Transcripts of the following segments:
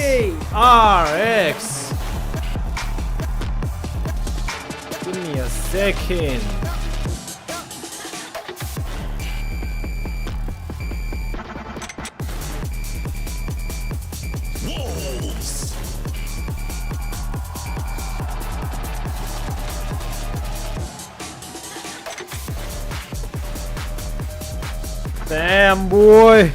PRX. Give me a second. Wolves. Damn, boy.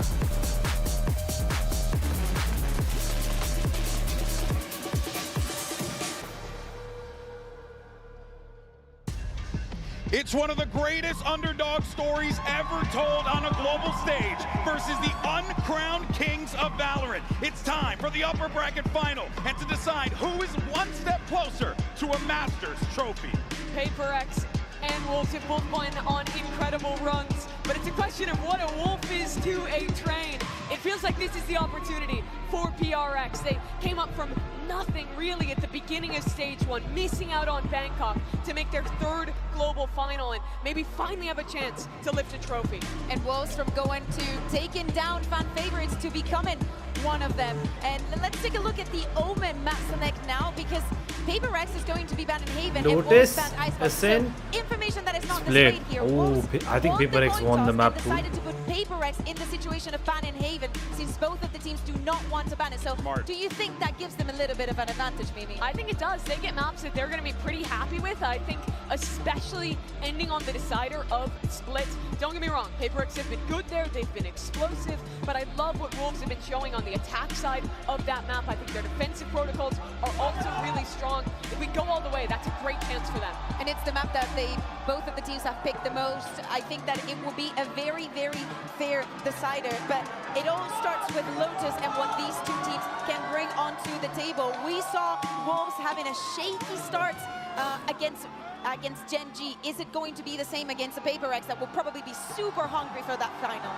It's one of the greatest underdog stories ever told on a global stage versus the uncrowned kings of Valorant. It's time for the upper bracket final and to decide who is one step closer to a Masters trophy. PRX and Wolves have both been on incredible runs, but it's a question of what a wolf is to a train. It feels like this is the opportunity for PRX. They came up from nothing really at the beginning of stage one, missing out on Bangkok to make their third global final and maybe finally have a chance to lift a trophy. And Wolves from going to taking down fan favorites to becoming one of them. And let's take a look at the Omen map select now, because PRX is going to be banned in Haven Lotus, and Wolves banned Icebox. Ascend, So information that is not Split. displayed here. Ooh, Wolves I think won the PRX coin won the toss map and too. decided to put PRX in the situation of ban in Haven, since both of the teams do not want to ban it. So Smart. do you think that gives them a little bit of an advantage, Mimi? I think it does. They get maps that they're going to be pretty happy with. I think especially ending on the decider of Split. Don't get me wrong, PRX have been good there. They've been explosive, but I love what Wolves have been showing on the attack side of that map. I think their defensive protocols are also really strong. If we go all the way, that's a great chance for them. And it's the map that both of the teams have picked the most. I think that it will be a very, very fair decider, but it all starts with Lotus and what these two teams can bring onto the table. We saw Wolves having a shaky start against Gen G. Is it going to be the same against the PRX that will probably be super hungry for that final?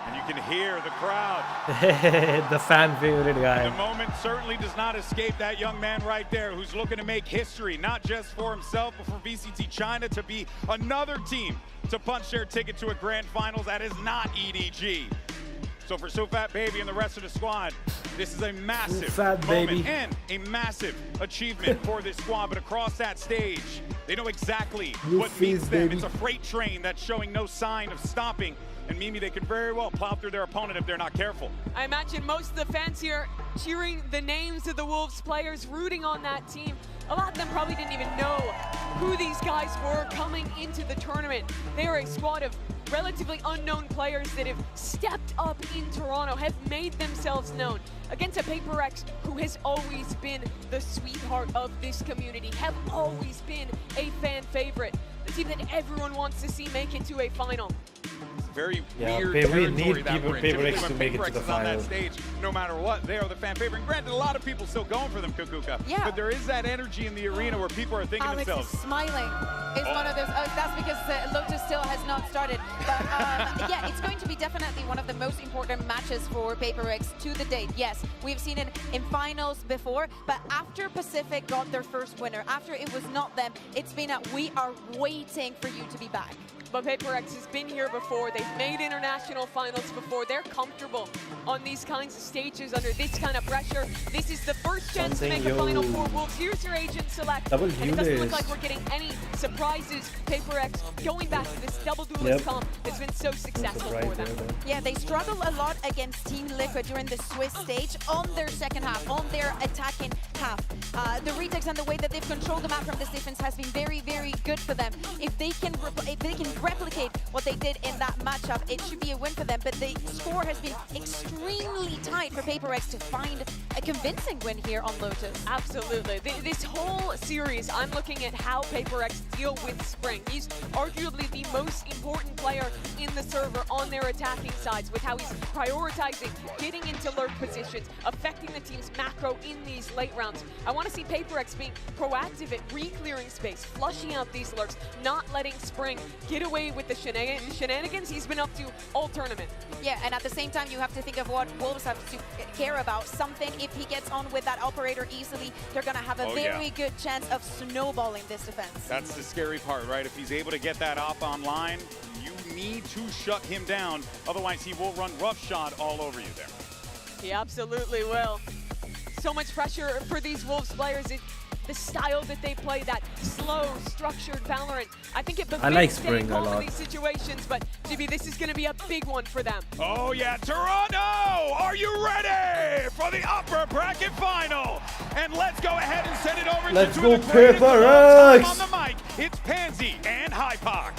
And you can hear the crowd. The fan favorite The guy. moment certainly does not escape that young man right there who's looking to make history, not just for himself, but for VCT China to be another team to punch their ticket to a grand finals that is not EDG. So for SoFat Baby and the rest of the squad, this is a massive SoFat moment Baby. and a massive achievement for this squad. But across that stage, they know exactly You what meets fizz, them. baby. It's a freight train that's showing no sign of stopping. And Mimi, they could very well plow through their opponent if they're not careful. I imagine most of the fans here cheering the names of the Wolves players, rooting on that team. A lot of them probably didn't even know who these guys were coming into the tournament. They are a squad of relatively unknown players that have stepped up in Toronto, have made themselves known against a PRX who has always been the sweetheart of this community, have always been a fan favorite, the team that everyone wants to see make it to a final. Very Yeah, weird we territory need that we're in. PRX Typically, to when make it to PRX the is on that final. stage, no matter what, they are the fan favorite. And granted, a lot of people still going for them, Kukuka. Yeah. But there is that energy in the arena where people are thinking to Alex themselves, is smiling. It's one of those. That's because Lotus still has not started. But yeah, it's going to be definitely one of the most important matches for PRX to the date. Yes, we've seen it in finals before, but after Pacific got their first winner, after it was not them, it's been a we are waiting for you to be back. But PRX has been here before. They've made international finals before. They're comfortable on these kinds of stages under this kind of pressure. This is the first chance to make a final for Wolves. Here's your agent select. Double And it doesn't look duelist. like we're getting any surprises. PRX going back to this double duelist comp has been so successful for them. Yeah, they struggle a lot against Team Liquid during the Swiss stage on their second half, on their attacking half. The retakes and the way that they've controlled the map from this defense has been very, very good for them. If they can replicate what they did in that matchup, it should be a win for them. But the score has been extremely tight for PRX to find a convincing win here on Lotus. Absolutely. This whole series, I'm looking at how PRX deal with Spring. He's arguably the most important player in the server on their attacking sides, with how he's prioritizing getting into lurk positions, affecting the team's macro in these late rounds. I want to see PRX being proactive at re-clearing space, flushing out these lurks, not letting Spring get away with the shenanigans he's been up to all tournament. Yeah, and at the same time, you have to think of what Wolves have to care about. Something, if he gets on with that operator easily, they're going to have a very good chance of snowballing this defense. that's the scary part, right? If he's able to get that op online, you need to shut him down. Otherwise, he will run roughshod all over you there. He absolutely will. so much pressure for these Wolves players. The style that they play, that slow, structured Valorant. I think it I like befits Spring staying a calm in lot. these situations, but GB, this is going to be a big one for them. Oh yeah, Toronto! Are you ready for the upper bracket final? And let's go ahead and send it over Let's to go the greatest of all PRX! time on the mic. It's Pansy and Hypoc.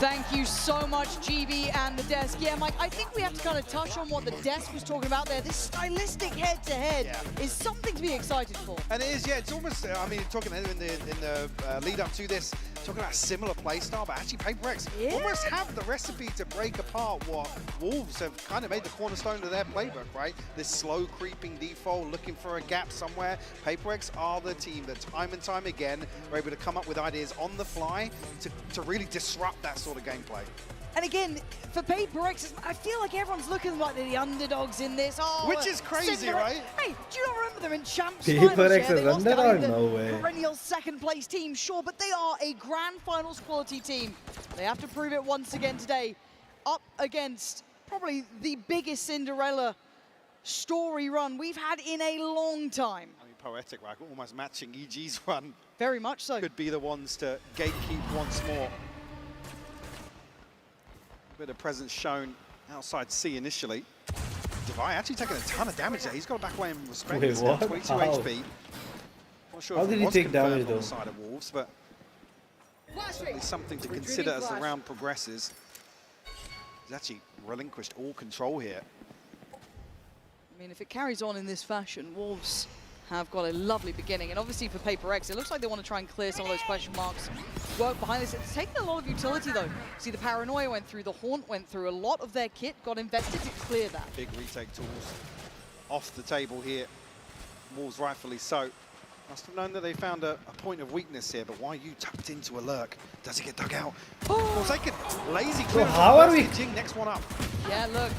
Thank you so much, GB and the desk. Yeah, Mike, I think we have to kind of touch on what the desk was talking about there. This stylistic head-to-head is something to be excited for. And it is, yeah, it's almost, I mean, talking in the lead up to this, talking about a similar play style, but actually PRX almost have the recipe to break apart what Wolves have kind of made the cornerstone of their playbook, right? This slow creeping default, looking for a gap somewhere. PRX are the team that time and time again are able to come up with ideas on the fly to really disrupt that sort of gameplay. And again, for PRX, I feel like everyone's looking like they're the underdogs in this. Oh, Which is crazy, right? Hey, do you not remember them in Champs PRX Finals? Yeah, is they lost to underdog? the No way. perennial second place team, sure, but they are a Grand Finals quality team. They have to prove it once again today, up against probably the biggest Cinderella story run we've had in a long time. I mean, poetic, right? Almost matching EG's run. Very much so. Could be the ones to gatekeep once more. Bit of presence shown outside C initially. Devi actually taking a ton of damage there. He's got to back away in respect. Wait, He's got what? 22 How? HP. Not sure How if did it he was take confirmed damage, on though? the side of Wolves, but certainly something to consider as the round progresses. He's actually relinquished all control here. I mean, if it carries on in this fashion, Wolves have got a lovely beginning. And obviously for PRX, it looks like they want to try and clear some of those question marks, work behind this. It's taken a lot of utility, though. See, the Paranoia went through, the Haunt went through. A lot of their kit got invested to clear that. Big retake tools off the table here. Wolves rightfully so. Must have known that they found a point of weakness here, but why you tucked into a lurk? Does he get dug out? Forsaken, lazy clearance. how are we- Jing, next one up. Yeah, look.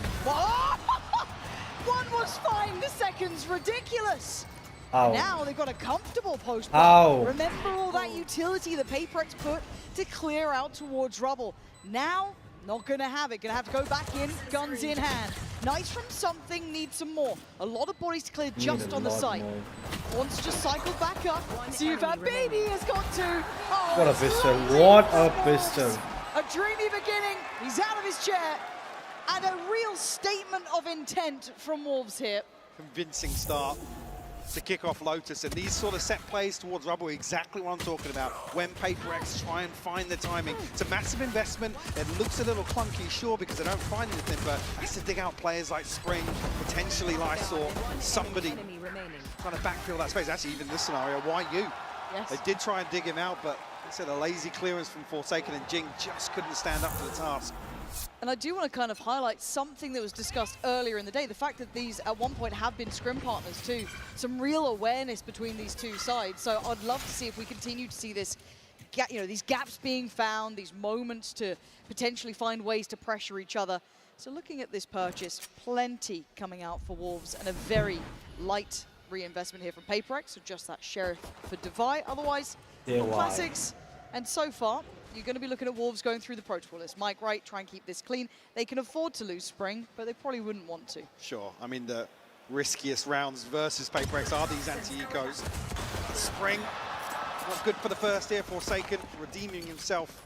One was fine, the second's ridiculous. Ow. Now they've got a comfortable post. Ow. Remember all that utility that PRX put to clear out towards rubble. Now, not going to have it. Going to have to go back in, guns in hand. Nice from something, needs some more. A lot of bodies to clear just on the site. Wants to just cycle back up. See if that baby has got to. Oh, What a it's pistol. lazy What a close. pistol. A dreamy beginning. He's out of his chair. And a real statement of intent from Wolves here. Convincing start to kick off Lotus, and these sort of set plays towards rubble are exactly what I'm talking about. When PRX try and find the timing. It's a massive investment. It looks a little clunky, sure, because they don't find anything, but has to dig out players like Spring, potentially Lysor, somebody trying to backfill that space. Actually, even in this scenario, why you? Yes. They did try and dig him out, but it's a lazy clearance from Forsaken, and Jing just couldn't stand up to the task. And I do want to kind of highlight something that was discussed earlier in the day, the fact that these at one point have been scrim partners too. Some real awareness between these two sides. So I'd love to see if we continue to see this, these gaps being found, these moments to potentially find ways to pressure each other. So looking at this purchase, plenty coming out for Wolves and a very light reinvestment here from PRX. So just that Sheriff for Devi. Otherwise, classics. And so far, you're going to be looking at Wolves going through the protocol list. Mike Wright, try and keep this clean. They can afford to lose Spring, but they probably wouldn't want to. Sure. I mean, the riskiest rounds versus PRX are these anti-ecos. Spring, not good for the first here. Forsaken, redeeming himself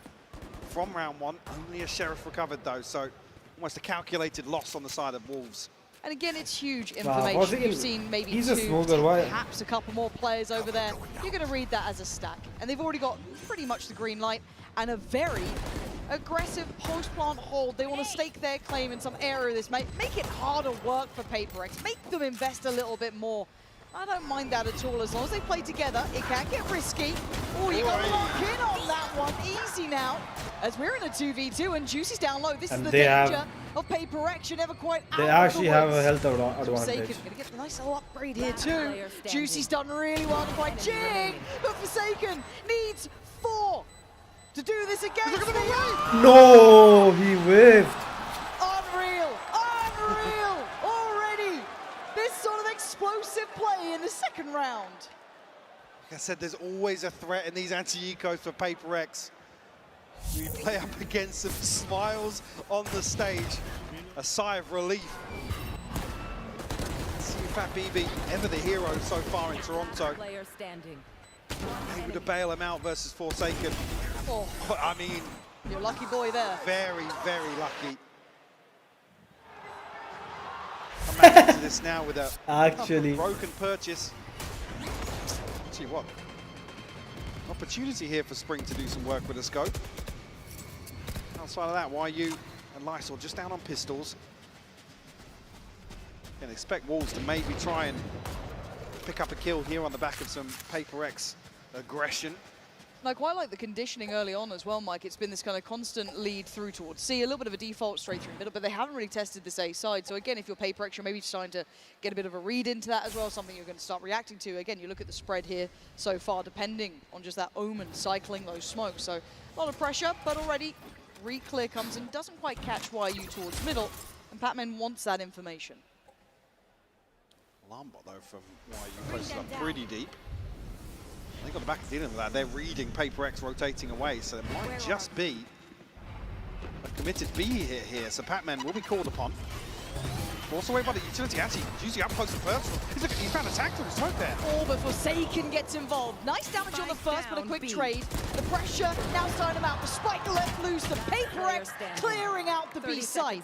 from round one. Only a Sheriff recovered, though, so almost a calculated loss on the side of Wolves. And again, it's huge Wow, information. You've seen maybe he's a two, smoker, why? perhaps a couple more players over there. You're going to read that as a stack. And they've already got pretty much the green light and a very aggressive post-plant hold. They want to stake their claim in some area of this. Make it harder work for PRX. Make them invest a little bit more. I don't mind that at all. As long as they play together, it can get risky. Oh, you got to lock in on that one. Easy now. As we're in a 2v2 and Juicy's down low. This is the danger of PRX. You're never quite out. They actually of the have a woods. health advantage. Forsaken gonna get a nice little upgrade here too. Juicy's done really well to fight Jing, but Forsaken needs 4 to do this against me. No, he whiffed. Unreal, unreal already. This sort of explosive play in the second round. Like I said, there's always a threat in these anti-ecos for PRX. We play up against some smiles on the stage. A sigh of relief. Let's see if Fat BB, ever the hero so far in Toronto. Player standing. Able to bail him out versus Forsaken. Oh, I mean, you're a lucky boy there. very, very lucky. Come back into this now with a Actually. broken purchase. See what? Opportunity here for Spring to do some work with a scope. Outside of that, YU and Lysol just down on pistols. Can expect Wolves to maybe try and pick up a kill here on the back of some PRX aggression. And I quite like the conditioning early on as well, Mike. It's been this kind of constant lead through towards C, a little bit of a default straight through middle, but they haven't really tested this A side. So again, if you're PRX, you're maybe starting to get a bit of a read into that as well, something you're going to start reacting to. Again, you look at the spread here so far, depending on just that Omen cycling those smokes. So a lot of pressure, but already re-clear comes in, doesn't quite catch YU towards middle, and Patman wants that information. Alarm bot though from YU posted up pretty deep. I think on the back of dealing with that, they're reading PRX rotating away, so it might just be a committed B hit here. So Patman will be called upon. Forced away by the utility, actually usually up close and personal. He's found a tag to the smoke there. Oh, but Forsaken gets involved. Nice damage on the first, but a quick trade. The pressure now starting him out. The spike let loose. The PRX clearing out the B side.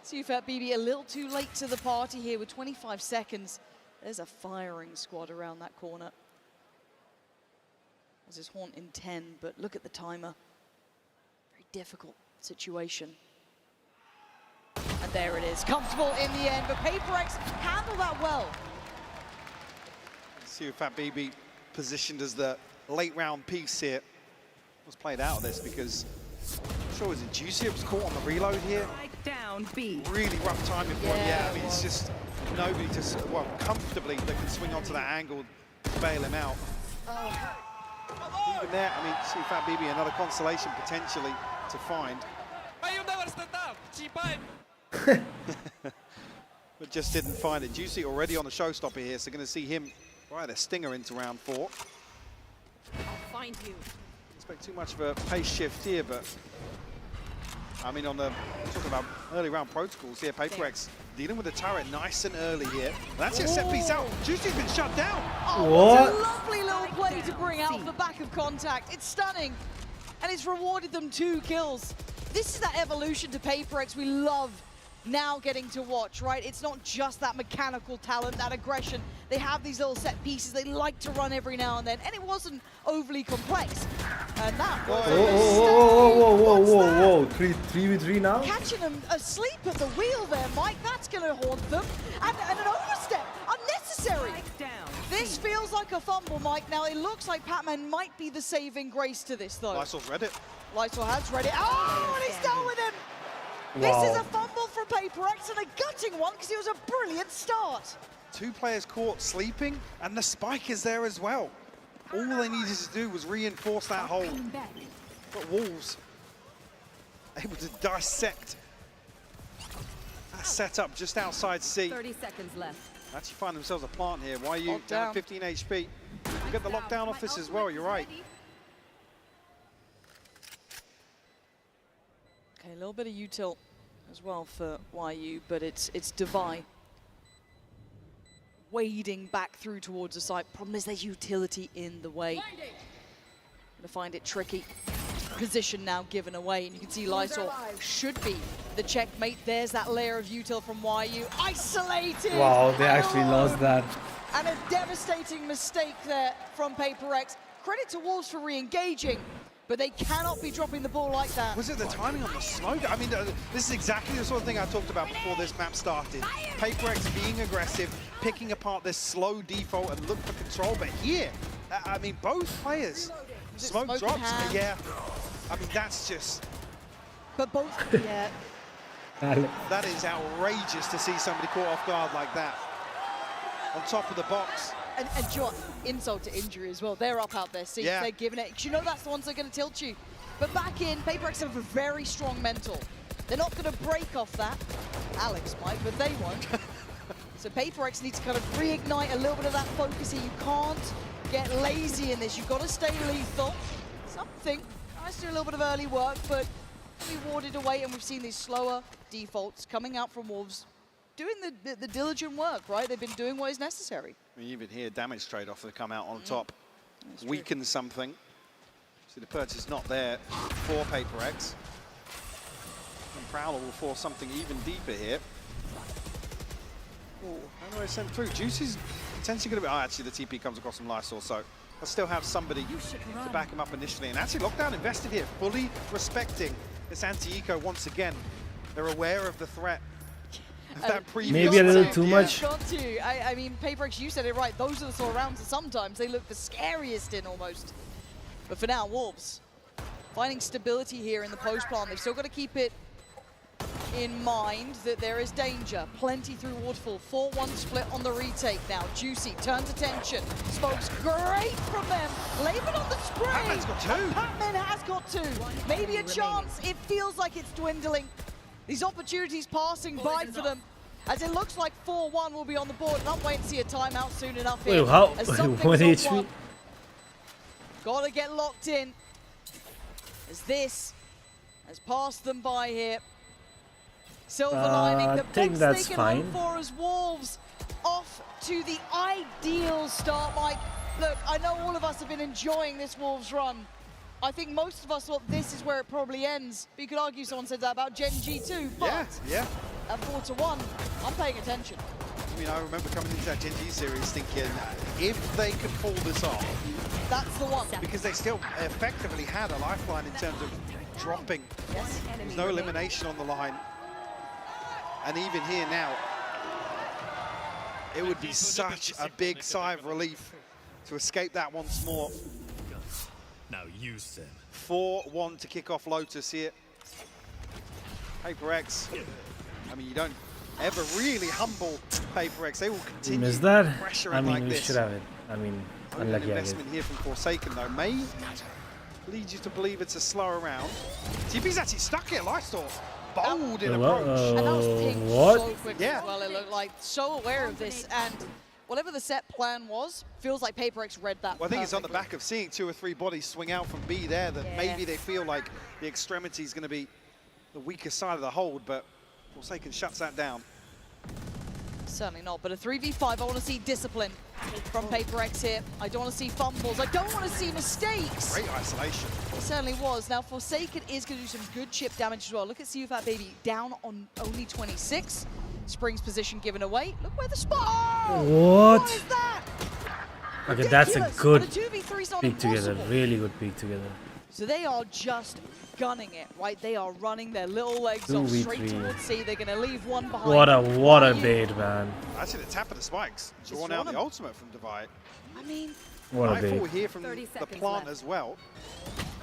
Sufat BB a little too late to the party here with 25 seconds. There's a firing squad around that corner. There's his haunt in 10, but look at the timer. Very difficult situation. And there it is, comfortable in the end, but PRX handled that well. Fat BB positioned as the late round piece here. Was played out of this because I'm sure it was Juicy. It was caught on the reload here. Down B. Really rough timing for him. Yeah, I mean, it's just nobody just, well, comfortably that can swing onto that angle to bail him out. Even there, I mean, Fat BB, another consolation potentially to find. But just didn't find it. Juicy already on the showstopper here, so going to see him fire the stinger into round 4. I'll find you. Expect too much of a pace shift here, but I mean, on the talking about early round protocols here, PRX dealing with the turret nice and early here. And that's a set piece out. Juicy's been shut down. Oh, What? a lovely little play to bring out the back of contact. It's stunning, and it's rewarded them 2 kills. This is that evolution to PRX we love now getting to watch, right? It's not just that mechanical talent, that aggression. They have these little set pieces they like to run every now and then, and it wasn't overly complex. And that was Whoa. 3v3 now? catching them asleep at the wheel there, Mike. That's going to haunt them. And an overstep, unnecessary. This feels like a fumble, Mike. Now, it looks like Patman might be the saving grace to this, though. Lysol's read it. Lysol has read it. Oh, and he's done with him. Wow. This is a fumble for PRX and a gutting one because it was a brilliant start. 2 players caught sleeping, and the spike is there as well. All they needed to do was reinforce that hold. But Wolves able to dissect that setup just outside C. 30 seconds left. Actually find themselves a plant here. YU Lockdown. down 15 HP. We'll get the lockdown off this as well, you're right. Okay, a little bit of util as well for YU, but it's Devi wading back through towards the site. Problem is there's utility in the way. Gonna find it tricky. Position now given away, and you can see Lysol should be the checkmate. There's that layer of util from YU. Isolated! Wow, they actually lost that. And a devastating mistake there from PRX. Credit to Wolves for re-engaging, but they cannot be dropping the ball like that. Was it the timing on the smoke? I mean, this is exactly the sort of thing I talked about before this map started. PRX being aggressive, picking apart this slow default and look for control. But here, I mean, both players, smoke drops. Yeah, I mean, that's just... But both, yeah. That is outrageous to see somebody caught off guard like that. On top of the box. And John, insult to injury as well. They're up out there, see, they're giving it. 'Cause you know that's the ones that are going to tilt you. But back in, PRX have a very strong mental. They're not going to break off that. Alex might, but they won't. So PRX needs to kind of reignite a little bit of that focus here. You can't get lazy in this. You've got to stay lethal. Something. Nice to do a little bit of early work, but we warded away, and we've seen these slower defaults coming out from Wolves. doing the diligent work, right? They've been doing what is necessary. I mean, even here, damage trade-off, they come out on top. Weakens something. So the purchase not there for PRX. And Prowler will force something even deeper here. Oh, how do I send through? Juicy's potentially going to be... Oh, actually, the TP comes across from Lysol, so they'll still have somebody to back him up initially. And actually, Lockdown invested here, fully respecting this anti-eco once again. They're aware of the threat of that previous... Maybe a little too You've much. got to. I mean, PRX, you said it right. Those are the sort of rounds that sometimes they look the scariest in almost. But for now, Wolves finding stability here in the post plant. They've still got to keep it in mind that there is danger. Plenty through Waterfall. 4-1 split on the retake now. Juicy turns attention. Smokes great from them. Laban on the spray. Patman's got two. Patman has got two. Maybe a chance. It feels like it's dwindling. These opportunities passing by for them. As it looks like 4-1 will be on the board. And I'm waiting to see a timeout soon enough here. Wait, how? As What something's on HP? one. Gotta get locked in. As this has passed them by here. Silver lining, the think best that's they can hope fine. for as Wolves off to the ideal start, Mike. Look, I know all of us have been enjoying this Wolves run. I think most of us thought this is where it probably ends. But you could argue someone said that about Gen G too, but Yeah. at 4-1, I'm paying attention. I mean, I remember coming into that Gen G series thinking, if they could pull this off, That's the one. because they still effectively had a lifeline in terms of dropping. Yes. There's no elimination on the line. And even here now, it would be such a big sigh of relief to escape that once more. Now use them. 4-1 to kick off Lotus here. PRX, I mean, you don't ever really humble PRX. They will continue Missed that? pressuring I mean, like we this. should have it. I mean, Only an unlucky I guess. investment here from Forsaken, though, may lead you to believe it's a slower round. TP's actually stuck here, Lysol. Bold in approach. And that was pinged What? so quick Yeah. as well, it looked like. So aware of this, and whatever the set plan was, feels like PRX read that Well, I think it's on the perfectly. back of seeing 2 or 3 bodies swing out from B there that Yeah. maybe they feel like the extremity is going to be the weaker side of the hold, but Forsaken shuts that down. Certainly not, but a 3v5, I want to see discipline from PRX here. I don't want to see fumbles. I don't want to see mistakes. Great isolation. It certainly was. Now, Forsaken is going to do some good chip damage as well. Look at See You Fat Baby down on only 26. Spring's position given away. Look where the spot. What? What is that? Okay, that's a Ridiculous. good But a 2v3 is not peek together. impossible. Really good peek together. So they are just gunning it, right? They are running their little legs off 2v3. straight towards C. They're going to leave one behind. What a Why you- bait, man. Actually, the tap of the spikes. Just Drawn out run the 'em. ultimate from Divide. I mean, What a Nightfall bait. here from 30 the seconds plant left. as well.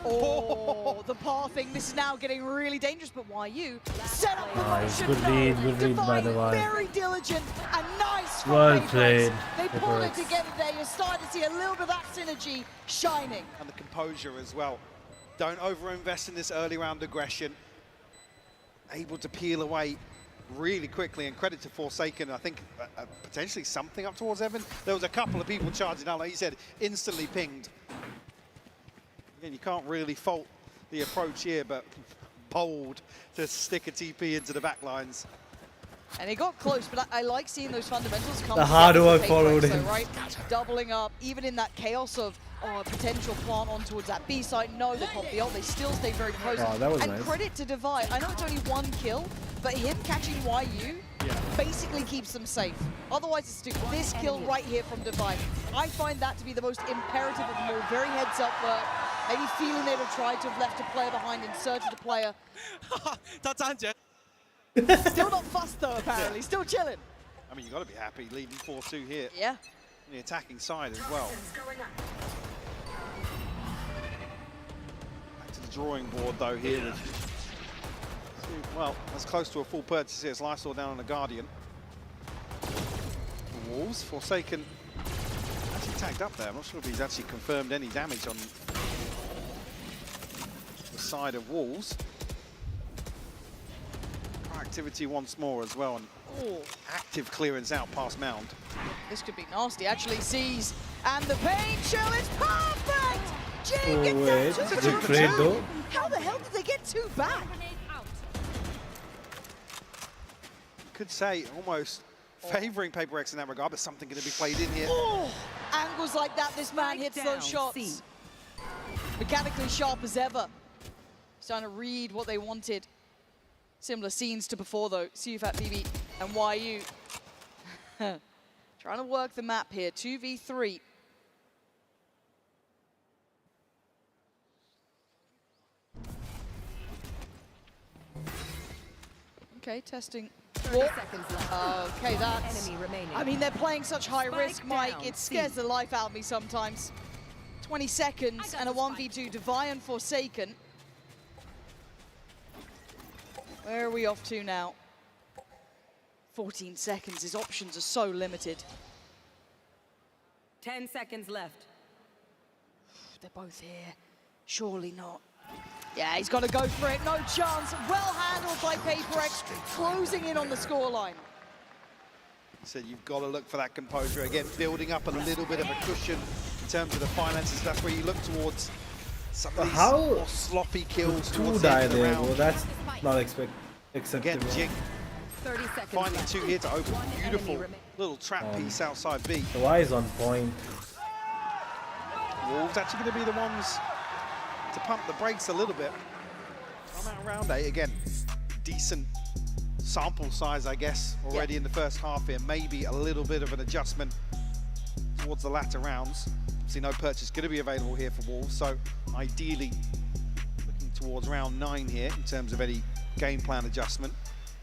oh, the pathing. This is now getting really dangerous, but why you? Set up the Nice, motion. good read by Divide, Divide. very diligent and nice from Well PRX. played, They pulled it PRX. together there. You're starting to see a little bit of that synergy shining. And the composure as well. Don't overinvest in this early round aggression. Able to peel away really quickly, and credit to Forsaken. I think potentially something up towards Evan. There was a couple of people charging out, like you said, instantly pinged. Again, you can't really fault the approach here, but bold to stick a TP into the back lines. And it got close, but I like seeing those fundamentals come The hard together for work PRX, followed though, him. right? Doubling up, even in that chaos of potential plant on towards that B side. No, they pop the ult. They still stay very close. Oh, that was and nice. credit to Divide. I know it's only one kill, but him catching YU basically keeps them safe. Otherwise, it's this kill right here from Divide. I find that to be the most imperative of them all. Very heads up work. Maybe feeling they'd have tried to have left a player behind, inserted a player. Still not fussed though, apparently. Still chilling. I mean, you got to be happy leading 4-2 here. Yeah. The attacking side as well. Back to the drawing board though here. Well, as close to a full purchase here as Lysol down on the Guardian. The Wolves, Forsaken actually tagged up there. I'm not sure if he's actually confirmed any damage on the side of Wolves. Activity once more as well, and active clearance out past Mound. This could be nasty. Actually sees, and the pain shell is perfect! Jay Oh, gets wait. that Good trade, two. though. 2. How the hell did they get 2 back? Grenade out. How the hell did they get 2 back? 30 seconds left. 2 back. could say almost favoring PRX in that regard, but something going to be played in here. Oh, angles like that, this man hits down, those shots. C. Mechanically sharp as ever. He's trying to read what they wanted. Similar scenes to before though. CUFAT BB and YU. Trying to work the map here, 2v3. Okay, testing. 30 seconds left. Okay, that's... Enemy remaining. I mean, they're playing such high risk, Spike Mike. down, It scares C. the life out of me sometimes. 20 seconds and a 1v2 Divine and Forsaken. Where are we off to now? 14 seconds. His options are so limited. 10 seconds left. They're both here. Surely not. Yeah, he's got to go for it. No chance. Well handled by PRX, closing in on the scoreline. So you've got to look for that composure. Again, building up a little bit of a cushion in terms of the finances. That's where you look towards some of these How more sloppy kills Two towards the die end of the there, round. bro. That's not Again, acceptable. Jing 30 seconds finding left. 2 here to open. One enemy Beautiful remains. little trap piece outside B. The Y is on point. Wolves actually going to be the ones to pump the brakes a little bit. I'm at round 8 again. Decent sample size, I guess, already in the first half here. Maybe a little bit of an adjustment towards the latter rounds. See, no purchase going to be available here for Wolves, so ideally looking towards round 9 here in terms of any game plan adjustment.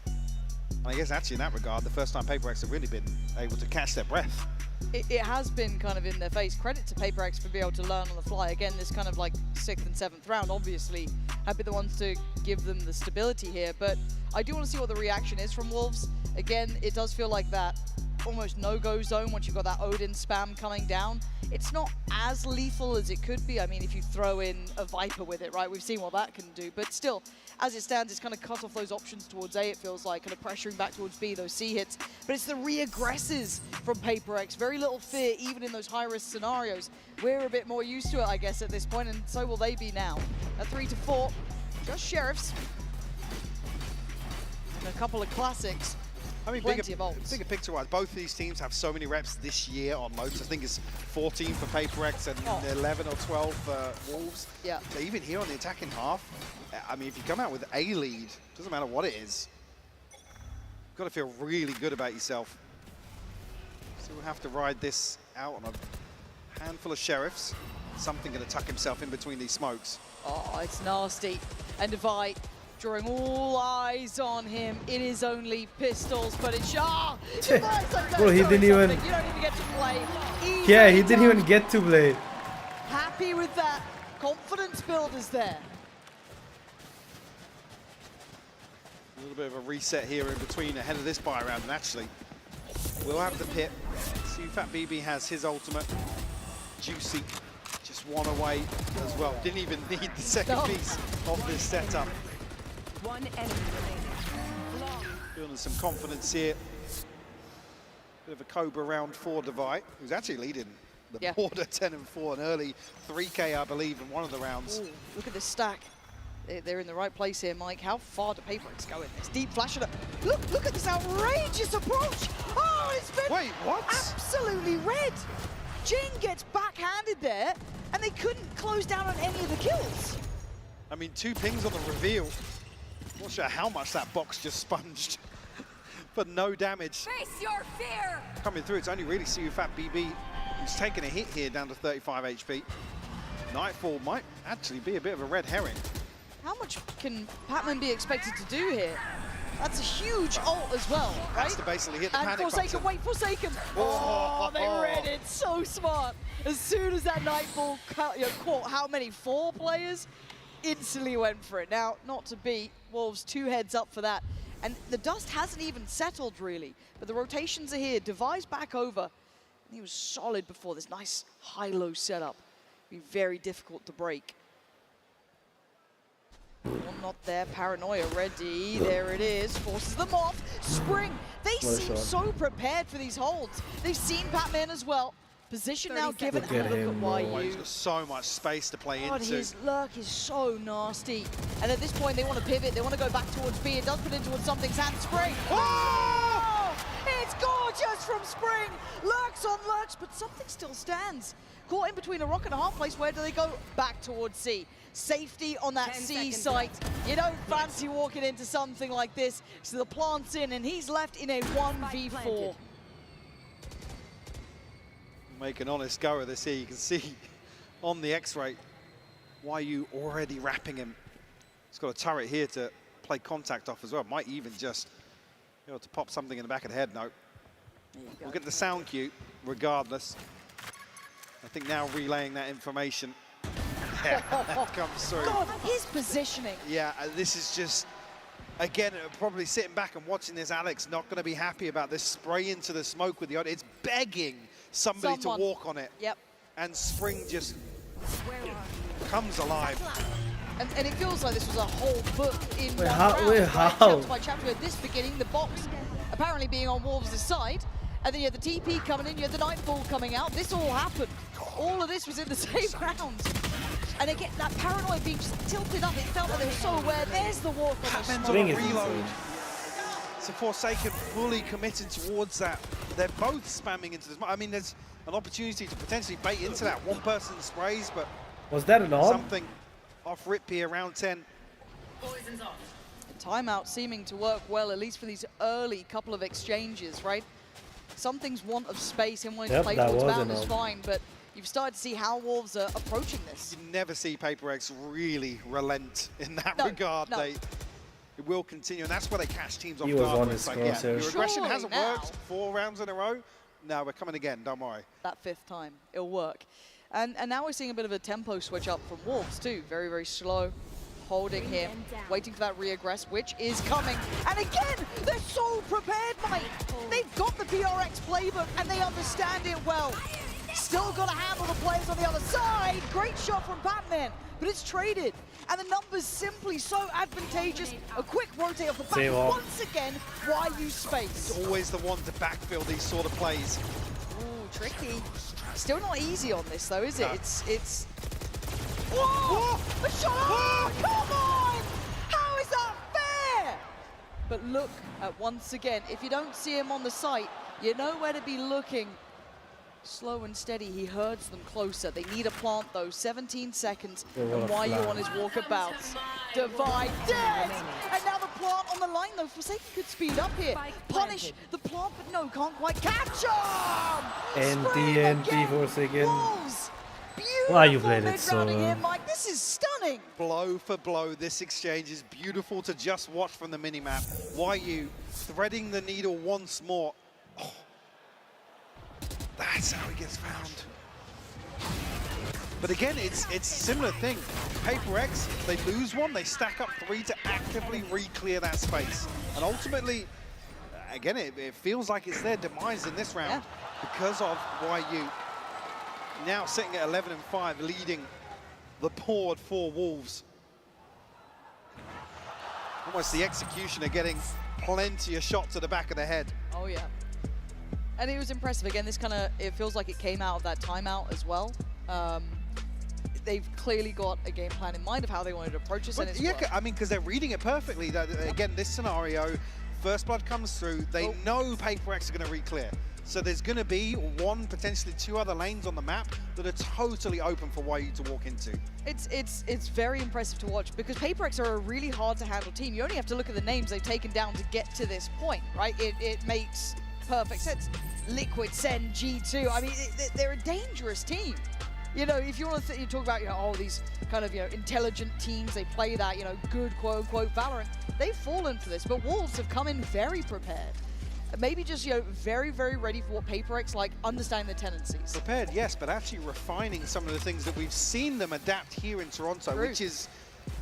And I guess actually in that regard, the first time PRX have really been able to catch their breath. It has been kind of in their face. Credit to PRX for being able to learn on the fly. Again, this kind of like 6th and 7th round, obviously, have been the ones to give them the stability here. But I do want to see what the reaction is from Wolves. Again, it does feel like that almost no-go zone once you've got that Odin spam coming down. It's not as lethal as it could be. I mean, if you throw in a Viper with it, right? We've seen what that can do. But still, as it stands, it's kind of cut off those options towards A, it feels like, kind of pressuring back towards B, those C hits. But it's the re-aggresses from PRX. Very little fear, even in those high-risk scenarios. We're a bit more used to it, I guess, at this point, and so will they be now. At 3 to 4, just Sheriffs. And a couple of classics. I mean, Plenty of ults. bigger picture-wise, both of these teams have so many reps this year on loads. I think it's 14 for PRX and 11 or 12 for Wolves. Yeah. So even here on the attacking half, I mean, if you come out with a lead, doesn't matter what it is, you've got to feel really good about yourself. So we'll have to ride this out on a handful of Sheriffs. Something going to tuck himself in between these smokes. Oh, it's nasty. And Devi drawing all eyes on him. It is only pistols, but it's Bro, he didn't even... You don't even get to play. Yeah, he didn't even get to play. Happy with that. Confidence builders there. A little bit of a reset here in between ahead of this buy round, and actually, we'll have the pit. CUFAT BB has his ultimate. Juicy, just one away as well. Didn't even need the second piece of this setup. One enemy remaining. Building some confidence here. Bit of a Cobra round for Devi, who's actually leading the border 10 and 4, an early 3K, I believe, in one of the rounds. Ooh, look at this stack. They're in the right place here, Mike. How far do PRX go in this? Deep flash at it. Look at this outrageous approach. Oh, it's been absolutely red. Jing gets backhanded there, and they couldn't close down on any of the kills. I mean, 2 pings on the reveal. Not sure how much that box just sponged, but no damage. Face your fear! Coming through, it's only really CUFAT BB who's taking a hit here down to 35 HP. Nightfall might actually be a bit of a red herring. How much can Patman be expected to do here? That's a huge ult as well, right? Has to basically hit the and panic Forsaken, button. wait, Forsaken! Oh, they read it so smart. As soon as that Nightfall caught how many? 4 players? Instantly went for it. Now, not to beat, Wolves 2 heads up for that. And the dust hasn't even settled, really. But the rotations are here. Devi's back over. And he was solid before this nice high-low setup. Be very difficult to break. One not there, Paranoia ready, there it is, forces them off, Spring, they seem so prepared for these holds. They've seen Patman as well, Position now 30 given, seconds. and look Look at at him, He's YU. got so much space to play God, into. his lurk is so nasty. And at this point, they want to pivot. They want to go back towards B. It does put in towards something's hand. Spring. Oh! It's gorgeous from Spring. Lurks on lurks, but something still stands. Caught in between a rock and a hard place. Where do they go? Back towards C. Safety on that 10 C seconds site. left. You don't fancy walking into something like this. So the plant's in, and he's left in a 1v4. planted. Make an honest go of this here. You can see on the X-ray, YU already wrapping him. He's got a turret here to play contact off as well. Might even just be able to pop something in the back of the head. No. We'll get the sound cue regardless. I think now relaying that information. Yeah, that comes through. God, his positioning. Yeah, this is just, again, probably sitting back and watching this, Alex not going to be happy about this spray into the smoke with the, it's begging somebody Someone. to walk on it. Yep. And Spring just comes alive. And it feels like this was a whole book in Wait, one how- round. wait, right? how? Chapter by chapter. At this beginning, the box apparently being on Wolves' side, and then you had the TP coming in, you had the Nightfall coming out. This all happened. All of this was in the same round. And again, that paranoid being just tilted up, it felt like they were so aware. There's the walk on the Batman's smoke. on Spring a is reload. insane. So Forsaken fully committed towards that. They're both spamming into this. I mean, there's an opportunity to potentially bait into that. One person sprays, but Was that an orb? something off rip here, round 10. Timeout seeming to work well, at least for these early couple of exchanges, right? Something's want of space and wanting to Yep, play that towards was bound an is orb. fine, but you've started to see how Wolves are approaching this. You never see PRX really relent in that No, regard. no. It will continue, and that's where they catch teams off He was guard. on where his it's like, yeah, crosshairs. your aggression Surely hasn't now. worked 4 rounds in a row. No, we're coming again, don't worry. That fifth time, it'll work. And now we're seeing a bit of a tempo switch up from Wolves too. Very, very slow, holding here, waiting for that re-aggress, which is coming. And again, they're so prepared, Mike. They've got the PRX playbook and they understand it well. Still got to handle the players on the other side. Great shot from Batman, but it's traded. And the numbers simply so advantageous. A quick rotate off the back. Save off. Once again, YU space. Always the one to backfill these sort of plays. Ooh, tricky. Still not easy on this though, is it? No. It's. Whoa! The shot! Oh, come on! How is that fair? But look at once again, if you don't see him on the site, you know where to be looking. Slow and steady, he herds them closer. They need a plant though, 17 seconds. They want And a YU flag. on his walkabout. Divide dead! And now the plant on the line though. Forsaken could speed up here. Punish the plant, but no, can't quite catch him! Spring NT again. Forsaken. Wolves! Beautiful Wow, you played it mid-rounding so- here, Mike. This is stunning. Blow for blow, this exchange is beautiful to just watch from the minimap. YU threading the needle once more. Oh, that's how he gets found. But again, it's a similar thing. PRX, they lose one, they stack up 3 to actively re-clear that space. And ultimately, again, it feels like it's their demise in this round because of YU. Now sitting at 11 and 5, leading the board for Wolves. Almost the executioner getting plenty of shots to the back of the head. Oh yeah. And it was impressive. Again, this kind of, it feels like it came out of that timeout as well. They've clearly got a game plan in mind of how they wanted to approach this, and But it's yeah, worked. I mean, because they're reading it perfectly. Again, this scenario, First Blood comes through. They know PRX are going to re-clear. So there's going to be 1, potentially 2 other lanes on the map that are totally open for YU to walk into. It's very impressive to watch because PRX are a really hard to handle team. You only have to look at the names they've taken down to get to this point, right? It makes perfect sense. Liquid, Sen, G2. I mean, they're a dangerous team. You know, if you want to you talk about, oh, these kind of, intelligent teams, they play that, good quote-unquote Valorant. They've fallen for this, but Wolves have come in very prepared. Maybe just, very, very ready for what PRX like, understand their tendencies. Prepared, yes, but actually refining some of the things that we've seen them adapt here in Toronto, True. which is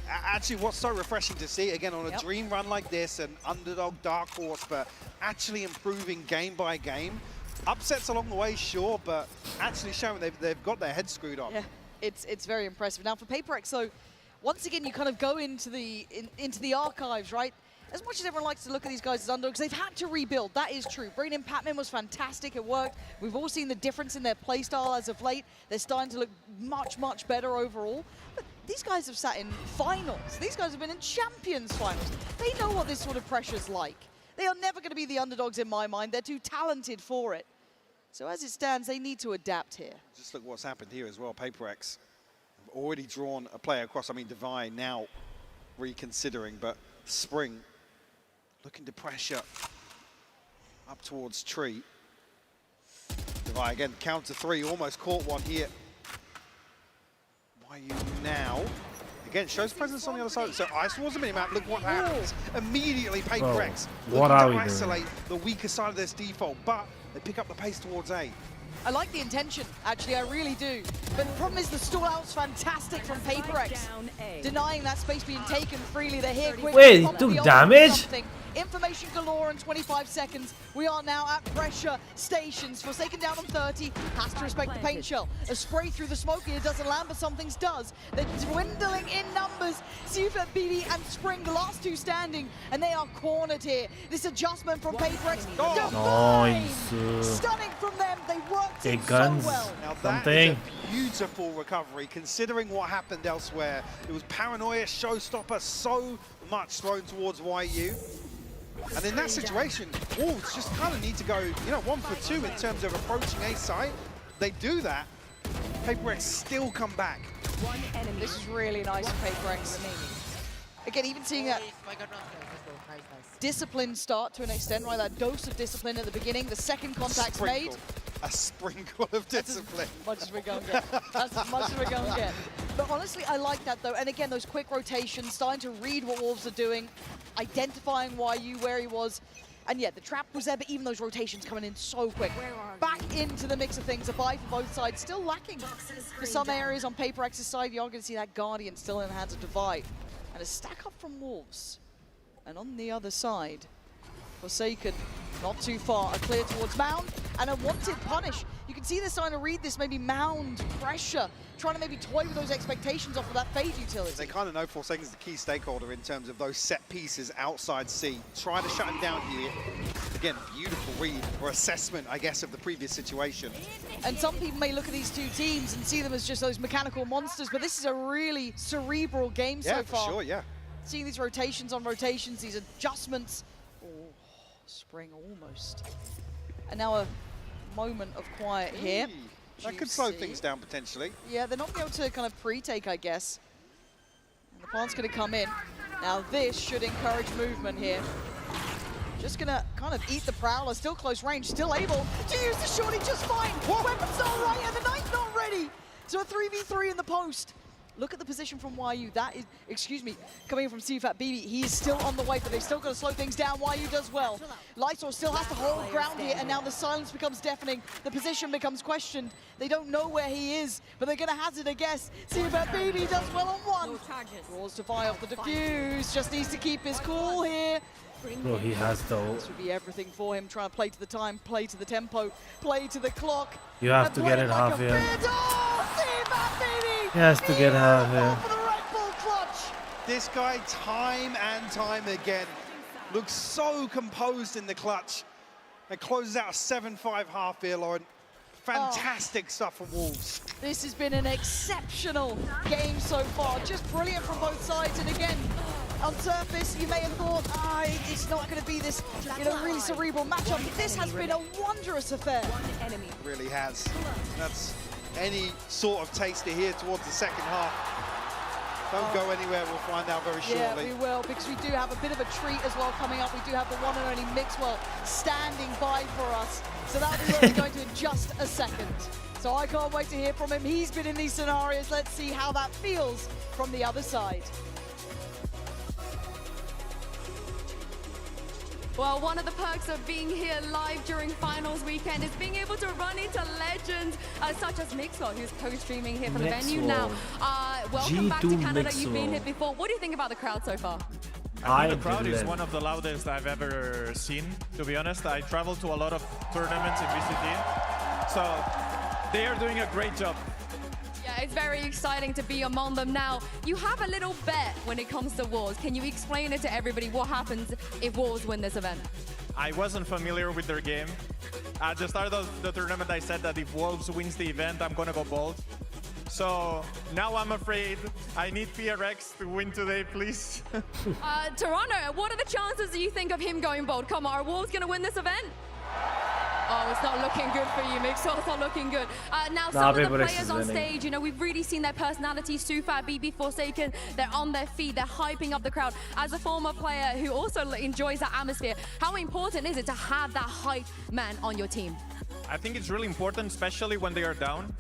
actually what's so refreshing to see. Again, on a dream run like this, an underdog dark horse, but actually improving game by game. Upsets along the way, sure, but actually showing they've got their heads screwed on. Yeah, it's very impressive. Now for PRX, so once again you kind of go into the archives, right? as much as everyone likes to look at these guys as underdogs, they've had to rebuild. That is true. Braden Patman was fantastic. It worked. We've all seen the difference in their playstyle as of late. They're starting to look much, much better overall. But these guys have sat in finals. These guys have been in Champions finals. They know what this sort of pressure's like. They are never going to be the underdogs in my mind. They're too talented for it. So as it stands, they need to adapt here. Just look what's happened here as well. PRX have already drawn a player across. I mean, Divine now reconsidering, but Spring looking to pressure up towards Tree. Divine again, counter 3, almost caught one here. YU now, again, shows presence on the other side. So ice towards the minimap, look what happens. Immediately, PRX what are we to doing? isolate the weaker side of this default, but they pick up the pace towards A. I like the intention, actually, I really do. But the problem is the stall out's fantastic from PRX. Down A. Denying that space being taken freely. They're here quickly. Wait, he Pop took the ult damage? something. Information galore in 25 seconds. We are now at pressure stations. Forsaken down on 30. Has to respect the paint shell. A spray through the smoke here doesn't land, but something's does. They're dwindling in numbers. Siufa, BD, and Spring, the last two standing, and they are cornered here. This adjustment from PRX. Nice. Stunning from them. They worked Take it guns. so well. Now that Something. is a beautiful recovery, considering what happened elsewhere. It was paranoia, showstopper, so much thrown towards YU. And in that situation, Wolves just kind of need to go, 1 for 2 in terms of approaching A site. They do that. PRX still come back. One enemy. This is really nice for PRX. Again, even seeing that discipline start to an extent, right? That dose of discipline at the beginning, the second contact's made. A sprinkle of discipline. As much as we're going to get. That's as much as we're going to get. But honestly, I like that though. And again, those quick rotations, starting to read what Wolves are doing, identifying YU where he was. And yeah, the trap was there, but even those rotations coming in so quick. Back into the mix of things. A buy for both sides, still lacking for some areas on PRX's side. You're going to see that Guardian still in the hands of Divide. And a stack up from Wolves. And on the other side, Forsaken, not too far, a clear towards Mound, and a wanted punish. You can see they're starting to read this maybe Mound pressure, trying to maybe toy with those expectations off of that Fade utility. They kind of know Forsaken's the key stakeholder in terms of those set pieces outside C. Try to shut him down here. Again, beautiful read or assessment, I guess, of the previous situation. And some people may look at these two teams and see them as just those mechanical monsters, but this is a really cerebral game so far. Yeah, for sure, yeah. Seeing these rotations on rotations, these adjustments. Oh, Spring almost. And now a moment of quiet here. That could slow things down potentially. Yeah, they're not able to kind of pre-take, I guess. And the plant's going to come in. Now this should encourage movement here. Just going to kind of eat the Prowler, still close range, still able to use the shorty just fine. Weapon's not right and the knife's not ready. So a 3v3 in the post. Look at the position from YU. That is, excuse me, coming in from CFAT BB. He is still on the way, but they've still got to slow things down. YU does well. Lysor still has to hold ground here, and now the silence becomes deafening. The position becomes questioned. They don't know where he is, but they're going to hazard a guess. CFAT BB does well on one. Draws to fire off the defuse. Just needs to keep his cool here. Bro, he has the ult. This would be everything for him. Trying to play to the time, play to the tempo, play to the clock. You have and to play get it like half a here. bid. Oh, CFAT BB! He has to get half here. For the Red Bull clutch. This guy, time and time again, looks so composed in the clutch. And closes out a 7-5 half here, Lauren. Fantastic stuff from Wolves. This has been an exceptional game so far. Just brilliant from both sides. And again, on surface, you may have thought, it's not going to be this really cerebral matchup. But this has been a wondrous affair. Enemy. It really has. That's any sort of taster here towards the second half. Don't go anywhere, we'll find out very shortly. Yeah, we will, because we do have a bit of a treat as well coming up. We do have the one and only Mixwell standing by for us. So that'll be where we're going to in just a second. So I can't wait to hear from him. He's been in these scenarios. Let's see how that feels from the other side. Well, one of the perks of being here live during finals weekend is being able to run into legends such as Mixwell, who's co-streaming here from the venue now. Welcome back to Canada. You've been here before. What do you think about the crowd so far? I think the crowd is one of the loudest I've ever seen, to be honest. I travel to a lot of tournaments in VCT, so they are doing a great job. Yeah, it's very exciting to be among them now. You have a little bet when it comes to Wolves. Can you explain it to everybody? What happens if Wolves win this event? I wasn't familiar with their game. At the start of the tournament, I said that if Wolves wins the event, I'm gonna go bold. So now I'm afraid I need PRX to win today, please. Toronto, what are the chances do you think of him going bold? Come on, are Wolves going to win this event? Oh, it's not looking good for you, Mixo. It's not looking good. Now, some of the players on stage, you know, we've really seen their personality. Sufa, BB, Forsaken, they're on their feet. They're hyping up the crowd. As a former player who also enjoys that atmosphere, how important is it to have that hype man on your team? I think it's really important, especially when they are down.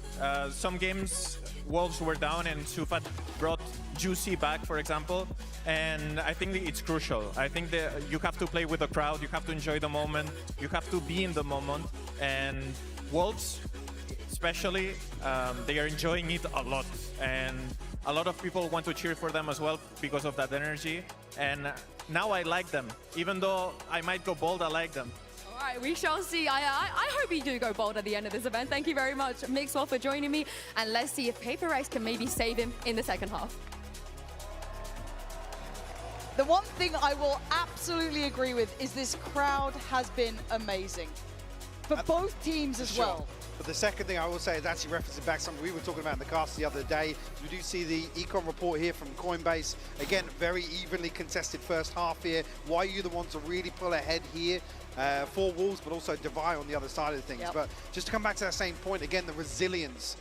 Some games, Wolves were down and Sufat brought Juicy back, for example. And I think it's crucial. I think that you have to play with the crowd, you have to enjoy the moment, you have to be in the moment. And Wolves, especially, they are enjoying it a lot. And a lot of people want to cheer for them as well because of that energy. And now I like them. Even though I might go bold, I like them. All right, we shall see. I hope you do go bold at the end of this event. Thank you very much, Mixwell, for joining me. And let's see if PRX can maybe save him in the second half. The one thing I will absolutely agree with is this crowd has been amazing. For both teams as well. But the second thing I will say is actually referencing back something we were talking about in the cast the other day. We do see the econ report here from Coinbase. Again, very evenly contested first half here. Why are you the ones to really pull ahead here for Wolves, but also Divide on the other side of things? But just to come back to that same point, again, the resilience.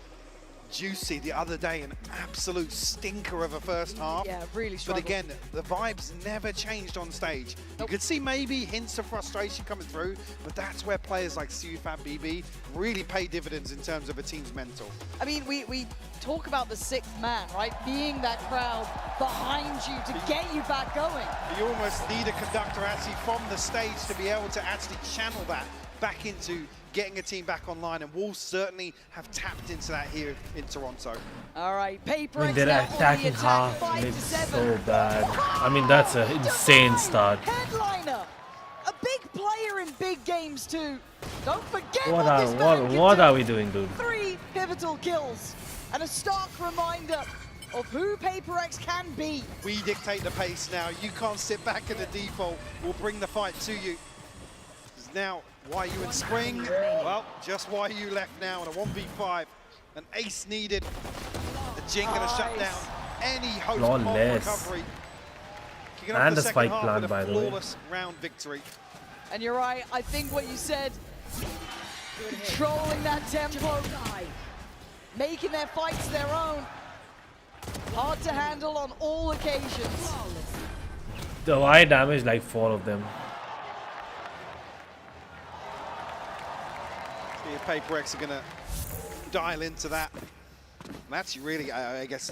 Juicy the other day, an absolute stinker of a first half. Yeah, really struggled. But again, the vibes never changed on stage. You could see maybe hints of frustration coming through, but that's where players like Sufat, BB really pay dividends in terms of a team's mental. I mean, we talk about the sixth man, right? Being that crowd behind you to get you back going. You almost need a conductor actually from the stage to be able to actually channel that back into getting a team back online, and Wolves certainly have tapped into that here in Toronto. All right, PRX. I mean, their attacking half is so bad. I mean, that's an insane start. Headliner, a big player in big games too. Don't forget What are we doing, dude? 3 pivotal kills and a stark reminder of who PRX can be. We dictate the pace now. You can't sit back in the default. We'll bring the fight to you. Now, why you in spring? Well, just why you left now in a 1v5. An ace needed. The Jing gonna shut down any hope of recovery. And the spike plan, by the way. Flawless round victory. And you're right, I think what you said, controlling that tempo, making their fights their own. Hard to handle on all occasions. The I damaged like 4 of them. PRX are going to dial into that. And actually, really, I guess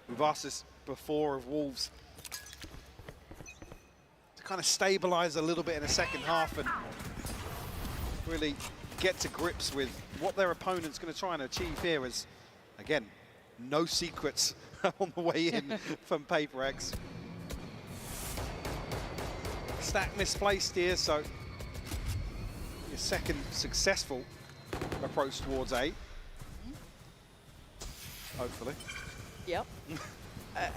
we've asked this before of Wolves to kind of stabilize a little bit in the second half and really get to grips with what their opponent's going to try and achieve here. Is, again, no secrets on the way in from PRX. Stack misplaced here, so your second successful approach towards A. Hopefully. Yep.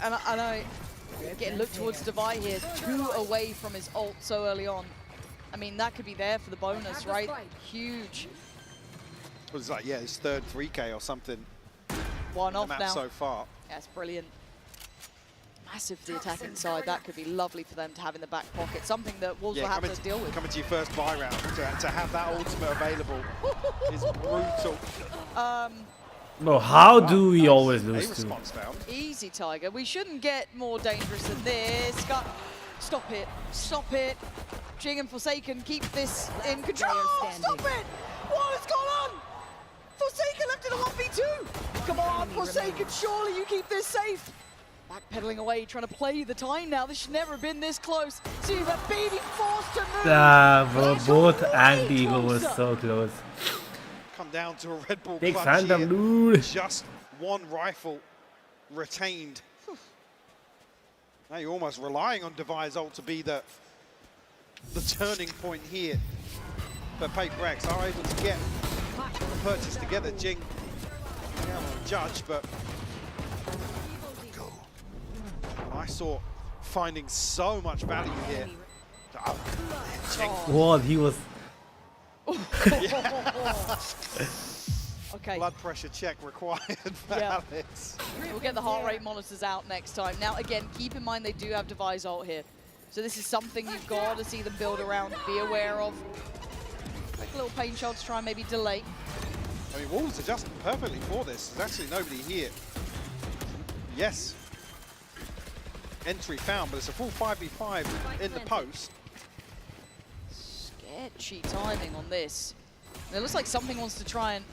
and I getting looked towards Divide here, 2 away from his ult so early on. I mean, that could be there for the bonus, right? Huge. It was like, yeah, his third 3K or something. 1 off now. So far. Yeah, it's brilliant. Massive the attacking side. That could be lovely for them to have in the back pocket. Something that Wolves will have to deal with. Coming to your first buy round, to have that ultimate available is brutal. No, how do we always lose to? Easy, Tiger. We shouldn't get more dangerous than this. Stop it. Stop it. Jing and Forsaken keep this in control. Stop it! What has gone on? Forsaken left in a 1v2. Come on, Forsaken, surely you keep this safe. Backpedaling away, trying to play the time now. This should never have been this close. See that baby forced to move. Bro, both anti-ego was so close. Come down to a Red Bull Big clutch Phantom, here. dude. Just 1 rifle retained. Now you're almost relying on Divide's ult to be the turning point here. But PRX are able to get the purchase together. Jing down on the judge, but I saw finding so much value here. WOL, he was. Okay. Blood pressure check required for Alex. We'll get the heart rate monitors out next time. Now, again, keep in mind they do have Device ult here. So this is something you've got to see them build around, be aware of. Quick little pain shot to try and maybe delay. I mean, Wolves are just perfectly for this. There's actually nobody here. Yes. Entry found, but it's a full 5v5 in the post. Sketchy timing on this. And it looks like something wants to try and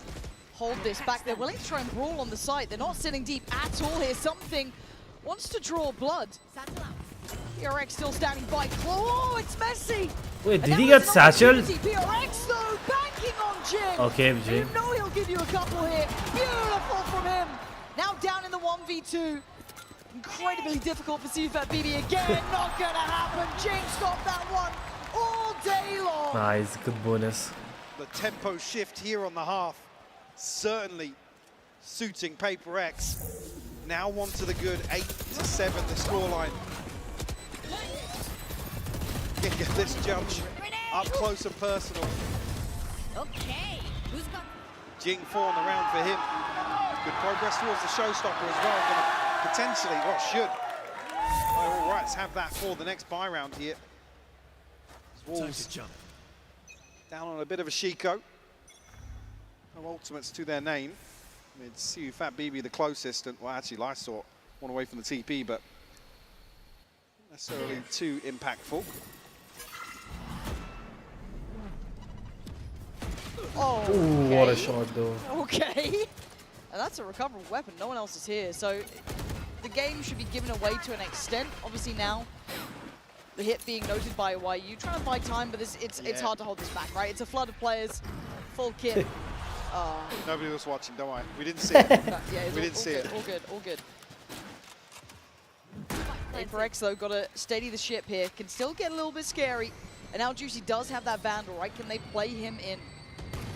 hold this back. They're willing to try and brawl on the site. They're not sitting deep at all here. Something wants to draw blood. PRX still standing by. Oh, it's messy. Wait, did he get satchel? PRX though, banking on Jim. Okay, Jim. You know he'll give you a couple here. Beautiful from him. Now down in the 1v2. Incredibly difficult for CFAT BB again. Not gonna happen. Jing stopped that one all day long. Nice, good bonus. The tempo shift here on the half certainly suiting PRX. Now on to the good 8-7, the scoreline. Get this judge up close and personal. Okay. Who's got? Jing 4 on the round for him. Good progress towards the showstopper as well. Gonna potentially, what should all rights have that for the next buy round here. Wolves down on a bit of a Shiko. No ultimates to their name. I mean, CFAT BB the closest, and well, actually, Lysor one away from the TP, but not necessarily too impactful. Oh, Ooh, what a shot though. Okay. And that's a recoverable weapon. No one else is here. So the game should be given away to an extent. Obviously now, the hit being noted by YU. Trying to buy time, but it's hard to hold this back, right? It's a flood of players, full kit. Nobody was watching, don't worry. We didn't see it. Yeah, We didn't see it. All good, all good. PRX though, got to steady the ship here. Can still get a little bit scary. And now Juicy does have that Vandal, right? Can they play him in?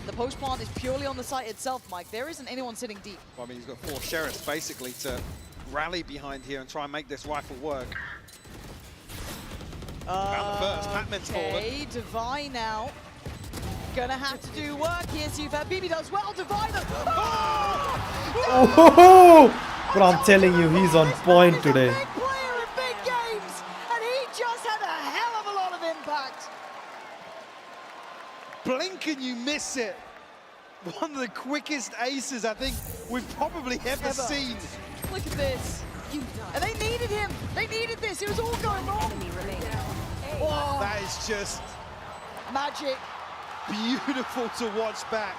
The post plant is purely on the site itself, Mike. There isn't anyone sitting deep. Well, I mean, he's got 4 sheriffs basically to rally behind here and try and make this rifle work. Found the first. Patman's fallen. Okay, Divine now. Gonna have to do work here. See if BB does well. Divine. Oh! But I'm telling you, he's on point today. Big player in big games, and he just had a hell of a lot of impact. Blink and you miss it. One of the quickest aces I think we've probably ever seen. Look at this. And they needed him. They needed this. It was all going wrong. Oh, That is just magic. beautiful to watch back.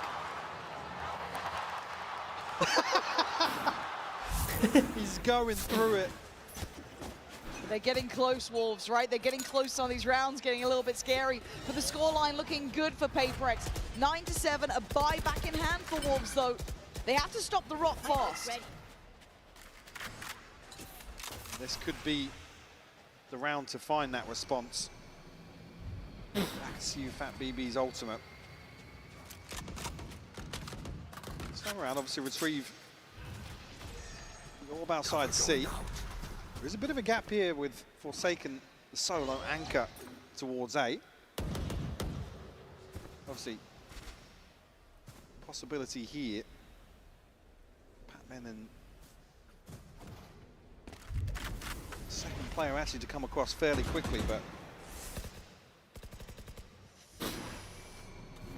He's going through it. They're getting close, Wolves, right? They're getting close on these rounds, getting a little bit scary. But the scoreline looking good for PRX. 9-7, a buy back in hand for Wolves, though. They have to stop the rot fast. This could be the round to find that response. That's CFAT BB's ultimate. This time around, obviously retrieve the orb outside C. There is a bit of a gap here with Forsaken, the solo anchor towards A. Obviously, possibility here. Patman and second player actually to come across fairly quickly, but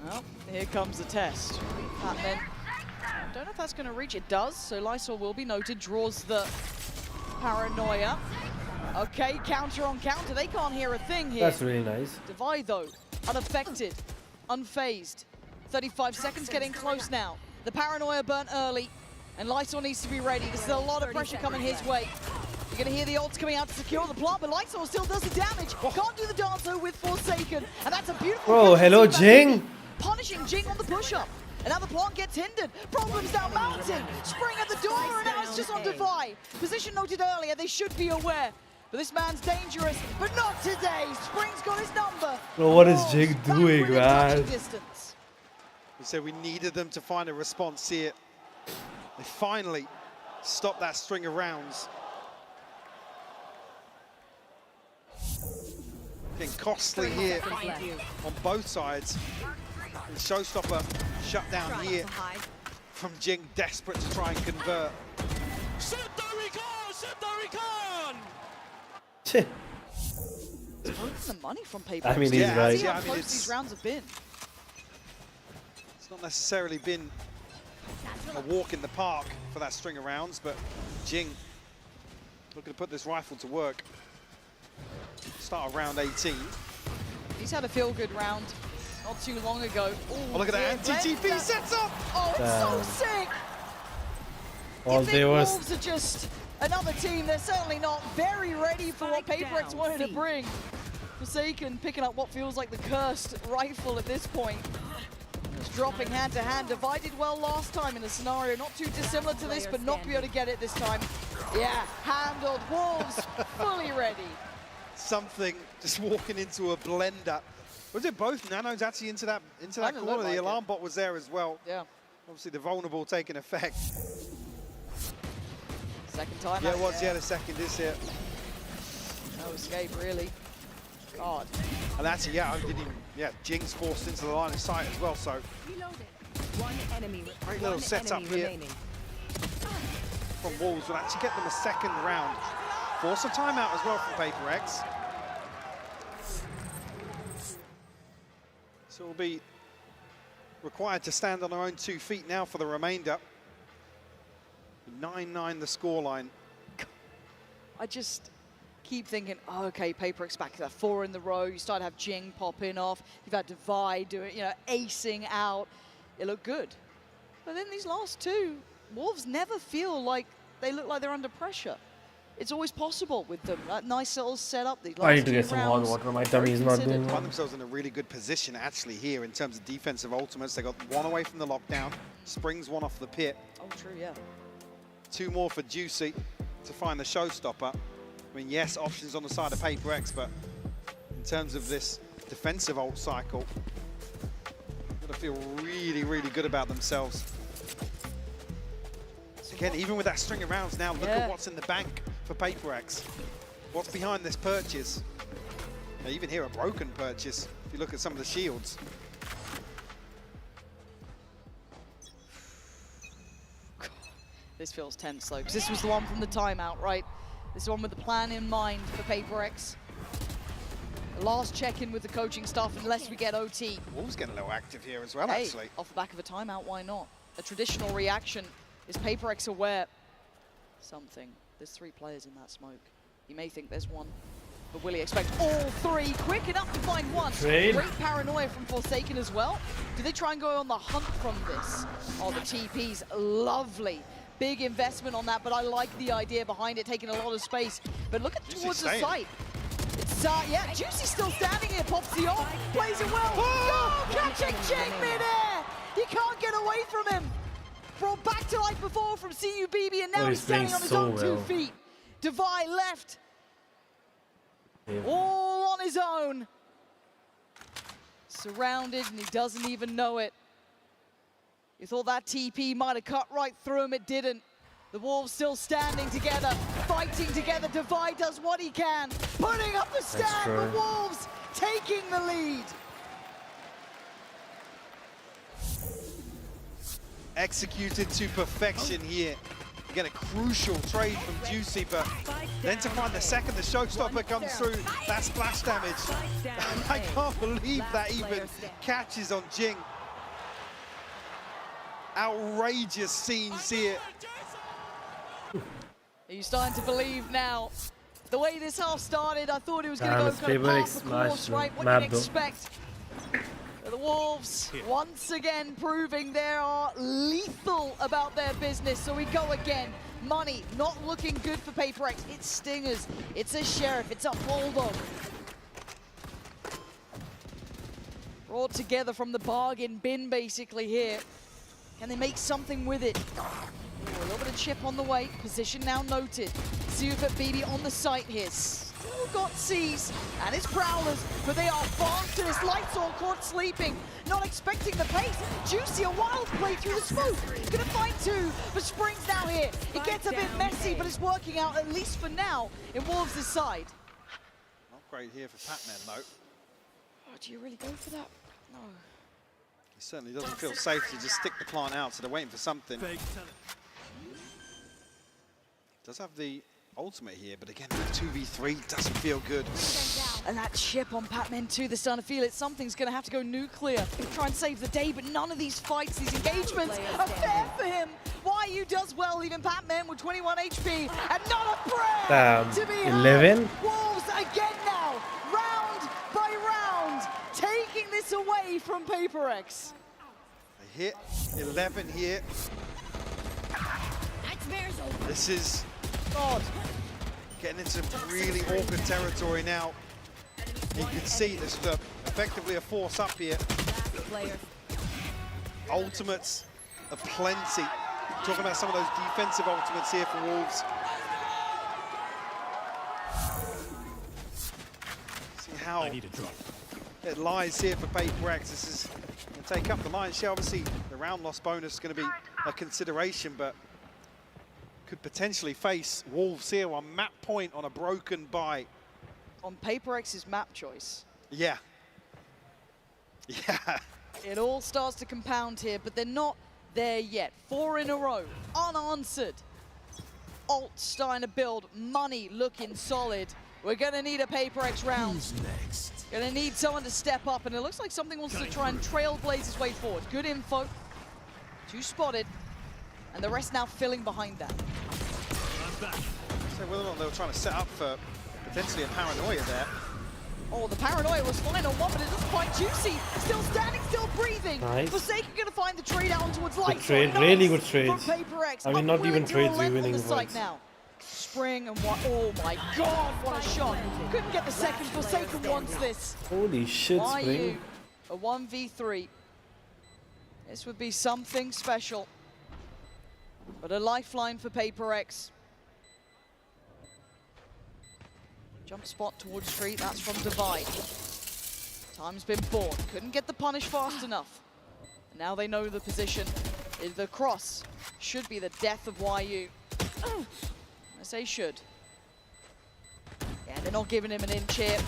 well, here comes the test. Patman. Don't know if that's going to reach. It does, so Lysor will be noted. Draws the paranoia. Okay, counter on counter. They can't hear a thing here. That's really nice. Divide though, unaffected, unfazed. 35 seconds getting close now. The paranoia burnt early, and Lysor needs to be ready. This is a lot of pressure coming his way. You're gonna hear the ults coming out to secure the plant, but Lysor still does the damage. Can't do the dance though with Forsaken, and that's a beautiful. Bro, hello, Jing. Punishing Jing on the push-up. And now the plant gets hindered. Problems now mounting. Spring at the door, and now it's just on Divide. Position noted earlier, they should be aware. But this man's dangerous, but not today. Spring's got his number. Bro, what is Jing doing, man? Distance. we said we needed them to find a response here. They finally stopped that string of rounds. Getting costly here on both sides. And showstopper shut down here from Jing, desperate to try and convert. It's worth the money from PRX. I mean, he's Yeah, right. See how I mean, close it's- these rounds have been. It's not necessarily been a walk in the park for that string of rounds, but Jing looking to put this rifle to work. Start of round 18. He's had a feel-good round not too long ago. Ooh, Oh, look at that yeah, anti-TP that- sets up! Oh, it's so sick! Well, You they think was Wolves are just another team? They're certainly not very ready for what PRX wanted to bring. Forsaken picking up what feels like the cursed rifle at this point. Just dropping hand to hand. Divided well last time in a scenario not too dissimilar to this, but not be able to get it this time. Yeah, handled. Wolves fully ready. Something just walking into a blender. Was it both nanos actually into that Kinda corner? looked The like alarm it. bot was there as well. Yeah, Obviously the vulnerable taking effect. second time. Yeah, out it was. there. Yeah, the second is here. No escape, really. God. And actually, yeah, I didn't even, yeah, Jing's forced into the line of sight as well. So One enemy. great little setup here from Wolves will actually get them a second round. Force a timeout as well from PRX. So we'll be required to stand on their own 2 feet now for the remainder. 9-9 the scoreline. I just keep thinking, oh, okay, PRX back to that 4 in the row. You start to have Jing popping off. You've had Divide do it, you know, acing out. It looked good. But then these last 2, Wolves never feel like they look like they're under pressure. It's always possible with them. That nice little setup. These last I need to 2 get some hot rounds, water. My very tummy is not considered. doing Find well. themselves in a really good position actually here in terms of defensive ultimates. They got 1 away from the lockdown. Springs 1 off the pit. Oh, true, yeah. 2 more for Juicy to find the showstopper. I mean, yes, options on the side of PRX, but in terms of this defensive ult cycle, got to feel really, really good about themselves. Again, even with that string of rounds now, look at what's in the bank for PRX. What's behind this purchase? Now, even here, a broken purchase, if you look at some of the shields. This feels tense, though, because this was the one from the timeout, right? This one with the plan in mind for PRX. The last check-in with the coaching staff, unless we get OT. Wolves getting a little active here as well, Hey, actually. off the back of a timeout, why not? A traditional reaction. Is PRX aware? Something. There's 3 players in that smoke. You may think there's 1, but will he expect all 3? Quick enough to find 1. Trade. Great paranoia from Forsaken as well. Do they try and go on the hunt from this? Oh, the TP's lovely. Big investment on that, but I like the idea behind it, taking a lot of space. But look at Juicy's towards the staying. site. It's, yeah, Juicy's still standing here, pops the ult, plays it well. Oh, catching Jing midair! He can't get away from him. Brought back to life before from CUBB, and now Oh, he's he's playing standing on his so own 2 well. feet. Divide left, Yeah. all on his own. Surrounded, and he doesn't even know it. You thought that TP might have cut right through him, it didn't. The Wolves still standing together, fighting together. Divide does what he can, putting up the stand, the true. Wolves taking the lead. Executed to perfection here. Again, a crucial trade from Juicy, but then to find the second, the showstopper comes through, that splash damage. I can't believe that even catches on Jing. Outrageous scenes here. Are you starting to believe now? The way this half started, I thought it was going to Damn, go it's kind of PRX half the course, smash, right? What map you'd though. expect. The Wolves, once again, proving they are lethal about their business. So we go again. Money not looking good for PRX. It's Stingers, it's a Sheriff, it's a Bulldog. Brought together from the bargain bin, basically, here. Can they make something with it? Ooh, a little bit of chip on the way. Position now noted. Super BB on the site here. Still got C's and his Prowlers, but they are faster. This Lightsaw caught sleeping, not expecting the pace. Juicy, a wild play through the smoke. Gonna find two, but Spring's now here. It gets a bit messy, but it's working out, at least for now, in Wolves' side. Not great here for Pac-Man, though. Oh, do you really go for that? No. He certainly doesn't feel safe to just stick the plant out, so they're waiting for something. Does have the ultimate here, but again, 2v3 doesn't feel good. And that chip on Pac-Man 2, they're starting to feel it. Something's going to have to go nuclear. Try and save the day, but none of these fights, these engagements are fair for him. YU does well, even Pac-Man with 21 HP, and not a prayer to be 11? had. Wolves again now, round by round, taking this away from PRX. They hit 11 here. This is God. getting into really awkward territory now. You can see this is effectively a force up here. Ultimates of plenty. Talking about some of those defensive ultimates here for Wolves. See how it lies here for PRX. This is going to take up the lion's share. Obviously, the round loss bonus is going to be a consideration, but could potentially face Wolves here on map point on a broken buy. On PRX's map choice. Yeah. Yeah. It all starts to compound here, but they're not there yet. 4 in a row, unanswered. Alt starting to build, money looking solid. We're gonna need a PRX round. Who's next? Gonna need someone to step up, and it looks like something wants to try and trailblaze his way forward. Good info, 2 spotted, and the rest now filling behind that. So whether or not they were trying to set up for potentially a paranoia there. Oh, the paranoia was fine on one, but it doesn't quite Juicy. Still standing, still breathing. Nice. Forsaken gonna find the trade out towards Light. Good trade, really good trades. From PRX. I mean, not even trades, we're winning the site points. now. Spring and what? Oh my God, what a shot! Couldn't get the second. Forsaken wants this. Holy shit, YU, Spring. a 1v3. This would be something special. But a lifeline for PRX. Jump spot towards Street, that's from Divide. Time's been bought, couldn't get the punish fast enough. And now they know the position. The cross should be the death of YU. I say should. Yeah, they're not giving him an inch here.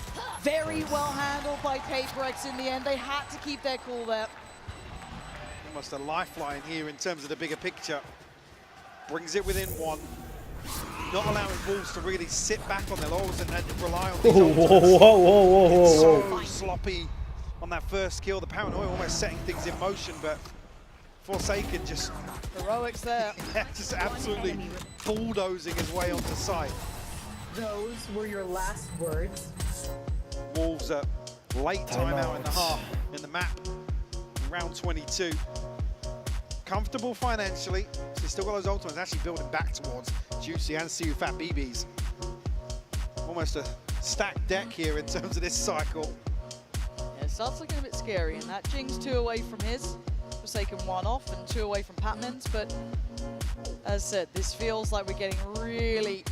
Very well handled by PRX in the end. They had to keep their cool there. Almost a lifeline here in terms of the bigger picture. Brings it within 1. Not allowing Wolves to really sit back on their laurels and rely on these ultimates. So sloppy on that first kill. The paranoia almost setting things in motion, but Forsaken just heroics there. Yeah, just absolutely bulldozing his way onto site. Those were your last words. Wolves at late timeout in the half in the map, round 22. Comfortable financially, so he's still got those ultimates actually building back towards Juicy and Siu Fat BBs. Almost a stacked deck here in terms of this cycle. Yeah, it starts looking a bit scary, and that Jing's 2 away from his. Forsaken 1 off and 2 away from Patman's, but as I said, this feels like we're getting really...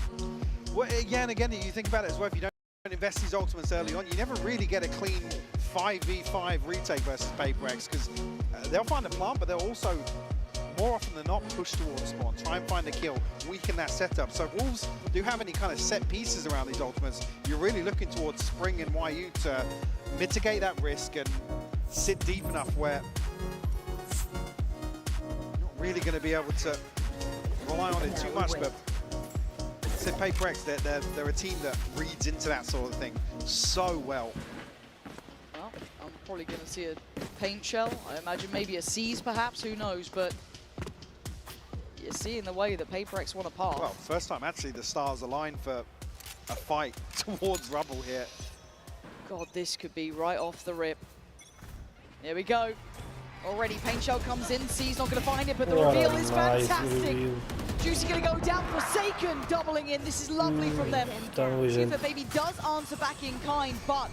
Well, again, you think about it as well, if you don't invest these ultimates early on, you never really get a clean 5v5 retake versus PRX, because they'll find a plant, but they'll also, more often than not, push towards spawn, try and find a kill, weaken that setup. So if Wolves do have any kind of set pieces around these ultimates, you're really looking towards Spring and YU to mitigate that risk and sit deep enough where you're not really going to be able to rely on it too much. But said PRX, they're a team that reads into that sort of thing so well. Well, I'm probably going to see a paint shell. I imagine maybe a C's perhaps, who knows, but you're seeing the way that PRX want to pass. Well, first time actually the stars aligned for a fight towards Rubble here. God, this could be right off the rip. Here we go. Already paint shell comes in, C's not going to find it, but the reveal is fantastic. Juicy going to go down, Forsaken doubling in. This is lovely from them. See if the baby does answer back in kind, but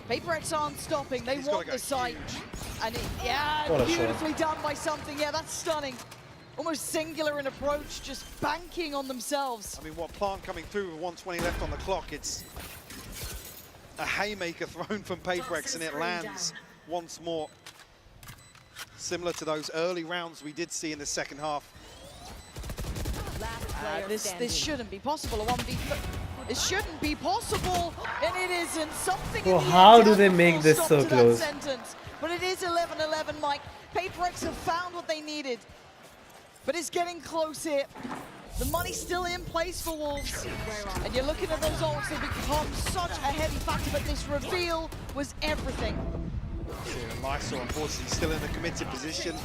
PRX aren't stopping. They want the site. And yeah, beautifully done by something. Yeah, that's stunning. almost singular in approach, just banking on themselves. I mean, what Plant coming through with 120 left on the clock, it's a haymaker thrown from PRX and it lands once more. Similar to those early rounds we did see in the second half. This shouldn't be possible. A 1v. It shouldn't be possible, and it isn't. Something. Well, in the how end do has they the make full this stop so to close? That sentence. But it is 11-11, Mike. PRX have found what they needed, but it's getting close here. The money's still in place for Wolves, and you're looking at those ults. They become such a heavy factor, but this reveal was everything. Lysor, unfortunately, still in a committed position.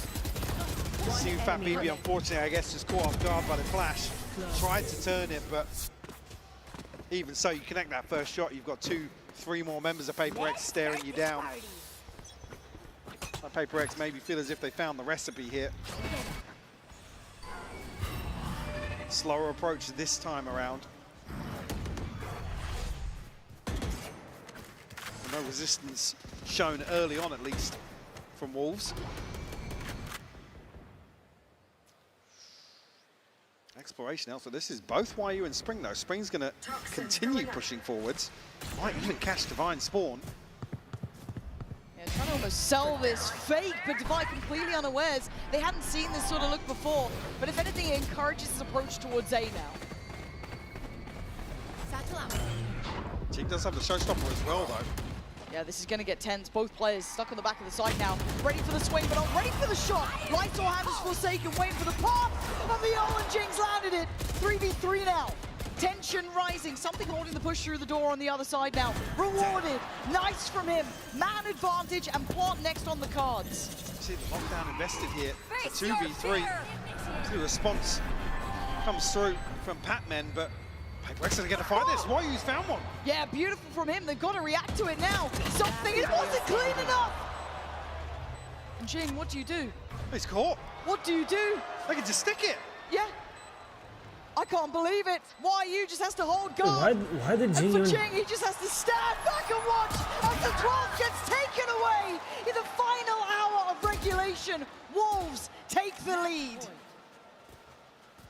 Fat BB, unfortunately, I guess, just caught off guard by the flash. Tried to turn it, but even so, you connect that first shot, you've got 2-3 more members of PRX staring you down. PRX maybe feel as if they found the recipe here. Slower approach this time around. No resistance shown early on, at least, from Wolves. Exploration elsewhere. This is both YU and Spring, though. Spring's going to continue pushing forwards. Might even catch Divine Spawn. Yeah, trying to almost sell this fake, but Divine completely unawares. They hadn't seen this sort of look before, but if anything, it encourages his approach towards A now. Jig does have the showstopper as well, though. Yeah, this is going to get tense. Both players stuck on the back of the site now. Ready for the swing, but not ready for the shot. Lysor handles Forsaken, waiting for the pop. But VOL and Jinx landed it. 3v3 now. Tension rising. Something holding the push through the door on the other side now. Rewarded. Nice from him. Man advantage and Plant next on the cards. See the lockdown invested here. It's a 2v3. The response comes through from Patmen, but PRX going to get to fight this. YU's found one. Yeah, beautiful from him. They've got to react to it now. Something, it wasn't clean enough. And Jing, what do you do? He's caught. What do you do? They can just stick it. Yeah. I can't believe it. YU just has to hold guard. Why did Jing And for even... Jing, he just has to stand back and watch as the 12 gets taken away in the final hour of regulation. Wolves take the lead.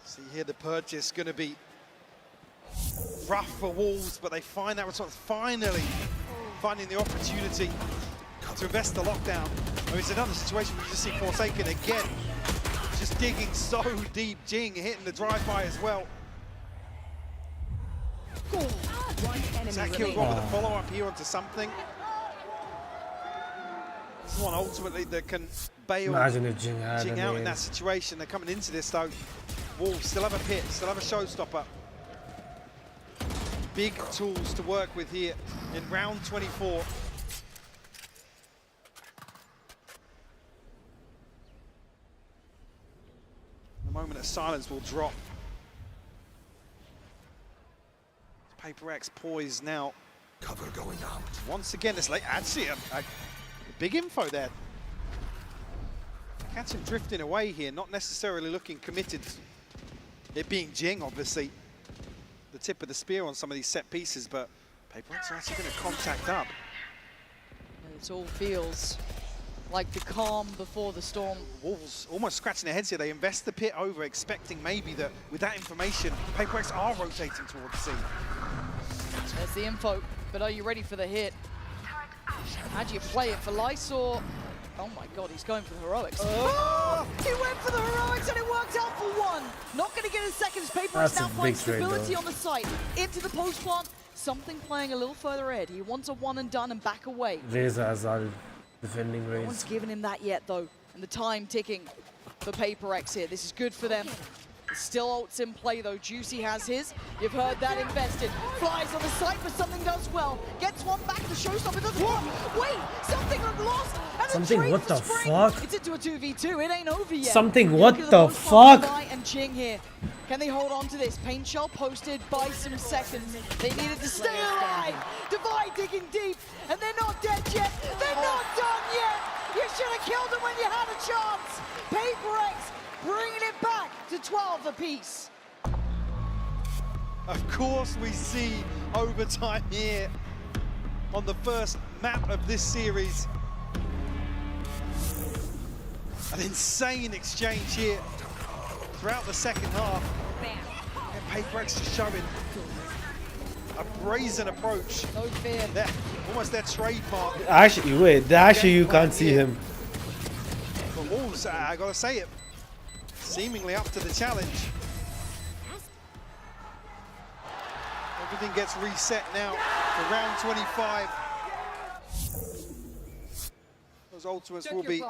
See here, the purchase going to be rough for Wolves, but they find that response, finally finding the opportunity to invest the lockdown. I mean, it's another situation where you just see Forsaken again, just digging so deep. Jing hitting the drive-by as well. Zach Kill got with a follow-up here onto something. This is one ultimately that can bail Imagine if Jing had out in that situation. They're coming into this though. Wolves still have a pit, still have a showstopper. Big tools to work with here in round 24. A moment of silence will drop. PRX poised now. Cover going out. Once again, it's like actually a big info there. Catch him drifting away here, not necessarily looking committed. It being Jing, obviously, the tip of the spear on some of these set pieces, but PRX are actually going to contact up. And it all feels like the calm before the storm. Wolves almost scratching their heads here. They invest the pit over, expecting maybe that with that information, PRX are rotating towards C. There's the info, but are you ready for the hit? How do you play it for Lysor? Oh my god, he's going for the heroics. Oh! He went for the heroics and it worked out for one. Not going to get his seconds. PRX now finds stability on the site. Into the post plant. Something playing a little further ahead. He wants a one and done and back away. Reza Azal defending No one's Raze. given him that yet though. And the time ticking for PRX here. This is good for them. Still ults in play though. Juicy has his. You've heard that invested. Flies on the site, but something does well. Gets one back. The showstopper doesn't work. Wait, something lost. And Something, what the fuck? It's into a 2v2. It ain't over yet. Something, Look what at the most fuck? part of and Jing here. Can they hold on to this? Pain Shell posted by some seconds. They needed to stay alive. Divide digging deep, and they're not dead yet. They're not done yet. You should have killed them when you had a chance. PRX bringing it back to 12 apiece. Of course we see overtime here on the first map of this series. An insane exchange here. throughout the second half. And PRX just showing a brazen approach. No fear. Almost their trademark. Actually, wait, actually you can't see him. But Wolves, I gotta say it, seemingly up to the challenge. Everything gets reset now for round 25. Those ultimates will be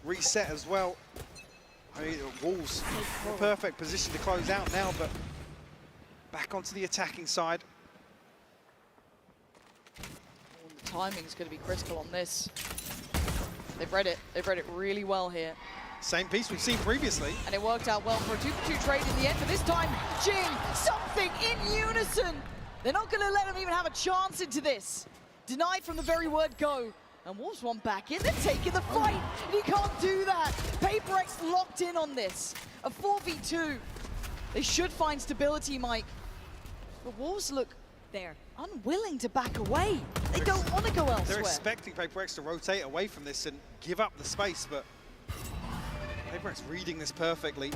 reset as well. I mean, Wolves in a perfect position to close out now, but back onto the attacking side. The timing's going to be critical on this. They've read it. They've read it really well here. Same piece we've seen previously. And it worked out well for a 2-for-2 trade in the end, but this time, Jing, something in unison. They're not going to let him even have a chance into this. Denied from the very word go. And Wolves want back in, they're taking the fight. And you can't do that. PRX locked in on this. A 4v2. They should find stability, Mike. But Wolves look unwilling to back away. They don't want to go elsewhere. They're expecting PRX to rotate away from this and give up the space, but PRX reading this perfectly.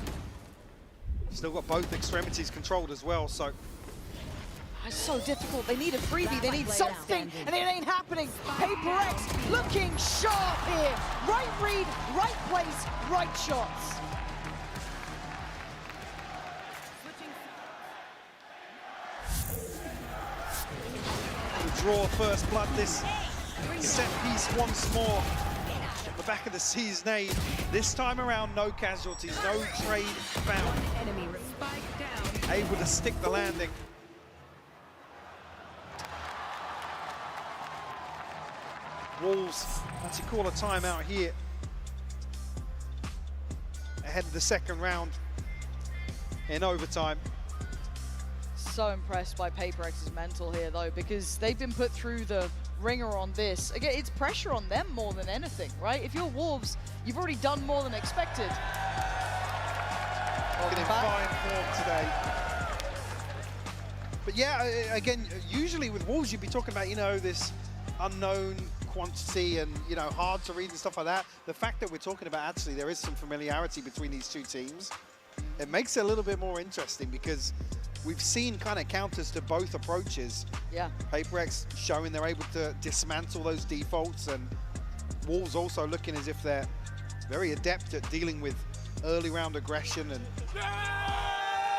Still got both extremities controlled as well, so. It's so difficult. They need a freebie, they need something, and it ain't happening. PRX looking sharp here. Right read, right place, right shots. The draw first blood, this set piece once more. On the back of the season, this time around, no casualties, no trade found. Able to stick the landing. Wolves actually call a timeout here ahead of the second round in overtime. So impressed by PRX's mental here though, because they've been put through the ringer on this. Again, it's pressure on them more than anything, right? If you're Wolves, you've already done more than expected. Looking in fine form today. But yeah, again, usually with Wolves you'd be talking about, you know, this unknown quantity and, you know, hard to read and stuff like that. The fact that we're talking about actually there is some familiarity between these two teams, it makes it a little bit more interesting because we've seen kind of counters to both approaches. Yeah. PRX showing they're able to dismantle those defaults, and Wolves also looking as if they're very adept at dealing with early round aggression. And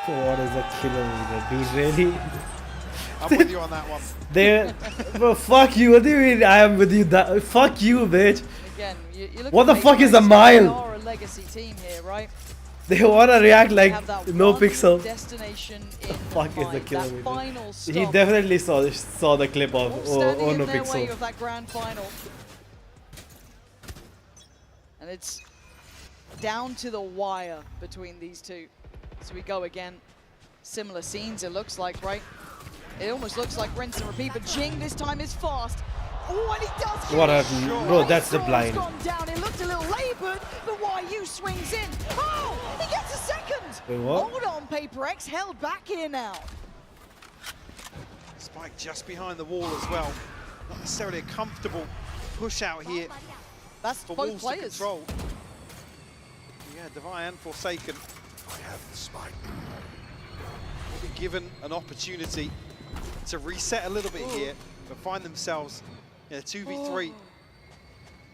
What is a kilometer, dude, really? I'm with you on that one. Bro, fuck you. What do you mean I am with you? Fuck you, bitch. Again, you look What the at fuck is a PRX, mile? They are a legacy team here, right? They wanna react They like have that no one pixel. destination in Fuck is the mind, kilometer? that final stop. He definitely saw the clip of All standing oh in no their way pixel. of that grand final. And it's down to the wire between these two. So we go again. Similar scenes, it looks like, right? It almost looks like rinse and repeat, but Jing this time is fast. Oh, and he does get What it. happened? Bro, that's the Storm's blind. gone down. It looked a little labored, but YU swings in. Oh, he gets a second. Wait, what? Hold on, PRX, held back here now. Spike just behind the wall as well. Not necessarily a comfortable push out here That's for both Wolves players. to control. Yeah, Divine and Forsaken. I have the spike. Will be given an opportunity to reset a little bit here, but find themselves in a 2v3.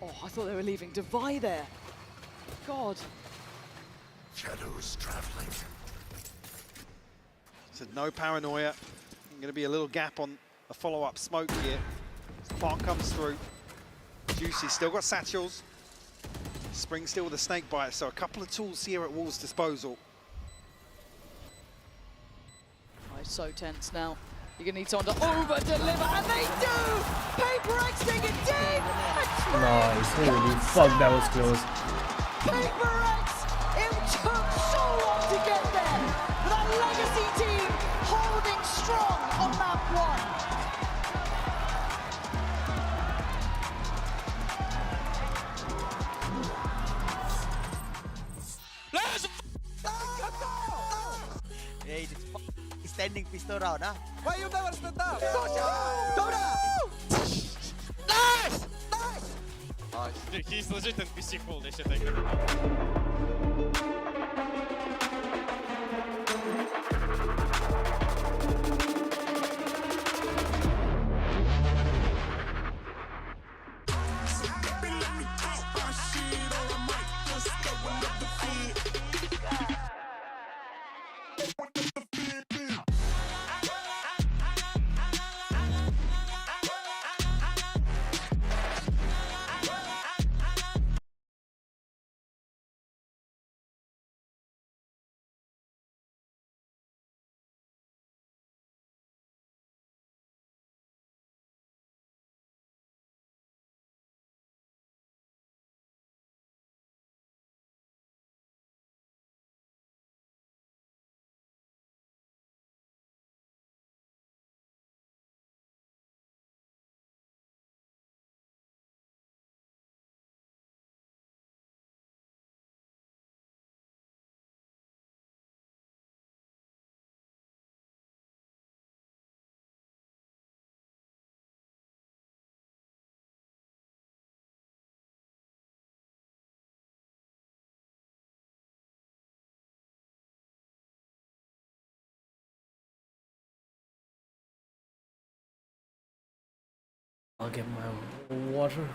Oh, I thought they were leaving Devi there. God. Shadows traveling. So no paranoia. Going to be a little gap on a follow-up smoke here. Spark comes through. Juicy still got satchels. Spring still with a snake bite, so a couple of tools here at Wolves' disposal. Oh, it's so tense now. You're going to need someone to over-deliver, and they do! PRX take it deep! Nice, holy fuck, that was close. PRX! It took so long to get there! But that legacy team holding strong on map one. Hey, this standing pistol round, huh? Why you never stand up? Go down! Nice! Nice! Dude, he's legit NPC full, they should take it. I'll get my water.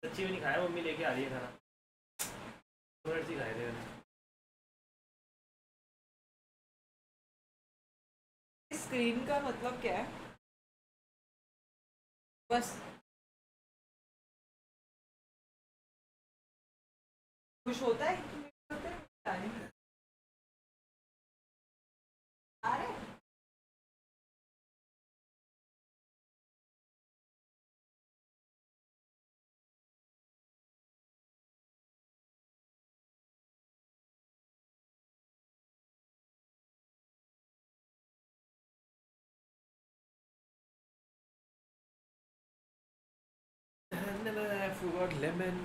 सच्ची में नहीं खाया, mummy लेके आ रही है खाना। Donuts ही खाए थे मैंने। स्क्रीन का मतलब क्या है? बस कुछ होता है अरे And then I forgot lemon.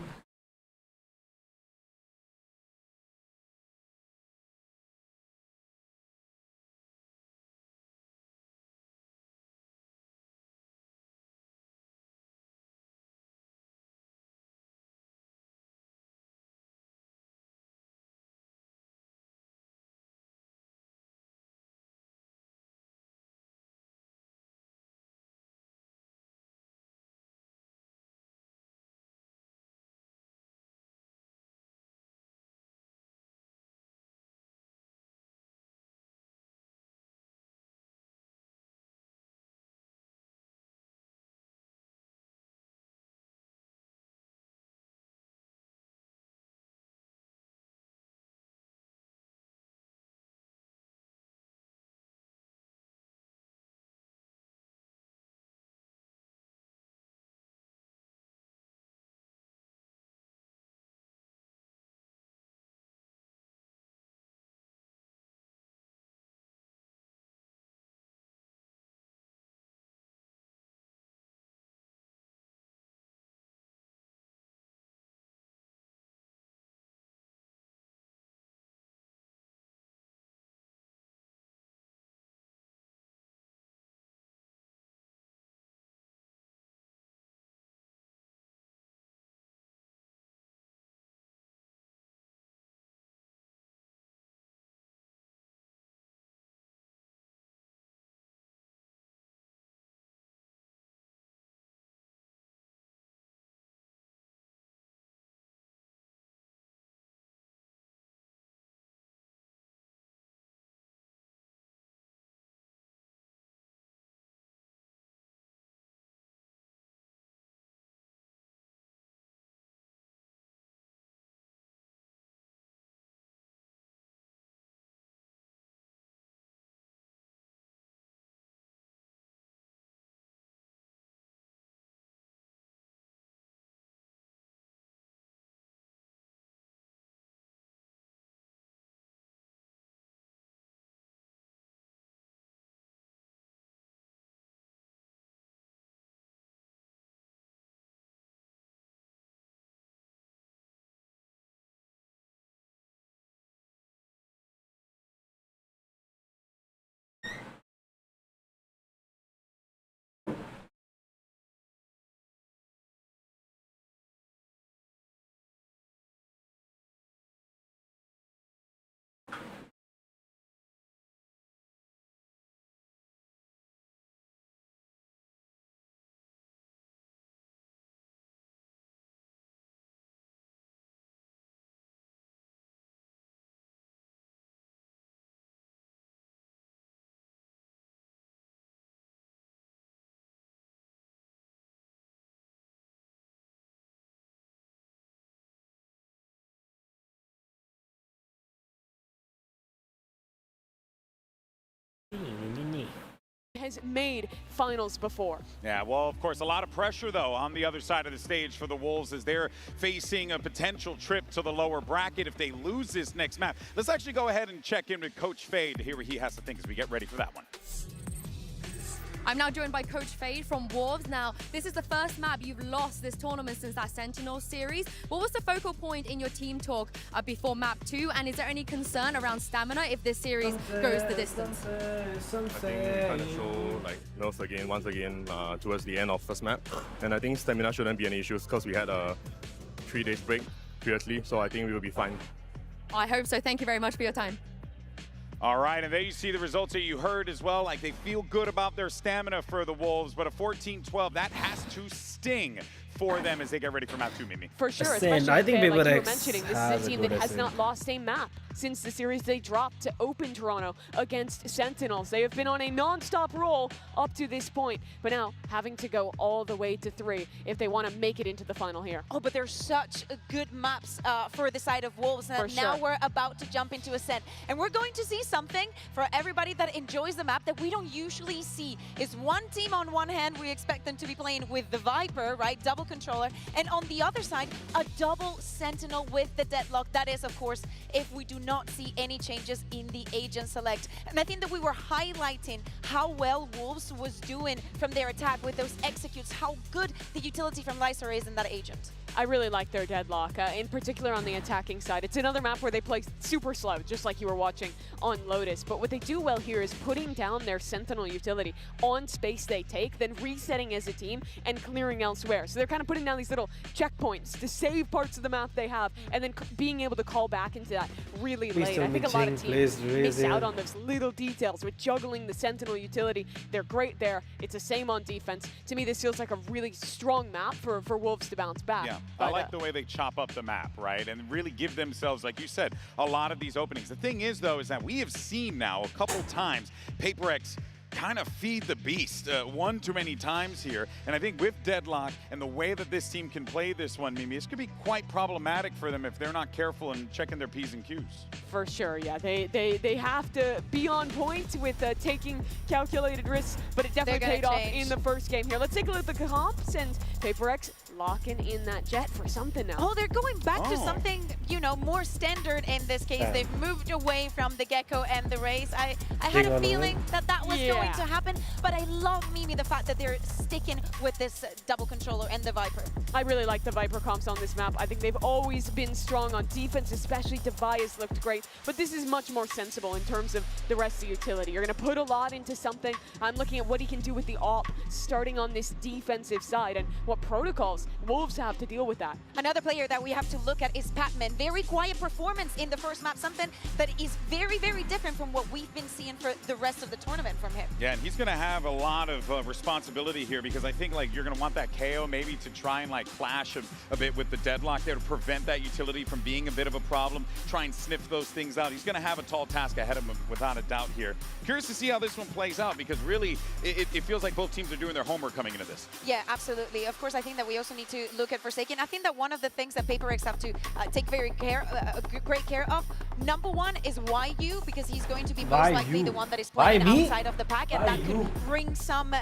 Has made finals before. Yeah, well, of course, a lot of pressure, though, on the other side of the stage for the Wolves as they're facing a potential trip to the lower bracket if they lose this next map. Let's actually go ahead and check in with Coach Fade to hear what he has to think as we get ready for that one. I'm now joined by Coach Fade from Wolves. Now, this is the first map you've lost this tournament since that Sentinel series. What was the focal point in your team talk before map 2? And is there any concern around stamina if this series goes the distance? I think kind of show like nerves again, once again, towards the end of first map. And I think stamina shouldn't be an issue because we had a 3 days break previously, so I think we will be fine. I hope so. Thank you very much for your time. All right, and there you see the results that you heard as well. Like, they feel good about their stamina for the Wolves, but a 14-12, that has to sting for them as they get ready for map 2, Mimi. For sure, Listen, especially I think like you were PRX mentioning, this has is a a team good that has SN. not lost a map since the series they dropped to open Toronto against Sentinels. They have been on a non-stop roll up to this point, but now having to go all the way to 3 if they want to make it into the final here. Oh, but there's such good maps for the side of Wolves. For Now sure. we're about to jump into Ascent. And we're going to see something for everybody that enjoys the map that we don't usually see. Is one team on one hand, we expect them to be playing with the Viper, right? Double controller. And on the other side, a double Sentinel with the Deadlock. That is, of course, if we do not see any changes in the agent select. And I think that we were highlighting how well Wolves was doing from their attack with those executes, how good the utility from Lysar is in that agent. I really like their Deadlock, in particular on the attacking side. It's another map where they play super slow, just like you were watching on Lotus. But what they do well here is putting down their Sentinel utility on space they take, then resetting as a team and clearing elsewhere. So they're kind of putting down these little checkpoints to save parts of the map they have, and then being able to call back into that really late. I think a lot of teams miss out on those little details with juggling the Sentinel utility. They're great there. It's the same on defense. To me, this feels like a really strong map for Wolves to bounce back. Yeah, I like the way they chop up the map, right? And really give themselves, like you said, a lot of these openings. The thing is, though, is that we have seen now a couple times PRX kind of feed the beast one too many times here. And I think with Deadlock and the way that this team can play this one, Mimi, this could be quite problematic for them if they're not careful and checking their P's and Q's. For sure, yeah. They have to be on point with taking calculated risks, but it definitely paid off in the first game here. Let's take a look at the comps and PRX locking in that jet for something now. Oh, they're going back to something, you know, more standard in this case. They've moved away from the Gecko and the Raze. I had a feeling that was going to happen, but I love, Mimi, the fact that they're sticking with this double controller and the Viper. I really like the Viper comps on this map. I think they've always been strong on defense, especially Devi has looked great, but this is much more sensible in terms of the rest of the utility. You're going to put a lot into something. I'm looking at what he can do with the AWP, starting on this defensive side, and what protocols Wolves have to deal with that. Another player that we have to look at is Patman. Very quiet performance in the first map, something that is very, very different from what we've been seeing for the rest of the tournament from him. Yeah, and he's going to have a lot of responsibility here because I think like you're going to want that KO maybe to try and like clash a bit with the Deadlock there to prevent that utility from being a bit of a problem, try and sniff those things out. He's going to have a tall task ahead of him without a doubt here. Curious to see how this one plays out because really it feels like both teams are doing their homework coming into this. Yeah, absolutely. Of course, I think that we also need to look at Forsaken. I think that one of the things that PRX have to take great care of, number one is YU, because he's going to be most likely the one that is playing outside of the pack, and that could bring some,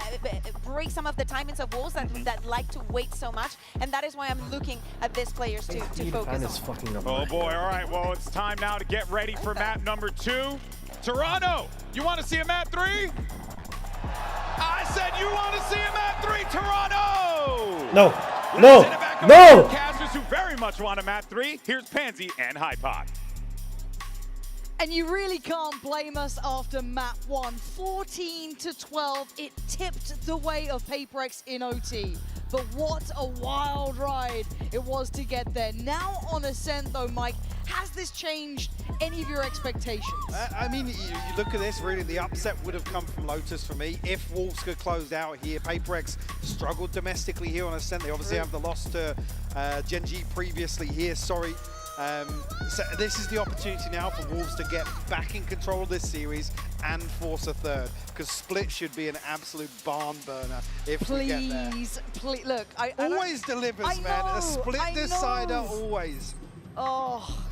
break some of the timings of Wolves that like to wait so much, and that is why I'm looking at these players to focus on. Oh boy, all right, well, it's time now to get ready for map number 2. Toronto, you want to see a map 3? I said you want to see a map 3, Toronto! No, no! Casters who very much want a map 3. Here's Pansy and Hypod. And you really can't blame us after map 1. 14-12, it tipped the way of PRX in OT. But what a wild ride it was to get there. Now on Ascent though, Mike, has this changed any of your expectations? I mean, you look at this, really, the upset would have come from Lotus for me. If Wolves could close out here, PRX struggled domestically here on Ascent. They obviously have the loss to Genji previously here, sorry. So this is the opportunity now for Wolves to get back in control of this series and force a third, because Split should be an absolute barn burner if we get there. Please, look, I always delivers, man. A Split decider, always. Oh,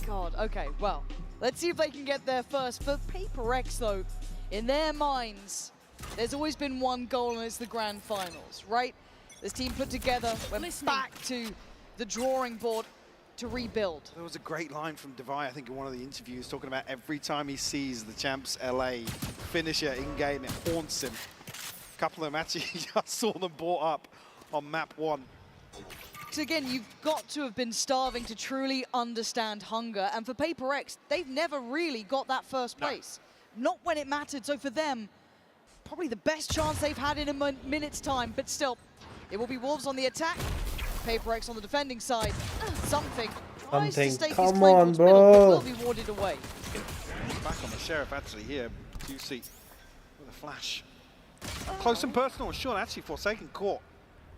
God. Okay, well, let's see if they can get there first. For PRX, though, In their minds, there's always been one goal, and it's the grand finals, right? This team put together, went back to the drawing board to rebuild. There was a great line from Devi, I think, in one of the interviews, talking about every time he sees the champs LA finisher in-game, it haunts him. A couple of them actually, I saw them brought up on map 1. So again, you've got to have been starving to truly understand hunger, and for PRX, they've never really got that first place. Not when it mattered, so for them, probably the best chance they've had in a minute's time, but still, it will be Wolves on the attack, PRX on the defending side. Something tries to stake his Come claim on, towards middle, but bro. will be warded away. Back on the Sheriff actually here, Juicy with a flash. Close and personal, Sean actually Forsaken caught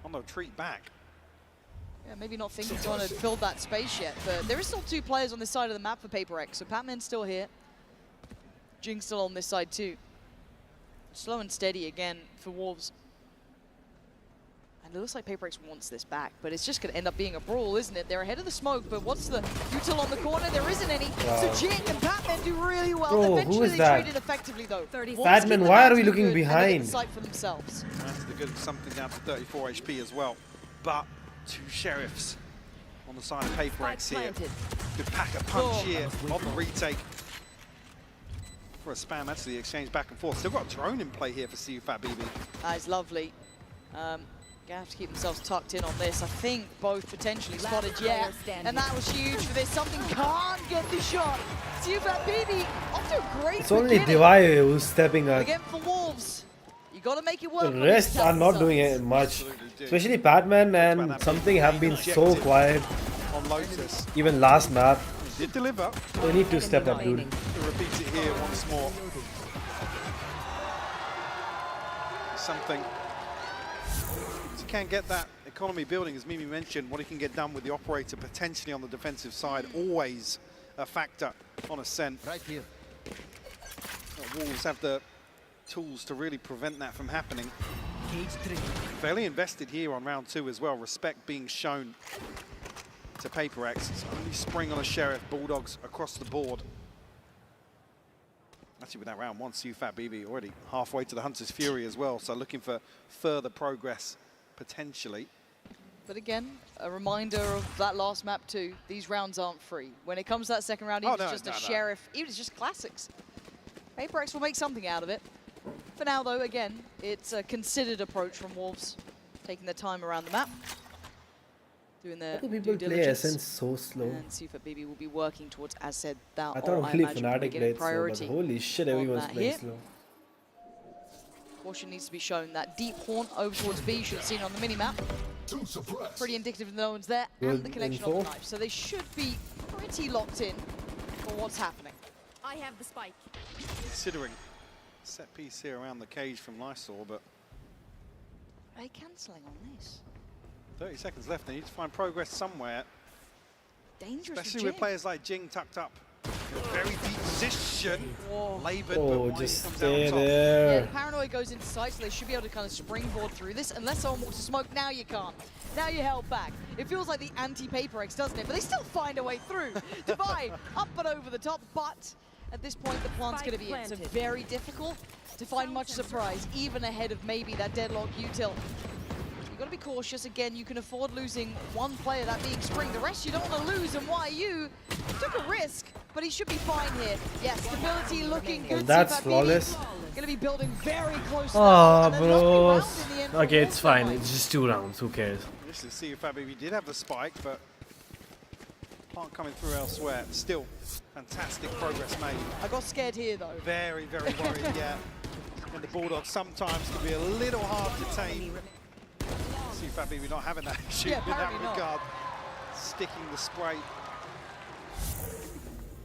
on the retreat back. Yeah, maybe not thinking to want to fill that space yet, but there is still 2 players on this side of the map for PRX, so Patman's still here. Jing's still on this side too. Slow and steady again for Wolves. And it looks like PRX wants this back, but it's just going to end up being a brawl, isn't it? They're ahead of the smoke, but what's the util on the corner? There isn't any. Wow. So Jing and Patman do really well. Bro, who Eventually is they that? traded effectively though. Patman, why are we looking behind? Sight for themselves. That's the good something down to 34 HP as well. But 2 Sheriffs on the side of PRX here. Good pack a punch here on the retake. For a spam, actually the exchange back and forth. Still got a drone in play here for CUFAT BB. That is lovely. Gonna have to keep themselves tucked in on this. I think both potentially spotted yet, and that was huge for this. Something can't get the shot. CUFAT BB off to a great It's only beginning. Devi who's stepping up. Again for Wolves, you got to make it work. The rest are not doing it much. Especially Patman and something have been so quiet. On Lotus. Even last map. Did deliver. They need to step up, dude. Repeats it here once more. Something. If you can't get that economy building, as Mimi mentioned, what he can get done with the operator potentially on the defensive side, always a factor on Ascent. Right here. Wolves have the tools to really prevent that from happening. Cage 3. Fairly invested here on round 2 as well. Respect being shown to PRX. It's only spring on a Sheriff. Bulldogs across the board. Actually, with that round 1, CUFAT BB already halfway to the Hunter's Fury as well. So looking for further progress potentially. But again, a reminder of that last map too. These rounds aren't free. When it comes to that second round, even if it's just a Sheriff, even if it's just classics, PRX will make something out of it. For now, though, again, it's a considered approach from Wolves, taking their time around the map, doing their Why do people due play diligence. Essence so slow? And CUFAT BB will be working towards, as said, that I thought only imagine will be Fnatic getting played slow, but holy shit, on everyone's that playing hit. slow. Caution needs to be shown. That deep haunt over towards B, you should have seen on the mini-map. Pretty indicative that no one's there, and the connection on the knife. So they should be pretty locked in for what's happening. I have the spike. Considering set piece here around the cage from Lysol, but Are they cancelling on this? 30 seconds left. They need to find progress somewhere. Dangerous. Especially with players like Jing tucked up in a very deep position. Laboured, Oh, but just comes stay out top. Yeah, there. the paranoia goes into sight, so they should be able to kind of springboard through this. Unless someone wants to smoke, now you can't. Now you're held back. It feels like the anti-PRX, doesn't it? But they still find a way through. Devi up and over the top, but at this point the plant's going to be in. So very difficult to find much surprise, even ahead of maybe that deadlock util. You've got to be cautious. Again, you can afford losing one player, that being Spring. The rest you don't want to lose, and YU took a risk, but he should be fine here. Yes, stability looking good. Well, that's CUFAT BB flawless. Going to be building very close Oh, now, and then lucky bro. round in the end for Okay, it's Wolves fine. tonight. It's just 2 rounds. Who cares? This is CUFAT BB did have the spike, but plant coming through elsewhere. Still, fantastic progress made. I got scared here, though. Very, very worried, yeah. And the Bulldogs sometimes can be a little hard to tame. CUFAT BB not having that issue Yeah, in that apparently not. regard. Sticking the spray.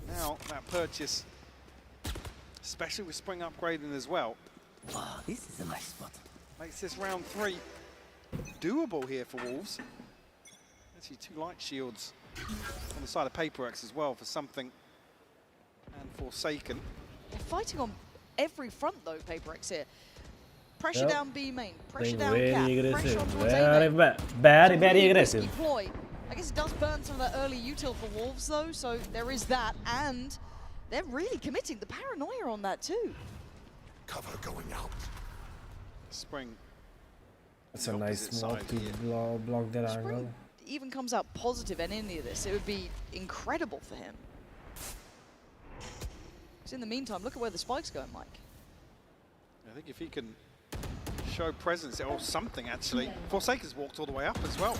Now, that purchase, especially with Spring upgrading as well, Wow, this is a nice spot. makes this round 3 doable here for Wolves. Actually, 2 light shields on the side of PRX as well for something, and Forsaken. They're fighting on every front, though, PRX here. Pressure Yep. down B main, pressure Playing down very cap, pressure aggressive. on towards A Very, main. very, It's a very really aggressive. risky ploy. I guess it does burn some of that early util for Wolves, though, so there is that, and they're really committing the paranoia on that, too. Cover going out. Spring. That's a nice move to block that angle. Even comes out positive in any of this, it would be incredible for him. Because in the meantime, look at where the spike's going, Mike. I think if he can show presence or something, actually. Forsaken's walked all the way up as well.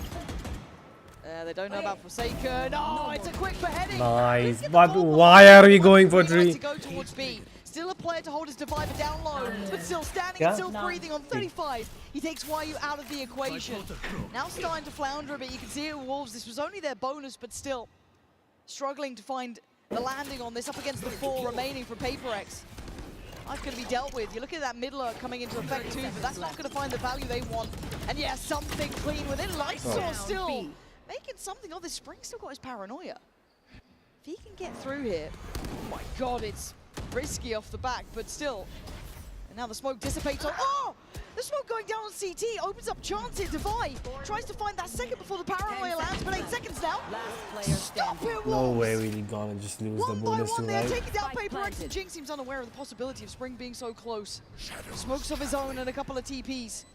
They don't know about Forsaken. Oh, it's a quick beheading. Nice, but why are we going for 3? To go towards B. Still a player to hold his divider down low, but still standing and still breathing on 35. He takes YU out of the equation. Now starting to flounder a bit. You can see it with Wolves. This was only their bonus, but still struggling to find the landing on this up against the 4 remaining for PRX. That's going to be dealt with. You look at that mid lurk coming into effect too, but that's not going to find the value they want. And yeah, something clean within. Lightsaw still making something of this. Spring still got his paranoia. If he can get through here, oh my god, it's risky off the back, but still. And now the smoke dissipates on. Oh! The smoke going down on CT opens up chance here. Divide tries to find that second before the paranoia lands, but 8 seconds now. Stop it, Wolves! No way we're gonna just lose the bonus to they're taking down PRX, and Jing seems unaware of the possibility of Spring being so close. Smokes of his own and a couple of TPs.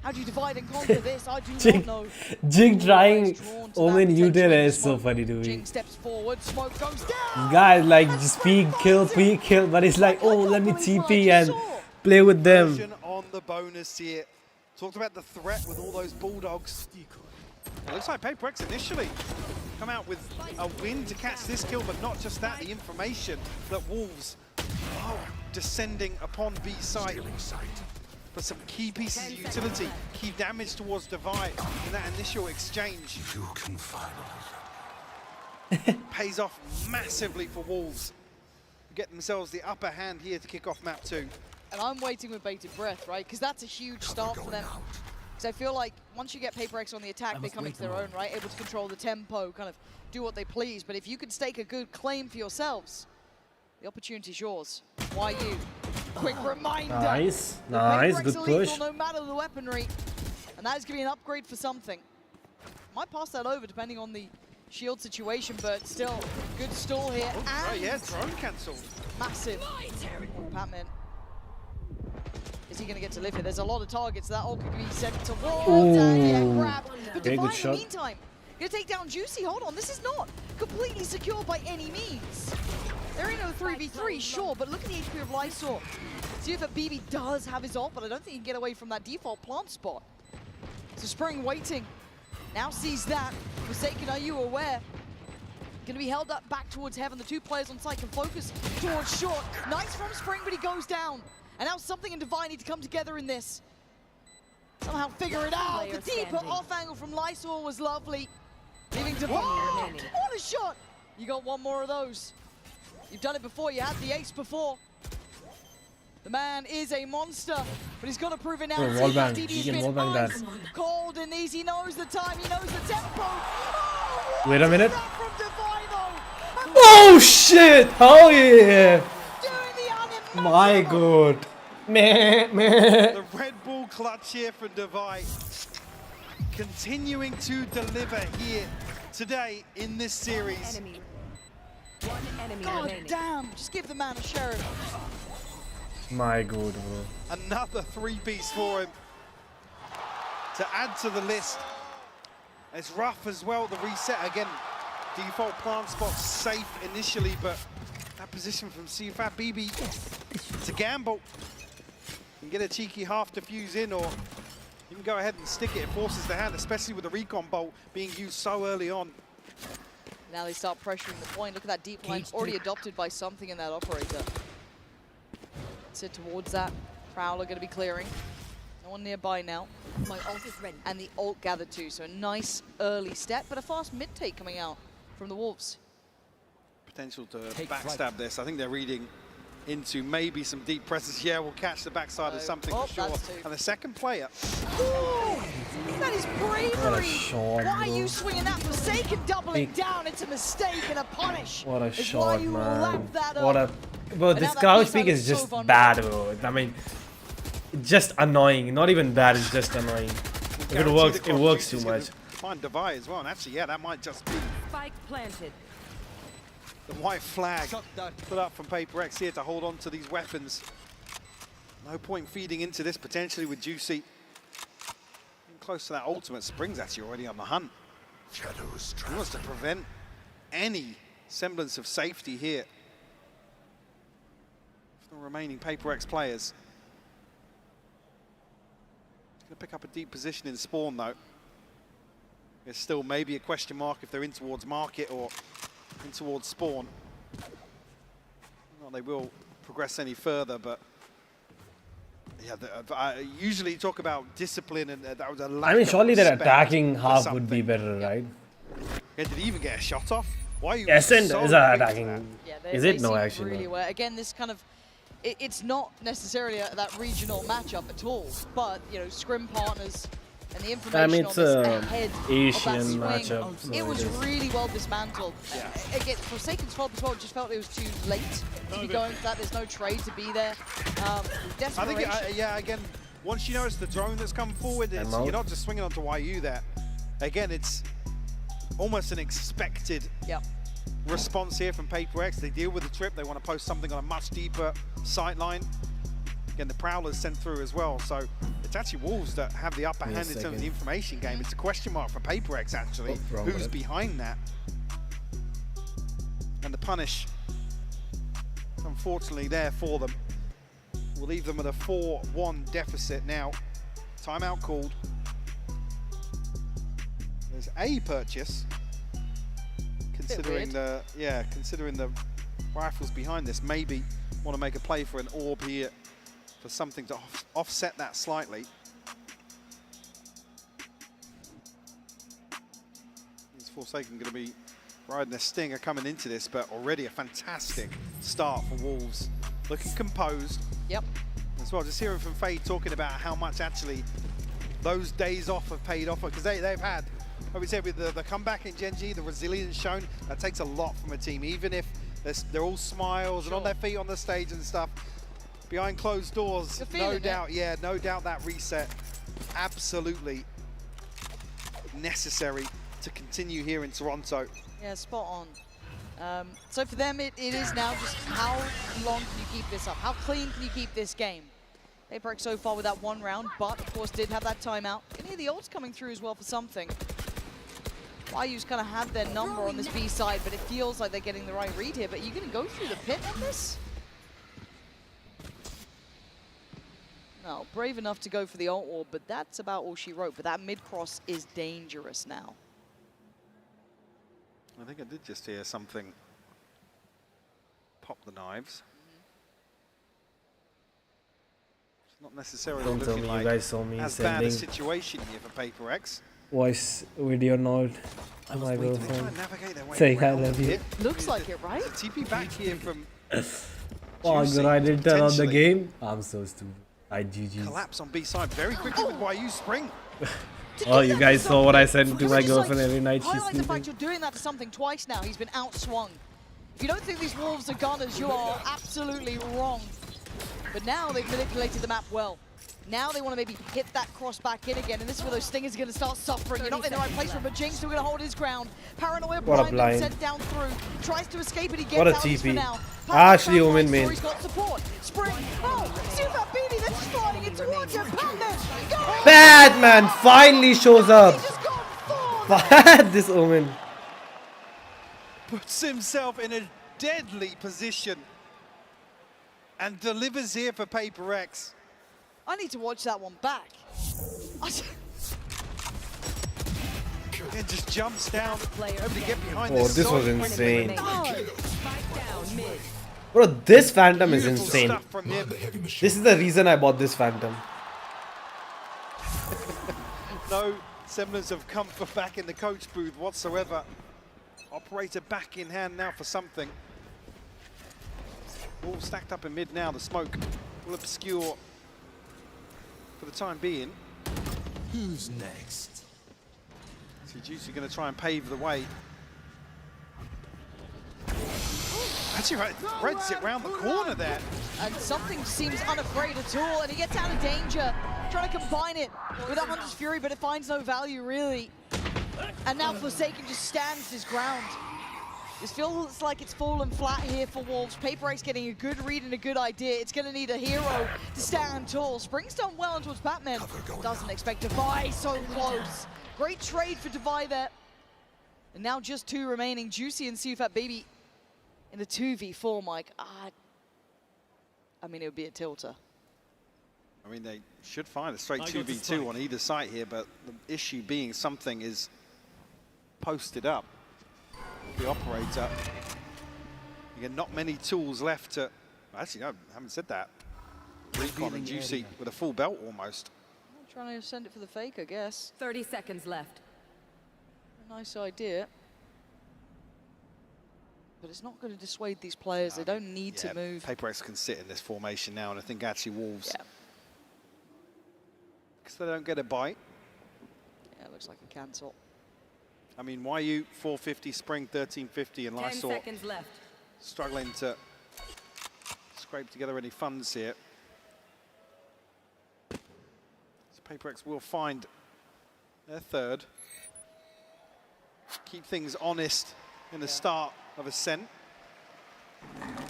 How do you divide and conquer this? I do not know. Jing trying Omen Util is so funny to me. Jing steps forward, smoke goes down. Guys like just peek kill, but it's like, oh, let me TP and play with them. On the bonus here. Talked about the threat with all those Bulldogs. It looks like PRX initially come out with a win to catch this kill, but not just that, the information that Wolves are descending upon B site. But some key pieces of utility, key damage towards Divide in that initial exchange. You can finally pays off massively for Wolves. Get themselves the upper hand here to kick off map 2. And I'm waiting with bated breath, right? Because that's a huge start for them. Because I feel like once you get PRX on the attack, they come into their own, right? Able to control the tempo, kind of do what they please. But if you can stake a good claim for yourselves, the opportunity's yours. YU. Quick reminder. Nice, nice, good push. No matter the weaponry. And that is going to be an upgrade for something. Might pass that over depending on the shield situation, but still, good stall here. Oh yeah, drone cancelled. Massive. Patman. Is he going to get to live here? There's a lot of targets. That all could be sent towards and yeah, grab. But Divine in the meantime, going to take down Juicy. Hold on, this is not completely secure by any means. They're in a 3v3, sure, but look at the HP of Lysor. See if a BB does have his ult, but I don't think he can get away from that default plant spot. So Spring waiting. Now sees that. Forsaken, are you aware? Going to be held up back towards Heaven. The 2 players on site can focus towards short. Nice from Spring, but he goes down. And now Something and Divine need to come together in this. Somehow figure it out. The deeper off angle from Lysor was lovely. Leaving Divine. What a shot! You got one more of those. You've done it before, you had the ace before. The man is a monster, but he's got to prove it now. Wallbang. He can wallbang that. Cold in these, he knows the time, he knows the tempo. Oh, wait a minute. Oh shit! Oh yeah! My god. Meh. The Red Bull clutch here from Divide. Continuing to deliver here today in this series. One enemy God remaining. damn, just give the man a sheriff. My god, bro. Another 3-piece for him to add to the list. It's rough as well, the reset again. Default plant spot safe initially, but that position from CFAT BB to gamble. You can get a cheeky half defuse in, or you can go ahead and stick it. It forces the hand, especially with the recon bolt being used so early on. Now they start pressuring the point. Look at that deep line already adopted by Something in that operator. Sit towards that. Prowler going to be clearing. No one nearby now. My ult is ready. And the ult gathered too. So a nice early step, but a fast mid take coming out from the Wolves. Potential to backstab this. I think they're reading into maybe some deep presence. Yeah, we'll catch the backside of Something for sure. And the second player. Ooh, that is bravery. Shot, why are you swinging that Forsaken doubling down? It's a mistake and a punish. What a it's shot, why you man. that What a... Bro, this crouch peek is just bad, bro. I mean, just annoying. Not even bad, it's just annoying. If it works, it works too much. Find Divide as well, and actually, yeah, that might just be Spike planted. the white flag put up from PRX here to hold on to these weapons. No point feeding into this potentially with Juicy. Close to that ultimate. Spring's actually already on the hunt. Shadows He wants to prevent any semblance of safety here for the remaining PRX players. He's going to pick up a deep position in spawn though. There's still maybe a question mark if they're in towards market or in towards spawn. Not they will progress any further, but yeah, usually talk about discipline, and that was a lack. I mean, surely their of respect attacking for half something. would be better, right? Yeah, did he even get a shot off? Why are you Ascent so is quick a to attacking. that? Yeah, Is they it? No, seem actually. really No. well. Again, this kind of, it's not necessarily that regional matchup at all, but you know, scrim partners and the information I mean, on it's this a ahead Asian of that swing, matchup, so it was it is. really well dismantled. Again, Forsaken's fault as well, just felt it was too late to be going for that. There's no trade to be there. I Desperation. think, yeah, again, once you notice the drone that's come forward, you're not just swinging onto YU there. Again, it's almost an expected response here from PRX. They deal with the trip. They want to post something on a much deeper sight line. Again, the Prowler's sent through as well. So it's actually Wolves that have the upper hand in terms of the information game. It's a question mark for PRX, actually. Who's behind that? And the punish, unfortunately, there for them. Will leave them at a 4-1 deficit now. Timeout called. There's a purchase. Considering the rifles behind this, maybe want to make a play for an orb here for something to offset that slightly. Is Forsaken going to be riding their stinger coming into this, but already a fantastic start for Wolves. Looking composed. Yep. As well, just hearing from Fade talking about how much actually those days off have paid off, because they've had, I would say, with the comeback in Gen G, the resilience shown, that takes a lot from a team, even if they're all smiles and on their feet on the stage and stuff. Behind closed doors, no doubt, no doubt that reset absolutely necessary to continue here in Toronto. Yeah, spot on. So for them, it is now just how long can you keep this up? How clean can you keep this game? PRX so far with that one round, but of course did have that timeout. You can hear the ults coming through as well for something. YU's kind of had their number on this B side, but it feels like they're getting the right read here. But are you going to go through the pit on this? No, brave enough to go for the ult orb, but that's about all she wrote. But that mid-cross is dangerous now. I think I did just hear something pop the knives. It's not necessarily Don't tell looking me like you guys saw me as bad a sending situation here for PRX. voice video note to my Trying girlfriend to navigate their way saying I around love you. here. Looks like it, right? TP back here from Oh, Juicy good, I did turn on the potentially. game. I'm so stupid. I GG's. Collapse on B side very quickly with YU Spring. Oh, you guys saw what I sent to my girlfriend every night she's Highlight the fact sleeping. you're doing that to something twice now. He's been outswung. If you don't think these Wolves are gunners, you are absolutely wrong. But now they've manipulated the map well. Now they want to maybe hit that cross back in again, and this is where those Stingers are going to start suffering. You're not in the right place for him, but Jing's still going to hold his ground. Paranoia What a blind blind. sent down through. Tries to escape, and he gets What a out just for TP. now. Ashley Omen main. He's got support. Spring. Oh, see that beanie that's sliding into Roger. Batman. Go! Batman finally shows up. Bad this Omen. Puts himself in a deadly position and delivers here for PRX. I need to watch that one back. It just jumps down, able to get behind Oh, this. this was so insane. quickly. Bro, this Phantom is Beautiful insane. stuff from him. This is the reason I bought this Phantom. No semblance of comfort back in the coach booth whatsoever. Operator back in hand now for something. All stacked up in mid now. The smoke will obscure for the time being. Who's next? So Juicy going to try and pave the way. Actually, right, Red's it round the corner there. And something seems unafraid at all, and he gets out of danger. Trying to combine it with that Hunter's Fury, but it finds no value, really. And now Forsaken just stands his ground. This feels like it's fallen flat here for Wolves. PRX getting a good read and a good idea. It's going to need a hero to stand tall. Spring's done well towards Batman. Doesn't expect Devi, so close. Great trade for Devi there. And now just 2 remaining. Juicy and Sufat Baby in a 2v4, Mike. I mean, it would be a tilter. I mean, they should find a straight 2v2 on either side here, but the issue being something is posted up. The operator. Again, not many tools left to... Actually, no, I haven't said that. Recon and Juicy with a full belt almost. Trying to send it for the fake, I guess. 30 seconds left. A nice idea. But it's not going to dissuade these players. They don't need to move. PRX can sit in this formation now, and I think actually Wolves... Because they don't get a bite. Yeah, it looks like a cancel. I mean, YU 450, Spring 1350, and 10 Lysol seconds left. struggling to scrape together any funds here. So PRX will find their third. Keep things honest in the start of Ascent. Let's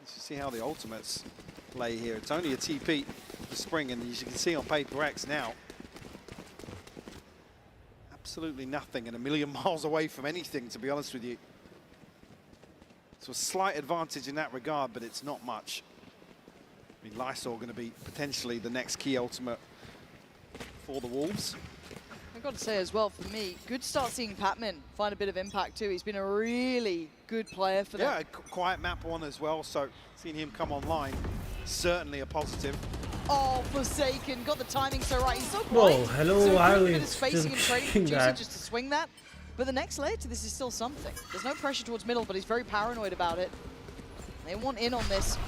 see how the ultimates play here. It's only a TP for Spring, and as you can see on PRX now, absolutely nothing and a million miles away from anything, to be honest with you. So a slight advantage in that regard, but it's not much. I mean, Lysol going to be potentially the next key ultimate for the Wolves. I've got to say as well, for me, good start seeing Patman find a bit of impact too. He's been a really good player for them. Yeah, a quiet map one as well, so seeing him come online, certainly a positive. Oh, Forsaken, got the timing so right. He's so quiet. Whoa, hello, so I good was at his spacing and trading from Juicy that. just to swing that. But the next layer to this is still something. There's no pressure towards middle, but he's very paranoid about it. They want in on this.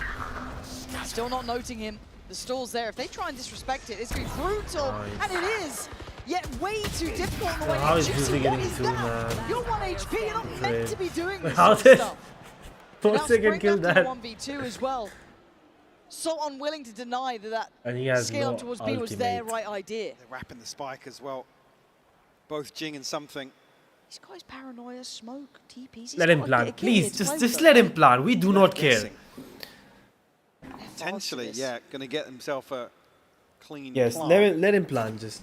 Still not noting him. The stall's there. If they try and disrespect it, it's going to be brutal. And it is. Yet way too difficult on the way. How is Juicy, Juicy what getting is through, that? man? You're 1 HP. You're not meant to be doing this How sort of did stuff. 4 Now second Spring kill left in that? the 1v2 as well. So unwilling to deny that And he has scale no up towards B was their ultimate. right idea. They're wrapping the spike as well. Both Jing and something. This guy's paranoia, smoke, TPs. Let him plant, please. Just let him plant. We do not care. Potentially, yeah, going to get himself a clean Yes, plant. let him plant. Just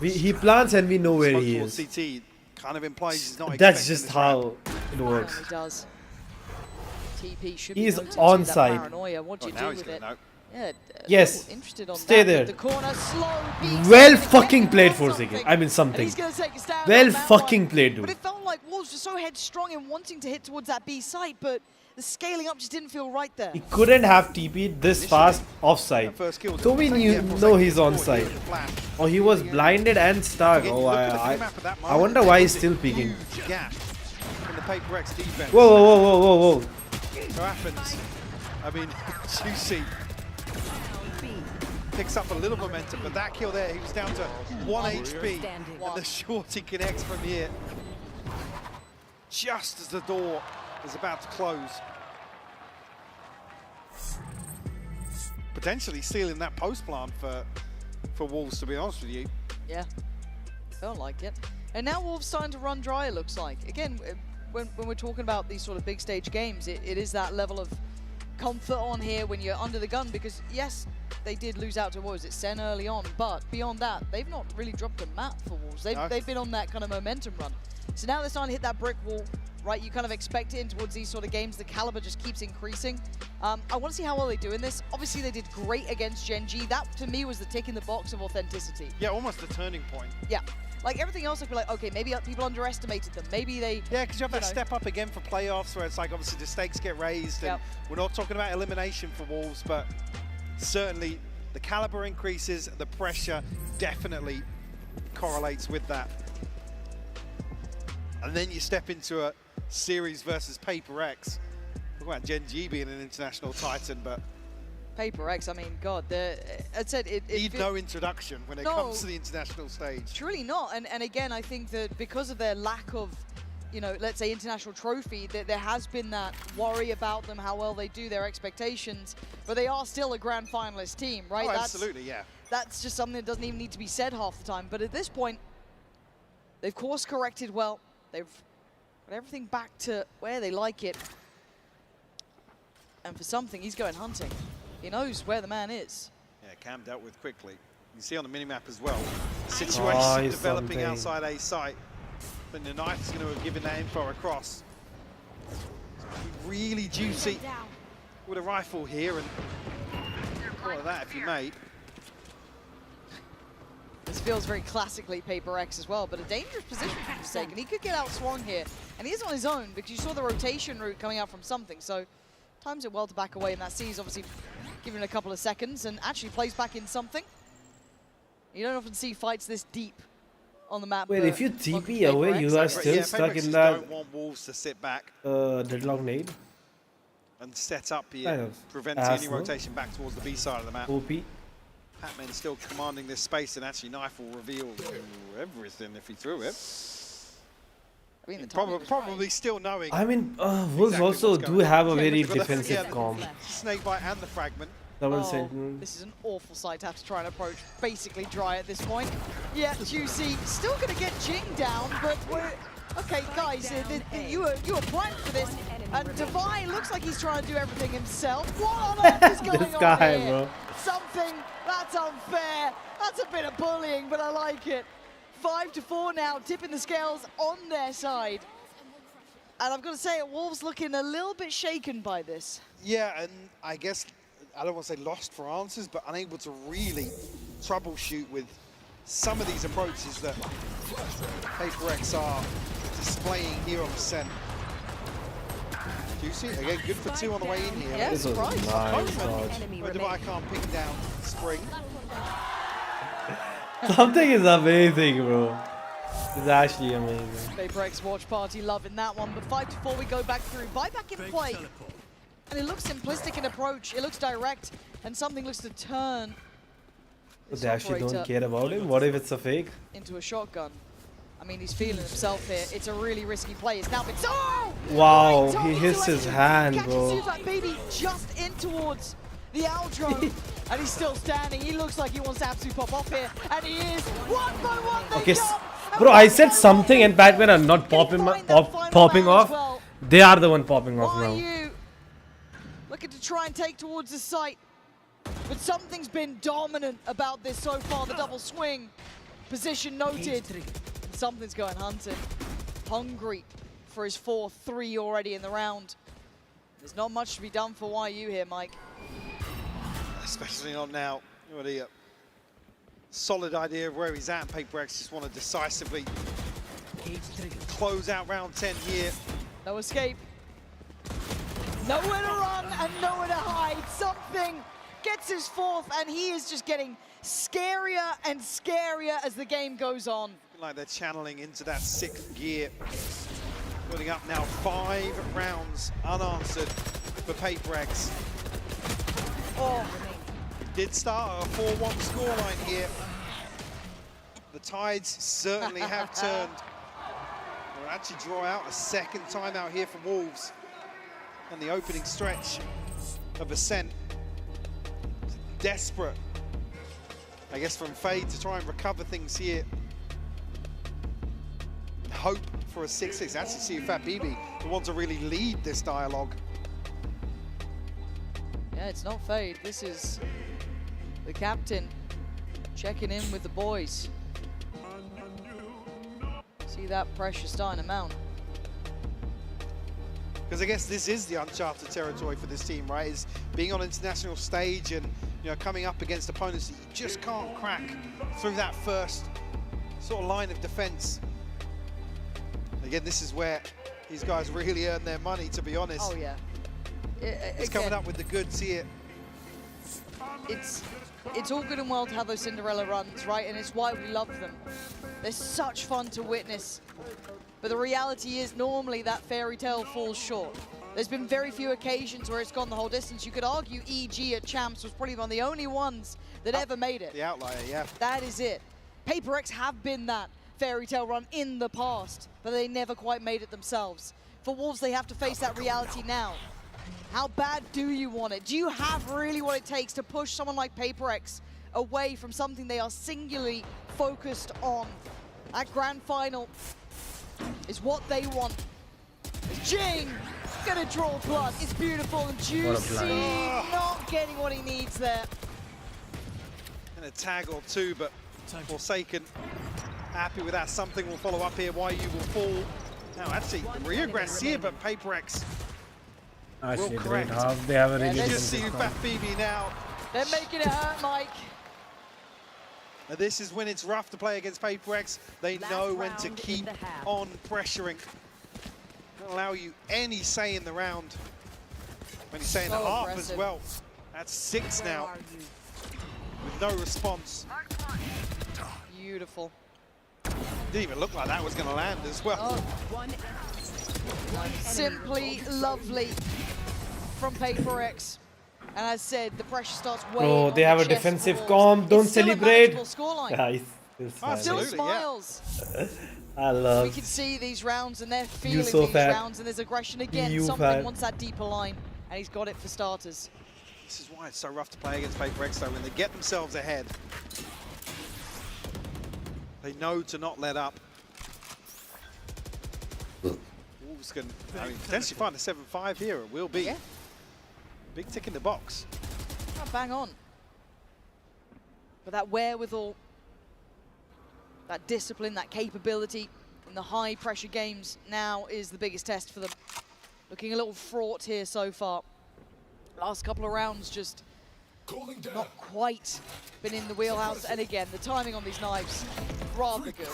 he plants and we know where he Smoke towards is. CT kind of implies he's not That's expecting just this how round. it works. He does. TP should He's be noted on too, that side. paranoia. What do you now do he's with gonna it? know. Yeah, Yes. interested on Stay that. there. The corner, slow peeks Well in, fucking played got for a something. second. I mean And something. he's gonna take a stand Well on that fucking one. played, But dude. it felt like Wolves were so headstrong in wanting to hit towards that B site, but the scaling up just didn't feel right there. He couldn't have TP'd this fast offside. First kill, So we know he's on side. Oh, he was blinded and stuck. Oh, I wonder why he's still peeking. Huge gap in the PRX defense. Whoa, whoa, whoa, whoa, whoa, whoa. So happens. I mean, Juicy picks up a little momentum, but that kill there, he was down to 1 HP, and the shorty connects from here. Just as the door is about to close. Potentially sealing that post plant for Wolves, to be honest with you. Yeah, felt like it. And now Wolves starting to run dry, it looks like. Again, when we're talking about these sort of big stage games, it is that level of comfort on here when you're under the gun, because yes, they did lose out to, what was it, Sen early on, but beyond that, they've not really dropped a map for Wolves. They've been on that kind of momentum run. So now they're starting to hit that brick wall, right? You kind of expect it in towards these sort of games. The caliber just keeps increasing. I want to see how well they do in this. Obviously, they did great against Gen G. That, to me, was the tick in the box of authenticity. Yeah, almost a turning point. Yeah. Like everything else, I feel like, okay, maybe people underestimated them. Maybe they... Yeah, because you have that step up again for playoffs where it's like, obviously, the stakes get raised. And we're not talking about elimination for Wolves, but certainly the caliber increases, the pressure definitely correlates with that. And then you step into a series versus PRX. Talk about Gen G being an international titan, but PRX, I mean, God, I said it need no introduction when it comes to the international stage. Truly not. And again, I think that because of their lack of, you know, let's say international trophy, that there has been that worry about them, how well they do, their expectations, but they are still a grand finalist team, right? Oh, absolutely, yeah. That's just something that doesn't even need to be said half the time. But at this point, they've course corrected well. They've But everything back to where they like it. And for something, he's going hunting. He knows where the man is. Yeah, Cam dealt with quickly. You see on the minimap as well, situation developing something. outside A site. But the knife is going to have given that info across. Really juicy with a rifle here, and all of that if you may. This feels very classically Paper X as well, but a dangerous position for Forsaken. He could get outswung here, and he is on his own because you saw the rotation route coming out from something, so times it well to back away, and that C is obviously giving it a couple of seconds and actually plays back in something. You don't often see fights this deep on the map. Wait, if you TP away, you are still stuck in that don't want Wolves to sit back deadlock nade. And set up here, preventing any rotation back towards the B side of the map. OP. Patman still commanding this space, and actually Knife will reveal everything if he threw it. I mean, probably still knowing. I mean, Wolves also do have a very defensive the comp. Snakebite and the fragment. This is an awful sight to have to try and approach. Basically dry at this point. Yeah, Juicy still going to get Jing down, but we're... Okay, guys, you were primed for this. And Divine looks like he's trying to do everything himself. What on earth is going This guy, on here? bro. Something that's unfair. That's a bit of bullying, but I like it. 5-4 now, tipping the scales on their side. And I've got to say, Wolves looking a little bit shaken by this. Yeah, and I guess, I don't want to say lost for answers, but unable to really troubleshoot with some of these approaches that Paper X are displaying here on the Sen. Juicy, again, good for 2 on the way in here. Yeah, surprise. I can't ping down Spring. Something is amazing, bro. It's actually amazing. Paper X watch party loving that one, but 5-4 we go back through. Buyback in play. And it looks simplistic in approach, it looks direct, and something looks to turn. But they actually don't care about him? What if it's a fake? Into a shotgun. I mean, he's feeling himself here. It's a really risky play. It's now been Wow, he hits his hand, bro. Catches that baby just in towards the outro, and he's still standing. He looks like he wants to absolutely pop off here, and he is. 1 by 1 they Okay, jump, bro, I said something and Batman are not popping off. well. They are the one popping off now. YU looking to try and take towards the site, but something's been dominant about this so far. The double swing, position noted. Something's going hunting. Hungry for his 4-3 already in the round. There's not much to be done for YU here, Mike. Especially not now. Already a solid idea of where he's at. Paper X just want to decisively close out round 10 here. No escape. Nowhere to run and nowhere to hide. Something gets his 4th, and he is just getting scarier and scarier as the game goes on. Like they're channeling into that 6th gear. Putting up now 5 rounds unanswered for Paper X. Oh. It did start a 4-1 scoreline here. The tides certainly have turned. We'll actually draw out a 2nd timeout here for Wolves. And the opening stretch of Ascent. Desperate, I guess, from Fade to try and recover things here. Hope for a 6-6. Actually see Fat BB who want to really lead this dialogue. Yeah, it's not Fade. This is the captain checking in with the boys. See that pressure starting to mount. Because I guess this is the uncharted territory for this team, right? Is being on international stage and, you know, coming up against opponents that you just can't crack through that first sort of line of defense. Again, this is where these guys really earn their money, to be honest. Oh, yeah. It's coming up with the goods here. It's all good and well to have those Cinderella runs, right? And it's why we love them. They're such fun to witness. But the reality is normally that fairy tale falls short. There's been very few occasions where it's gone the whole distance. You could argue EG at Champs was probably one of the only ones that ever made it. The outlier, yeah. That is it. Paper X have been that fairy tale run in the past, but they never quite made it themselves. For Wolves, they have to face that reality now. How bad do you want it? Do you have really what it takes to push someone like Paper X away from something they are singularly focused on? That grand final is what they want. Jing gonna draw blood. It's beautiful and juicy. Not getting what he needs there. And a tag or two, but Forsaken happy with that. Something will follow up here. YU will fall. Now, actually, reaggress here, but PRX Actually, will great correct. half. They have a really You good just see Fat Phoebe now. They're making it hurt, Mike. And this is when it's rough to play against PRX. They know when to keep on pressuring. Don't allow you any say in the round. When you say in the half as well. That's 6 now. With no response. Beautiful. Didn't even look like that was going to land as well. Simply lovely from PRX. And as said, the pressure starts weighing Bro, on they have the a chest defensive of calm. Wolves. Don't It's still a celebrate. manageable scoreline. Guys, Still smiles. I We love. can see these rounds and they're feeling so these fat. rounds, and there's aggression again. You Something fat. wants that deeper line, and he's got it for starters. This is why it's so rough to play against PRX though, when they get themselves ahead. They know to not let up. Wolves can potentially find a 7-5 here. It will be. Big tick in the box. Oh, bang on. But that wherewithal, that discipline, that capability in the high pressure games now is the biggest test for them. Looking a little fraught here so far. Last couple of rounds just not quite been in the wheelhouse. And again, the timing on these knives, rather good.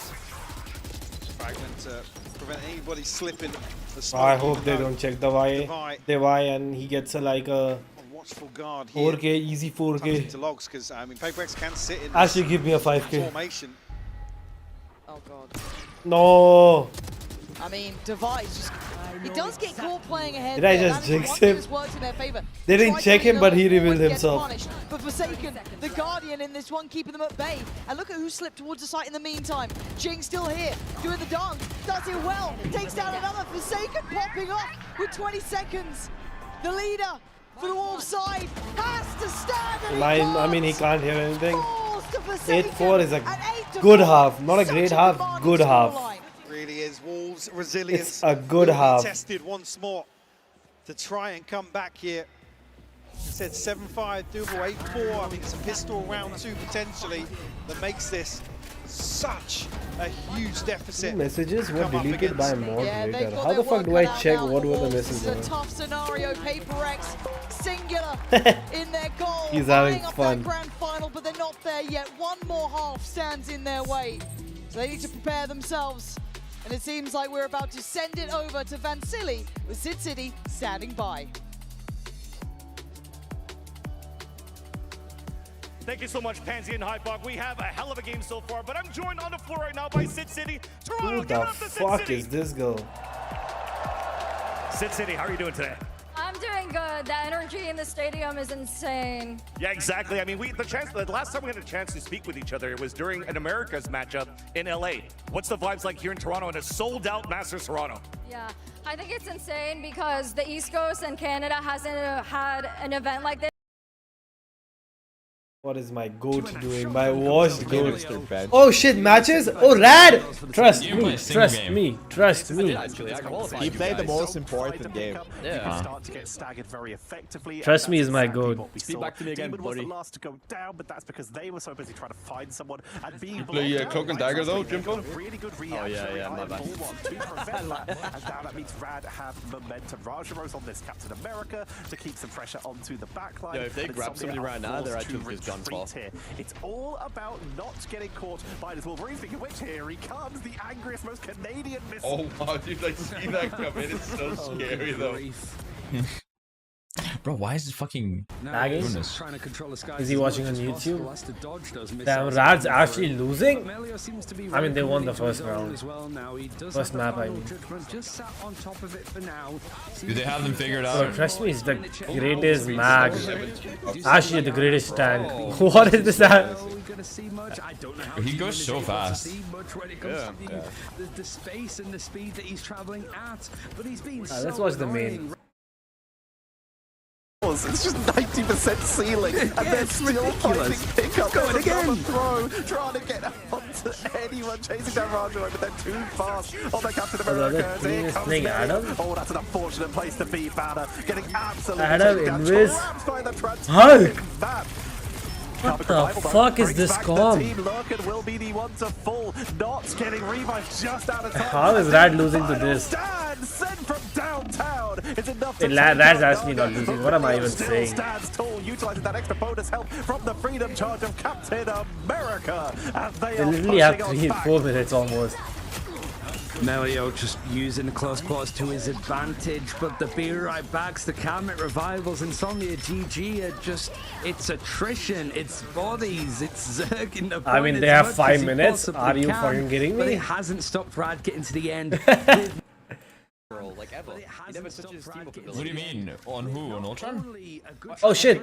Fragment to prevent anybody slipping. I hope they don't check the Y and he gets like a watchful guard here. 4K, easy 4K. Into logs, because I mean, PRX can sit in. Actually, give me a 5K. Formation. Oh god. No. I mean, Device just, he does get caught playing ahead. Did I there. just That is jinx one thing him? that's worked in their favor. They didn't Tried check to him, but he go revealed forward, gets himself. punished. But Forsaken, the Guardian in this one, keeping them at bay. And look at who slipped towards the site in the meantime. Jing still here, doing the dunk, does it well, takes down another. Forsaken popping up with 20 seconds. The leader for the Wolves side has to stand, and I mean, he can't hear anything. 8-4 8-4 is a good half, not a great half, good half. Really is. Wolves' resilience. It's a good will be half. tested once more to try and come back here. I said 7-5, doable 8-4. I mean, it's a pistol round 2 potentially that makes this such a huge deficit. Messages were deleted by a moderator. got How the their fuck do work I cut check out now what for were the Wolves. This is messages? a tough scenario. PRX singular in their goal. He's having Eyeing up fun. that grand final, but they're not there yet. One more half stands in their way. So they need to prepare themselves. And it seems like we're about to send it over to Vansili with Sid City standing by. Thank you so much, Pansy and Hypog. We have a hell of a game so far, but I'm joined on the floor right now by Sid City. Toronto, Who get the up to Sid fuck City. is this girl? Sid City, how are you doing today? I'm doing good. The energy in the stadium is insane. Yeah, exactly. I mean, the last time we had a chance to speak with each other, it was during an Americas matchup in LA. What's the vibes like here in Toronto in a sold-out Masters Toronto? Yeah, I think it's insane because the East Coast and Canada hasn't had an event like this. What is my goat doing? My washed goat. Oh shit, matches? Oh, rad! Trust me, trust me, trust me. He played the most important game. Start to get staggered very effectively. Trust me is my goat. Speak back to me again, Demon was buddy. the last to go down, but that's because they were so busy trying to find someone and being play, blocked Cloak and out. Dagger though, They've Jimbo? got a really good reaction. yeah, my bad. To prevent that. And now that means Rad have momentum. Rajaro's on this Captain America to keep some pressure onto the backline. Yo, if they And grab Insomnia somebody are right now, they're forced actually to just done for. retreat here. It's all about not getting caught by this Wolverine. Speaking of which, here he comes, the angriest, most Canadian missile. Oh wow, dude, I see that come in. It's so scary though. Bro, why is it fucking Lagging? goodness? Is he watching on YouTube? Damn, Rad's actually losing? I mean, they won the first round. First map, I mean. Do they have them figured Bro, out? trust me, it's the greatest mag. Actually, the greatest tank. What is this at? He goes so fast. The space and the speed that he's traveling at, but he's been Let's watch the main. scores. It's just 90% ceiling, and they're still finding pickup. Going again. Throw, trying to get onto anyone, chasing down Rajo, but they're too fast on the Captain America. Here comes Adam. Oh, that's an unfortunate place to be, Banner. Getting absolutely trapped by the Hulk! What the fuck is this comp? Will be the one to fall. Not getting revived just out of time. How is Rad losing to this? Sent from downtown. It's enough to Rad's actually not losing. What am I even saying? Stands tall, utilizing that extra bonus help from the freedom charge of Captain America. As they literally have 3 and 4 minutes almost. Melio just using the close quarters to his advantage, but the be right backs, the Kamet revivals, Insomnia GG are just, it's attrition, it's bodies, it's Zerg in the I mean, they have 5 minutes. Are you fucking kidding me? But it hasn't stopped Rad getting to the end. Like ever. He never touches team up ability. What do you mean? On who? On Ultron? Oh shit!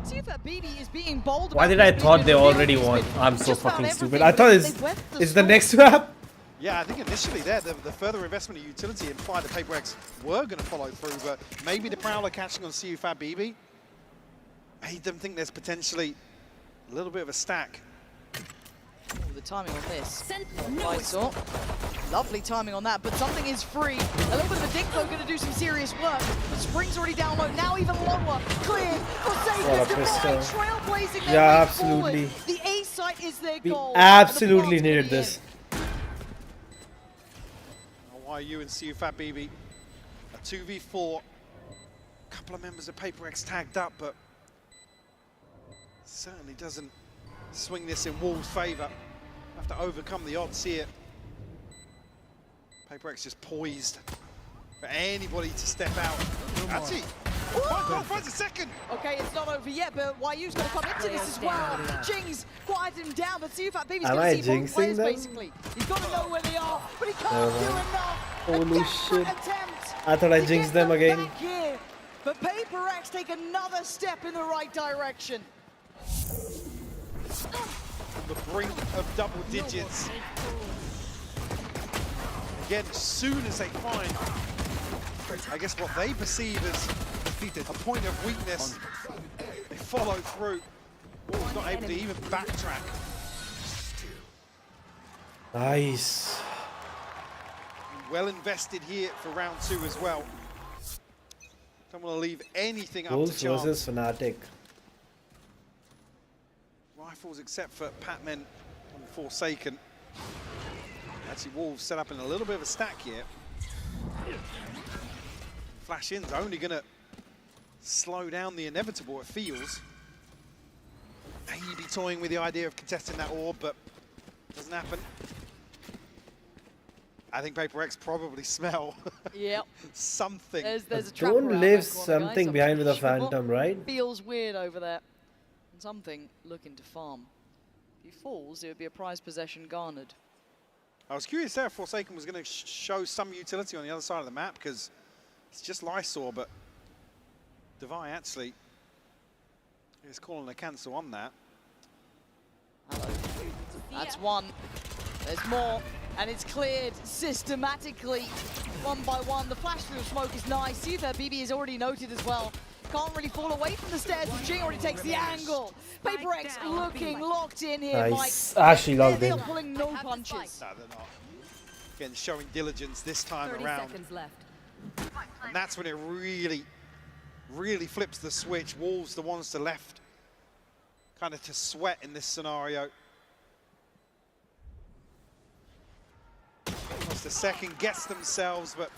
See if that BB is being bold. Why did I thought they already won? I'm so fucking stupid. I thought it's the next map. Yeah, I think initially there, the further investment in utility implied that PRX were going to follow through, but maybe the Prowler catching on CUFAB BB made them think there's potentially a little bit of a stack. Oh, the timing on this. I saw. Lovely timing on that, but something is free. A little bit of a dink though, going to do some serious work. But Spring's already down low, now even lower. Cleared. Forsaken's Divine trailblazing their way absolutely. forward. The A site is their We goal. absolutely needed this. YU and CUFAB BB, a 2v4. A couple of members of PRX tagged up, but certainly doesn't swing this in WOL's favour. Have to overcome the odds here. PRX just poised for anybody to step out. That's it. Finds a second. Okay, it's not over yet, but YU's going to come into this as well. Jing's quieted him down, but CUFAB BB's going to see both players basically. He's got to know where they are, but he can't do enough. Holy shit. I thought I jinxed them again. Here, but PRX take another step in the right direction. On the brink of double digits. Again, as soon as they find, I guess, what they perceive as a point of weakness, they follow through. Wolves not able to even backtrack. Nice. Well invested here for round 2 as well. Don't want to leave anything up Wolves to chance. versus Fnatic. Rifles except for Patman and Forsaken. Actually, Wolves set up in a little bit of a stack here. Flash in's only going to slow down the inevitable, it feels. Maybe toying with the idea of contesting that orb, but doesn't happen. I think PRX probably smell something. There's a trap Don't around leave that corner, something guys. behind with a Pretty sure phantom, right? Feels weird over there. And something looking to farm. If he falls, it would be a prized possession garnered. I was curious there if Forsaken was going to show some utility on the other side of the map, because it's just Lysor, but Devi actually is calling a cancel on that. That's one. There's more, and it's cleared systematically, one by one. The flash through the smoke is nice. See that BB is already noted as well. Can't really fall away from the stairs. Jing already takes the angle. PRX looking locked in here. Nice. Actually locked They're in. pulling no punches. No, they're not. Again, showing diligence this time around. And that's when it really flips the switch. Wolves the ones to left, kind of to sweat in this scenario. Almost a second guess themselves, but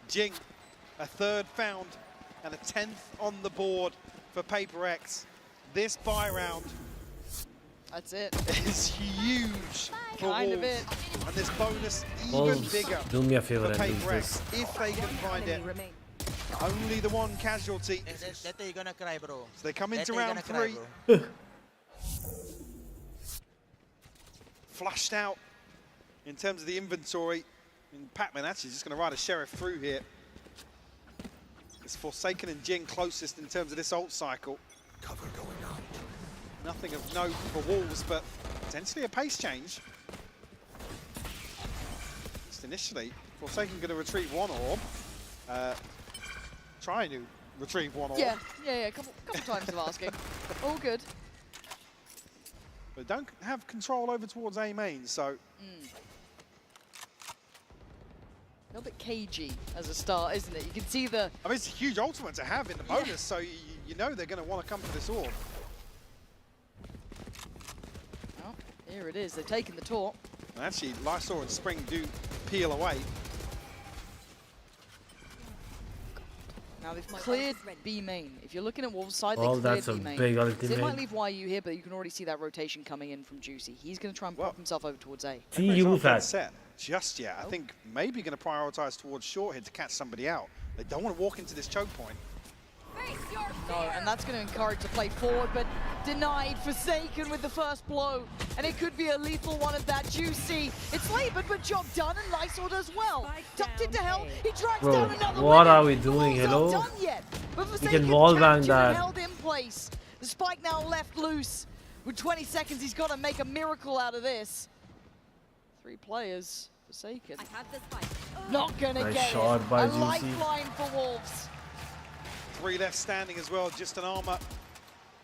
Jing, a third found and a 10th on the board for PRX. This buy round, that's it, is huge for kind Wolves. of it. And this bonus even Wolves, bigger do me a favor for and lose PRX this. if they can find it. Only the one casualty. You're gonna cry, bro. So they come into You're round gonna 3. Flushed out in terms of the inventory. And Patman actually just going to ride a Sheriff through here. It's Forsaken and Jing closest in terms of this ult cycle. Cover going up. Nothing of note for Wolves, but potentially a pace change. Just initially, Forsaken going to retrieve one orb. Trying to retrieve one or. Yeah, a couple times of asking. All good. But don't have control over towards A main, so. A little bit cagey as a start, isn't it? You can see the... I mean, it's a huge ultimate to have in the bonus, so you know they're going to want to come for this orb. Well, here it is. They've taken the taunt. And actually, Lysor and Spring do peel away. Now they've cleared B main. If you're looking at Wolves' side, Oh, they that's cleared a B main. big So ultimate. they might leave YU here, but you can already see that rotation coming in from Juicy. He's going to try and pop himself over towards A. TU fat. Set just yet. I think maybe going to prioritize towards short here to catch somebody out. They don't want to walk into this choke point. No, and that's going to encourage the play forward, but denied. Forsaken with the first blow, and it could be a lethal one at that. Juicy. It's labored, but job done, and Lysor does well. Tucked into hell. He drags down another What winner. are we doing? Hello? Not done yet, but We Forsaken can wall bang captured that. and held in place. The spike now left loose. With 20 seconds, he's got to make a miracle out of this. 3 players. Forsaken. I have this spike. Not going to Nice get shot it. by A Juicy. lifeline for Wolves. 3 left standing as well, just an armor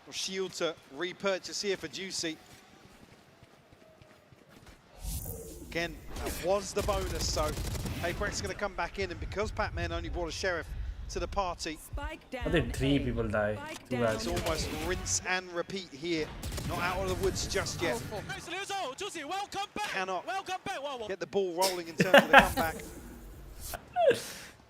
or shield to repurchase here for Juicy. Again, that was the bonus, so PRX is going to come back in, and because Pac-Man only brought a sheriff to the party, I think 3 people die. Too bad. it's almost rinse and repeat here. Not out of the woods just yet. Cannot get the ball rolling in terms of the comeback.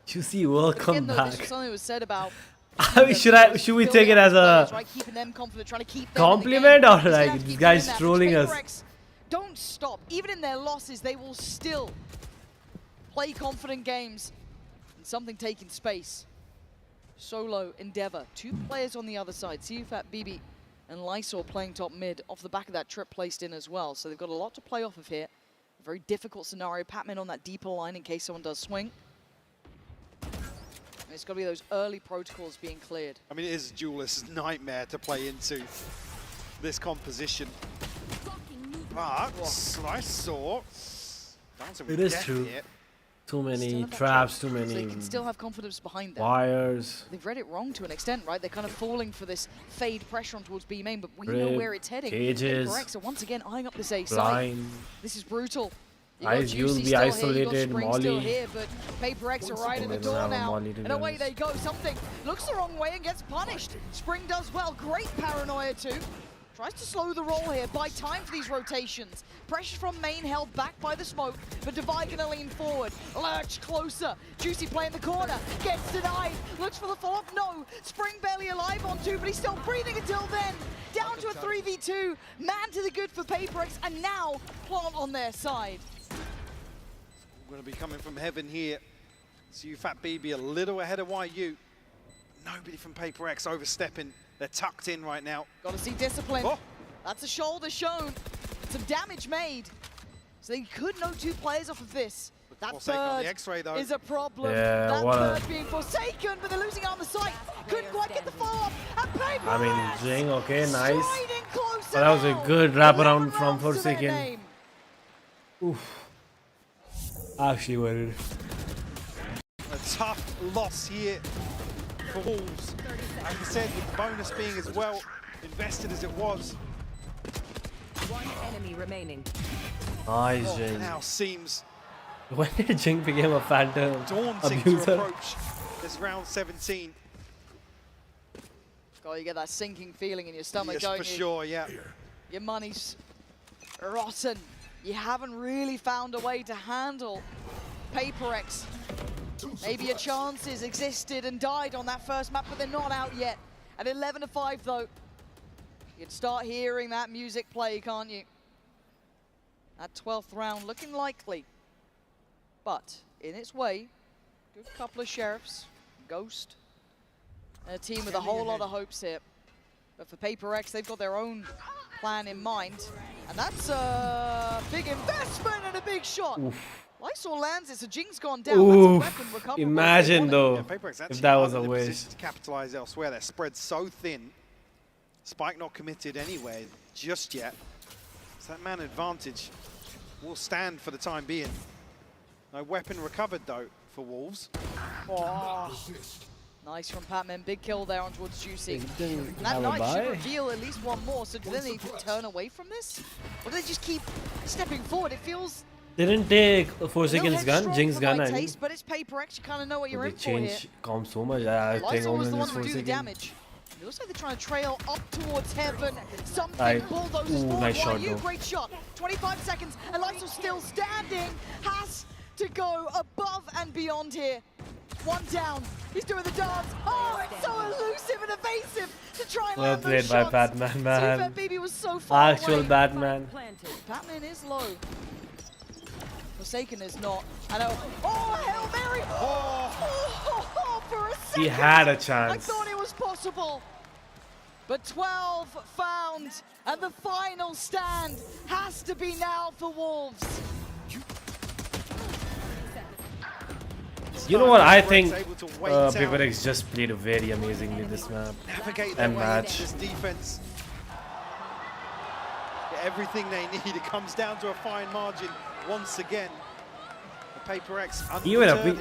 Juicy, welcome Again, though, back. this was something that was said about. I mean, should we take it as a Right, keeping them confident, trying to keep them compliment in the game. or He's gonna have like to this keep guy's doing that, trolling because us? PRX don't stop. Even in their losses, they will still play confident games. And something taking space. Solo Endeavor. 2 players on the other side. CUFAT, BB, and Lysor playing top mid off the back of that trip placed in as well. So they've got a lot to play off of here. A very difficult scenario. Pac-Man on that deeper line in case someone does swing. And it's got to be those early protocols being cleared. I mean, it is a duelist's nightmare to play into this composition. But Lysor dancing with It is death true. here. Too many Still have that traps, trap, too so many they can still have confidence behind them. wires. They've read it wrong to an extent, right? They're kind of falling for this fade pressure on towards B main, but we know Rib, where it's heading. cages, PRX are once again eyeing up this A side. blind. This is brutal. You Eyes, got you'll Juicy be still isolated, here, you got Spring still Molly. here, but PRX are right at the They don't door have a now. Molly, to And be away honest. they go. Something looks the wrong way and gets punished. Spring does well. Great paranoia too. Tries to slow the roll here, buy time for these rotations. Pressure from main held back by the smoke, but Divide gonna lean forward. Lurch closer. Juicy play in the corner. Gets denied. Looks for the follow-up. No. Spring barely alive on 2, but he's still breathing until then. Down to a 3v2. Man to the good for PRX, and now Plant on their side. We're going to be coming from heaven here. CUFAT BB a little ahead of YU. Nobody from PRX overstepping. They're tucked in right now. Got to see discipline. Oh. That's a shoulder shown. Some damage made. So they could know 2 players off of this. That Forsaken on the third X-ray though. is a problem. Yeah, that what third being Forsaken, but they're losing out on the site. Couldn't quite get the follow-up. And PRX I mean, Jing, okay, nice. striding closer But that was a now. good wraparound 11 from rounds to their Forsaken. name. Oof. Actually worried. A tough loss here for Wolves. Like I said, with the bonus being as well invested as it was. 1 enemy remaining. Nice, Jing. Now seems When did Jing become a phantom daunting to abuser? approach this round 17. God, you get that sinking feeling in your stomach, Yes, don't for you? sure, yeah. Your money's rotten. You haven't really found a way to handle PRX. Maybe your chances existed and died on that first map, but they're not out yet. At 11-5 though, you can start hearing that music play, can't you? That 12th round looking likely, but in its way, good couple of sheriffs, Ghost, and a team with a whole lot of hopes here. But for PRX, they've got their own plan in mind, and that's a big investment and a big shot. Lysor lands it, so Jing's gone down. Oof. That's a weapon recoverable. Imagine though, Yeah, PRX if actually that was aren't a in wish. position to capitalize elsewhere. They're spread so thin. Spike not committed anywhere just yet. So that man advantage will stand for the time being. No weapon recovered though for Wolves. Oh. Nice from Patman. Big kill there on towards Juicy. Didn't And that have a knife should buy. reveal at least one more. So do they need to turn away from this? Or do they just keep stepping forward? It feels Didn't take a Forsaken's little gun, Jinx headstrong gun, for my I mean. taste, but it's Paper X. You kind of know what you're They in for here. change comp so much. I think Lysol was the Omen one is to do the Forsaken. damage. It looks like they're trying to trail up towards heaven. Something Right. bulldozes Ooh, forward. nice Why shot, you? though. Great shot. 25 seconds, and Lysol still standing. Has to go above and beyond here. One down. He's doing the dance. Oh, it's so elusive and evasive to try and Well land played those by shots. Batman, man. Seafat BB was so far Actual away. Batman. Batman is low. Forsaken is not. I know. Oh, Hail Mary! Oh, for a second. He had a I chance. thought it was possible. But 12 found, and the final stand has to be now for Wolves. You know what? I think Able to wait out. Paper X just played very amazingly this map Navigate their and way match. into this defense. Get everything they need. It comes down to a fine margin once again. The Paper X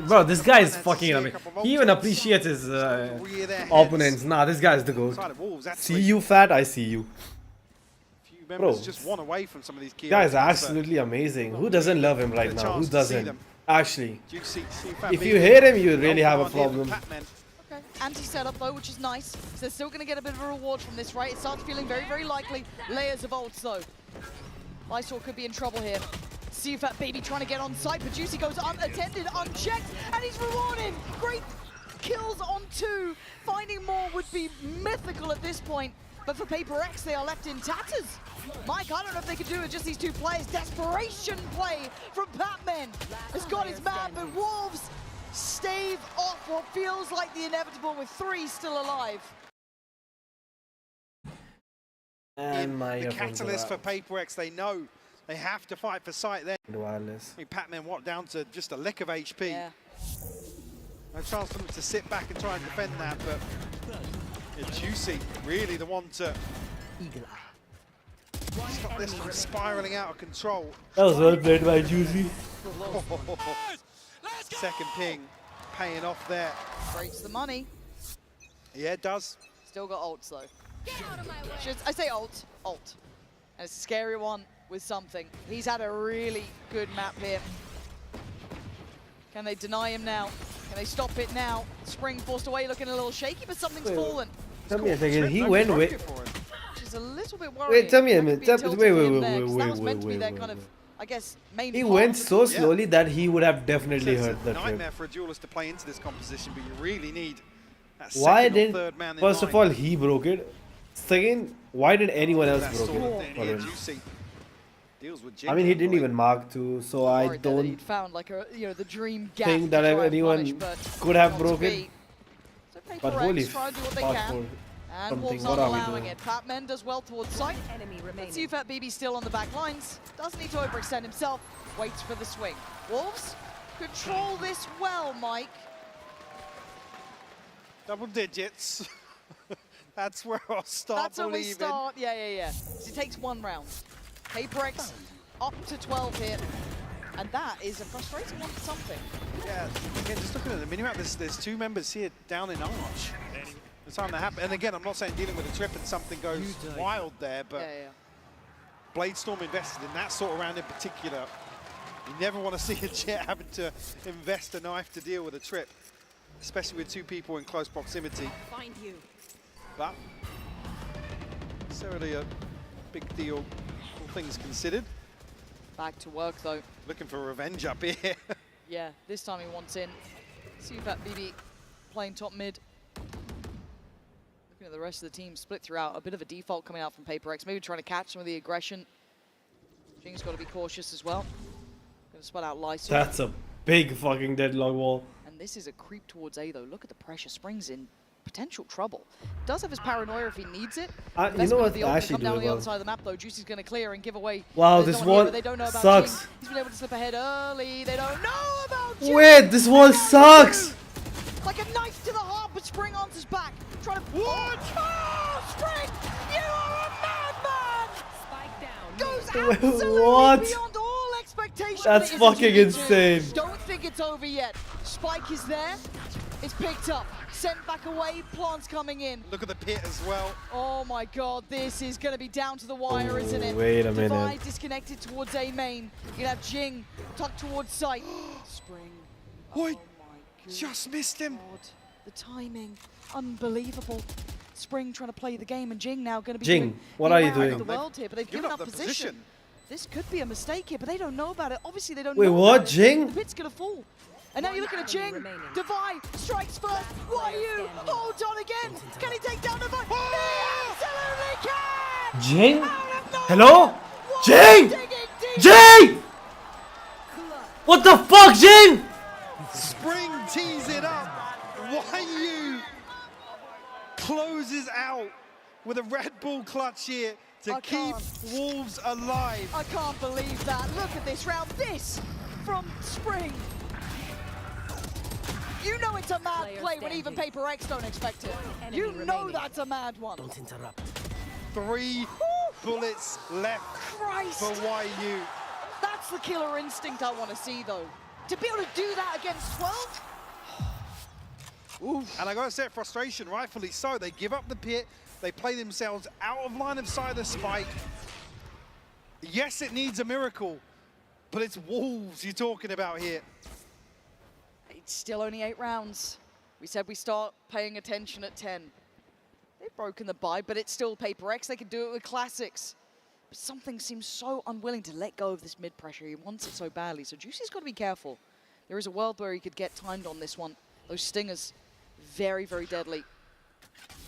Bro, this guy is fucking amazing. He even appreciates his opponents. Nah, this guy is the goat. See you, fat. I see you. Bro, Just one away from some of these key guy is opponents, but absolutely amazing. Who doesn't love him right a now? chance Who to see doesn't? them. Actually, Juicy, Seafat if BB. you hate him, you really have a Well commanded problem. Patman. Okay. Anti-setup though, which is nice. So they're still going to get a bit of a reward from this, right? It starts feeling very, very likely. Layers of ults though. Lysol could be in trouble here. Seafat BB trying to get on site, but Juicy goes unattended, unchecked, and he's rewarded. Great kills on 2. Finding more would be mythical at this point. But for Paper X, they are left in tatters. Mike, I don't know if they could do it, just these 2 players. Desperation play from Batman has got his man, but Wolves stave off what feels like the inevitable with 3 still alive. And my The catalyst for Paper X, they know they have to fight for sight there. wireless. I mean, Patman what down to just a lick of HP. Yeah. No chance for them to sit back and try and defend that, but Juicy really the one to stop this from spiraling out of control. That was well played by Juicy. Second ping paying off there. Breaks the money. Yeah, it does. Still got ults though. I say ult. And it's a scary one with something. He's had a really good map here. Can they deny him now? Can they stop it now? Spring forced away, looking a little shaky, but something's fallen. Tell me a second. He went with. Which is a little bit worrying. Wait, tell me a That minute. could be tilted Wait, for wait, him wait, there, wait, 'cause wait, that was meant to be wait, their wait, kind of, wait. I guess, main He part went of the so trip. slowly that he would have definitely It's hurt the a trip. nightmare for a duelist to play into this composition, but you really need that Why second or didn't? third man in First of line. all, he broke it. Second, why did anyone else That broke sort of it? thing for here, him? Juicy deals with I mean, he Jigga, didn't boy. even mark 2, so I Worried there that don't he'd found like a, the dream gap think to that try and anyone punish, but could have not to broken. be. So Paper But X holy try to do what they fuck can. for And something. Wolves What not are we allowing doing? it. Patman does well towards sight. But Seafat BB still on the back lines. Doesn't need to overextend himself. Waits for the swing. Wolves control this well, Mike. Double digits. That's where I'll start That's when we believing. start. Yeah. It takes 1 round. Paper X up to 12 here. And that is a frustrating one for something. Yeah, again, just looking at the minimap, there's 2 members here down in Arch. The time that happened, and again, I'm not saying dealing with a trip and something goes wild there, but Bladestorm invested in that sort of round in particular. You never want to see a Jet having to invest a knife to deal with a trip, especially with 2 people in close proximity. Find you. But necessarily a big deal, all things considered. Back to work though. Looking for revenge up here. Yeah, this time he wants in. Seafat BB playing top mid. Looking at the rest of the team split throughout. A bit of a default coming out from Paper X. Maybe trying to catch some of the aggression. Jing's got to be cautious as well. Going to spot out Lysol. That's a big fucking deadlock wall. And this is a creep towards A though. Look at the pressure. Spring's in potential trouble. Does have his paranoia if he needs it. You know what? The Actually, come down on the doable. other side of the map though. Juicy's going to clear and give away. Wow, There's this no one here, wall but they don't know about sucks. Jing. He's been able to slip ahead early. They don't know about Jing. Wait, this wall sucks. Like a knife to the heart, but Spring answers back. Trying to... What? Oh, Spring! You are a madman! Goes absolutely What? beyond all expectations. That's It isn't fucking GG2. insane. Don't think it's over yet. Spike is there. It's picked up. Sent back away, Plant's coming in. Look at the pit as well. Oh my god, this is going to be down to the wire, isn't it? Wait a minute. Divide disconnected towards A main. You have Jing tucked towards site. Spring. Oi, just missed him. God, the timing, unbelievable. Spring trying to play the game, and Jing now going to be Jing, what are you doing? The world here, but they've given up position. This could be a mistake here, but they don't know about it. Obviously, they don't know. Wait, what? About Jing? The pit's going to fall. And now you're looking at Jing. Devi strikes first. YU holds on again. Can he take down Devi? He absolutely can! Jing? Hello? Jing! Jing! What the fuck, Jing? Spring tees it up. YU closes out with a Red Bull clutch here to keep Wolves alive. I can't believe that. Look at this round. This from Spring. You know it's a mad play when even PRX don't expect it. You know that's a mad one. Don't interrupt. 3 bullets left for YU. That's the killer instinct I want to see, though. To be able to do that against 12? Oof. And I gotta say, frustration, rightfully so. They give up the pit. They play themselves out of line of sight of the spike. Yes, it needs a miracle, but it's Wolves you're talking about here. It's still only 8 rounds. We said we start paying attention at 10. They've broken the bye, but it's still PRX. They can do it with classics. But something seems so unwilling to let go of this mid-pressure. He wants it so badly. So Juicy's got to be careful. There is a world where he could get timed on this one. Those stingers, very, very deadly.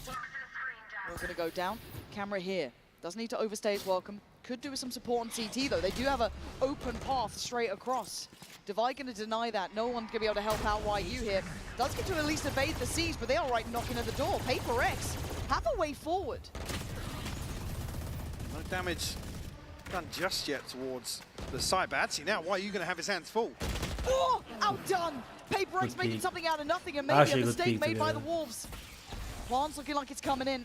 We're going to go down. Camera here. Doesn't need to overstay his welcome. Could do with some support on CT, though. They do have an open path straight across. Devi going to deny that. No one's going to be able to help out YU here. Does get to at least evade the C's, but they are right knocking at the door. PRX have a way forward. No damage done just yet towards the side, but actually now YU going to have his hands full. Oh, outdone! PRX making something out of nothing, and maybe a mistake made by the Wolves. Plant's looking like it's coming in.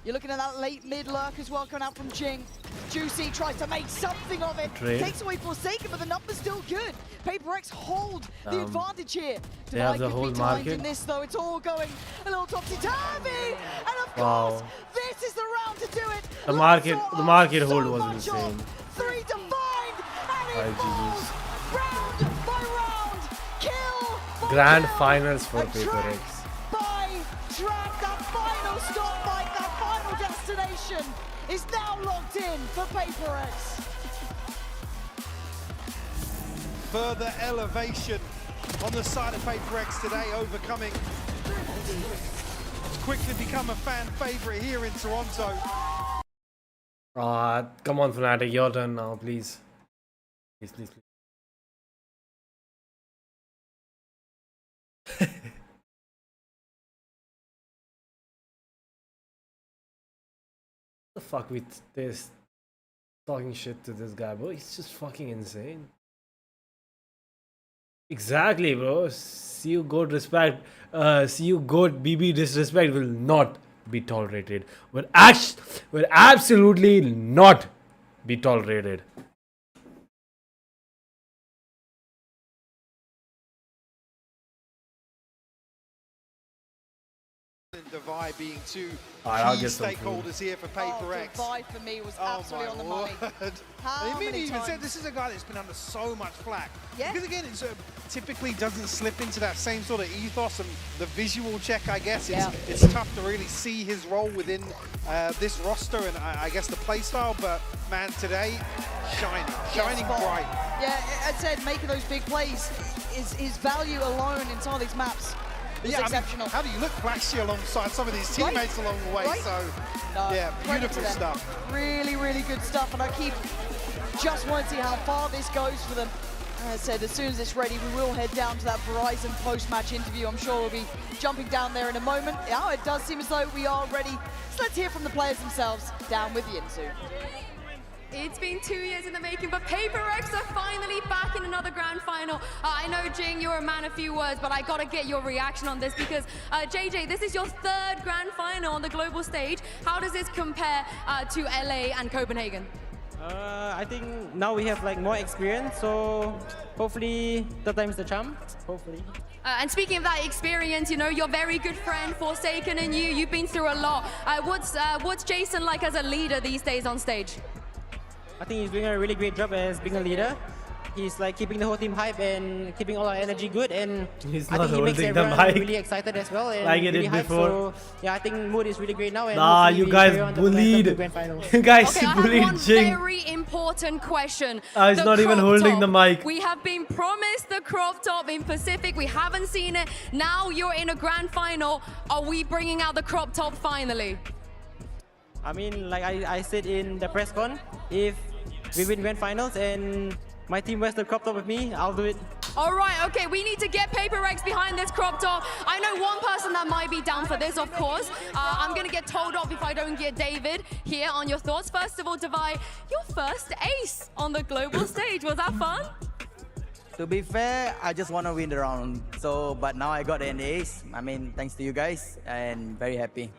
You're looking at that late mid lurk as well, coming out from Jing. Juicy tries to make something of it. Takes away Forsaken, but the number's still good. PRX hold the advantage here. They have the whole market. In this, though, it's all going a little topsy-turvy. And of course, this is the round to do it. The market hold was insane. 3 to find, and it falls round by round. Kill. Grand finals for PRX. By track, that final stop, like that final destination is now locked in for PRX. Further elevation on the side of PRX today, overcoming. It's quickly become a fan favorite here in Toronto. Come on, Fnatic, your turn now, please. Please, please, please. The fuck with this talking shit to this guy, bro? He's just fucking insane. Exactly, bro. See you goat respect. See you goat BB disrespect will not be tolerated. Will absolutely not be tolerated. Devi being 2 I'll key get some stakeholders here for PRX. Devi for me was absolutely on the money. I mean, even said this is a guy that's been under so much flack. Yeah. Because again, it typically doesn't slip into that same sort of ethos and the visual check, I guess. It's tough to really see his role within this roster and I guess the play style, but man, today, shining bright. Yeah, as I said, making those big plays is his value alone in some of these maps. It's exceptional. I mean, how do you look flashy alongside some of these teammates along the way? So, yeah, beautiful stuff. Really, really good stuff. And I just want to see how far this goes for them. As I said, as soon as it's ready, we will head down to that Verizon post-match interview. I'm sure we'll be jumping down there in a moment. Yeah, it does seem as though we are ready. So let's hear from the players themselves. Down with Yinsu. It's been 2 years in the making, but PRX are finally back in another grand final. I know, Jing, you're a man of few words, but I gotta get your reaction on this because, JJ, this is your 3rd grand final on the global stage. How does this compare to LA and Copenhagen? I think now we have like more experience, so hopefully third time is the charm. Hopefully. And speaking of that experience, you know, your very good friend Forsaken and you've been through a lot. What's Jason like as a leader these days on stage? I think he's doing a really great job as being a leader. He's like keeping the whole team hype and keeping all our energy good, and he's I not think he makes holding the everyone mic really excited as well. And like it really did hyped, before. So yeah, I think mood is really great now. And Nah, hopefully you we guys carry on the bullied. momentum to grand finals. You guys Okay, I bullied have one Jing. very important question. He's The not even crop holding top. the mic. We have been promised the crop top in Pacific. We haven't seen it. Now you're in a grand final. Are we bringing out the crop top finally? I mean, like I said in the press con, if we win grand finals and my team wears the crop top with me, I'll do it. All right, okay, we need to get PRX behind this crop top. I know one person that might be down for this, of course. I'm gonna get told off if I don't get David here on your thoughts. First of all, Davai, your first ace on the global stage. Was that fun? To be fair, I just want to win the round. So, but now I got an ace. I mean, thanks to you guys, and very happy.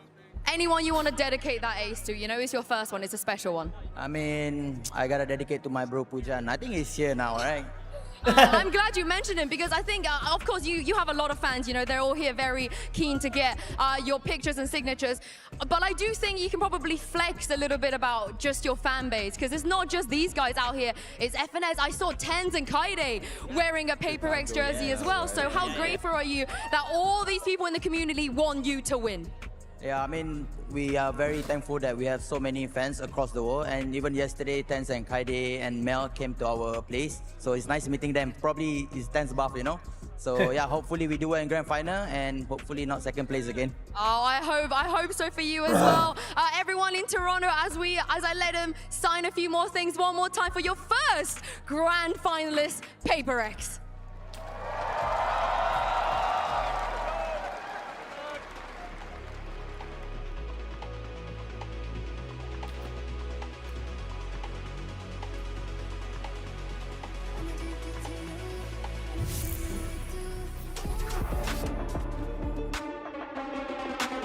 Anyone you want to dedicate that ace to? You know, it's your first one. It's a special one. I mean, I gotta dedicate to my bro Pujan. I think he's here now, right? I'm glad you mentioned him because I think, of course, you have a lot of fans. You know, they're all here very keen to get your pictures and signatures. But I do think you can probably flex a little bit about just your fan base because it's not just these guys out here. It's FNS. I saw Tens and Kaide wearing a PRX jersey as well. So how grateful are you that all these people in the community want you to win? Yeah, I mean, we are very thankful that we have so many fans across the world. And even yesterday, Tens and Kaide and Mel came to our place. So it's nice meeting them. Probably it's Tens buff, you know? So yeah, hopefully we do well in grand final and hopefully not second place again. Oh, I hope so for you as well. Everyone in Toronto, as I let them sign a few more things one more time for your first grand finalist, PRX.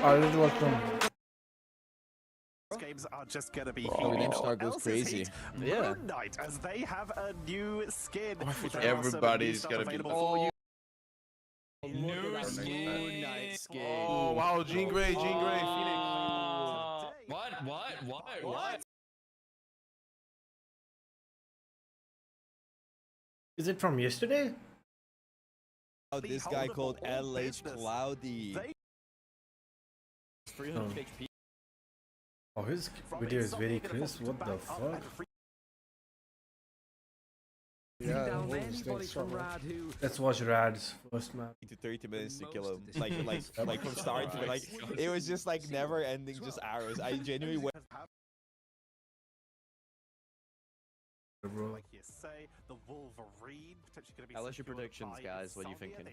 I'll watch them. Games are just gonna be Oh, heating Star goes Else's crazy. Heat Yeah. Moon Knight, as they have a new skin. Everybody's gonna be. New skin. Oh wow, Jean Grey, Phoenix. What? Is it from yesterday? Oh, this guy called LH Cloudy. 300 HP. Oh, his video is very crisp. What the fuck? Yeah, let's watch Rad's first map. To 30 minutes to kill him. Like from start to like, it was just like never ending, just arrows. I genuinely went. Bro. Like you say, the Wolverine potentially going to be LSU predictions, guys. What are you thinking?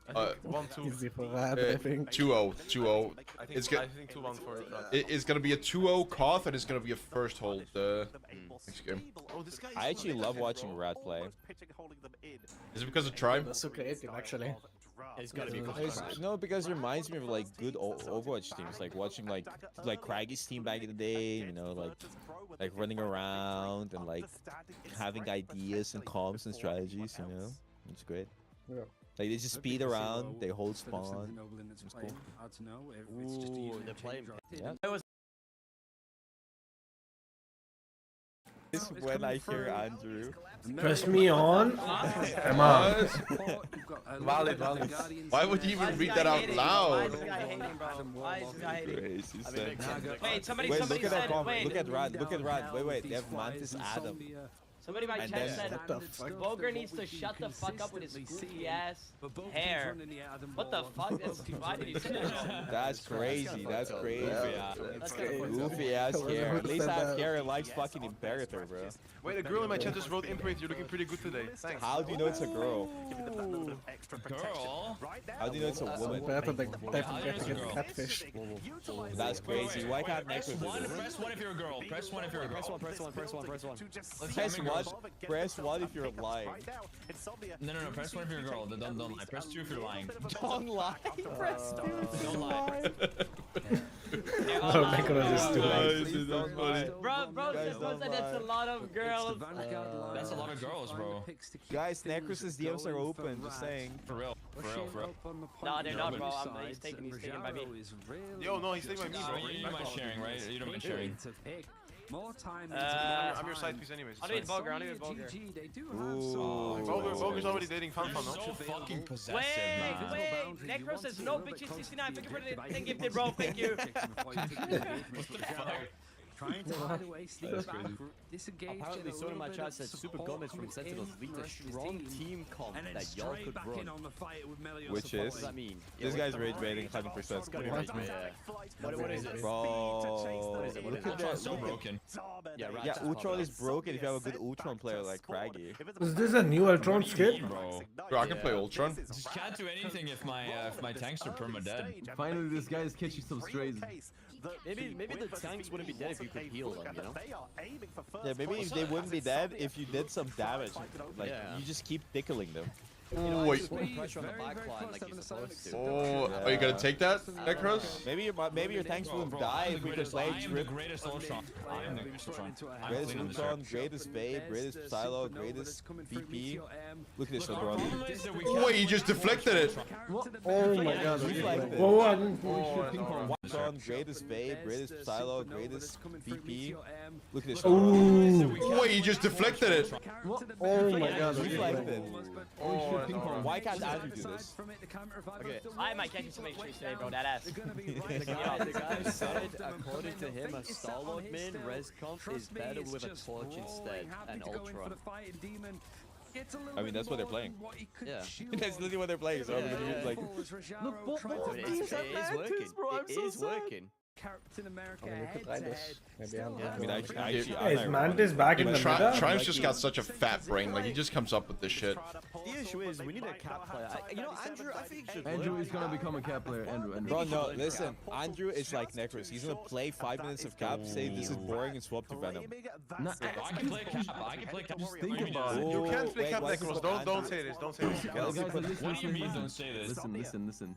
1-2. 2-0. It's I think 2-1 for it. It's gonna be a 2-0 Koth, and it's gonna be a first hold next game. I actually love watching Rad play. Is it because of Tribe? That's so creative, actually. It's gotta be No, because it reminds me of like good Overwatch teams, like watching like Craggy's team back in the day, you know, like running around and like having ideas and comms and strategies, you know, it's great. Yeah. Like they just speed around, they hold spawn. It's cool. Ooh, they're playing. Yeah. This is when I hear Andrew. Press me on. Come on. Valid. Why would you even read that out loud? Wait, somebody look said, at that comment. Look at Rad. Wait. They have Mantis Adam. Somebody by chat said, Boger needs to shut the fuck up with his goofy ass hair. What the fuck? Why did you say that? That's crazy. That's crazy. That's Goofy ass hair. At least I have hair and likes fucking Imperator, bro. Wait, a girl in my chat just wrote Imprint. You're looking pretty good today. Thanks. How do you know it's a girl? Girl? How do you know it's a woman? Catfish. That's crazy. Why can't Next with Press one if you're a girl. Press one if you're a girl. Press one if you're lying. No. Press one if you're a girl. Don't lie. Press two if you're lying. Don't lie. Don't lie. Oh, Necros is too nice. Bro just said that's a lot of girls. That's a lot of girls, bro. Guys, Necros' DMs are open, just saying. For real. No, they're not, bro. He's taken by me. Yo, no, he's taking by me, bro. You don't mind sharing, right? You don't mind sharing. I'm your side piece anyways. I need Boger. Boger's already dating Fan, no? So fucking possessive, man. Wait. Necro says no, bitches 69. Thank you for the thing gifted, bro. Thank you. What the fuck? Trying to hide away, sneak back, disengage. Apparently, someone in my chat said Super Gomez from Sentinels leads a strong team comp that y'all could run. Which is? What does that mean? This guy's rage baiting 100%. What is it? Bro, look at that. So broken. Yeah, Ultron is broken if you have a good Ultron player like Craggy. Is this a new Ultron skin? Bro, I can play Ultron. Just can't do anything if my tanks are perma dead. Finally, this guy is catching some strays. Maybe the tanks wouldn't be dead if you could heal them, you know? Yeah, maybe if they wouldn't be dead if you did some damage. Like, you just keep tickling them. Oh, wait. Pressure on the backline like you're supposed to. Oh, are you gonna take that, Necros? Maybe your tanks wouldn't die if we could play the greatest Ultron. I am the greatest Ultron. Greatest Ultron, greatest Babe, greatest Psylocke, greatest VP. Look at this, LeBron. Oh, wait, you just deflected it. Oh my god. Ultron, greatest Babe, greatest Psylocke, greatest VP. Look at this. Oh, wait, you just deflected it. Oh my god. Deflected. Why can't Andrew do this? Okay, I might catch you some HP today, bro. That ass. The guy said, according to him, a Starlord min res comp is better with a torch instead and Ultron. I mean, that's what they're playing. Yeah. That's literally what they're playing. So I'm gonna use like. Look, it is working. It is working. Captain America I mean, Is Mantis back in the meta? Triumph's just got such a fat brain. Like, he just comes up with this shit. The issue is, we need a cap player. You know, Andrew, I think should Andrew is gonna become a cap player. Andrew. Bro, no, listen. Andrew is like Necros. He's gonna play 5 minutes of cap, say this is boring, and swap to Venom. I can play cap. I can play cap. Just think about it. You can't play Cap Necros. Don't say this. Don't say this. What do you mean don't say this? Listen.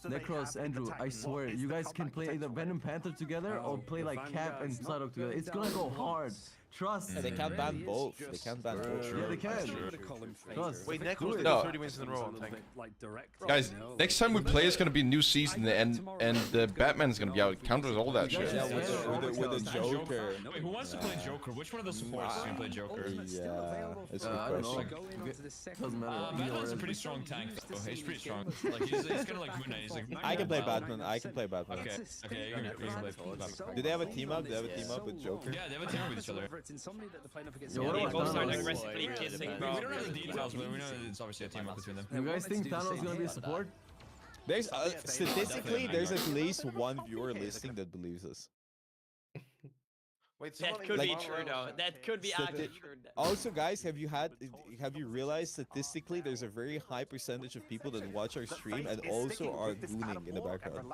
Necros, Andrew, I swear, you guys can play either Venom Panther together or play like Cap and Psylocke together. It's gonna go hard. Trust. They can't ban both. They can't ban both. Yeah, they can. Trust. Wait, Necros did 30 wins in a row, I think. Guys, next time we play, it's gonna be new season, and Batman's gonna be out. Counters all that shit. Yeah, with the Joker. Wait, who wants to play Joker? Which one of the supports is gonna play Joker? Yeah, it's a I good don't know. question. Doesn't matter. Batman's a pretty strong tank, though. He's pretty strong. Like, he's gonna like Moon Knight. He's like, I can play Batman. I can play Batman. Okay, you can play Batman. Did they have a team up? Did they have a team up with Joker? Yeah, they have a team up with each other. Both start aggressively kissing, bro. We don't know the details, but we know that it's obviously a team up between them. You guys think Thanos is gonna be a support? There's statistically, there's at least one viewer listening that believes us. Wait, that could be true, though. That could be actually true. Also, guys, have you realized statistically there's a very high percentage of people that watch our stream and also are gooning in the background?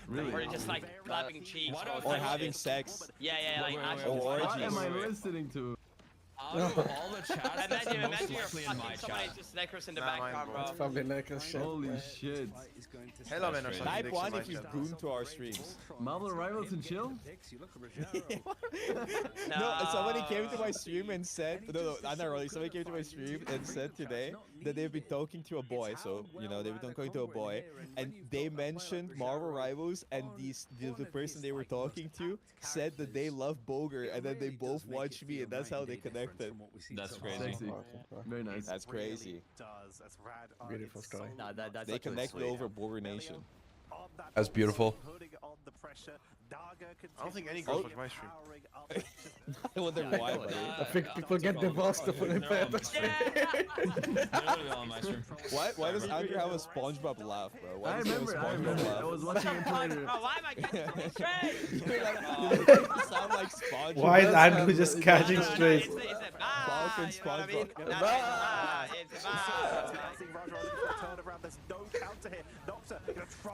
Really? Or just like clapping cheeks. Or having sex. Yeah, like or orgies. What am I listening to? Out of all the chats, that's the most likely in my somebody chat. just Necros in the background, bro. It's probably Necros shit. Holy shit. Hello, man. Type 1 if you've gooned to our streams. Marvel Rivals and chill? No, somebody came to my stream and said, no, not really, somebody came to my stream and said today that they've been talking to a boy, so, you know, they've been talking to a boy, and they mentioned Marvel Rivals, and the person they were talking to said that they love Boger, and then they both watched me, and that's how they connected. That's crazy. Very nice. That's crazy. Beautiful story. Nah, that's They connected over Boger Nation. That's beautiful. I don't think any girls watch my stream. I wonder why, buddy. I think people get divorced to put in Panther. Why does Andrew have a SpongeBob laugh, bro? Why I does he have a remember. SpongeBob laugh? I was watching him play. Bro, why am I catching straight? You sound like SpongeBob. Why is Andrew just catching strays? It's a Falcon you know what I mean? SpongeBob. It's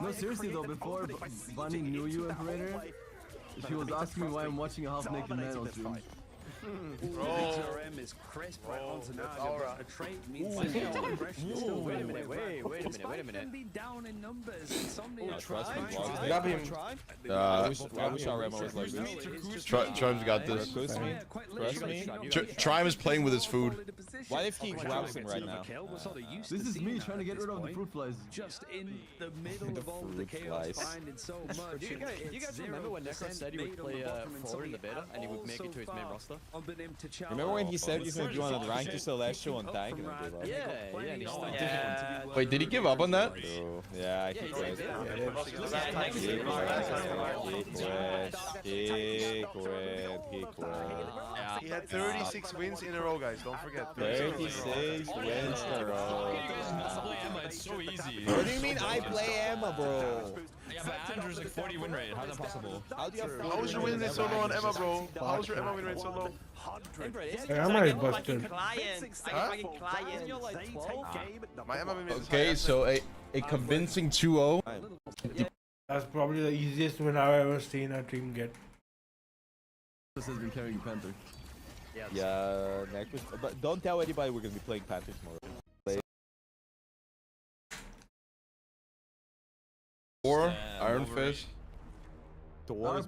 No, seriously though, before Bunny knew you, Imperator, she was asking me why I'm watching a half-naked man on stream. RM is crisp right onto Naga, but a trade means Wait a minute, wait a minute. Be down in numbers. Insomnia Trust me, Grab him. I wish our Remo was like this. Trime's got this. Trust me. Trime is playing with his food. What if he grabs him right now? This is me trying to get rid of the fruit flies. Just in the middle of all the chaos, finding so much. You guys remember when Necro said he would play forward in the beta and he would make it to his main roster? Remember when he said he's gonna join on rank to Celestial and Tank and then gave up? Yeah, and he started. Wait, did he give up on that? Oh, yeah, I think he He had 36 wins in a row, guys. Don't forget. 36 wins in a row. It's so easy. What do you mean I play Emma, bro? Yeah, but Andrew's like 40 win rate. How's that possible? How do you have How was your win rate so low on Emma, bro? How's your Emma win rate so low? Emma is busted. My Emma win rate is Okay, so a convincing 2-0. That's probably the easiest win I've ever seen a team get. This has been carrying Panther. Yeah, Necros. But don't tell anybody we're gonna be playing Panthers tomorrow. Or Iron Fist. Bro,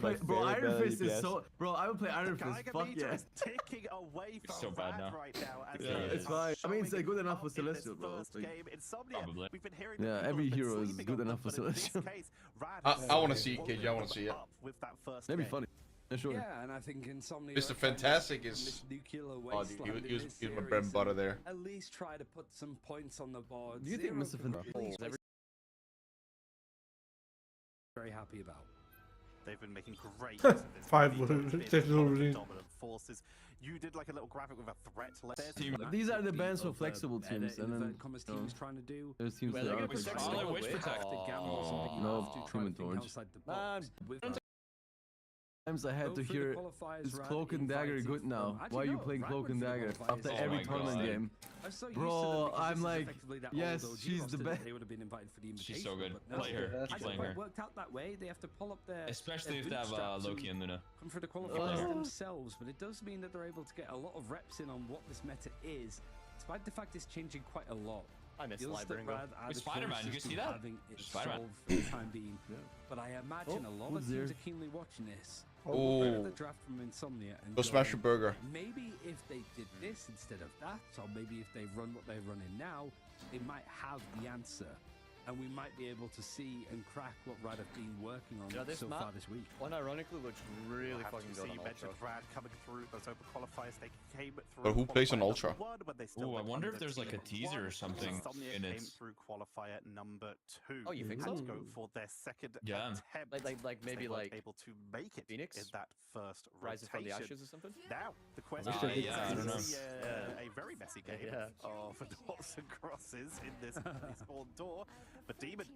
Iron Fist is so. Bro, I would play Iron Fist. Fuck yeah. Ticking away from so bad now. right now. Yeah, it's fine. I mean, it's good enough for Celestial, bro. Probably. Yeah, every hero is good enough for Celestial. I want to see it, KJ. I want to see it. That'd be funny. Yeah, sure. Yeah, and I think Insomnia. Mr. Fantastic is. Oh, dude, he was my bread and butter there. At least try to put some points on the board. Do you think Mr. Fantastic? Very happy about. They've been making great 5 dominant forces. You did like a little graphic with a threat list. These are the bands for flexible teams, and then teams trying to do. There's teams that are flexible. No, Team and Torch. Sometimes I had to hear, is Cloak and Dagger good now? Why are you playing Cloak and Dagger after every tournament game? Bro, I'm like, yes, she's the best. They would have been invited for the invitation. She's so good. Play her. Keep playing her. Worked out that way. They have to pull up their. Especially if they have Loki and Luna. Come for the qualifiers themselves, but it does mean that they're able to get a lot of reps in on what this meta is, despite the fact it's changing quite a lot. I miss Library. With Spider-Man, you can see that? Spider-Man. For the time being. But I imagine a lot of teams are keenly watching this. Oh, the draft from Insomnia and go smash your burger. Maybe if they did this instead of that, or maybe if they run what they're running now, they might have the answer. And we might be able to see and crack what Rad have been working on so far this week. Unironically looks really fucking good on Ultra. Rad coming through those open qualifiers. They came through. But who plays on Ultra? Ooh, I wonder if there's like a teaser or something in it. Came through qualifier number 2. Oh, you think so? Let's go for their second attempt. Like maybe like able to make it Phoenix in that first rises from the rotation. ashes or something. Now the question is, I don't know. a very messy game of doors and crosses in this spawn door, but Demon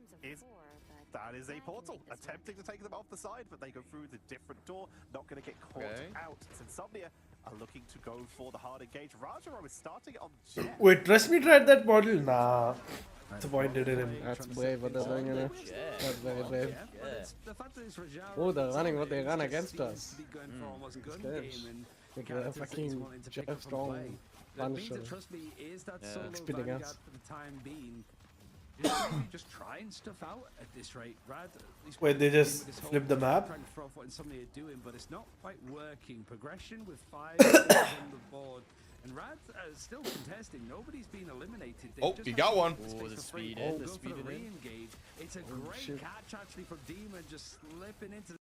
that is a portal attempting to take them off the side, but they go through the different door, not going to get caught out. Insomnia are looking to go for the hard engage. Rajaro is starting on Jet. Wait, trust me, tried that model? Nah. Disappointed in him. That's brave what they're doing, you know? That's very brave. Oh, they're running what they run against us. It's good. Like a fucking Jeff Strong Punisher. Spinning us. Just trying stuff out at this rate. Rad, wait, they just flip the map? Trying to throw off what Insomnia are doing, but it's not quite working. Progression with 5 on the board. And Rad still contesting. Nobody's been eliminated. Oh, he got one. Oh, the speed in. The speed in. Re-engage. It's a great catch actually from Demon, just slipping into the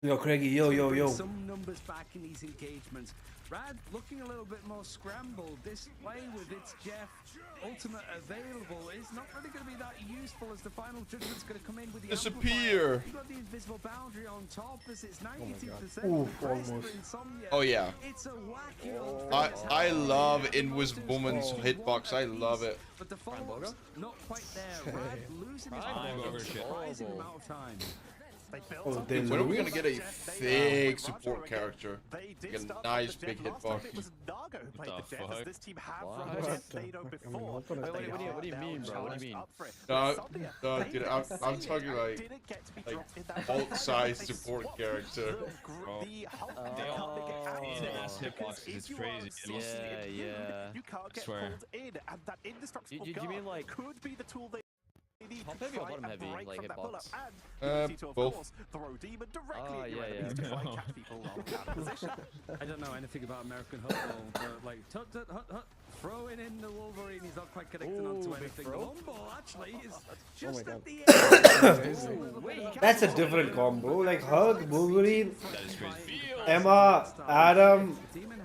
Yo, Craigie, yo. Some numbers back in these engagements. Rad looking a little bit more scrambled. This play with its Jeff ultimate available is not really going to be that useful as the final judgment's going to come in with the disappear. You got the invisible boundary on top as it's 92%. Oof, almost. Oh yeah. It's a wacky I love Invisible Woman's hitbox. I love it. But the follow-ups not quite there. Rad losing his surprising amount of time. Oh, they When are we lose? gonna get a thick support character? Like a nice big hitbox. What the fuck? What do you mean, bro? What do you mean? No, dude, I'm talking like alt-size support character. Bro. They all ass hitboxes. It's crazy. Yeah. I swear. Do you mean like top heavy or bottom heavy, like hitbox? Both. Oh, yeah. I don't know anything about American football, but like hut, throwing in the Wolverine, he's not quite connecting onto anything. The long ball actually is just at the end. That's a different combo. Like Hug, Wolverine, That is crazy. Emma, Adam,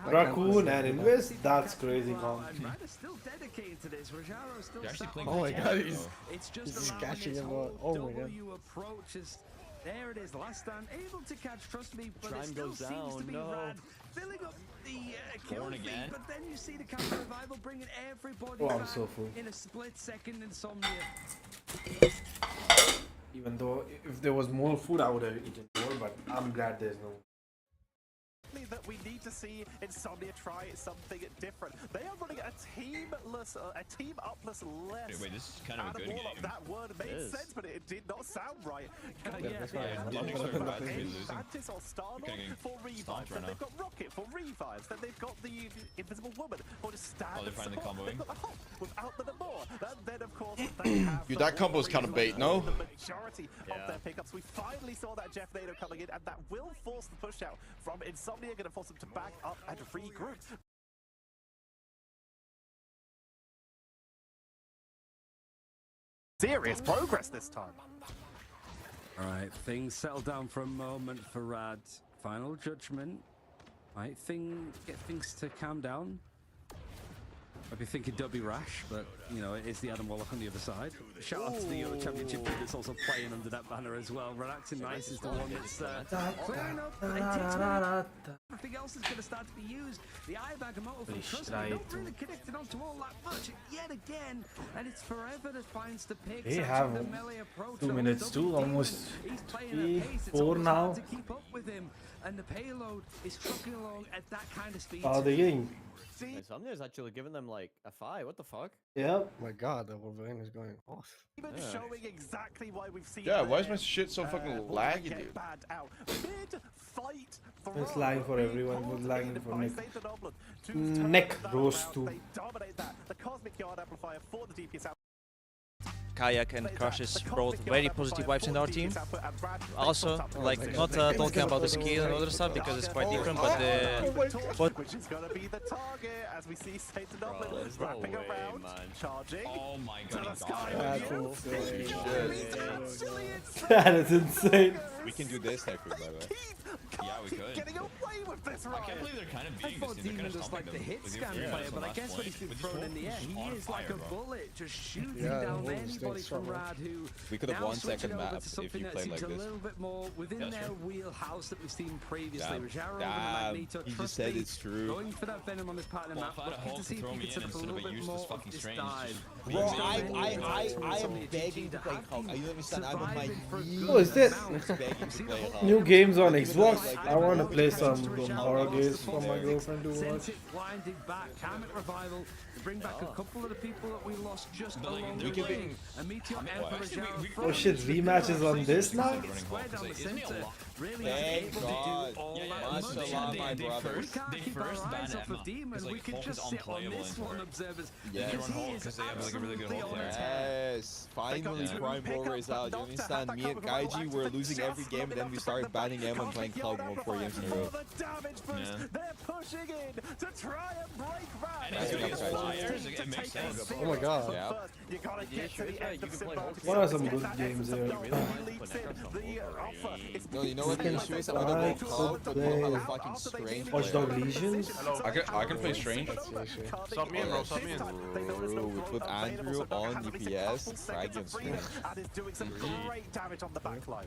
Raccoon, and Invis. That's crazy combo. Still dedicated to this. Rajaro still You're actually sat playing on with the Jaro, edge. though. It's just He's around catching this him whole all. Oh my God. W approach is there. It is. Last stand able to catch. Trust me, but Time it still goes seems to down, be no. Rad filling up the kill Born feed. again. But then you see the counter revival bringing everybody Oh, I'm back so full. in a split second. Insomnia. Even though if there was more food, I would have eaten more. But I'm glad there's no. That we need to see Insomnia try something different. They are running a team upless less. Wait, this is kind of a good game. That word made sense, but it did not sound right. Didn't expect Rad to be losing. Mantis or Starlord for revives. Then they've got Rocket for revives. Then they've got the Invisible Woman for just stand they're finally support. comboing. They've got the Hulk without the more. And then of course they have Dude, that combo's kind of bait, no? the majority of their pickups. We finally saw that Jeff Nato coming in, and that will force the push out from Insomnia. Going to force them to back up and regroup. Serious progress this time. Alright, things settle down for a moment for Rad. Final judgment. Might get things to calm down. I'd be thinking Dubby Rash, but you know, it is the Adam Warlock on the other side. Shout out to the Euro Championship team that's also playing under that banner as well. Relaxing Nice is the one that's clearing up. Everything else is going to start to be used. The Ivaga motor from Trust Me not really connected onto all that much yet again, and it's forever that finds the picks. They have the melee approach. 2 minutes too, almost He's playing 3, at pace. It's 4 almost now. hard to keep up with him, and the payload is trucking along at that kind of speed. Are they getting? Insomnia's actually giving them like a 5. What the fuck? Yeah. Oh my God, the Wolverine is going off. Even showing exactly why we've seen. Yeah, why is my shit so fucking laggy, dude? Mid-fight, It's lagging for everyone. It was lagging for Nick. Nick Rose too. they dominate that. The Cosmic Yard Amplifier for the DPS out. Kayak and Crushes brought very positive vibes in our team. Also, like, not talking about the skill and other stuff because it's quite different, but which is gonna be the target as we see Satan Dublin wrapping around, charging. Oh my to the god. sky. That is insane. We can do this type of, by the way. Yeah, we could. Getting away with this, I can't believe they're kind of beating this team. They're kind of Just like the hit with scan your player, on but I last guess when he's point. been With thrown in the air, focus he on is like fire, a bro. bullet, just shooting Yeah, down the anybody from straight Rad who We could have now one switching second over map to if something you that played seems like a this. little bit more within That's their true. wheelhouse that we've seen previously. Damn, Rajaro over damn, Magneto, he just Trust said Me, it's true. going for that Venom on this part of the Well, map, if I had a looking Hulk to see to if throw he me can set in up a instead of little a bit useless more fucking of this strange, dive. Bro, I am begging to play Hulk. You understand? I'm on my knees. What is this? Begging to play Hulk. New games on Xbox. I want to play some horror games for my girlfriend to watch. Sent it winding back, Kamek Revival, to bring back a couple of the people that we lost just along the way. A Meteor Emperor Rajaro. Oh shit, rematches on this now? Square down the center. Really Thank able to God. do all Yeah, that yeah, Mashallah, my brother. We can't They keep our first eyes banned off Emma, of Demon. 'cause, like, We could Hulk just is sit on unplayable this in one, her. observers. Yeah. Because Everyone he Hulk, is 'cause they have, like, a really good absolutely Hulk on player. attack. Yes, finally Yeah. Prime Rover is out. You understand? Me and Kaiji were losing every game, and then we started banning Emma and playing Cloud 4 games in a row. Yeah. They're pushing in to try and break Rad. And he's doing his flyers, it makes sense. Oh my God. Yeah. You gotta get to the end of Symbiotic. What are some good games here? No, you know what the issue is? I want to go Cloud, but we don't have a fucking strange Watch player. Dog Legions? I can play Strange. Stop me in, bro. Stop me in. Bro, we put Andrew on DPS, Frag and Strange. And is doing some great damage on the backline.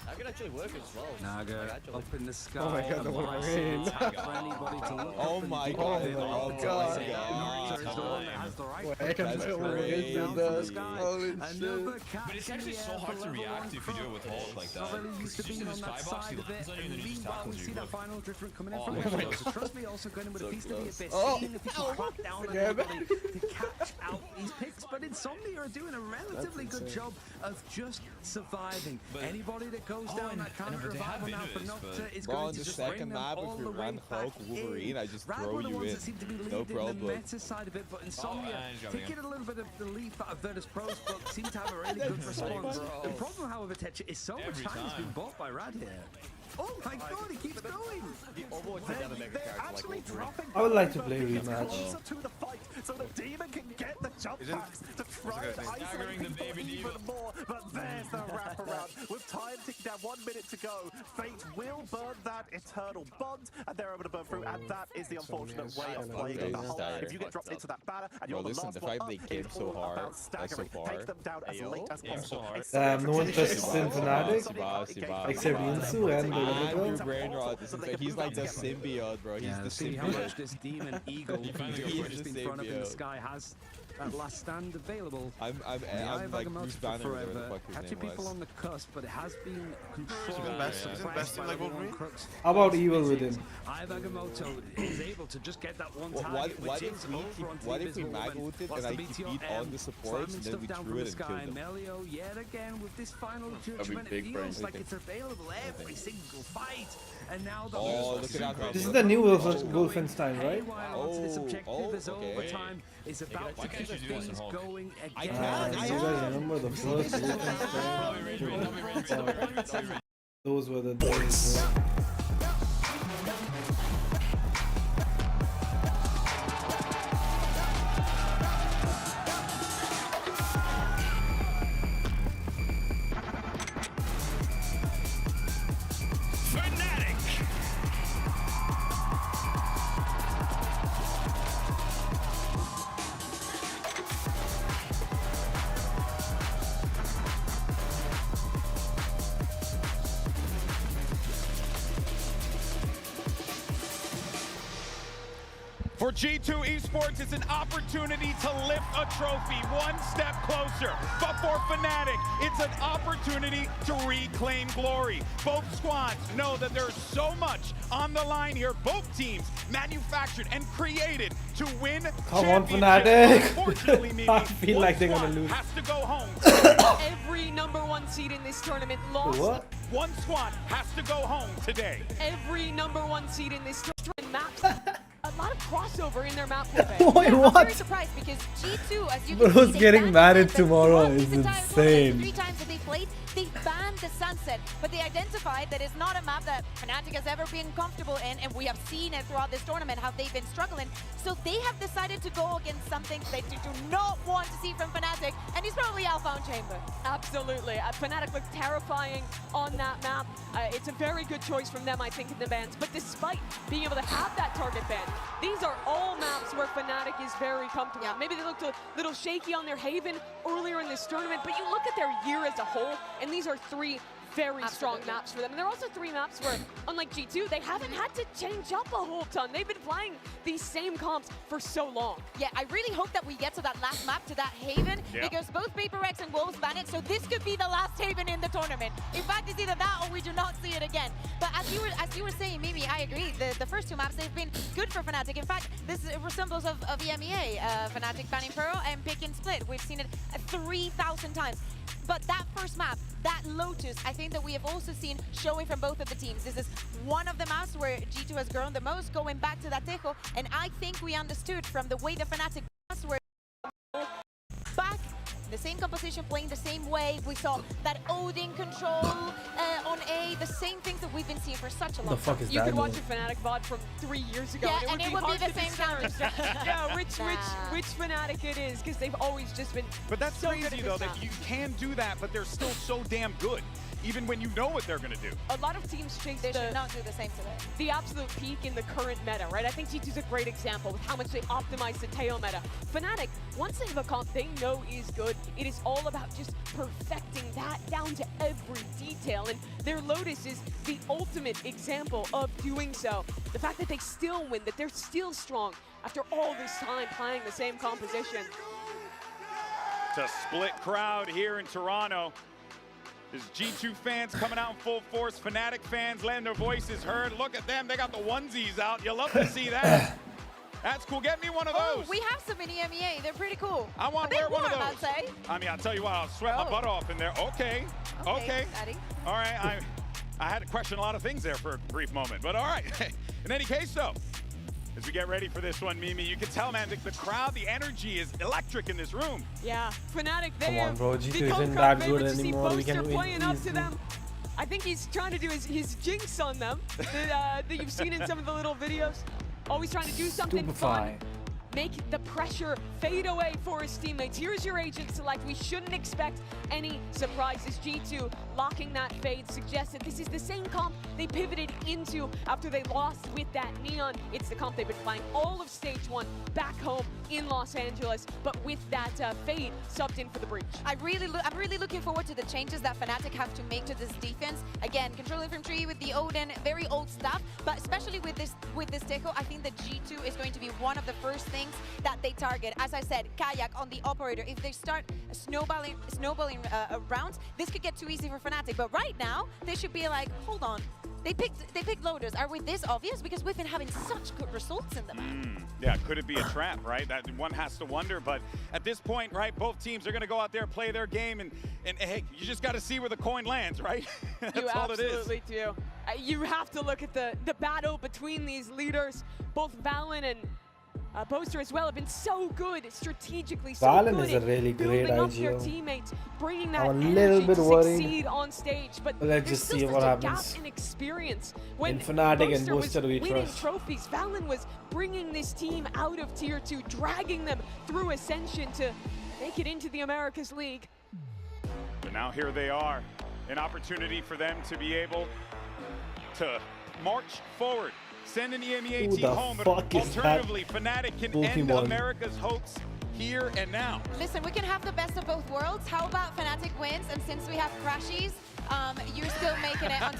That could actually work as well. Naga up in the sky. Oh my God, the Wolverine. For anybody to look Oh up and my do God. it. Oh my God. is the one that has the right. That's crazy. But it's actually so hard to react if you do it with Hulk like that. Used to being on that side of it, and meanwhile we see that final drift coming in from Oh, so trust me, also going in with a piece to be a bit Oh. seeing if he can crack down on anybody to catch out these picks. But Insomnia are doing a relatively good job of just surviving. Anybody that goes down that counter revival now for Nocta is Bro, going on to the just second bring them map, all if the you way run back Hulk Wolverine, in. I just Rad throw were the you ones in. that seem to be No leading the problem. meta side of it, but Insomnia he's got taking a little bit of the lead out of Virtus Pros, but seem to have a really good response. The problem, however, Tetra, is so much time has been bought by Rad here. Oh my god, he keeps going! They're actually dropping. I would like to play rematch. Closer to the fight, so the demon can get the jump packs to try and isolate people even more. But there's the wraparound. With time ticking down, 1 minute to go, Fate will burn that eternal bond, and they're able to burn through. And that is the unfortunate way of playing on the whole. If you get dropped into that banner and you're the last the one fact up, they came it's so all hard, about staggering. so far. Take them down as late as possible. No interest in Fnatic, except Yinsu and the other girl. He's like the symbiote, bro. He's the See how much symbiote. this demon eagle just been thrown up in the sky has that last stand available. I'm like Bruce Banner, or whatever the fuck his Catching name people was. on the cusp, but it has been controlled. Isn't best team like Wolverine? How about Evil Within? Agamotto is able to just get that one target. What if we mag-ulted and I beat on the supports and then we drew it and killed them? Melio yet again with this final judgment. It feels like it's available every single fight. And now the look at that. This is the new Wolfenstein, right? This objective is okay. overtime. Is about to get things going You again. guys remember the first Wolfenstein? Those were the days. For G2 Esports, it's an opportunity to lift a trophy one step closer. But for Fnatic, it's an opportunity to reclaim glory. Both squads know that there's so much on the line here. Both teams manufactured and created to win Come on, championships. Fnatic! I feel like they're gonna lose. Has to go home. Every #1 seed in this tournament lost. What? One squad has to go home today. Every #1 seed in this tournament maps. A lot of crossover in their map pool. Wait, I'm what? very surprised because G2, as you can Bro's see, getting married tomorrow throughout is this entire tournament, insane. 3 times that they played, they banned the Sunset, but they identified that it's not a map that Fnatic has ever been comfortable in, and we have seen it throughout this tournament how they've been struggling. So they have decided to go against something they do not want to see from Fnatic, and it's probably Alpha Chamber. Absolutely. Fnatic looks terrifying on that map. It's a very good choice from them, I think, in the bans. But despite being able to have that target ban, these are all maps where Fnatic is very comfortable. Yeah. Maybe they looked a little shaky on their Haven earlier in this tournament, but you look at their year as a whole, and these are 3 very strong maps for them. And there are also 3 maps where, unlike G2, they haven't had to change up a whole ton. They've been playing these same comps for so long. Yeah, I really hope that we get to that last map, to that Haven, because both PRX and Wolves ban it, so this could be the last Haven in the tournament. In fact, it's either that or we do not see it again. But as you were saying, Mimi, I agree. The first 2 maps, they've been good for Fnatic. In fact, this resembles of EMEA, Fnatic banning Pearl and pick and split. We've seen it 3,000 times. But that first map, that Lotus, I think that we have also seen showing from both of the teams. This is one of the maps where G2 has grown the most, going back to that Tejo. And I think we understood from the way the Fnatic was, where back, the same composition, playing the same way. We saw that Odin control on A, the same things that we've been seeing for such a long time. The fuck is You that? could watch a Fnatic VOD from 3 years ago, Yeah, and it would be be the same counters. counters. Yeah, which Fnatic it is, because they've always just been But that's so good crazy, at though, this map. that you can do that, but they're still so damn good, even when you know what they're going to do. A lot of teams chase They should not do the same today. the absolute peak in the current meta, right? I think G2's a great example with how much they optimize the tail meta. Fnatic, once they have a comp they know is good, it is all about just perfecting that down to every detail. And their Lotus is the ultimate example of doing so. The fact that they still win, that they're still strong, after all this time playing the same composition. It's a split crowd here in Toronto. There's G2 fans coming out in full force, Fnatic fans letting their voices heard. Look at them, they got the onesies out. You love to see that. That's cool, get me one of those. Oh, we have some in EMEA, they're pretty cool. I want a to wear bit one of warm, those. I'd say. I mean, I'll tell you what, I'll sweat my butt off in there. Okay. Daddy. All right, I had to question a lot of things there for a brief moment, but all right. In any case, though, as we get ready for this one, Mimi, you can tell, man, the crowd, the energy is electric in this room. Yeah, Fnatic, they Come on, bro. G2 become isn't crowd that good favorites. You see anymore. We Boaster can win playing up to easily. them. I think he's trying to do his jinx on them that you've seen in some of the little videos. Always trying to do something fun. Make the pressure fade away for his teammates. Here's your agent select. We shouldn't expect any surprises. G2 locking that fade suggests that this is the same comp they pivoted into after they lost with that Neon. It's the comp they've been playing all of stage 1 back home in Los Angeles, but with that fade subbed in for the breach. I'm really looking forward to the changes that Fnatic have to make to this defense. Again, control infantry with the Odin, very old stuff, but especially with this Deco, I think that G2 is going to be one of the first things that they target. As I said, Kayak on the operator. If they start snowballing rounds, this could get too easy for Fnatic. But right now, they should be like, hold on. They picked loaders. Are we this obvious? Because we've been having such good results in the map. Yeah, could it be a trap, right? That one has to wonder. But at this point, right, both teams are going to go out there, play their game, and hey, you just got to see where the coin lands, right? That's all it is. You absolutely do. You have to look at the battle between these leaders. Both Valen and Boaster as well have been so good strategically, so Valen good is a really at great building up their IGO. teammates, bringing that I'm a energy little bit to worried. succeed on stage. But Let's there's just still see such what a happens. gap in experience. When In Fnatic and Boaster was Boaster we winning trust. trophies, Valen was bringing this team out of Tier 2, dragging them through Ascension to make it into the Americas League. But now here they are, an opportunity for them to be able to march forward. Send an EMEA Who team the home, but fuck is alternatively, Fnatic can end Pokemon? America's hopes here and now. Listen, we can have the best of both worlds. How about Fnatic wins? And since we have crashies, you're still making it onto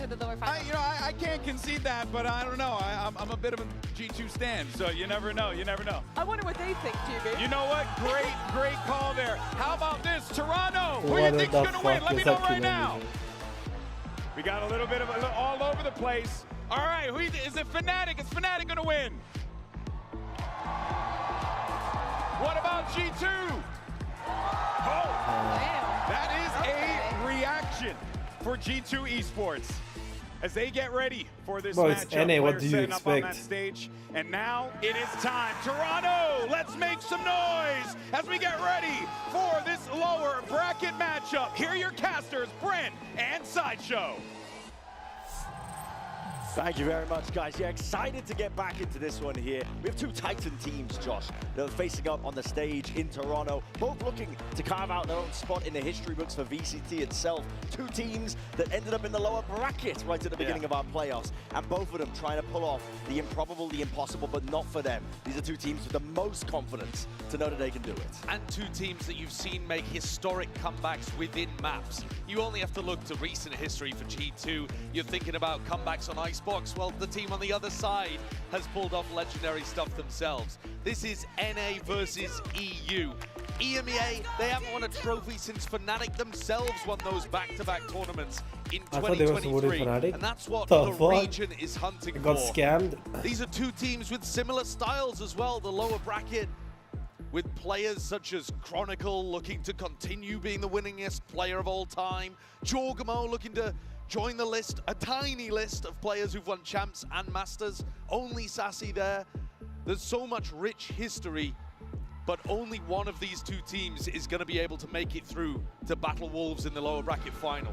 the lower final. I can't concede that, but I don't know. I'm a bit of a G2 stan, so you never know. You never know. I wonder what they think, GB. You know what? Great call there. How about this, Toronto? Who do What you think's the gonna win? fuck Let me is know that right to now. them? We got a little bit of all over the place. All right, is it Fnatic? Is Fnatic gonna win? What about G2? Oh, that is a reaction for G2 Esports as they get ready for this Bro, it's matchup. NA, what Players do you setting up on that expect? stage, and now it is time. Toronto, let's make some noise as we get ready for this lower bracket matchup. Here are your casters, Brent and Sideshow. Thank you very much, guys. Yeah, excited to get back into this one here. We have two Titan teams, Josh, that are facing up on the stage in Toronto, both looking to carve out their own spot in the history books for VCT itself. Two teams that ended up in the lower bracket right at the beginning of our playoffs, and both of them trying to pull off the improbable, the impossible, but not for them. These are two teams with the most confidence to know that they can do it. And two teams that you've seen make historic comebacks within maps. You only have to look to recent history for G2. You're thinking about comebacks on Icebox. Well, the team on the other side has pulled off legendary stuff themselves. This is NA versus EU. EMEA, they haven't won a trophy since Fnatic themselves won those back-to-back tournaments in I thought they were 2023. supporting Fnatic. And that's what The the fuck? region is hunting I got for. scammed. These are two teams with similar styles as well, the lower bracket, with players such as Chronicle looking to continue being the winningest player of all time, Jorgamo looking to join the list, a tiny list of players who've won champs and masters, only Sassy there. There's so much rich history, but only one of these two teams is going to be able to make it through to battle Wolves in the lower bracket final.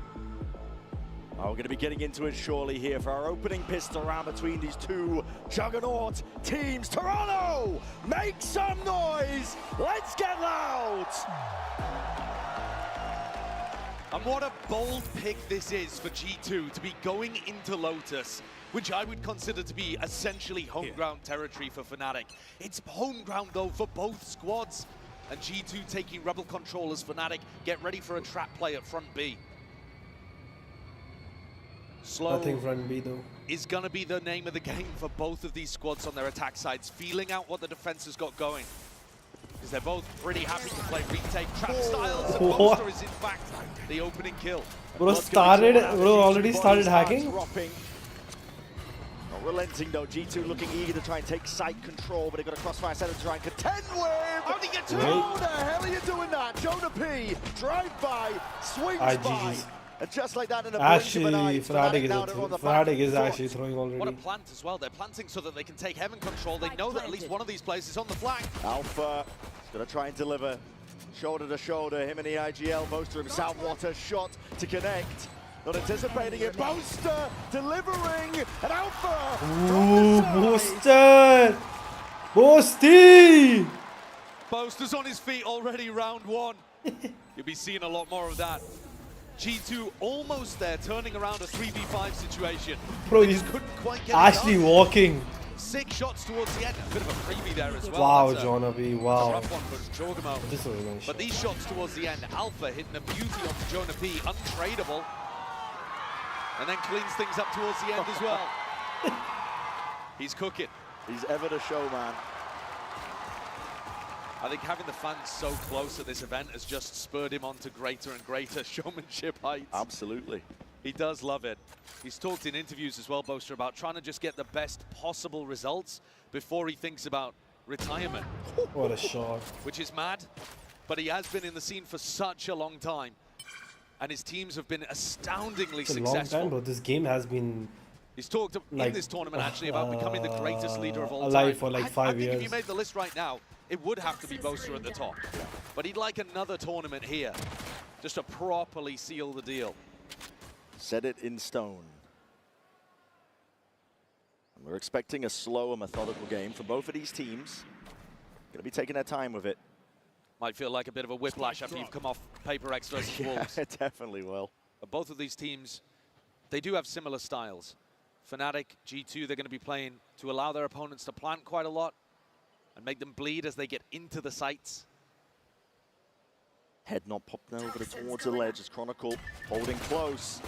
Oh, we're going to be getting into it shortly here for our opening pistol round between these two juggernaut teams. Toronto, make some noise. Let's get loud. And what a bold pick this is for G2 to be going into Lotus, which I would consider to be essentially home ground territory for Fnatic. It's home ground though for both squads. And G2 taking rebel control as Fnatic get ready for a trap play at front B. Slow Nothing front B though. is going to be the name of the game for both of these squads on their attack sides, feeling out what the defense has got going. Because they're both pretty happy to play retake trap styles, and Boaster is in fact the opening kill. Bro already started hacking? Not relenting though, G2 looking eager to try and take site control, but they've got a crossfire set to try and contend with. How did he get to How the hell are you doing that? Jonah P, drive by, swings by. And just like that in a actually, Fnatic is actually throwing already. What a plant as well. They're planting so that they can take heaven control. They know that at least one of these players is on the flank. Alpha is going to try and deliver shoulder to shoulder. Him and the IGL, Boaster himself. What a shot to connect. Not anticipating it. Boaster delivering. And Alpha. Ooh, Boaster! Boasty! Boaster's on his feet already, round one. You'll be seeing a lot more of that. G2 almost there, turning around a 3v5 situation. Bro, he's actually walking. 6 shots towards the end. A bit of a freebie there as well. Wow, That's Jonah B, wow. a rough one for Jorgamo. This is a really nice But these shots towards the end, Alpha hitting a beauty onto Jonah P, untradeable. And then cleans things up towards the end as well. He's cooking. He's ever the show, man. I think having the fans so close at this event has just spurred him on to greater and greater showmanship heights. Absolutely. He does love it. He's talked in interviews as well, Boaster, about trying to just get the best possible results before he thinks about retirement. What a shot. Which is mad, but he has been in the scene for such a long time, and his teams have been astoundingly successful. It's a long time, bro. This game has been... He's talked in this tournament actually about becoming the greatest leader of all time. Alive for like 5 I think years. if you made the list right now, it would have to be Boaster at the top. But he'd like another tournament here, just to properly seal the deal. Set it in stone. And we're expecting a slow and methodical game from both of these teams. Going to be taking their time with it. Might feel like a bit of a whiplash after you've come off PRX versus Wolves. Yeah, it definitely will. But both of these teams, they do have similar styles. Fnatic, G2, they're going to be playing to allow their opponents to plant quite a lot and make them bleed as they get into the sites. Head not popped over towards the ledge as Chronicle holding close.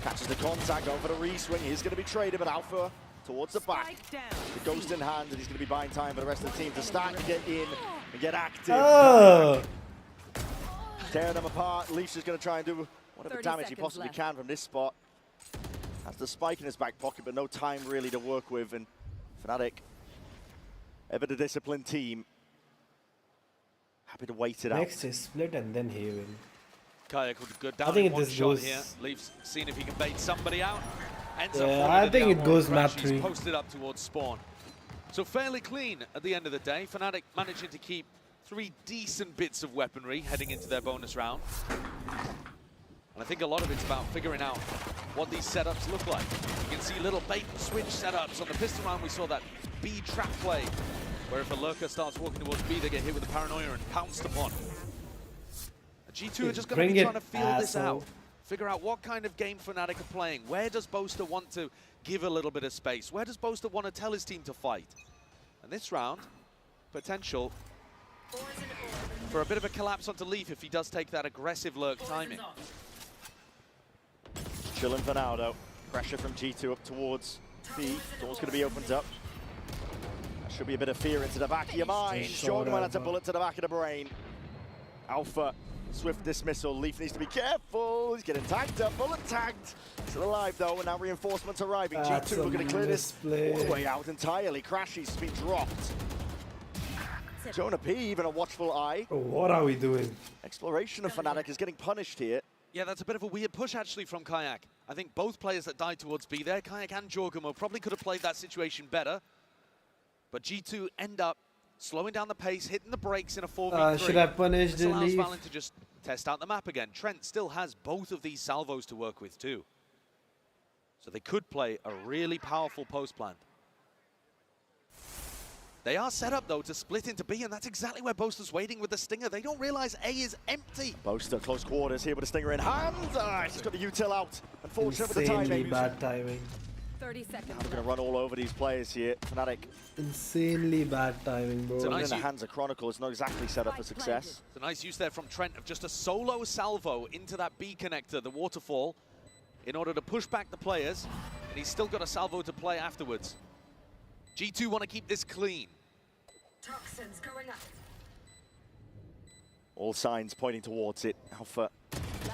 Catches the contact over the re-swing. He's going to be traded, but Alpha towards the back. The ghost in hand, and he's going to be buying time for the rest of the team to stack and get in and get active. Oh. Tearing them apart. Leafs is going to try and do whatever damage he possibly can from this spot. Has the spike in his back pocket, but no time really to work with. And Fnatic, ever the disciplined team, happy to wait it out. Next is split and then Haven. Kayak would go down I think in one this shot goes... here. Leafs seeing if he can bait somebody out. Ends Yeah, up I think it goes map Crash. He's 3. posted up towards spawn. So fairly clean at the end of the day. Fnatic managing to keep 3 decent bits of weaponry heading into their bonus round. And I think a lot of it's about figuring out what these setups look like. You can see little bait and switch setups. On the pistol round, we saw that B trap play, where if a lurker starts walking towards B, they get hit with a paranoia and pounced upon. And G2 are just going to be trying to feel this out. Figure out what kind of game Fnatic are playing. Where does Boaster want to give a little bit of space? Where does Boaster want to tell his team to fight? And this round, potential for a bit of a collapse onto Leaf if he does take that aggressive lurk timing. Chilling for now, though. Pressure from G2 up towards B. Door's going to be opened up. That should be a bit of fear into the back of your mind. Jorgamo has a bullet to the back of the brain. Alpha, swift dismissal. Leaf needs to be careful. He's getting tagged up. Bullet tagged. Still alive, though, and now reinforcements arriving. G2 are going to clear this all the way out entirely. Crashy's been dropped. Jonah P, even a watchful eye. What are we doing? Exploration of Fnatic is getting punished here. Yeah, that's a bit of a weird push, actually, from Kayak. I think both players that died towards B there, Kayak and Jorgamo, probably could have played that situation better. But G2 end up slowing down the pace, hitting the brakes in a 4v3. Should I punish this the allows Leaf? Valorant to just test out the map again. Trent still has both of these salvos to work with, too. So they could play a really powerful post plan. They are set up, though, to split into B, and that's exactly where Boaster's waiting with the Stinger. They don't realize A is empty. Boaster close quarters here with a Stinger in hand. He's got the util out. Unfortunate with the timing. Insanely bad timing. 30 seconds. Now they're going to run all over these players here. Fnatic. Insanely bad timing, bro. It's a nice in the hands of Chronicle. It's not exactly set up for success. It's a nice use there from Trent of just a solo salvo into that B connector, the waterfall. in order to push back the players, and he's still got a salvo to play afterwards. G2 want to keep this clean. Toxins going up. All signs pointing towards it. Alpha,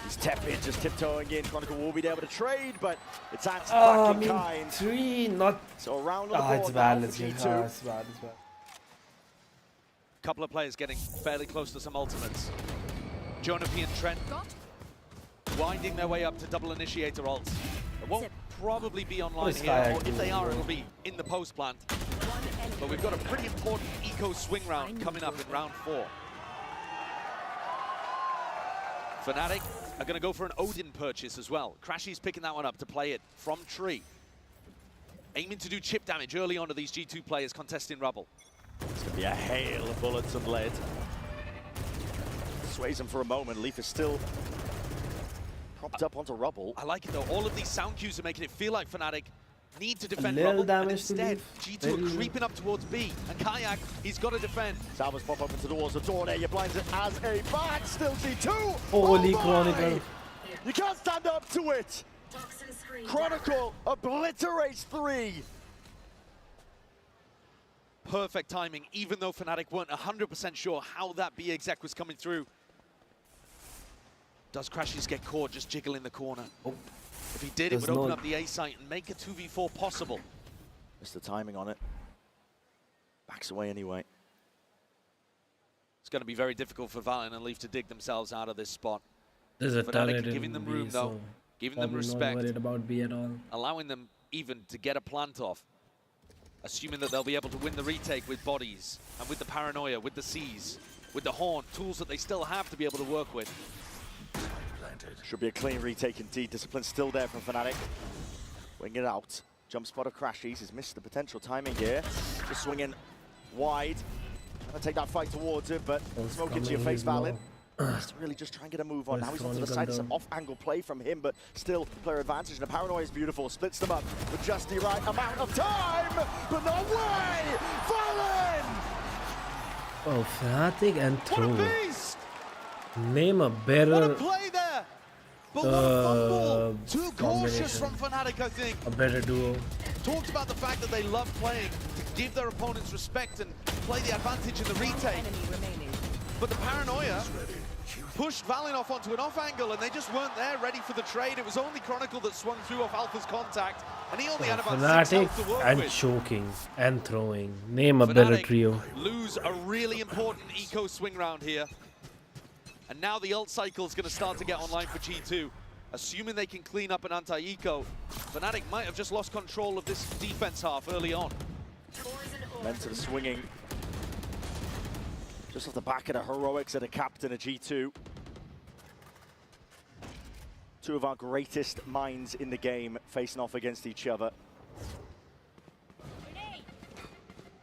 he's tepid, just tiptoeing in. Chronicle will be able to trade, but it's axed back in kind. 3, not... So around on the board it's now bad, for it's G2. bad, it's bad, it's bad. Couple of players getting fairly close to some ultimates. Jonapi and Trent winding their way up to double initiator ults. It won't probably be online here, or if they are, it'll be in the post plant. But we've got a pretty important eco swing round coming up in round 4. Fnatic are going to go for an Odin purchase as well. Crashy's picking that one up to play it from tree. Aiming to do chip damage early on to these G2 players contesting rubble. It's going to be a hail of bullets and lead. Sways him for a moment. Leaf is still propped up onto rubble. I like it though. All of these sound cues are making it feel like Fnatic need to defend little rubble, and damage to instead Leaf. G2 are creeping up towards B, and Kayak, he's got to defend. Salvos pop up into the walls of door there. You blinds it as a back. Still G2. Holy oh Chronicle. You can't stand up to it. Chronicle obliterates 3. Perfect timing, even though Fnatic weren't 100% sure how that B exec was coming through. Does Crashies get caught just jiggling the corner? Oh. If he did, it would open up the A site and make a 2v4 possible. Missed the timing on it. Backs away anyway. It's going to be very difficult for Valiant and Leaf to dig themselves out of this spot. There's a turret Fnatic giving them in room B, though, so giving them probably respect. Not worried about B at all. Allowing them even to get a plant off. Assuming that they'll be able to win the retake with bodies, and with the paranoia, with the C's, with the horn, tools that they still have to be able to work with. Should be a clean retake indeed. Discipline still there from Fnatic. Wing it out. Jump spot of Crashies. He's missed the potential timing here. Just swinging wide. Trying to take that fight towards it, but smoke into your face, Valin. Just really just try and get a move on. Now he's onto the side. Some off-angle play from him, but still player advantage. And the paranoia is beautiful. Splits them up with just the right amount of time, but no way! Valin! Oh, Fnatic and What a throw. beast! Name a What a better play there! But what a fumble! Too cautious from Fnatic, I think. a better duo. Talked about the fact that they love playing to give their opponents respect and play the advantage in the retake. But the paranoia pushed Valin off onto an off angle, and they just weren't there ready for the trade. It was only Chronicle that swung through off Alpha's contact, and he only had about 6 health to work Fnatic and with. choking and throwing. Name a better Fnatic trio. lose a really important eco swing round here. And now the ult cycle is going to start to get online for G2. Assuming they can clean up an anti-eco, Fnatic might have just lost control of this defense half early on. Then to the swinging. Just off the back of the heroics of the captain of G2. Two of our greatest minds in the game facing off against each other.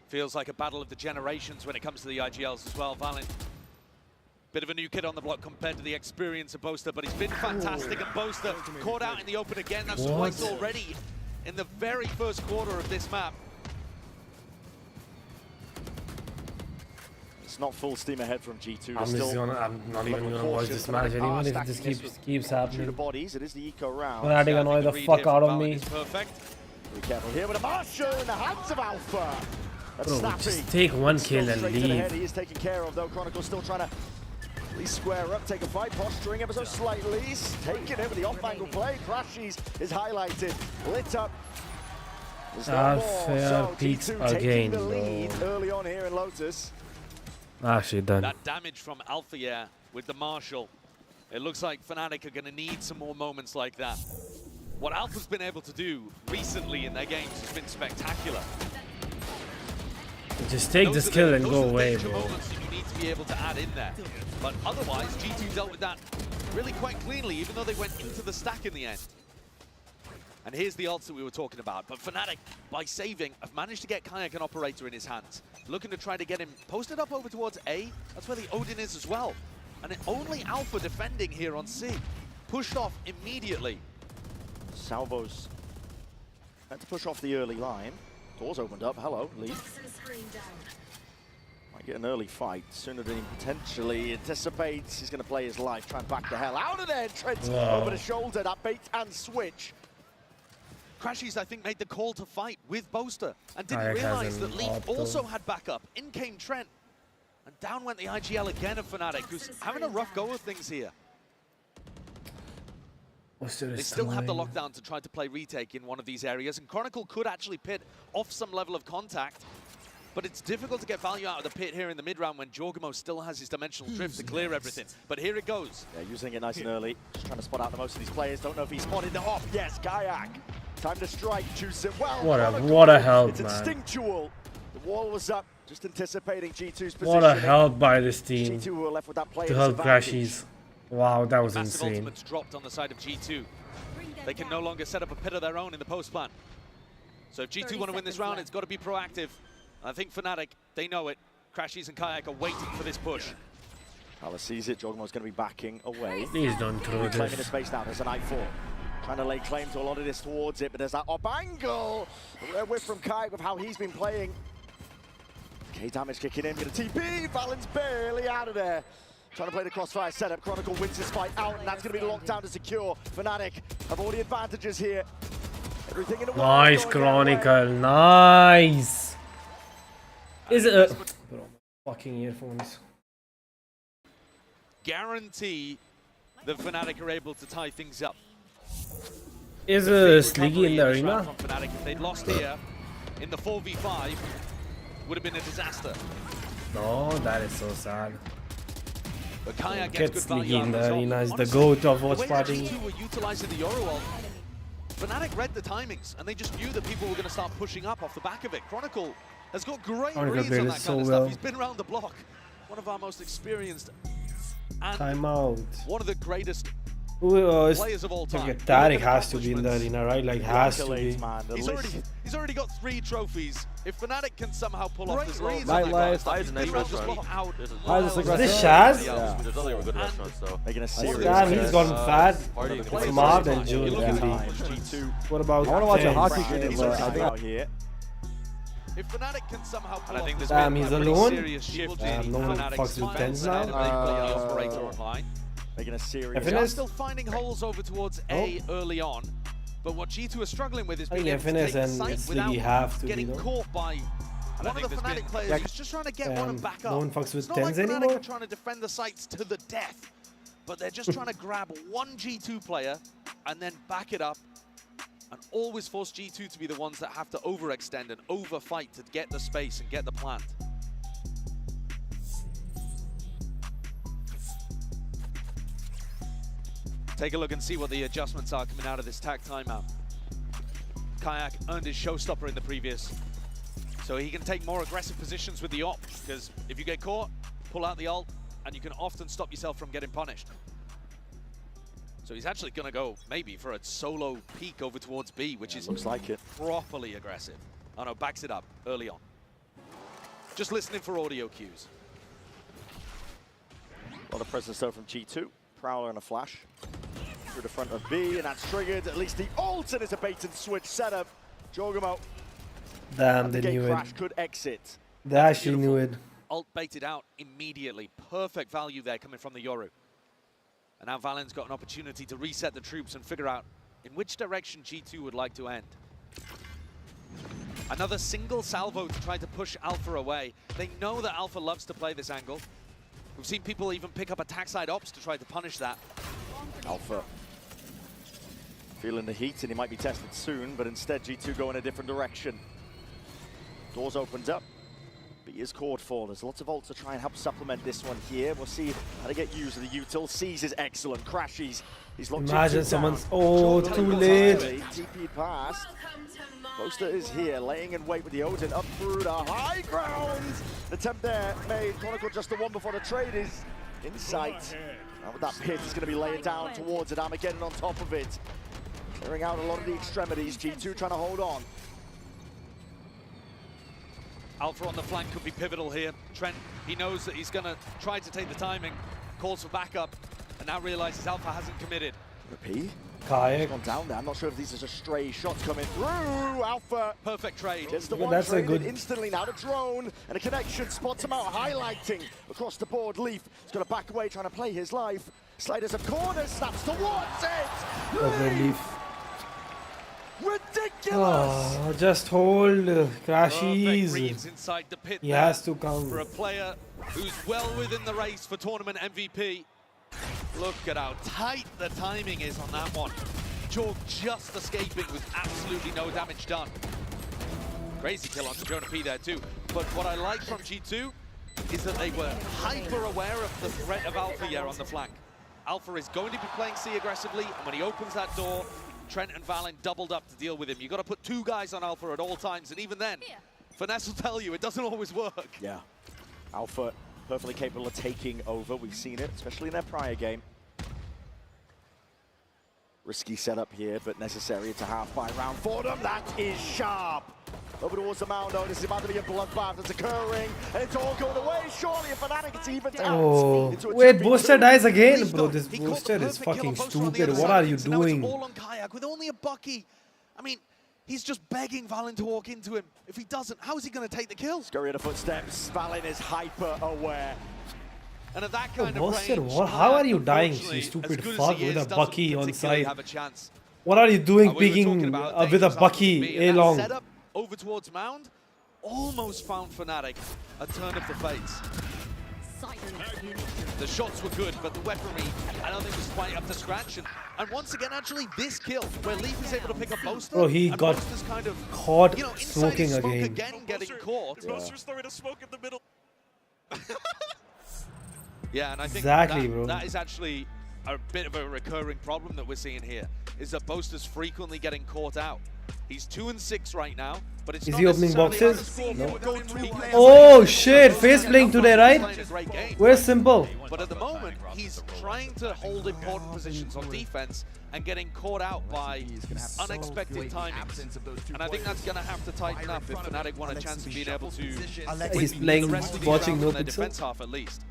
Feels like a battle of the generations when it comes to the IGLs as well. Valin, bit of a new kid on the block compared to the experience of Boaster, but he's been fantastic, and Boaster caught out in the open again. That's twice already in the very first quarter of this map. It's not full steam ahead from G2. I'm not even gonna watch this match anymore if this keeps happening. The bodies. It is the eco round. Fnatic annoy the fuck out of me. Perfect. Be careful here with a Marshall in the hands of Alpha. That's Bro, snappy. just take one kill and Straight to the head. leave. He is taken care of though. Chronicle's still trying to at least square up, take a fight, posturing ever so slightly. Taking it with the off-angle play. Crashies is highlighted, lit up. There's no more. Fair So peaks G2 taking again, the lead bro. early on here in Lotus. Actually done. That damage from Alpha, yeah, with the Marshall. It looks like Fnatic are going to need some more moments like that. What Alpha's been able to do recently in their games has been spectacular. Just take this kill and go away, Those are the bro. moments that you need to be able to add in there. But otherwise, G2 dealt with that really quite cleanly, even though they went into the stack in the end. And here's the ults that we were talking about. But Fnatic, by saving, have managed to get Kayak an operator in his hands. Looking to try to get him posted up over towards A. That's where the Odin is as well. And only Alpha defending here on C. Pushed off immediately. Salvos had to push off the early line. Doors opened up. Hello, Leaf. Might get an early fight sooner than he potentially anticipates. He's going to play his life, try and back the hell out of there. Trent over the shoulder, that bait and switch. Crashies, I think, made the call to fight with Boaster and didn't realize that Leaf also had backup. In came Trent. And down went the IGL again of Fnatic, who's having a rough go of things here. They still have the lockdown to try to play retake in one of these areas, and Chronicle could actually pit off some level of contact, but it's difficult to get value out of the pit here in the mid-round when Jorgamo still has his dimensional drift to clear everything. But here it goes. Yeah, using it nice and early. Just trying to spot out the most of these players. Don't know if he spotted it off. Yes, Kayak. Time to strike. Choose it well. What a help, it's man. Instinctual. The wall was up. Just anticipating G2's position. What a help by this team G2 were left with that to help Crashies. Wow, that was Massive insane. ultimates dropped on the side of G2. They can no longer set up a pit of their own in the post plan. So if G2 want to win this round, it's got to be proactive. I think Fnatic, they know it. Crashies and Kayak are waiting for this push. Pala sees it. Jogamo's going to be backing away. Please don't throw this. Claiming the space now. There's an I4. Trying to lay claim to a lot of this towards it, but there's that up angle. A rare whiff from Kayak with how he's been playing. K damage kicking in. Get a TP. Valen's barely out of there. Trying to play the crossfire setup. Chronicle wins this fight out, and that's going to be the lockdown to secure. Fnatic have all the advantages here. Everything in the Nice, Chronicle. Nice. Is it a... fucking earphones. Guarantee that Fnatic are able to tie things up. Is a Sliggy in the arena? From Fnatic, if they'd lost here in the 4v5, would have been a disaster. No, that is so sad. But Kayak Get gets good value Sliggy in the out arena is the Honestly, goat of watch the way party. G2 were utilizing the Yoru ult, Fnatic read the timings, and they just knew that people were going to start pushing up off the back of it. Chronicle has got great reads on that kind of stuff. He's been around the block. One of our most experienced and Timeout. one of the greatest players of all time. Tariq has to be in the arena, right? Like, has to be. He's already got 3 trophies. If Fnatic can somehow pull off this load, Is he runs the spot out. Is this Shaz? Yeah, there's nothing but good restaurants, so. Making a serious. Damn, he's gone fat. It's Marv and June. What about? I want to watch a hockey game, but I think out here. If Fnatic can somehow pull I think off damn, he's alone. serious shift No one fucks with tens now. Making a serious. They're still finding holes over towards A early on, but what G2 are struggling with is being able to take the site without getting caught by one of the Fnatic players who's just trying to get one and back up. No one fucks with it's not tens like Fnatic anymore. are trying to defend the sites to the death, but they're just trying to grab one G2 player and then back it up and always force G2 to be the ones that have to overextend and overfight to get the space and get the plant. Take a look and see what the adjustments are coming out of this TAC timeout. Kayak earned his showstopper in the previous, so he can take more aggressive positions with the op, because if you get caught, pull out the ult, and you can often stop yourself from getting punished. So he's actually going to go maybe for a solo peek over towards B, which is looks like it. Properly aggressive. Oh no, backs it up early on. Just listening for audio cues. A lot of presence though from G2. Prowler and a flash through the front of B, and that's triggered at least the ult, and it's a bait and switch setup. Jorgamo. Damn, they knew it. Crash could exit. They actually knew it. Ult baited out immediately. Perfect value there coming from the Yoru. And now Valen's got an opportunity to reset the troops and figure out in which direction G2 would like to end. Another single salvo to try to push Alpha away. They know that Alpha loves to play this angle. We've seen people even pick up attack side ops to try to punish that. Alpha feeling the heat, and he might be tested soon, but instead G2 go in a different direction. Doors opened up. But he is called for. There's lots of ults to try and help supplement this one here. We'll see how to get used to the util. Sees is excellent. Crashies. He's locked Imagine someone's too late. TP past. Boaster is here, laying in wait with the Odin up through the high ground. Attempt there made. Chronicle just the one before the trade is in sight. Now with that pit, he's going to be laying down towards it. Armageddon on top of it. Clearing out a lot of the extremities. G2 trying to hold on. Alpha on the flank could be pivotal here. Trent, he knows that he's going to try to take the timing, calls for backup, and now realizes Alpha hasn't committed. Repeat. Kayak. Gone down there. I'm not sure if these are just stray shots coming through. Alpha. Perfect trade. Just the Yeah, one that's a traded good- instantly. Now the drone and a connection spots him out, highlighting across the board. Leaf is going to back away, trying to play his life. Sliders a corner, snaps towards it. Okay, Leaf. Ridiculous. Oh, just hold Perfect Crashies. reads inside the pit He there has to come. for a player who's well within the race for tournament MVP. Look at how tight the timing is on that one. Jorg just escaping with absolutely no damage done. Crazy kill onto Jonah P there too. But what I like from G2 is that they were hyper aware of the threat of Alpha here on the flank. Alpha is going to be playing C aggressively, and when he opens that door, Trent and Valen doubled up to deal with him. You've got to put 2 guys on Alpha at all times, and even then, Finesse will tell you it doesn't always work. Yeah. Alpha perfectly capable of taking over. We've seen it, especially in their prior game. Risky setup here, but necessary to have by round for them. That is sharp. Over towards the mound, though. This is about to be a bloodbath that's occurring, and it's all going away. Surely a Fnatic gets evened out. Oh, Into a wait, 2v2. Booster dies again, bro. This He caught the Booster is perfect kill fucking on Booster on the stupid. other What side are of you things, and now it's doing? all on Kayak with only a Bucky. I mean, he's just begging Valen to walk into him. If he doesn't, how is he going to take the kill? Scurry of the footsteps. Valen is hyper aware. And at that kind of Booster, range, what? How are you Kayak, dying, unfortunately, you stupid as good as fuck, he with is, a doesn't Bucky on particularly side? have a chance. What are you doing We were talking picking about with a dangerous Bucky Alpha B, A and that long? setup over towards Mound almost found Fnatic a turn of the fates. The shots were good, but the weaponry, I don't think was quite up to scratch. And once again, actually, this kill, where Leaf is able to pick up Boaster, Bro, he and got Boaster's kind of, caught you know, inside smoking his smoke again. getting caught. Boaster's throwing a smoke in the middle. Yeah, and I think Exactly, that, bro. that is actually a bit of a recurring problem that we're seeing here, is that Boaster's frequently getting caught out. He's 2-6 right now, but it's Is not he opening necessarily boxes? how the No. score will go. Oh shit, face playing today, right? Playing a great game. Where's Simple? But at the moment, he's trying to hold important positions on defense and getting caught out by unexpected timings. And I think that's going to have to tighten up if Fnatic want a chance of being able to He's win playing, the rest of these watching rounds no on their pixel. defense half at least.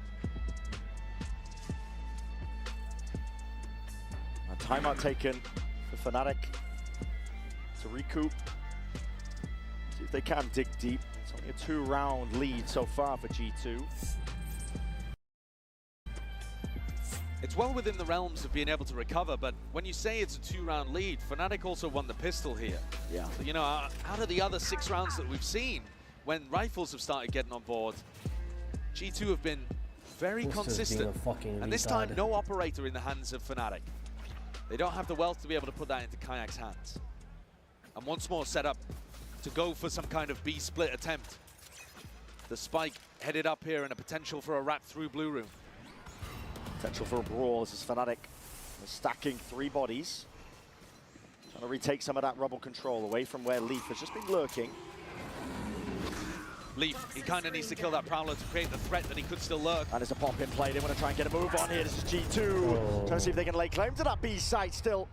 A timeout taken for Fnatic to recoup. See if they can dig deep. It's only a 2-round lead so far for G2. It's well within the realms of being able to recover, but when you say it's a 2-round lead, Fnatic also won the pistol here. Yeah. So, you know, out of the other 6 rounds that we've seen, when rifles have started getting on board, G2 have been very Booster's being consistent. a fucking And this time, retard. no operator in the hands of Fnatic. They don't have the wealth to be able to put that into Kayak's hands. And once more set up to go for some kind of B split attempt. The spike headed up here and a potential for a wrap through Blue Room. Potential for a brawl. This is Fnatic stacking 3 bodies. Trying to retake some of that rubble control away from where Leaf has just been lurking. Leaf, he kind of needs to kill that Prowler to create the threat that he could still lurk. And there's a pop in play. They want to try and get a move on here. This is G2. Trying to see if they can lay claim to that B site. Still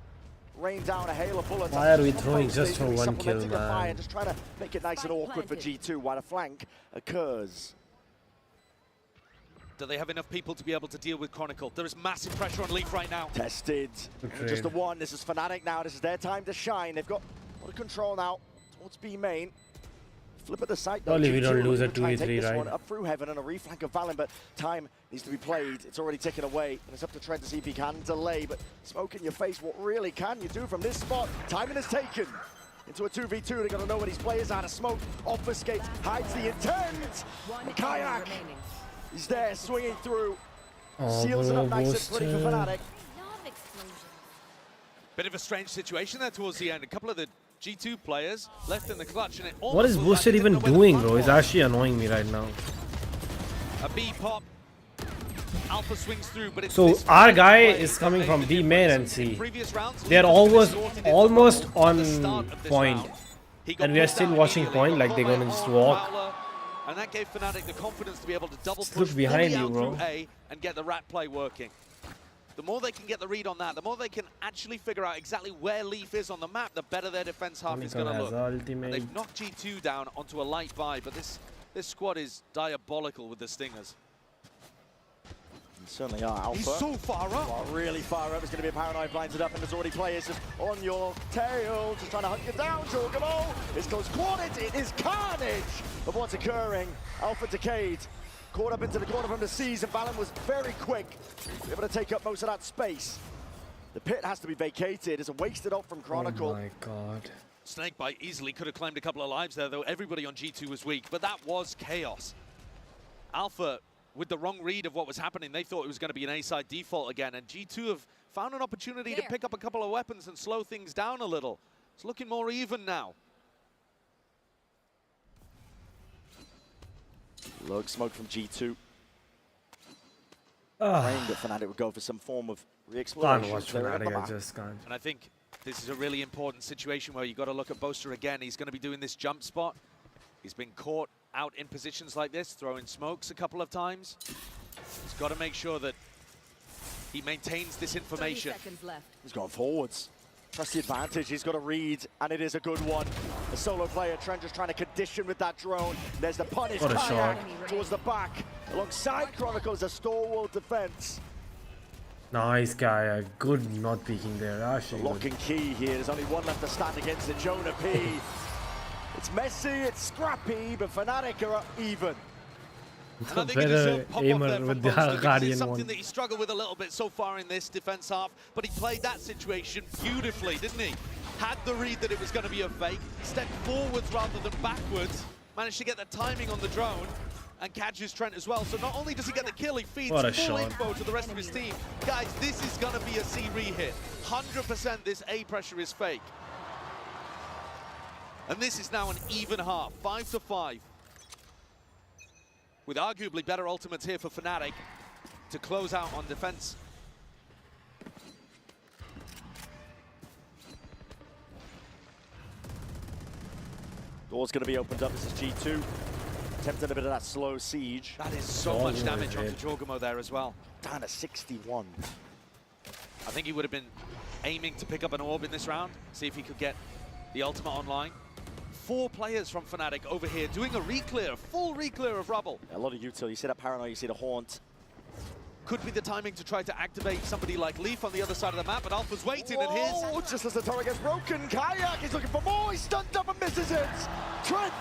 rain down a hail of bullets. Why are we throwing just for one kill, Supplementing the fire, man? just trying to make it nice and awkward for G2 while a flank occurs. Do they have enough people to be able to deal with Chronicle? There is massive pressure on Leaf right now. Tested. Just the one. This is Fnatic now. This is their time to shine. They've got a lot of control now towards B main. Flip at the site though. Only we don't G2 lose a will try and take 2v3, this right? one up through heaven and a reflank of Valen, but time needs to be played. It's already ticking away, and it's up to Trent to see if he can delay. But smoke in your face, what really can you do from this spot? Timing is taken into a 2v2. They're going to know where these players are. To smoke, obfuscate, hides the intent. Kayak, he's there, swinging through. Seals it up nice and pretty for Fnatic. Bit of a strange situation there towards the end. A couple of the G2 players left in the clutch, and it What is almost looked Booster like they even didn't know where the doing, front bro? He's was. actually annoying me right now. A B pop. Alpha swings through, but it's So this our Fnatic guy play is that coming made from the B difference. main and In C. previous rounds, They're Leaf has been almost sorted into almost the on start of this point, round. He got and we are pushed still out watching immediately, point got like they're caught gonna by just Paul walk. Fowler, and that gave Fnatic the confidence to be able to double Just push look behind fully you, out bro. through A and get the rat play working. The more they can get the read on that, the more they can actually figure out exactly where Leaf is on the map, the better their defense half is going to look. And they've knocked G2 down onto a light buy, but this squad is diabolical with the Stingers. Certainly are. Alpha. He's so far up. Well, really far up. It's going to be a Paranoid blinds it up, and there's already players just on your tail, just trying to hunt you down, Jorgamo. It's close quarters. It is carnage of what's occurring. Alpha decayed. Caught up into the corner from the seas, and Valen was very quick, able to take up most of that space. The pit has to be vacated. It's a wasted ult from Chronicle. Oh my god. Snakebite easily could have claimed a couple of lives there, though everybody on G2 was weak, but that was chaos. Alpha, with the wrong read of what was happening, they thought it was going to be an A-side default again, and G2 have found an opportunity to pick up a couple of weapons and slow things down a little. It's looking more even now. Look, smoke from G2. Ah. Praying that Fnatic would go for some form of Can't re-exploration. watch Fnatic, I just can't. And I think this is a really important situation where you've got to look at Boaster again. He's going to be doing this jump spot. He's been caught out in positions like this, throwing smokes a couple of times. He's got to make sure that he maintains this information. He's gone forwards. Trust the advantage, he's got a read, and it is a good one. A solo player, Trent just trying to condition with that drone. There's the punish, What a Kayak shot. towards the back. Alongside Chronicles, a stalwart defense. Nice guy, good not peeking there. Actually, Lock and key here, there's only one left to stand against it, Jonah P. It's messy, it's scrappy, but Fnatic are up even. And I think he better deserved pop-off aimer there with from the Boaster because Guardian it's something one. that he struggled with a little bit so far in this defense half, but he played that situation beautifully, didn't he? Had the read that it was going to be a fake, stepped forwards rather than backwards, managed to get the timing on the drone, and catches Trent as well. So not only does he get the kill, he feeds What a full shot. info to the rest of his team. Guys, this is going to be a C re-hit. 100% this A pressure is fake. And this is now an even half, 5-5. With arguably better ultimates here for Fnatic to close out on defense. Door's going to be opened up. This is G2. Attempting a bit of that slow siege. That is so much damage onto Jorgamo there as well. Down to 61. I think he would have been aiming to pick up an orb in this round, see if he could get the ultimate online. 4 players from Fnatic over here doing a re-clear, full re-clear of rubble. A lot of util. You see that Paranoid, you see the Haunt. Could be the timing to try to activate somebody like Leaf on the other side of the map, but Alpha's waiting, and here's... Just as the turret gets broken, Kayak is looking for more. He's stunned up and misses it. Trent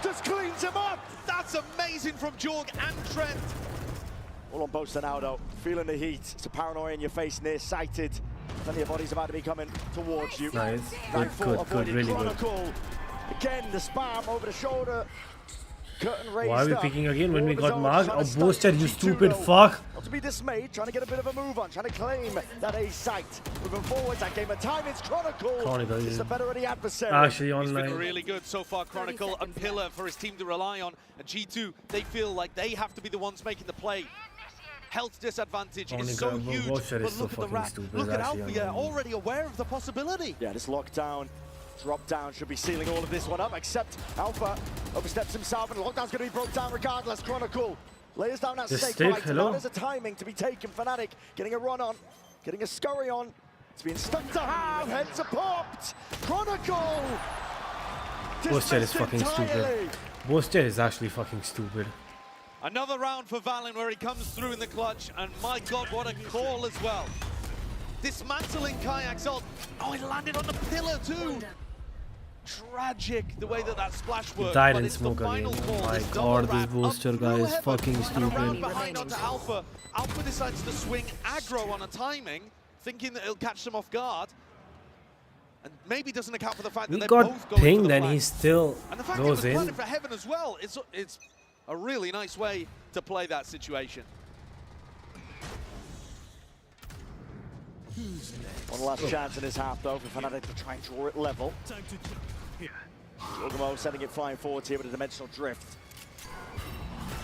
just cleans him up. That's amazing from Jorg and Trent. All on Boaster now, though. Feeling the heat. It's a Paranoid in your face, near-sighted. Plenty of bodies about to be coming towards you. Nice. Good, really good. Again, the spam over the shoulder. Curtain raised Why are we up. picking again when we got Zone marked? trying Oh, to stun Boaster, you G2 stupid though. fuck. Not to be dismayed, trying to get a bit of a move on, trying to claim that A site. Moving forwards, that game of time, it's Chronicle. It's the better of the adversary. Actually, He's been online. really good so far, Chronicle, a pillar for his team to rely on. And G2, they feel like they have to be the ones making the play. Health disadvantage is so huge, Boaster but is so look at the fucking rat. stupid, Look at actually, Alpha, yeah, online. already aware of the possibility. Yeah, this lockdown, drop down should be sealing all of this one up, except Alpha oversteps himself, and the lockdown's going to be broke down regardless. Chronicle lays down that The snake stick, bite. hello? Now there's a timing to be taken. Fnatic getting a run on, getting a scurry on. It's been stuck to half, heads are popped. Chronicle! Boaster is dismissed fucking stupid. entirely. Boaster is actually fucking stupid. Another round for Valen where he comes through in the clutch, and my god, what a call as well. Dismantling Kayak's ult. Oh, it landed on the pillar too. Tragic the way that splash worked. Died but in it's the smoke final again. call. Oh my This double god, this wrap up Boaster through guy is heaven fucking and around stupid. behind onto Alpha. Alpha decides to swing aggro on a timing, thinking that it'll catch them off guard. And maybe doesn't account for the fact that He they're got both going for pinged the and flank. he still And the fact it goes was in. planted for heaven as well, it's a really nice way to play that situation. One last chance in his half, though, for Fnatic to try and draw it level. Jorgamo sending it flying forward here with a dimensional drift.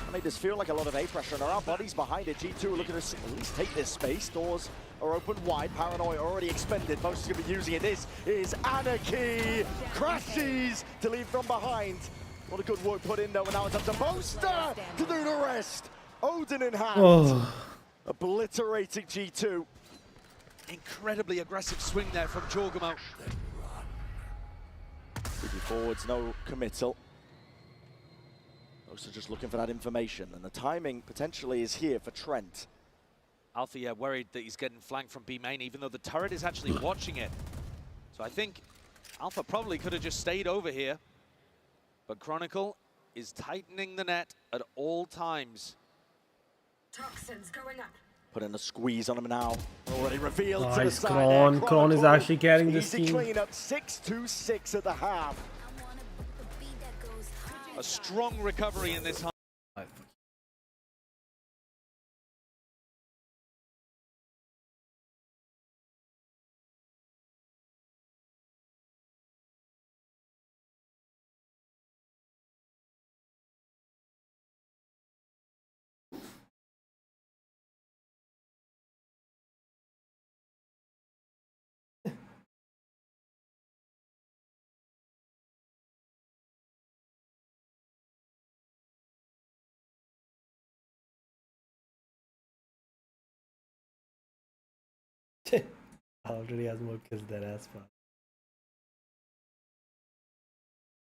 I made this feel like a lot of A pressure, and there are bodies behind it. G2 are looking to at least take this space. Doors are open wide. Paranoid already expended. Most is going to be using it. This is Anarchy. Crashes to leave from behind. What a good work put in, though, and now it's up to Boaster to do the rest. Odin in hand. Oh. Obliterating G2. Incredibly aggressive swing there from Jorgamo. Moving forwards, no committal. Boaster just looking for that information, and the timing potentially is here for Trent. Alpha, yeah, worried that he's getting flanked from B main, even though the turret is actually watching it. So I think Alpha probably could have just stayed over here. But Chronicle is tightening the net at all times. Toxins going up. Putting a squeeze on him now. Already revealed to the Nice, side Kron. there. Kron is actually carrying this Easy team. cleanup, 6-2-6 at the half. A strong recovery in this half. Already has more kills than Aspa.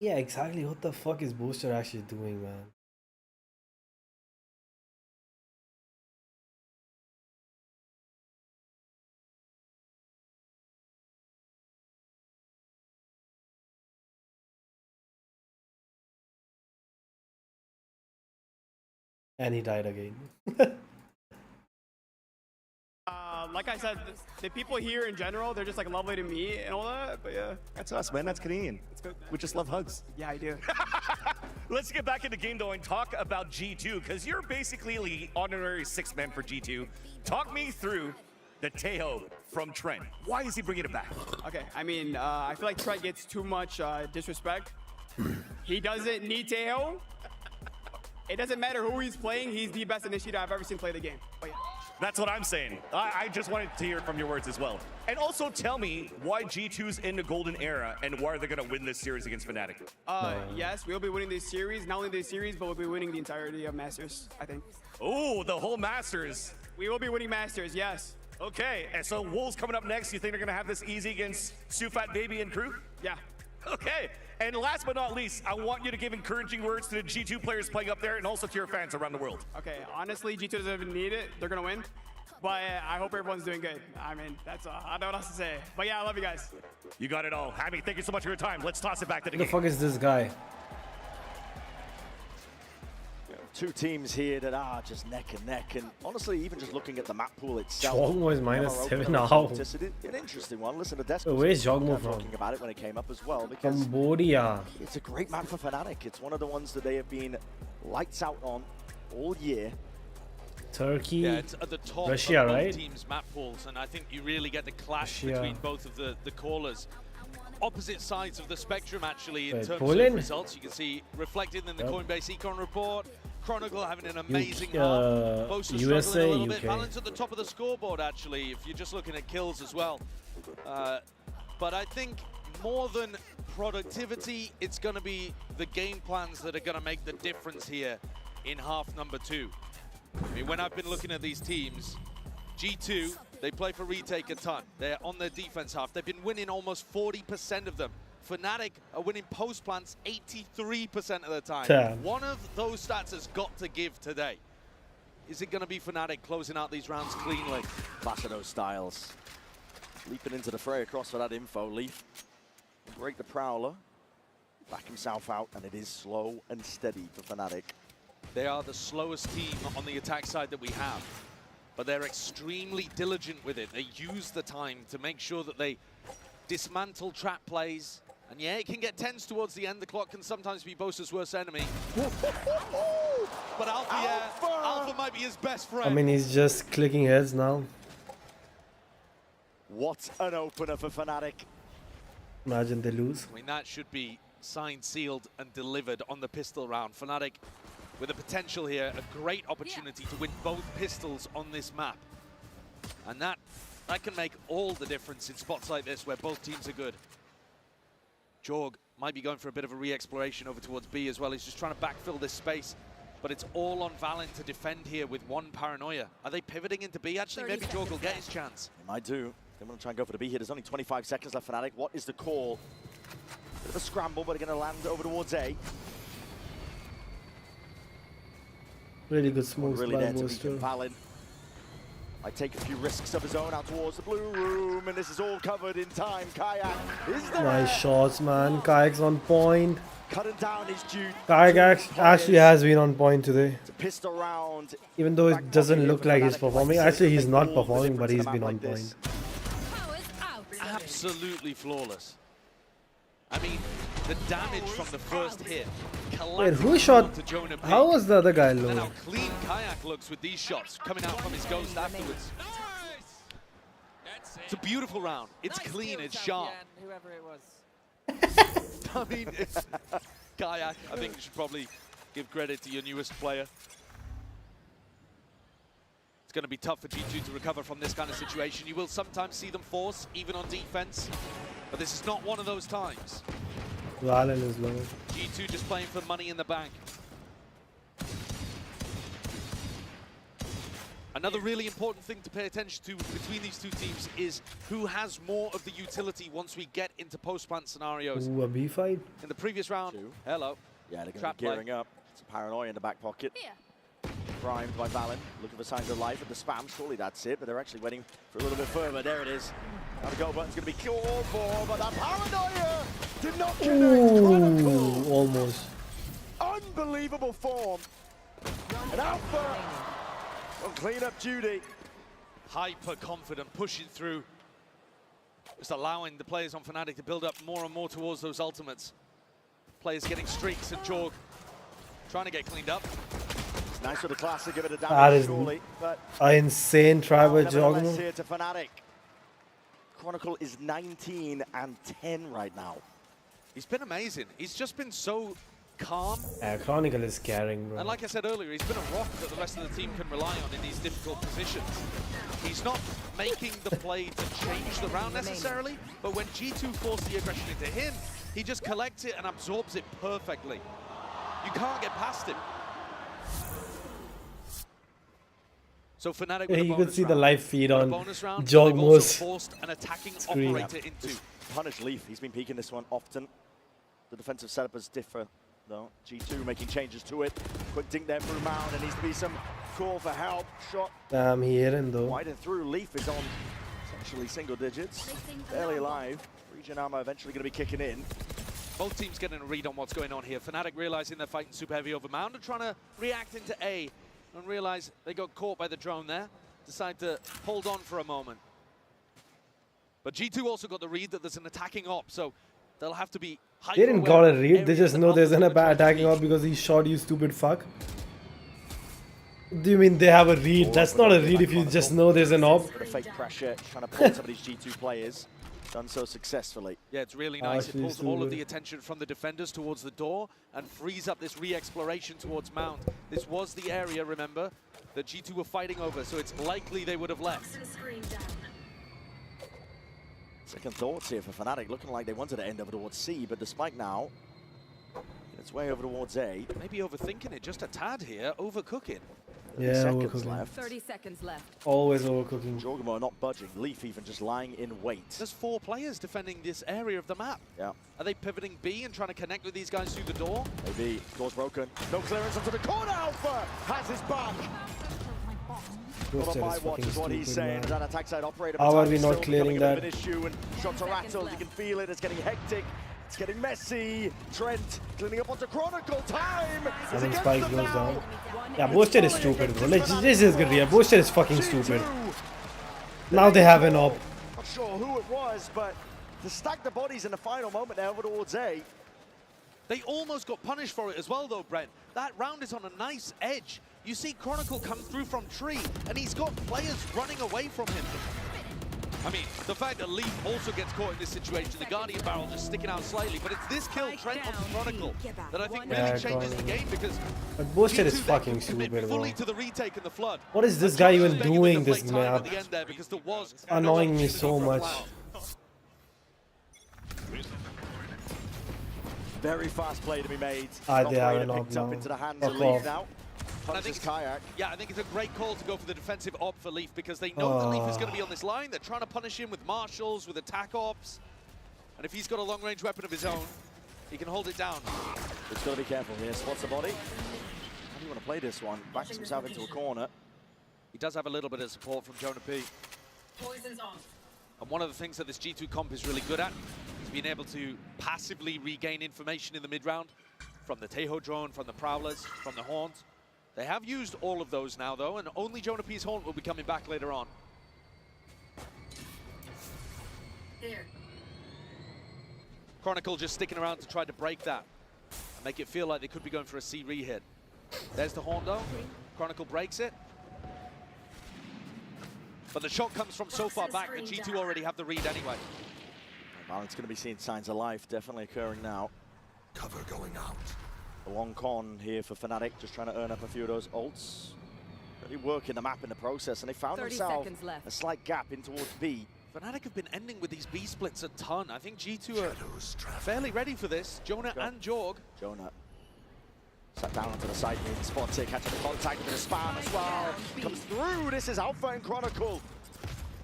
Yeah, exactly. What the fuck is Booster actually doing, man? And he died again. Like I said, the people here in general, they're just like lovely to meet and all that, but yeah. That's us, man. That's Canadian. We just love hugs. Yeah, I do. Let's get back in the game, though, and talk about G2, because you're basically the honorary sixth man for G2. Talk me through the Tejo from Trent. Why is he bringing it back? Okay, I mean, I feel like Trent gets too much disrespect. He doesn't need Tejo. It doesn't matter who he's playing, he's the best initiator I've ever seen play the game. But yeah. That's what I'm saying. I just wanted to hear it from your words as well. And also tell me why G2's in the golden era and why they're going to win this series against Fnatic. Yes, we'll be winning this series. Not only this series, but we'll be winning the entirety of Masters, I think. Oh, the whole Masters. We will be winning Masters, yes. Okay, and so WOL's coming up next. You think they're going to have this easy against Sufat Baby and crew? Yeah. Okay, and last but not least, I want you to give encouraging words to the G2 players playing up there and also to your fans around the world. Okay, honestly, G2 doesn't even need it. They're going to win. But I hope everyone's doing good. I mean, that's all. I don't know what else to say. But yeah, I love you guys. You got it all. Hammy, thank you so much for your time. Let's toss it back to the Who the fuck is this guy? Two teams here that are just neck and neck, and honestly, even just looking at the map pool itself. Jogmo is MRO -7 now. An interesting one. Listen to Desco. Where's Jogmo from? Talking about it when it came up as well, because Cambodia. it's a great map for Fnatic. It's one of the ones that they have been lights out on all year. Turkey, yeah, it's at the top Russia, of both right? teams' map pools, and I think you really get the clash Russia. between both of the callers. Opposite sides of the spectrum, actually, in Wait, terms Poland? of results. You can see reflected in the Coinbase Econ report. Chronicle having an amazing UK, half. Both are USA, struggling a little bit. UK. Balance at the top of the scoreboard, actually, if you're just looking at kills as well. But I think more than productivity, it's going to be the game plans that are going to make the difference here in half number 2. I mean, when I've been looking at these teams, G2, they play for retake a ton. They're on their defense half. They've been winning almost 40% of them. Fnatic are winning post plants 83% of the time. Damn. One of those stats has got to give today. Is it going to be Fnatic closing out these rounds cleanly? Clash of those styles. Leaping into the fray across for that info. Leaf, break the Prowler, back himself out, and it is slow and steady for Fnatic. They are the slowest team on the attack side that we have, but they're extremely diligent with it. They use the time to make sure that they dismantle trap plays. And yeah, it can get tense towards the end. The clock can sometimes be Bosa's worst enemy. But Alpha, yeah, Alpha might be his best friend. I mean, he's just clicking heads now. What an opener for Fnatic. Imagine they lose. I mean, that should be signed, sealed, and delivered on the pistol round. Fnatic with a potential here, a great opportunity to win both pistols on this map. And that can make all the difference in spots like this where both teams are good. Jorg might be going for a bit of a re-exploration over towards B as well. He's just trying to backfill this space, but it's all on Valent to defend here with one Paranoia. Are they pivoting into B? Actually, maybe Jorg will get his chance. They might do. They want to try and go for the B here. There's only 25 seconds left, Fnatic. What is the call? Bit of a scramble, but they're going to land over towards A. Really good smokes Really by there to Booster. beat Valent. I take a few risks of his own out towards the blue room, and this is all covered in time. Kayak is there. Nice shots, man. Kayak's on point. Cutting down his dude. Kayak actually has been on point today. It's a pistol round. Even though it doesn't look like he's performing. Actually, he's not performing, but he's been on point. Absolutely flawless. I mean, the damage from the first hit. Wait, who shot? How was the other guy And low? how clean Kayak looks with these shots coming out from his ghost afterwards. It's a beautiful round. It's clean, it's sharp. Whoever it was. I mean, it's Kayak, I think you should probably give credit to your newest player. It's going to be tough for G2 to recover from this kind of situation. You will sometimes see them force, even on defense, but this is not one of those times. VALORANT is low. G2 just playing for money in the bank. Another really important thing to pay attention to between these two teams is who has more of the utility once we get into post-plant scenarios. Ooh, a B fight? In the previous round, hello. Yeah, they're going to be gearing up. Some paranoia in the back pocket. Primed by VALORANT, looking for signs of life at the spam. Surely that's it, but they're actually waiting for a little bit further. There it is. Now the goal button's going to be called for, but that paranoia did not connect. Ooh, almost. Unbelievable form. And Alpha on clean-up duty. Hyper confident, pushing through. Just allowing the players on Fnatic to build up more and more towards those ultimates. Players getting streaks and Jorg trying to get cleaned up. It's nice for the class to give it a That damage, is surely. But an insane try by nevertheless Jogno. here to Fnatic. Chronicle is 19 and 10 right now. He's been amazing. He's just been so calm. Yeah, Chronicle is carrying, bro. And like I said earlier, he's been a rock that the rest of the team can rely on in these difficult positions. He's not making the play to change the round necessarily, but when G2 force the aggression into him, he just collects it and absorbs it perfectly. You can't get past him. So Fnatic with a You bonus could see the round. live feed With a on bonus round, they've also Jogmo's forced an attacking screen. operator into. Punish Leaf. He's been peeking this one often. The defensive setup is differ, though. G2 making changes to it. Quick dink there through Mound. There needs to be some call for help. Shot Damn, he hit him though. wide and through. Leaf is on essentially single digits. Barely alive. Regen armor eventually going to be kicking in. Both teams getting a read on what's going on here. Fnatic realizing they're fighting super heavy over Mound and trying to react into A and realize they got caught by the drone there. Decide to hold on for a moment. But G2 also got the read that there's an attacking op, so they'll have to be hyper They didn't got a read, they just know there's an attacking up because he shot, you stupid fuck. Do you mean they have a read? That's not a read if you just know there's an op. The fake pressure, trying to pull some of these G2 players. Done so successfully. Yeah, it's really nice. It pulls all of the attention from the defenders towards the door and frees up this re-exploration towards Mount. This was the area, remember, that G2 were fighting over, so it's likely they would have left. Second thoughts here for Fnatic, looking like they wanted to end over towards C, but the spike now, it's way over towards A. Maybe overthinking it just a tad here, overcooking. Yeah, seconds overcooking. left. 30 seconds left. Always overcooking. Jorgamo not budging. Leaf even just lying in wait. There's 4 players defending this area of the map. Yeah. Are they pivoting B and trying to connect with these guys through the door? Maybe. Door's broken. No clearance onto the corner. Alpha has his back. Not on my watch is what he's saying. As an attack side operator. How are we not clearing that? An issue and shots are rattled. You can feel it. It's getting hectic. It's getting messy. Trent cleaning up onto Chronicle. Time is And against Spike them goes now. down. Yeah, Boosted is stupid, bro. Like, this is good. Yeah, Boosted is fucking stupid. Now they have an op. Not sure who it was, but to stack the bodies in the final moment there over towards A. They almost got punished for it as well, though, Brent. That round is on a nice edge. You see Chronicle come through from tree, and he's got players running away from him. I mean, the fact that Leaf also gets caught in this situation, the Guardian barrel just sticking out slightly, but it's this kill, Trent onto Chronicle, that I think really changes the game, because But Boosted is G2 fucking then commit stupid, bro. fully to the retake and the flood. What is this guy even doing this map? At the end there, because there was Annoying me so much. Very fast play to be made. They have Operator an op picked up now. into the hands Fuck of Leaf off. now. And I think Punches Kayak. Yeah, I think it's a great call to go for the defensive op for Leaf, because they know that Leaf is going to be on this line. They're trying to punish him with marshals, with attack ops. And if he's got a long-range weapon of his own, he can hold it down. It's got to be careful here. Spots the body. How do you want to play this one? Backs himself into a corner. He does have a little bit of support from Jonah P. Poison's off. And one of the things that this G2 comp is really good at is being able to passively regain information in the mid-round from the Taeho drone, from the Prowlers, from the Haunt. They have used all of those now, though, and only Jonah P's Haunt will be coming back later on. Here. Chronicle just sticking around to try to break that and make it feel like they could be going for a C re-hit. There's the Haunt, though. Chronicle breaks it. But the shot comes from so far back that G2 already have the read anyway. VALORANT's going to be seeing signs of life, definitely occurring now. Cover going out. A long con here for Fnatic, just trying to earn up a few of those ults. Really working the map in the process, and they found themselves a slight gap in towards B. Fnatic have been ending with these B splits a ton. I think G2 are fairly ready for this. Jonah and Jorg. Jonah sat down onto the side here, spots it, catching the contact, a bit of spam as well. Comes through, this is Alpha and Chronicle.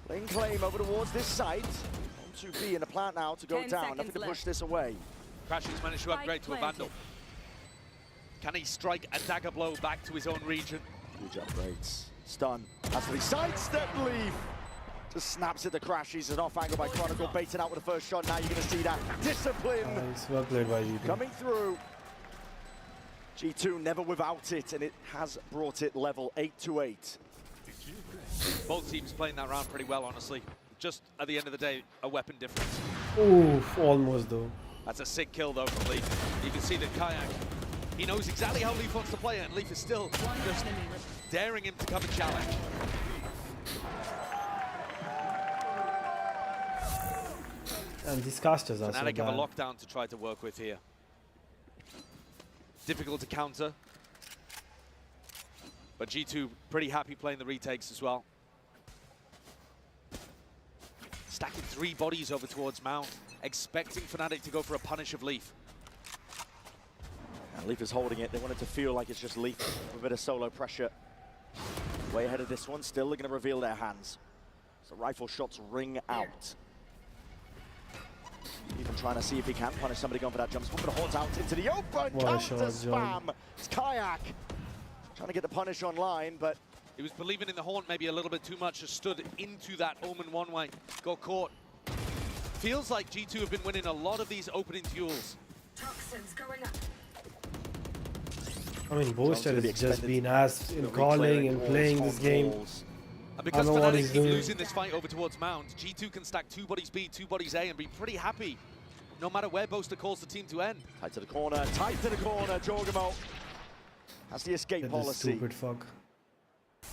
Laying claim over towards this site. On to B in the plant now to go down, nothing to push this away. Crashes managed to upgrade to a Vandal. Can he strike a dagger blow back to his own region? Huge upgrades. Stun. Has to be sidestep Leaf. Just snaps at the crash. He's an off angle by Chronicle, baiting out with the first shot. Now you're going to see that discipline well played by G2. coming through. G2 never without it, and it has brought it level 8-8. Both teams playing that round pretty well, honestly. Just at the end of the day, a weapon difference. Oof, almost though. That's a sick kill though from Leaf. You can see that Kayak, he knows exactly how Leaf wants to play it, and Leaf is still just daring him to come and challenge. And these casters are so Fnatic bad. have a lockdown to try to work with here. Difficult to counter. But G2 pretty happy playing the retakes as well. Stacking 3 bodies over towards Mount, expecting Fnatic to go for a punish of Leaf. And Leaf is holding it. They want it to feel like it's just Leaf with a bit of solo pressure. Way ahead of this one. Still, they're going to reveal their hands. So rifle shots ring out. Even trying to see if he can punish somebody going for that jump. But the Haunts out into the open. Counter spam. It's Kayak trying to get the punish online, but he was believing in the Haunt maybe a little bit too much. Just stood into that Omen one way. Got caught. Feels like G2 have been winning a lot of these opening duels. Toxins going up. I mean, Booster has just been asked in calling and playing this game. And because Fnatic keep losing this fight over towards Mount, G2 can stack 2 bodies B, 2 bodies A, and be pretty happy no matter where Boaster calls the team to end. Tight to the corner, Jorgamo has the escape policy. Stupid fuck.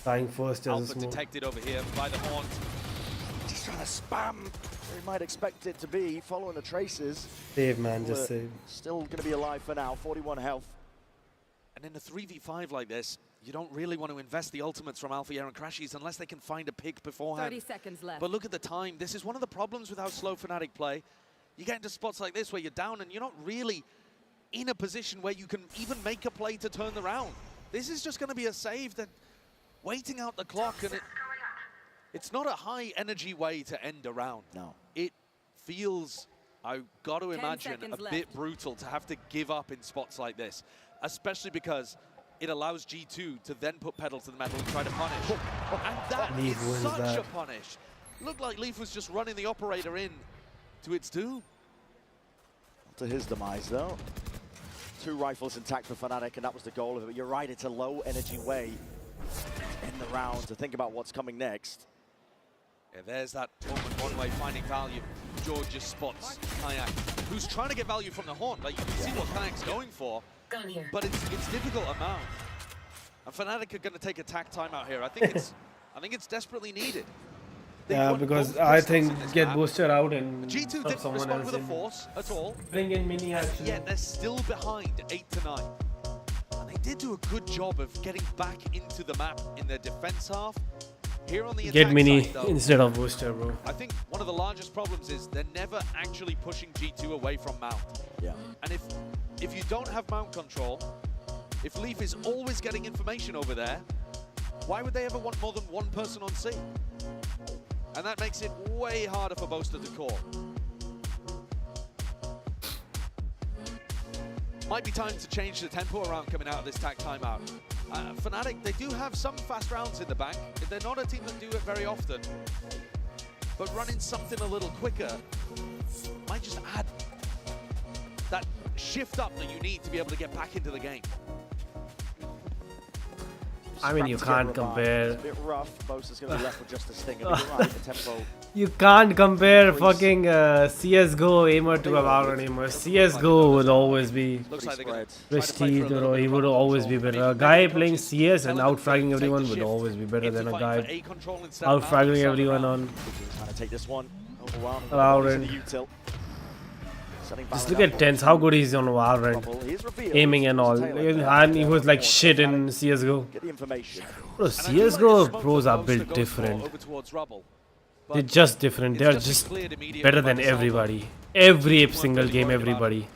Dying first as a Alpha smoke. detected over here by the Haunt. Just trying to spam. They might expect it to be, following the traces. Save, man, just save. Still going to be alive for now, 41 health. And in a 3v5 like this, you don't really want to invest the ultimates from Alpha Air and Crashies unless they can find a pick beforehand. 30 seconds left. But look at the time. This is one of the problems with how slow Fnatic play. You get into spots like this where you're down and you're not really in a position where you can even make a play to turn the round. This is just going to be a save that waiting out the clock, and it's not a high energy way to end a round. No. It feels, I've got to imagine, a left. bit brutal to have to give up in spots like this, especially because it allows G2 to then put pedal to the metal and try to punish. And that Leaf is wins such that. a punish. Looked like Leaf was just running the operator in to its doom. To his demise, though. 2 rifles intact for Fnatic, and that was the goal of it. But you're right, it's a low energy way in the round to think about what's coming next. Yeah, there's that moment one-way finding value. George just spots Kayak, who's trying to get value from the Haunt. Like, you can see what Kayak's going for, Gun here. but it's difficult amount. And Fnatic are going to take a tack timeout here. I think it's desperately needed. Yeah, because I think get Booster out and G2 put didn't someone respond else with a in. force at all. Bring in mini action. Yet they're still behind 8-9. And they did do a good job of getting back into the map in their defense half. Here on the Get attack mini side, though, instead of Booster, bro. I think one of the largest problems is they're never actually pushing G2 away from Mount. Yeah. And if you don't have Mount control, if Leaf is always getting information over there, why would they ever want more than one person on C? And that makes it way harder for Boaster to call. Might be time to change the tempo around coming out of this tag timeout. Fnatic, they do have some fast rounds in the bank. They're not a team that do it very often. But running something a little quicker might just add that shift up that you need to be able to get back into the game. I mean, you can't compare. It's a bit rough. Boast is going to be left with just a stinger. But you're right, the tempo. You can't compare fucking CSGO aimer to a Valorant aimer. CSGO will always be prestige, or he would always be better. A guy playing CS and out-fragging everyone would always be better than a guy out-fragging everyone on Trying to take this one. Valorant. Just look at Tense, how good he's on Valorant, aiming and all, and he was like shit in CSGO. Bro, CSGO pros are built different. They're just different. They're just better than everybody. Every single game, everybody.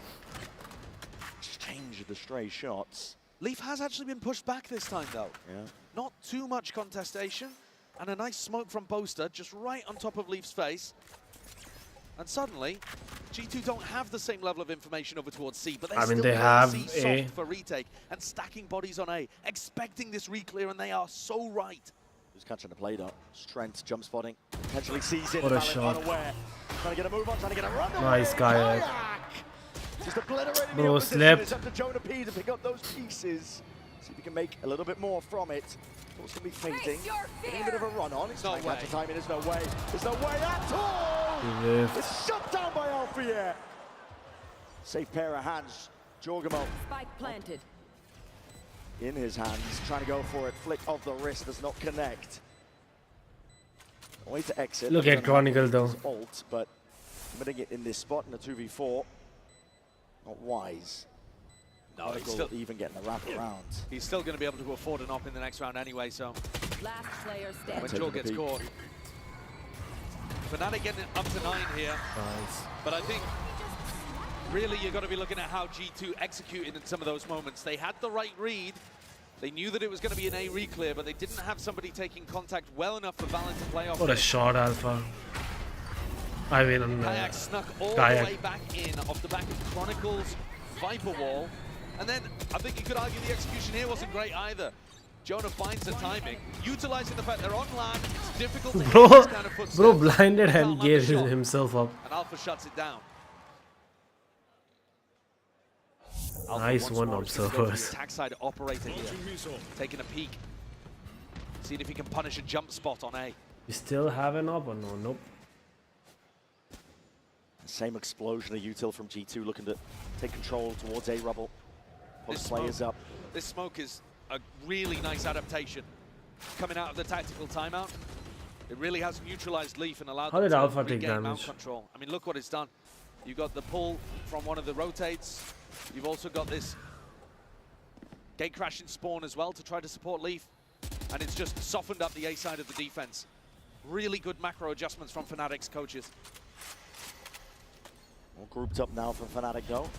Change the stray shots. Leaf has actually been pushed back this time though. Yeah. Not too much contestation, and a nice smoke from Boaster just right on top of Leaf's face. And suddenly, G2 don't have the same level of information over towards C, but they have C for retake and stacking bodies on A, expecting this reclear, and they are so right. Who's catching the play up? Strength, jump spotting, potentially sees it. What a shot. Unaware. Trying to get a move on, trying to get a run. Nice guy. Just obliterating Bro, the slept. up to Jonah P to pick up those pieces. See if he can make a little bit more from it. It's going to be fading. Getting a bit of a run on. It's not catch timing. There's no way. There's no way at all. It's shut down by Alpha. Safe pair of hands. Jorgamo. Spike planted. In his hands, trying to go for it. Flick of the wrist does not connect. Way to exit. Look at Chronicle though. Ult, but putting it in this spot in a 2v4. Not wise. No, he's still even getting the wrap around. He's still going to be able to afford an op in the next round anyway, so Last player standing. when Joel gets caught. Fnatic getting up to 9 here. Nice. But I think really you've got to be looking at how G2 executed in some of those moments. They had the right read. They knew that it was going to be an A reclear, but they didn't have somebody taking contact well enough for Valorant to play off. What a shot, Alpha. I mean, Kayak snuck all the way back in off the back of Chronicle's Viper wall. And then I think you could argue the execution here wasn't great either. Jonah finds the timing, utilizing the fact they're on land. It's difficult to hit this kind of footstep. Bro blinded and gave himself up. And Alpha shuts it down. Nice one, observers. Attack side operator here, taking a peek, seeing if he can punish a jump spot on A. You still have an op or no? Nope. Same explosion of util from G2 looking to take control towards A rubble. Push players up. This smoke is a really nice adaptation. Coming out of the tactical timeout, it really has neutralized Leaf and allowed them to regain mount control. I mean, look what it's done. You got the pull from one of the rotates. You've also got this gate crashing spawn as well to try to support Leaf. And it's just softened up the A side of the defense. Really good macro adjustments from Fnatic's coaches. All grouped up now from Fnatic though.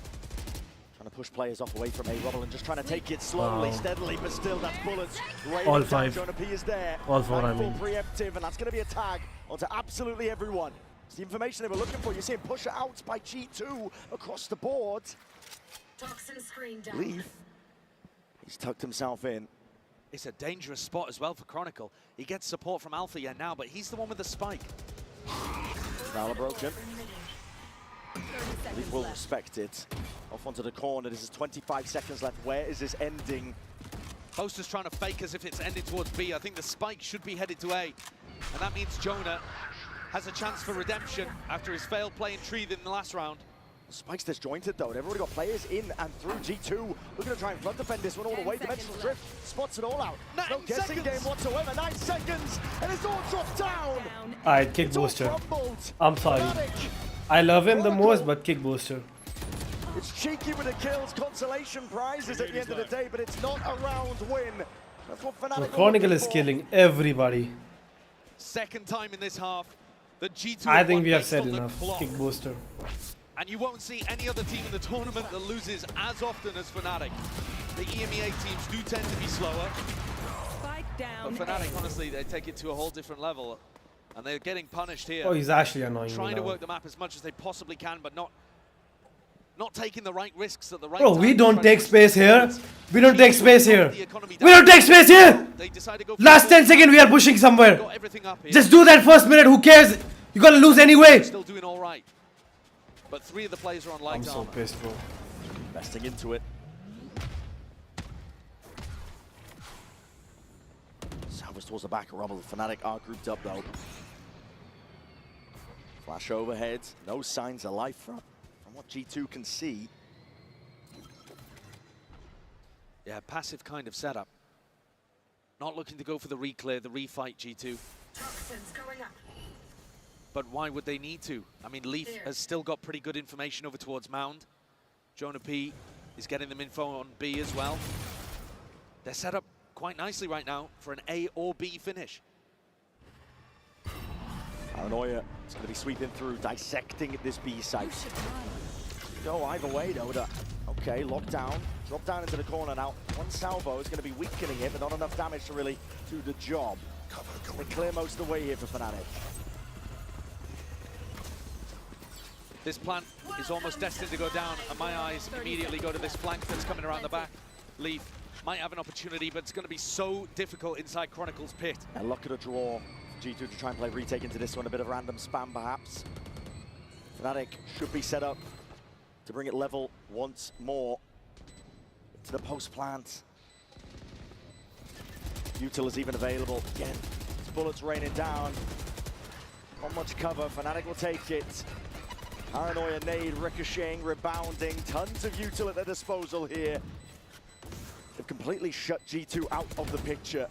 Trying to push players off away from A rubble and just trying to take it slowly, steadily, but still that's bullets. All 5. Jonah P is there. All 4, I mean. Preemptive, and that's going to be a tag onto absolutely everyone. It's the information they were looking for. You're seeing push outs by G2 across the board. Toxin screen down. Leaf. He's tucked himself in. It's a dangerous spot as well for Chronicle. He gets support from Alpha now, but he's the one with the spike. Valor broken. Leaf will respect it. Off onto the corner. This is 25 seconds left. Where is this ending? Boaster's trying to fake as if it's ended towards B. I think the spike should be headed to A. And that means Jonah has a chance for redemption after his failed play in Tree in the last round. Spike's disjointed though. They've already got players in and through. G2 looking to try and front defend this one all the way. Dimensional drift spots it all out. No guessing game whatsoever. 9 seconds and it's all dropped down. Alright, kick booster. I'm sorry. I love him the most, but kick booster. It's cheeky with the kills, consolation prizes at the end of the day, but it's not a round win. That's what Fnatic Chronicle is killing everybody. Second time in this half that G2 I think we have said enough. Kick booster. And you won't see any other team in the tournament that loses as often as Fnatic. The EMEA teams do tend to be slower. Spike down. But Fnatic, honestly, they take it to a whole different level. And they're getting punished here. Oh, he's actually annoying me Trying to now. work the map as much as they possibly can, but not not taking the right risks at the right Bro, time. we don't take space here. We don't take space here. We don't take space here. Last 10 seconds, we are pushing somewhere. Just do that first minute. Who cares? You're gonna lose anyway. Still doing all right. But 3 of the players are on light I'm so armor. pissed, bro. Investing into it. Salvage towards the back. Rumble. Fnatic are grouped up though. Flash overhead. No signs of life from what G2 can see. Yeah, passive kind of setup. Not looking to go for the reclear, the refight G2. Toxins going up. But why would they need to? I mean, Leaf has still got pretty good information over towards Mound. Jonah P is getting them info on B as well. They're set up quite nicely right now for an A or B finish. Paranoia is going to be sweeping through, dissecting this B site. Go either way though. Okay, lockdown. Drop down into the corner now. One salvo is going to be weakening him, but not enough damage to really do the job. They clear most of the way here for Fnatic. This plant is almost destined to go down, and my eyes immediately go to this flank that's coming around the back. Leaf might have an opportunity, but it's going to be so difficult inside Chronicle's pit. And look at a draw. G2 to try and play retake into this one, a bit of random spam perhaps. Fnatic should be set up to bring it level once more to the post plant. Util is even available. Again, bullets raining down. Not much cover, Fnatic will take it. Paranoia nade, ricocheting, rebounding, tons of util at their disposal here. They've completely shut G2 out of the picture.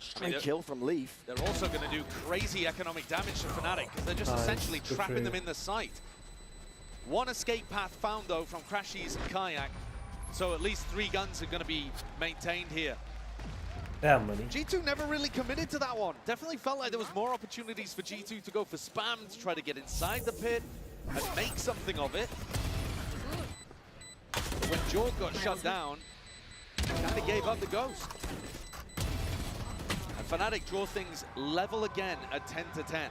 Straight kill from Leaf. They're also going to do crazy economic damage to Fnatic because they're just essentially trapping them in the site. One escape path found though from Crashies and Kayak, so at least 3 guns are going to be maintained here. Damn, money. G2 never really committed to that one. Definitely felt like there was more opportunities for G2 to go for spam, to try to get inside the pit and make something of it. But when Jorg got shut down, kind of gave up the ghost. And Fnatic draw things level again at 10-10.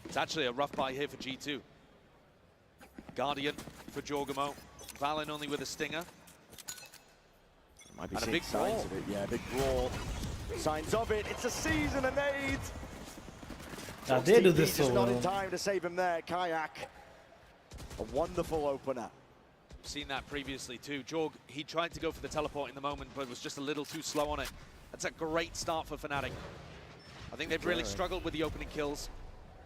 It's actually a rough buy here for G2. Guardian for Jorgamo. Valen only with a stinger. Might be and a seeing big signs brawl. of it. Yeah, big brawl. Signs of it. It's a season of nades. Now they do this so just not in well. time to save him there. Kayak, a wonderful opener. Seen that previously too. Jorg, he tried to go for the teleport in the moment, but was just a little too slow on it. That's a great start for Fnatic. I think they've really struggled with the opening kills.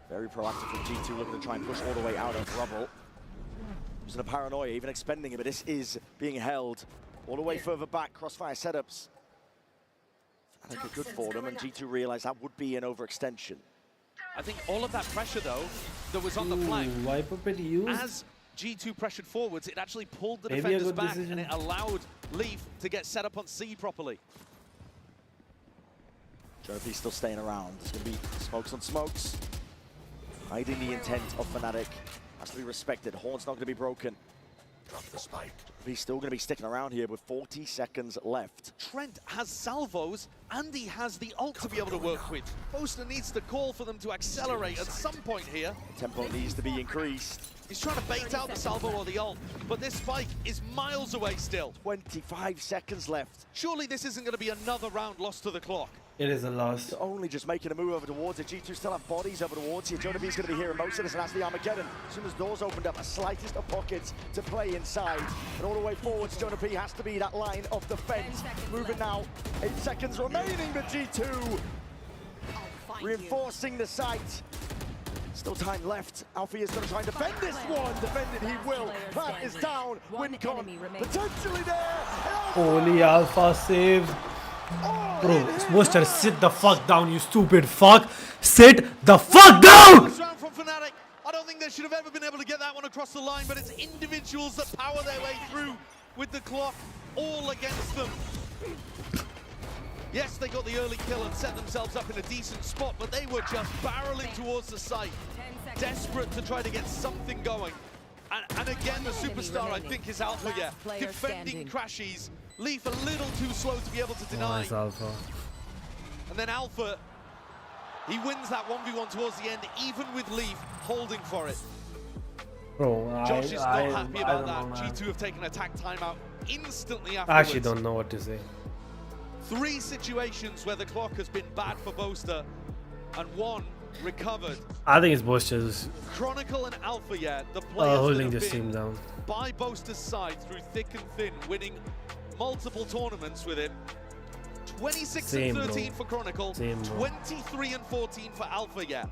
Very proactive from G2, looking to try and push all the way out of rubble. Using a Paranoia, even expending it, but this is being held all the way further back. Crossfire setups. I think are good for them, and G2 realized that would be an overextension. I think all of that pressure, though, that was on the flank, as G2 pressured forwards, it actually pulled the defenders back, and it allowed Leaf to get set up on C properly. Jovi still staying around. There's going to be smokes on smokes. Hiding the intent of Fnatic. Has to be respected. Horn's not going to be broken. Drop the spike. He's still going to be sticking around here with 40 seconds left. Trent has salvos, and he has the ult to be able to work with. Boaster needs to call for them to accelerate at some point here. Tempo needs to be increased. He's trying to bait out the salvo or the ult, but this spike is miles away still. 25 seconds left. Surely this isn't going to be another round lost to the clock. It is a loss. They're only just making a move over towards it. G2 still have bodies over towards here. Jonah B's going to be hearing most of this, and that's the Armageddon. As soon as doors opened up, a slightest of pockets to play inside. And all the way forwards, Jonah B has to be that line of defense. Moving now, 8 seconds remaining, but G2 reinforcing the site. Still time left. Alfie is going to try and defend this one. Defended he will. Plant is down. Wincon potentially there. Holy Alpha saved. Bro, Booster, sit the fuck down, you stupid fuck. Sit the fuck down! Round from Fnatic. I don't think they should have ever been able to get that one across the line, but it's individuals that power their way through with the clock all against them. Yes, they got the early kill and set themselves up in a decent spot, but they were just barreling towards the site, desperate to try to get something going. And again, the superstar, I think, is Alpha, yeah. Defending Crashies. Leaf a little too slow to be able to deny. Nice Alpha. And then Alpha He wins that 1v1 towards the end, even with Leaf holding for it. Bro, Josh is not happy I about don't that. know, man. G2 have taken attack timeout instantly I afterwards. actually don't know what to say. 3 situations where the clock has been bad for Boaster, and 1 recovered. I think it's Boaster's Chronicle and Alpha, yeah, the players holding that this have team been down. by Boaster's side through thick and thin, winning multiple tournaments with him. 26 Same, and 13 bro. for Chronicle, Same, bro. 23 and 14 for Alpha, yeah.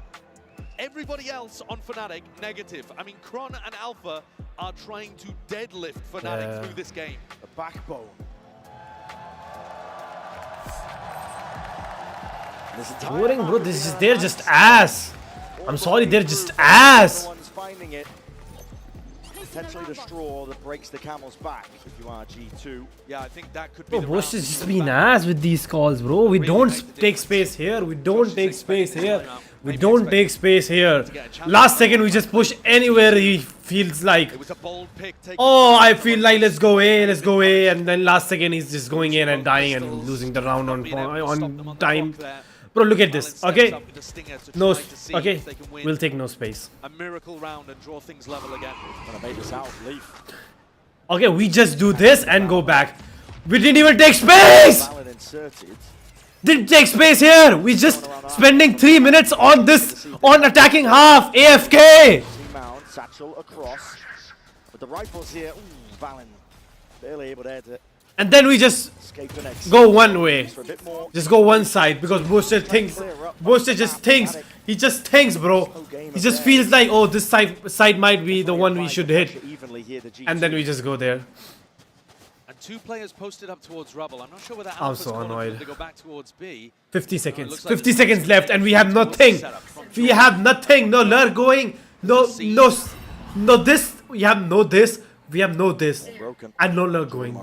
Everybody else on Fnatic, negative. I mean, Chron and Alpha are trying to deadlift Fnatic through this game. The backbone. Boring, bro. They're just ass. I'm sorry, they're just ass. Everyone's finding it. Potentially the straw that breaks the camel's back if you are G2. Yeah, I think that could be Bro, the Boaster's round. just been ass with these calls, bro. We don't take space here. We don't take space here. We don't take space here. Last second, we just push anywhere he feels like. It was a bold pick. Oh, I feel like let's go A, and then last second he's just going in and dying and losing the round on time. Bro, look at this. Okay, no. Okay, we'll take no space. A miracle round and draw things level again. Gonna make this out, Leaf. Okay, we just do this and go back. We didn't even take space. Valid inserted. Didn't take space here. We just spending 3 minutes on this, on attacking half. AFK. Mount, satchel across. But the rifles here, ooh, Valen barely able to edit. And then we just go one way. Just go one side because Boaster thinks. Boaster just thinks. He just thinks, bro. He just feels like, oh, this side might be the one we should hit. And then we just go there. And 2 players posted up towards rubble. I'm not sure whether I'm Alpha's so calling for them annoyed. to go back towards B. 50 seconds. like 50 seconds left and we have nothing. We have nothing. No lure going. No this. We have no this. We have no this. And no lure going.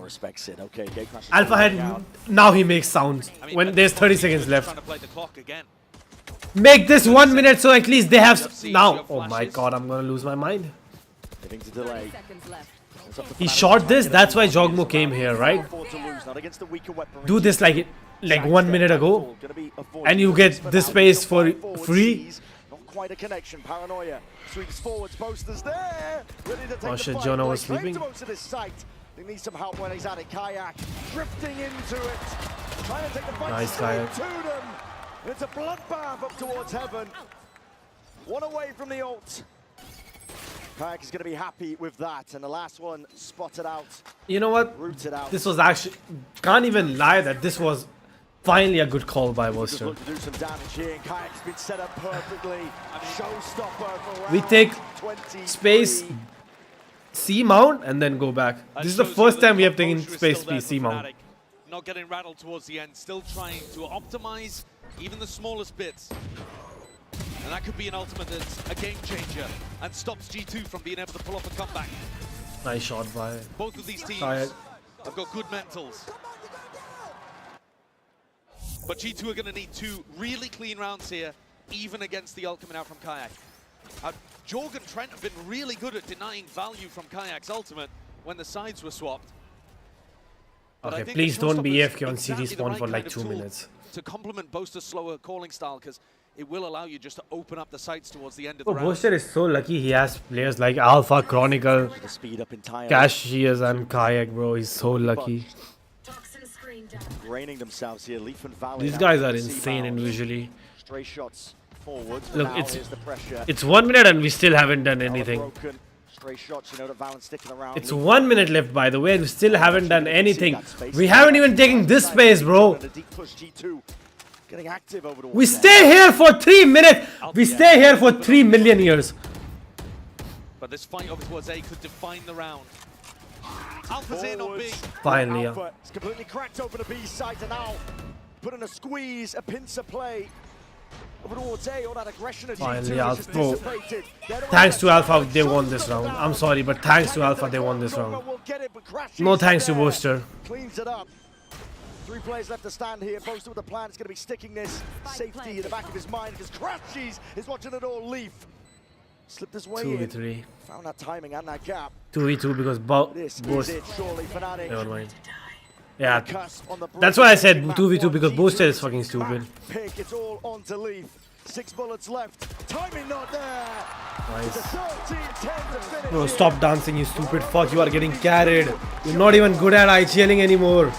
Alpha head. Now he makes sounds when there's 30 seconds left. Trying to play the clock again. Make this 1 minute so at least they have now. Oh my god, I'm gonna lose my mind. He shot this. That's why Jogmo came here, right? Do this like 1 minute ago, and you get this space for free. Not quite a connection. Paranoia sweeps forwards. Boasters there. Ready to take Oh the shit, fight. Jonah They was claim sleeping. to most of this site. They need some help when he's at it. Kayak drifting into it. Trying to take the fight Nice, straight Kayak. to them. It's a bloodbath up towards heaven. 1 away from the ult. Kayak is going to be happy with that. And the last one spotted out. You know what? Rooted out. This was actually, can't even lie that this was finally a good call by Boaster. Look to do some damage here. And Kayak's been set up perfectly. Showstopper for We round take 23. space C mount and then go back. This is the first time we have taken space B C mount. Not getting rattled towards the end, still trying to optimize even the smallest bits. And that could be an ultimate that's a game changer and stops G2 from being able to pull off a comeback. Nice shot by Both of these teams Kayak. have got good mentals. But G2 are going to need 2 really clean rounds here, even against the ult coming out from Kayak. Jorg and Trent have been really good at denying value from Kayak's ultimate when the sides were swapped. But I Okay, think please the don't be showstopper is AFK on exactly CD the spawn right for like kind of 2 tool minutes. to complement Boaster's slower calling style, because it will allow you just to open up the sights towards the end of the Oh, round. Boaster is so lucky he has players like Alpha, Chronicle, Cashiers and Kayak, bro. He's so lucky. Draining themselves here. Leaf and Valley. These guys are insane individually. Stray shots forwards. Look, Now here's the pressure. it's 1 minute and we still haven't done anything. Broken. Stray shots, you know that Valen's sticking around. It's 1 minute left, by the way, and we still haven't done anything. We haven't even taken this space, bro. Getting active over the We stay here for 3 minutes. We stay here for 3 million years. But this fight over towards A could define the round. Alpha's in on B. Finally, Alpha is completely cracked over the B side, and now putting a squeeze, a pincer play over towards A. All that aggression at Finally, G2 Alpha. is Bro, dissipated. thanks to Alpha, they won this round. I'm sorry, but thanks to Alpha, they won this round. No thanks to Boaster. Cleans it up. 3 players left to stand here. Boaster with the plan is going to be sticking this safety in the back of his mind because Crashies is watching it all. Leaf slipped his way 2v3. in. Found that timing and that gap. 2v2 because This is Boaster. it, surely, Fnatic. Never mind. Yeah, that's why I said 2v2 because Boaster is fucking stupid. Pick, it's all on to Leaf. 6 bullets left. Timing not there. Nice. It's a 13-10 to finish. Bro, stop dancing, you stupid fuck. You are getting carried. You're not even good at IGLing anymore. And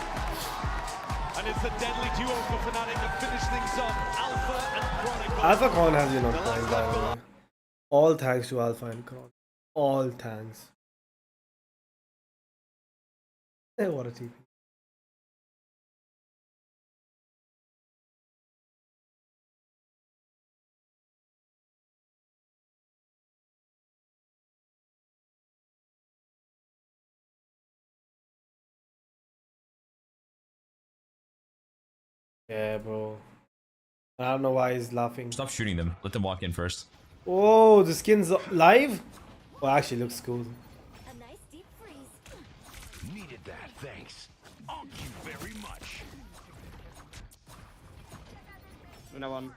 it's a deadly duo for Fnatic to finish things off. Alpha and Chronicle. Alpha Con has been on point, by the way. All thanks to Alpha and Con. All thanks. Hey, what a TP. Yeah, bro. I don't know why he's laughing. Stop shooting them. Let them walk in first. Oh, the skin's live? Oh, actually looks cool. A nice deep freeze. Needed that, thanks. Thank you very much. Luna one.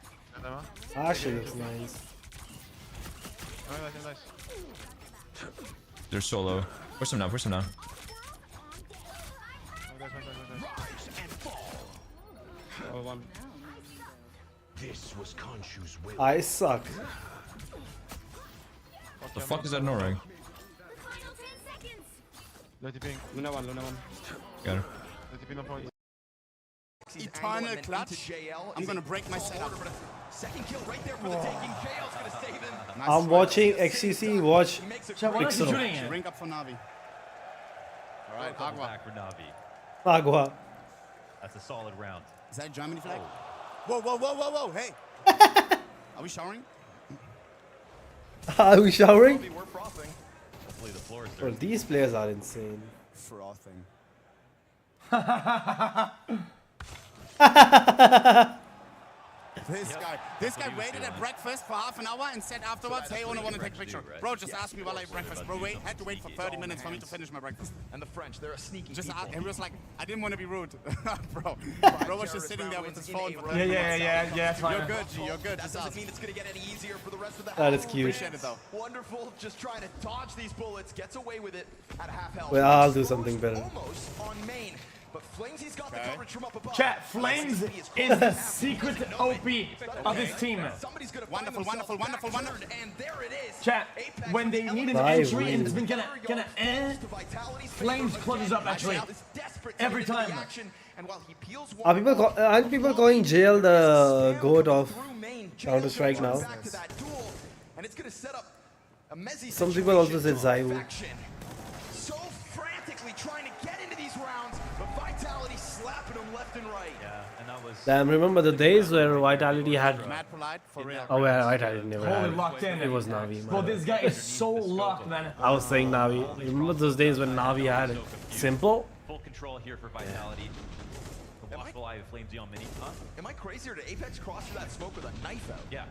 Actually looks nice. They're solo. Push them down, push them down. Oh, one. This was Khonshu's will. I suck. What the fuck is that no ring? Luna one, Luna one. Got her. Eternal clutch. I'm gonna break my setup. Second kill right there for the taking. JL's gonna save him. I'm watching XCC watch Pixel. Ring up for Navi. Alright, Agua. Back for Navi. Agua. That's a solid round. Is that Germany flag? Whoa, whoa, whoa, whoa, whoa, hey! Are we showering? Are we showering? We're frothing. Hopefully the floor is Bro, these players are insane. Frothing. This guy waited at breakfast for half an hour and said afterwards, hey, I want to take a picture. Bro, just ask me while I eat breakfast. Bro, had to wait for 30 minutes for me to finish my breakfast. And the French, they're a sneaky Just people. he was like, I didn't want to be rude. Bro was just sitting there with his phone. Yeah, You're good, G, you're good. That Just doesn't ask. mean it's going to get any easier for the rest of the That is cute. Appreciate it, though. Wonderful, just trying to dodge these bullets, gets away with it at half health. Well, I'll do something better. Almost on main, but Flamesy's got the coverage from up above. Chat, Flames is the secret OP of this team. Wonderful. And there it is. Chat, when they need an entry and it's been gonna Flames closes up actually every time. Aren't people calling JL the goat of Counter Strike now? And it's gonna set up a Mezzi Some people also said Zaiwu. so frantically trying to get into these rounds, but Vitality slapping them left and right. Yeah, and that was Damn, remember the days where Vitality had... Mad polite, for real. Oh, yeah, Vitality never Totally had. locked in. It was Navi, Bro, man. this guy is so locked, man. I was saying Navi. Remember those days when Navi had Simple? full control here for Vitality. The watchful eye of Flamesy on mini. Huh? Am I crazy or did Apex cross through that smoke with a knife out? Yeah.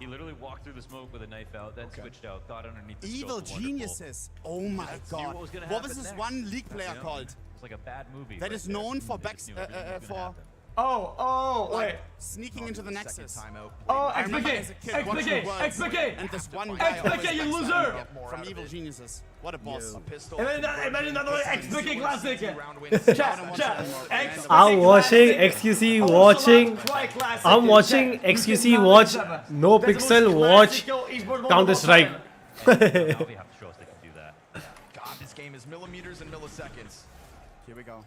He literally walked through the smoke with a knife out, then switched out, got underneath the Evil scope. geniuses. Oh my god. What was this one league player called? It's like a bad movie. That is known for Wait. sneaking into the Nexus. Oh, I remember as a kid watching Worlds, XPK! and this one guy XPK, you always loser! from Evil Geniuses. What a boss. And then imagine another XPK classic. Chat, I'm watching XQC watching. I'm watching XQC watch No Pixel watch Counter Strike. God, this game is millimeters and milliseconds. Here we go.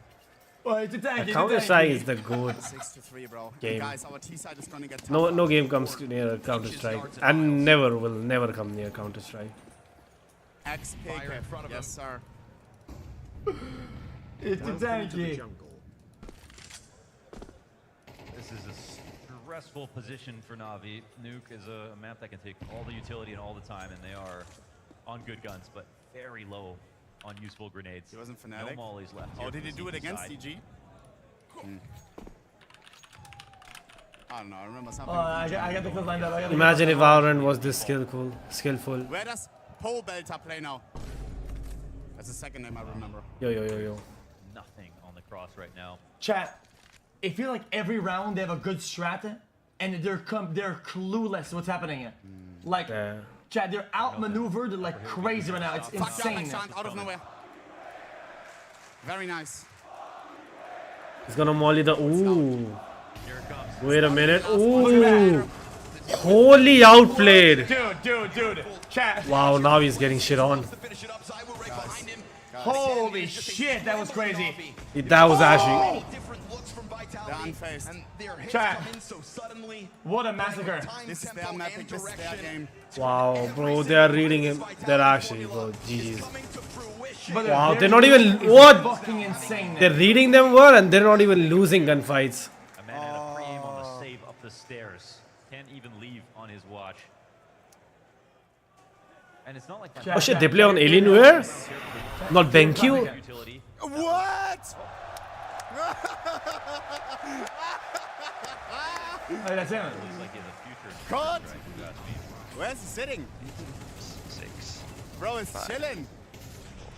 Counter Strike is the goat 6-3, bro. game. Guys, our T side is gonna get No game comes near Counter Strike, and will never come near Counter Strike. XPK. Yes, sir. It's a tanky. This is a stressful position for Navi. Nuke is a map that can take all the utility and all the time, and they are on good guns, but very low on useful grenades. He wasn't Fnatic. No mollies left. Oh, did he do it against CG? I don't know. I remember something. I got the clip lined up. Imagine if Valorant was this skillful. Where does Pole Belter play now? That's the second name I remember. Yo. Nothing on the cross right now. Chat, I feel like every round they have a good strat, and they're clueless what's happening here. Like, chat, they're outmaneuvered like crazy right now. It's insane. Out of nowhere. Very nice. He's gonna molly the. Ooh. Wait a minute. Ooh. Wholly outplayed. Dude. Chat. Wow, now he's getting shit on. Holy shit, that was crazy. That was actually. Chat. What a massacre. This is their map, this is their game. Wow, bro, they are reading him. They're actually, bro, GG's. But Wow, they're not even. What? Fucking insane. They're reading them well and they're not even losing gunfights. A man had a free aim on the save up the stairs. Can't even leave on his watch. And it's not like that. Oh shit, they play on Alienware? Not BenQ? What? Hey, that's him. God! Where's he sitting? 6. Bro, he's chilling.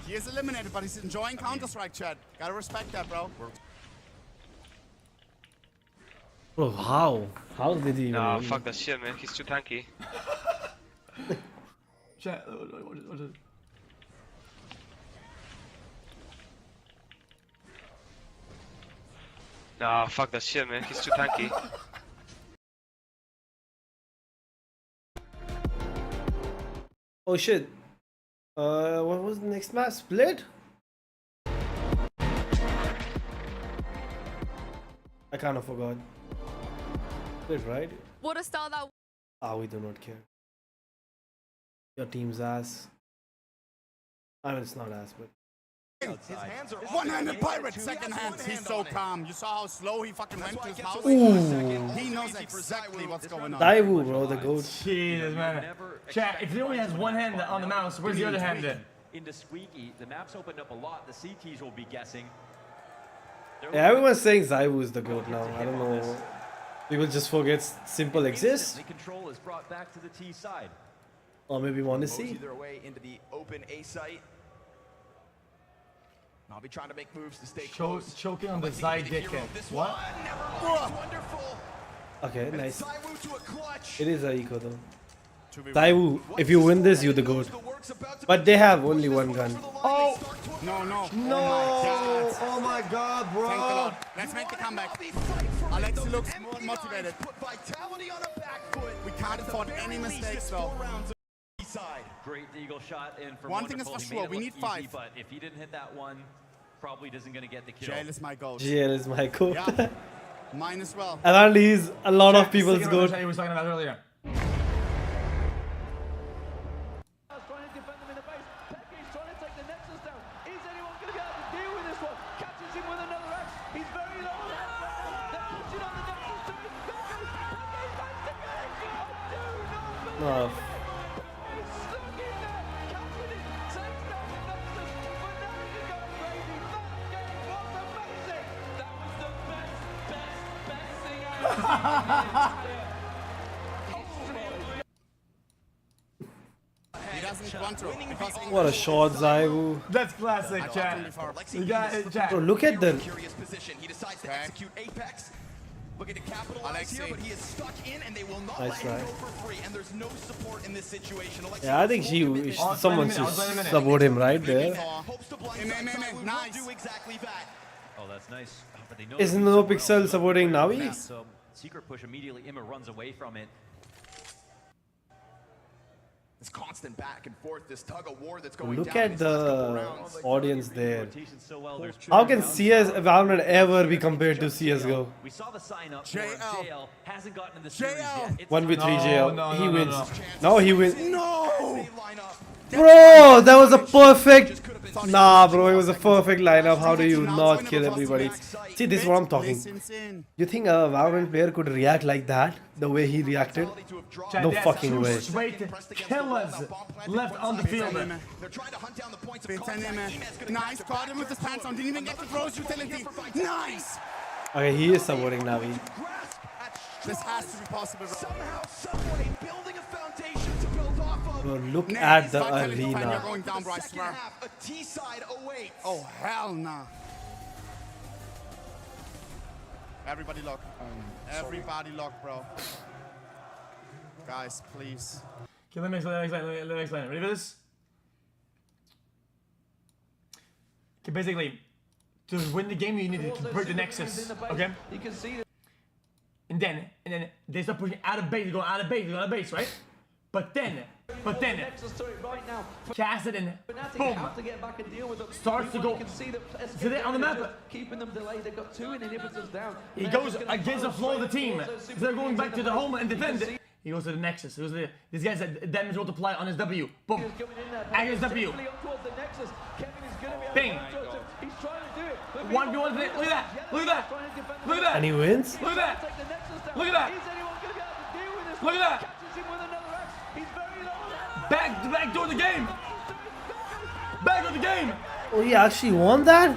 He is eliminated, but he's enjoying Counter-Strike, chat. Gotta respect that, bro. Bro, how? How did he even Nah, win? fuck that shit, man. He's too tanky. Chat. Nah, fuck that shit, man. He's too tanky. Oh shit. What was the next match? Split? I kind of forgot. Split, right? What a style that. Ah, we do not care. Your team's ass. I mean, it's not ass, but. One-handed pirate, second hand. He's so calm. You saw how slow he fucking went to his house? Ooh. He knows exactly what's going on. Daiwu, bro, the goat. Jesus, man. Chat, if he only has one hand on the mouse, where's the other hand then? Into Squeaky, the map's opened up a lot. The CTs will be guessing. Yeah, everyone's saying Daiwu is the goat now. I don't know. People just forget Simple exists. The control is brought back to the T side. Or maybe want to see. Their way into the open A site. I'll be trying to make moves to stay close. Choking on the side dick. What? Okay, nice. It is a eco though. Daiwu, if you win this, you're the goat. But they have only one gun. Oh! No. Oh my god, bro. Thank the Lord. Let's make the comeback. Alexi looks more motivated. We can't afford any mistakes though. Great eagle shot in for one thing is for sure, we need 5. But if he didn't hit that one, probably isn't going to get the kill. JL is my goat. GL is my goat. Yeah. Mine as well. Apparently he's a lot of people's goat. He was talking about earlier. No. He doesn't want to. Because What a shot, Daiwu. That's classic, chat. You got it, chat. Bro, look at the. He decides to execute Apex. Looking to capitalize here, but he is stuck in, and they will not Nice let him try. go for free. And there's no support in this situation. Yeah, I think someone should support him right there. Nice. Oh, that's nice. But they know Is No Pixel supporting Navi? So secret push immediately. Imma runs away from it. This constant back and forth, this tug of war that's going Look down at these last couple the rounds. audience there. How can CS Valorant ever be compared to CSGO? We saw the sign up. JL hasn't gotten in the series yet. 1v3 JL. He wins. no. Now he wins. No! Bro, that was a perfect. Nah, bro, it was a perfect lineup. How do you not kill everybody? See, this is what I'm talking. You think a Valorant player could react like that? The way he reacted? No fucking way. Straight killers left on the field. They're trying to hunt down the points of Nice, caught him with his pants on. Didn't even get the throws utility. Nice! Okay, he is supporting Navi. This has to be possible. Somehow, someway, building a foundation to build off of. Bro, look at the You're arena. going down, bro, I swear. A T side awaits. Oh, hell nah. Everybody lock. Everybody lock, bro. Guys, please. Okay, let me explain. Ready for this? Okay, basically, to win the game, you need to break the nexus. Okay? and then they start pushing out of base, going out of base, right? But then, Kassadin, boom, starts to go. So they on the map. Keeping them delayed. They've got 2 inhibitors down. He goes against the flow of the team. So they're going back to the home and defend. He goes to the Nexus. This guy's a damage multiplier on his W. Boom. And his W. Bing. 1v1. Look at that. And he wins? Look at that. Back door the game. Oh, he actually won that?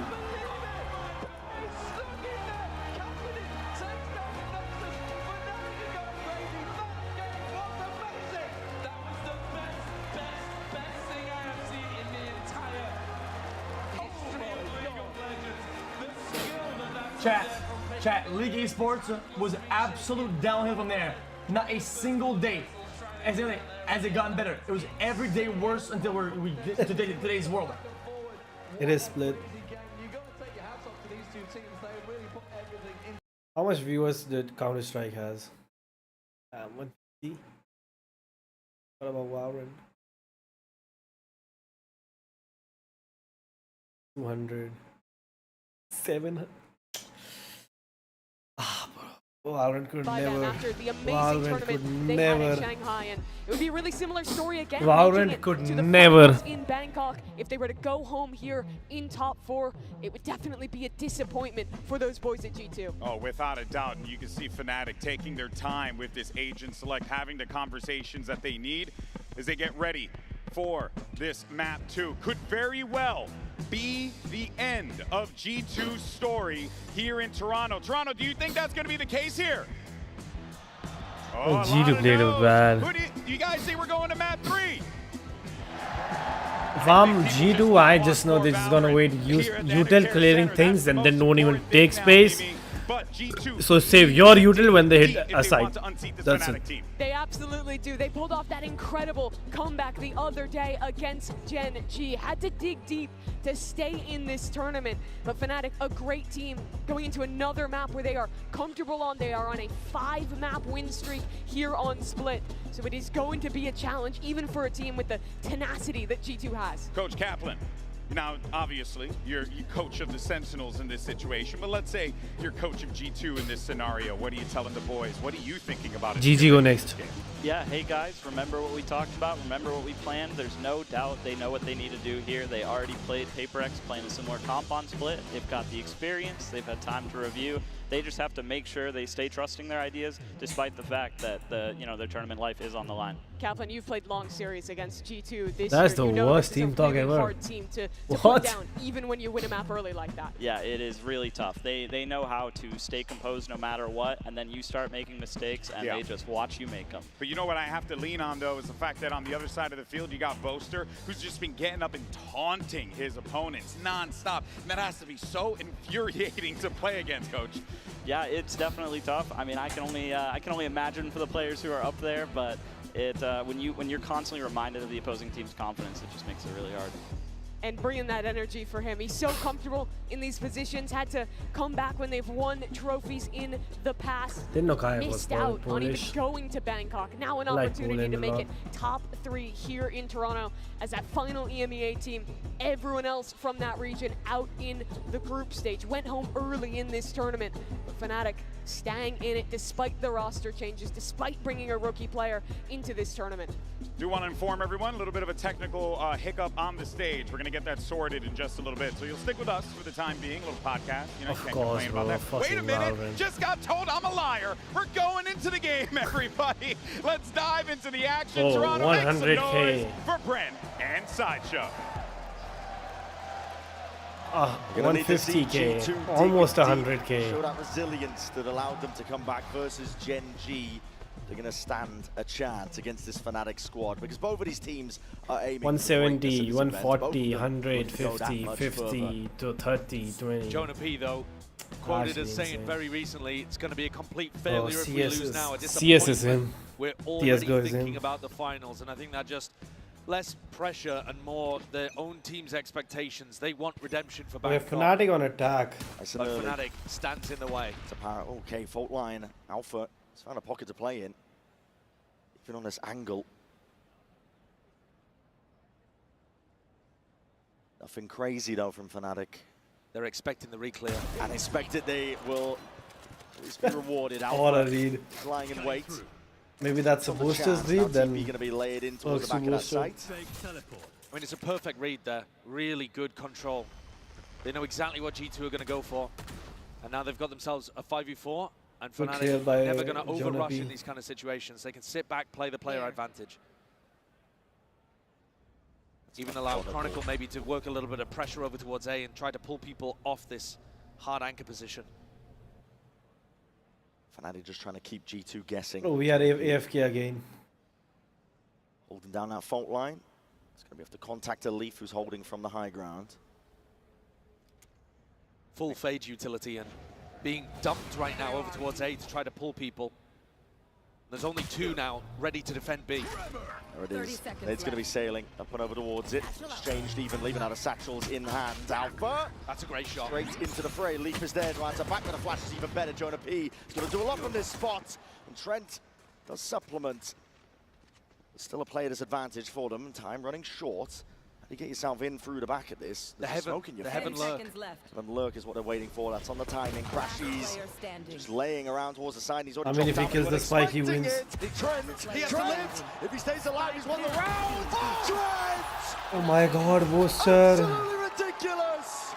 Chat, League Esports was absolute downhill from there. Not a single day as it gotten better. It was every day worse until we get to today's world. It is split. How much viewers did Counter-Strike has? 150? What about Valorant? 200. 700. Valorant could never. After the amazing Valorant could tournament they had in Shanghai, and it would be a really similar story again. Valorant could to the never. finals in Bangkok. If they were to go home here in top 4, it would definitely be a disappointment for those boys at G2. Oh, without a doubt. And you can see Fnatic taking their time with this agent select, having the conversations that they need as they get ready for this map 2. Could very well be the end of G2's story here in Toronto. Toronto, do you think that's going to be the case here? Oh, G2 played it bad. Who do you guys say we're going to map 3? If I'm G2, I just know they're just gonna wait, use util clearing things and then don't even take space. So save your util when they hit a site. That's it. They absolutely do. They pulled off that incredible comeback the other day against Gen G. Had to dig deep to stay in this tournament. But Fnatic, a great team, going into another map where they are comfortable on. They are on a 5-map win streak here on Split. So it is going to be a challenge, even for a team with the tenacity that G2 has. Coach Kaplan. Now, obviously, you're coach of the Sentinels in this situation, but let's say you're coach of G2 in this scenario. What are you telling the boys? What are you thinking about it? GG go next. Yeah, hey guys, remember what we talked about? Remember what we planned? There's no doubt they know what they need to do here. They already played PRX, playing a similar comp on Split. They've got the experience. They've had time to review. They just have to make sure they stay trusting their ideas, despite the fact that their tournament life is on the line. Kaplan, you've played long series against G2 this That's year. the worst team talk ever. Hard team to put down, even when you win a map early like that. Yeah, it is really tough. They know how to stay composed no matter what, and then you start making mistakes, and they just watch you make them. But you know what I have to lean on, though, is the fact that on the other side of the field, you got Boaster, who's just been getting up and taunting his opponents nonstop. And that has to be so infuriating to play against, Coach. Yeah, it's definitely tough. I mean, I can only imagine for the players who are up there, but when you're constantly reminded of the opposing team's confidence, it just makes it really hard. And bringing that energy for him. He's so comfortable in these positions, had to come back when they've won trophies in the past. Didn't know Kai Missed was out on even Polish. going to Bangkok. Now an opportunity to make it top 3 here in Toronto as that final EMEA team. Everyone else from that region out in the group stage. Went home early in this tournament. But Fnatic staying in it despite the roster changes, despite bringing a rookie player into this tournament. Do want to inform everyone, a little bit of a technical hiccup on the stage. We're going to get that sorted in just a little bit. So you'll stick with us for the time being, a little podcast. You know, you can't complain about that. Wait a minute, just got told I'm a liar. We're going into the game, everybody. Let's dive into the action. Toronto, make some noise for Brent and Sideshow. 150k, almost 100k. Show that resilience that allowed them to come back versus Gen G. They're going to stand a chance against this Fnatic squad because both of these teams are aiming 170, 140, 150, 50 to 30, 20. Jonah P, though, quoted as saying very recently, it's going to be a complete failure if we lose now. CS is him. We're already thinking about the finals, and I think that just less pressure and more their own team's expectations. They want redemption for We have Bangkok. Fnatic on attack. But Fnatic stands in the way. It's apparent. Okay, fault line. Alpha has found a pocket to play in. Even on this angle. Nothing crazy though from Fnatic. They're expecting the re-clear. And expected they will at least be rewarded. What a Alpha read. lying in wait. Maybe that's a booster's read, then going to be laid in towards the back of that site. I mean, it's a perfect read there. Really good control. They know exactly what G2 are going to go for. And now they've got themselves a 5v4. And Fnatic are never going to overrush in these kind of situations. They can sit back, play the player advantage. Even allow Chronicle maybe to work a little bit of pressure over towards A and try to pull people off this hard anchor position. Fnatic just trying to keep G2 guessing. Oh, we are AFK again. Holding down that fault line. It's going to have to contact a Leaf who's holding from the high ground. Full Fade utility and being dumped right now over towards A to try to pull people. There's only 2 now ready to defend B. There it is. It's going to be sailing up and over towards it. Exchanged even, leaving out of satchels in hand. Alpha. That's a great shot. Straight into the fray. Leaf is there to answer back with a flash is even better. Jonah P is going to do a lot from this spot. And Trent does supplement. There's still a player disadvantage for them. Time running short. How do you get yourself in through the back of this? The heaven lurk. And lurk is what they're waiting for. That's on the timing. Crashies just laying around towards the side. He's already if he kills the spike, he wins. Trent, if he stays alive, he's won the round. Trent! Oh my god, booster. Absolutely ridiculous.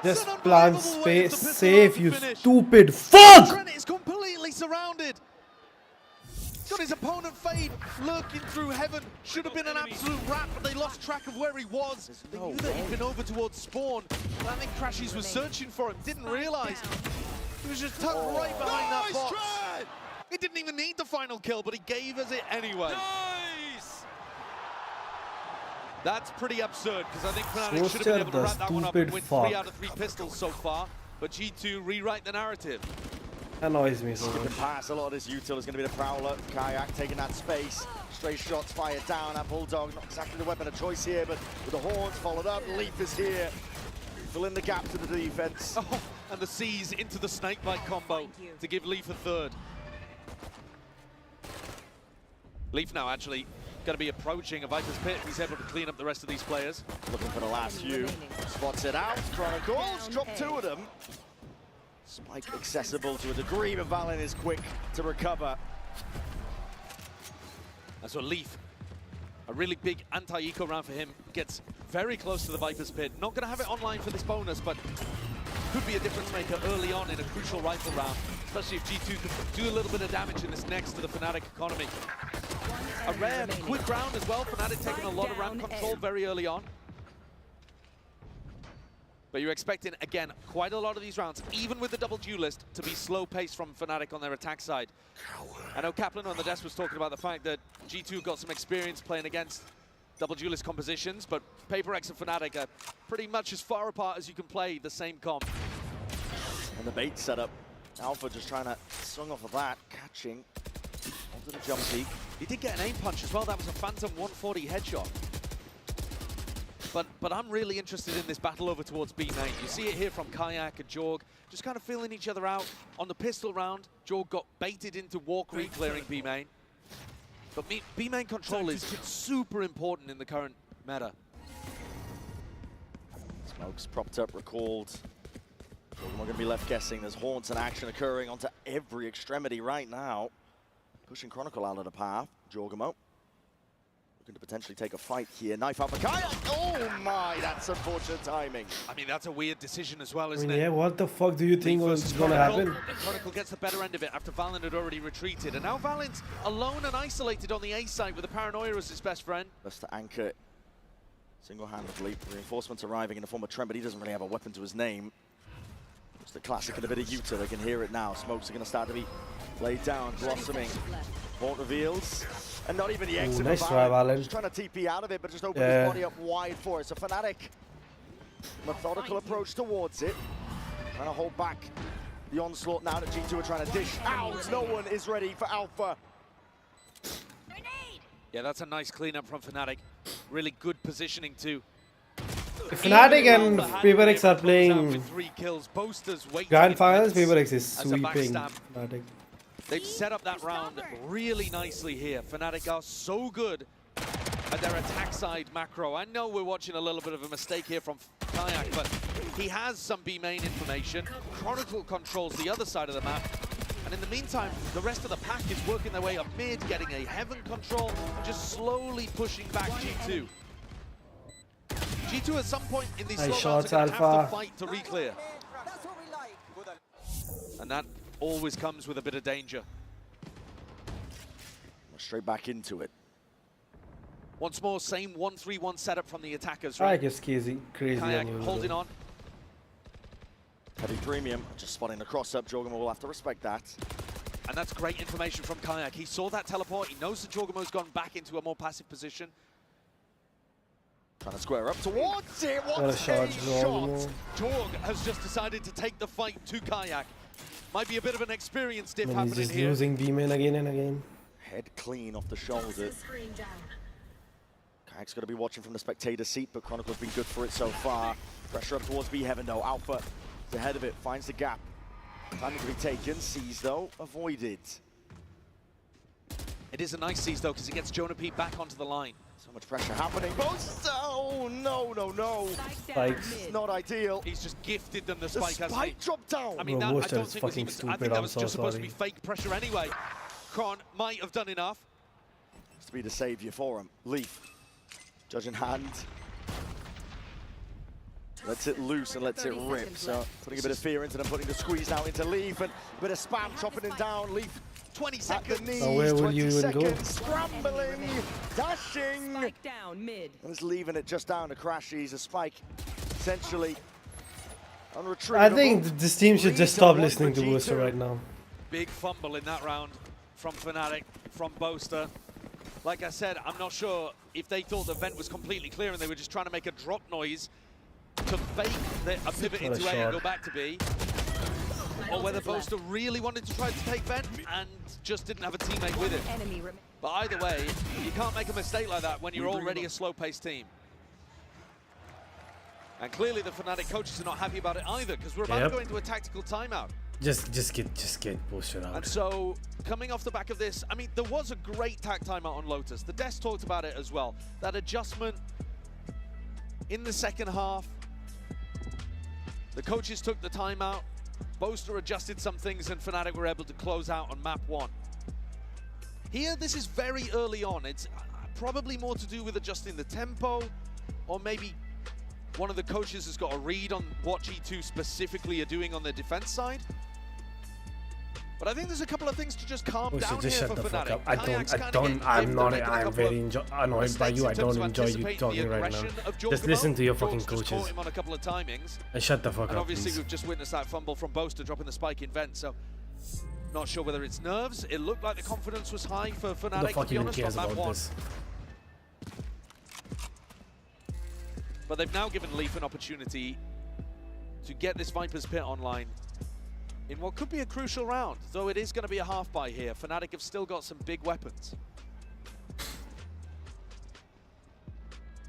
Just plant space safe, you stupid fuck! Trent is completely surrounded. Got his opponent Fade lurking through heaven. Should have been an absolute wrap, but they lost track of where he was. They knew that he'd been over towards spawn. But I think Crashies was searching for him, didn't realize. He was just tucked right behind that box. He didn't even need the final kill, but he gave us it anyway. Nice! That's pretty absurd, because I think Fnatic should have been able to wrap that one up and win 3 out of 3 pistols so far. But G2 rewrite the narrative. Annoys me so much. Skipping past a lot of this util is going to be the Prowler. Kayak taking that space. Stray shots fired down at Bulldog. Not exactly the weapon of choice here, but with the horns followed up. Leaf is here. Fill in the gap to the defense. Oh, and the C's into the snakebite combo to give Leaf a third. Leaf now actually going to be approaching a Viper's Pit. He's able to clean up the rest of these players. Looking for the last few. Spots it out. Chronicles drop 2 of them. Spike accessible to a degree, but Valen is quick to recover. That's what Leaf, a really big anti-eco round for him, gets very close to the Viper's Pit. Not going to have it online for this bonus, but could be a difference maker early on in a crucial rifle round, especially if G2 could do a little bit of damage in this next to the Fnatic economy. A rare, quick round as well. Fnatic taking a lot of round control very early on. But you're expecting, again, quite a lot of these rounds, even with the double duelist, to be slow paced from Fnatic on their attack side. I know Kaplan on the desk was talking about the fact that G2 got some experience playing against double duelist compositions, but PRX and Fnatic are pretty much as far apart as you can play the same comp. And the bait setup. Alpha just trying to swing off of that, catching onto the jump peak. He did get an aim punch as well. That was a Phantom 140 headshot. But I'm really interested in this battle over towards B main. You see it here from Kayak and Jorg, just kind of feeling each other out. On the pistol round, Jorg got baited into walk re-clearing B main. But B main control is super important in the current meta. Smokes propped up, recalled. We're going to be left guessing. There's haunts and action occurring onto every extremity right now. Pushing Chronicle out of the path. Jorgamo looking to potentially take a fight here. Knife out for Kayak. Oh my, that's unfortunate timing. I mean, that's a weird decision as well, isn't it? Yeah, what the fuck do you think was going to happen? Chronicle gets the better end of it after Valen had already retreated. And now Valen's alone and isolated on the A side with the Paranoia as his best friend. That's to anchor single-handedly. Reinforcements arriving in the form of Trent, but he doesn't really have a weapon to his name. Just a classic and a bit of Utah. They can hear it now. Smokes are going to start to be laid down, blossoming. Haunt reveals. And not even the exit. Nice try, Valen. Just trying to TP out of it, but just open his body up wide for it. So Fnatic, methodical approach towards it. Trying to hold back the onslaught now that G2 are trying to dish out. No one is ready for Alpha. Yeah, that's a nice cleanup from Fnatic. Really good positioning too. Fnatic and PRX are playing Grand Finals. PRX is sweeping Fnatic. They've set up that round really nicely here. Fnatic are so good at their attack side macro. I know we're watching a little bit of a mistake here from Kayak, but he has some B main information. Chronicle controls the other side of the map. And in the meantime, the rest of the pack is working their way up mid, getting a Heaven control, and just slowly pushing back G2. G2 at some point in these slow rounds are going to have to fight to re-clear. And that always comes with a bit of danger. Straight back into it. Once more, same 1-3-1 setup from the attackers, I right? guess crazy Kayak holding on. Heavy premium, just spotting the cross-up. Jorgamo will have to respect that. And that's great information from Kayak. He saw that teleport. He knows that Jorgamo's gone back into a more passive position. Trying to square up towards it. What a shot. Jorg has just decided to take the fight to Kayak. Might be a bit of an experience diff He's happening just here. losing B-main again and again. Head clean off the shoulder. Kayak's got to be watching from the spectator seat, but Chronicle's been good for it so far. Pressure up towards B Heaven though. Alpha is ahead of it, finds the gap. Time to be taken. Sees though, avoided. It is a nice seize though, because it gets Jonah P back onto the line. So much pressure happening. Oh, no. Spikes. Not ideal. He's just gifted them the spike. The spike dropped down. I mean, Bro, that, I don't think was even, stupid. I think that was so just supposed to sorry. be fake pressure anyway. Kron might have done enough. To be the savior for him. Leaf. Judge in hand. Lets it loose and lets it rip. So putting a bit of fear into them, putting the squeeze out into Leaf, and a bit of spam chopping him down. Leaf 20 at seconds. the knees. So where will 20 you even go? seconds. Scrambling, dashing. Spike down mid. And it's leaving it just down to crash. He's a spike, essentially unretrievable. I think this team should just stop listening to Booster right now. Big fumble in that round from Fnatic, from Boaster. Like I said, I'm not sure if they thought the vent was completely clear and they were just trying to make a drop noise to fake a pivot What a into A and shot. go back to B. Or whether Boaster really wanted to try to take vent and just didn't have a teammate with him. But either way, you can't make a mistake like that when you're already a slow-paced team. And clearly the Fnatic coaches are not happy about it either, because we're about to go into a tactical timeout. Just get Booster out. And so, coming off the back of this, I mean, there was a great tac timeout on Lotus. The Desk talked about it as well. That adjustment in the second half. The coaches took the timeout. Boaster adjusted some things, and Fnatic were able to close out on map 1. Here, this is very early on. It's probably more to do with adjusting the tempo, or maybe one of the coaches has got a read on what G2 specifically are doing on their defense side. But I think there's a couple of things to just calm down just here shut for the fuck Fnatic. up. I'm very annoyed by you. I don't enjoy you talking right now. Just listen to your fucking coaches. Caught him on a couple of timings. And shut the fuck And up, obviously please. we've just witnessed that fumble from Boaster dropping the spike in vent, so not sure whether it's nerves. It looked like the confidence was high for Fnatic, Who the fuck to be even honest, cares on map about 1. this? But they've now given Leaf an opportunity to get this Viper's Pit online in what could be a crucial round, though it is going to be a half buy here. Fnatic have still got some big weapons.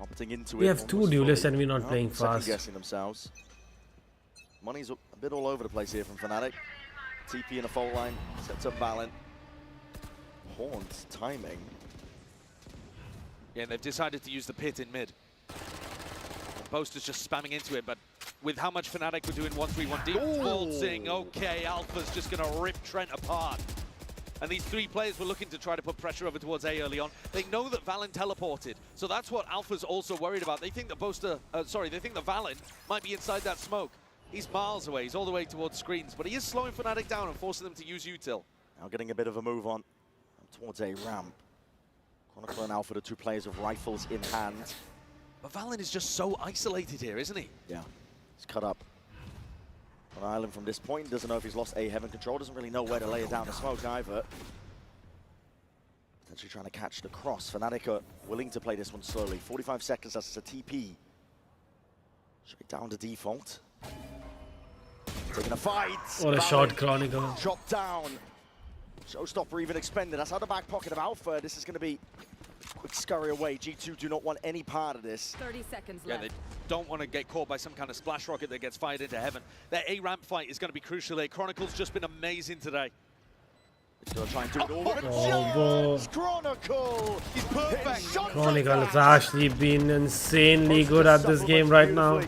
Opting into We it have two almost duelists fully. and we're not No, playing fast. Second-guessing themselves. Money's a bit all over the place here from Fnatic. TP in a fault line, sets up Valent. Horns timing. Yeah, and they've decided to use the pit in mid. Boaster's just spamming into it, but with how much Fnatic were doing 1-3-1 defaulting, okay, Alpha's just going to rip Trent apart. And these three players were looking to try to put pressure over towards A early on. They know that Valent teleported, so that's what Alpha's also worried about. They think that they think that Valent might be inside that smoke. He's miles away, he's all the way towards screens, but he is slowing Fnatic down and forcing them to use util. Now getting a bit of a move on towards a ramp. Chronicle and Alpha, the two players with rifles in hand. But Valent is just so isolated here, isn't he? Yeah, he's cut up on island from this point. Doesn't know if he's lost A Heaven control. Doesn't really know where to lay it down the smoke either. Potentially trying to catch the cross. Fnatic are willing to play this one slowly. 45 seconds, that's a TP. Straight down to default. Taking a fight. What a shot, Chronicle. Drop down. Showstopper even expended. That's out the back pocket of Alpha. This is going to be quick scurry away. G2 do not want any part of this. 30 seconds Yeah, left. they don't want to get caught by some kind of splash rocket that gets fired into heaven. Their A-ramp fight is going to be crucial here. Chronicle's just been amazing today. He's going to try and do it all with bro. Chronicle! He's perfect! Chronicle has actually been insanely good at this game right now.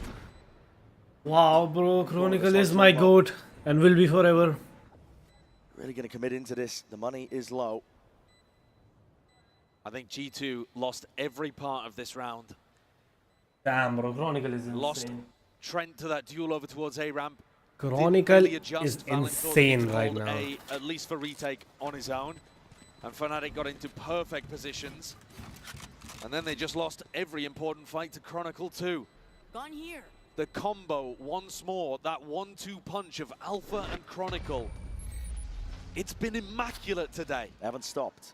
Wow, bro. Chronicle is my GOAT and will be forever. Really going to commit into this. The money is low. I think G2 lost every part of this round. Damn, bro. Chronicle is insane. Lost Trent to that duel over towards A-ramp. Chronicle Really adjust. is Valorant thought insane he could right hold now. A, at least for retake on his own. And Fnatic got into perfect positions. And then they just lost every important fight to Chronicle too. Gone here. The combo, once more, that 1-2 punch of Alpha and Chronicle. It's been immaculate today. They haven't stopped.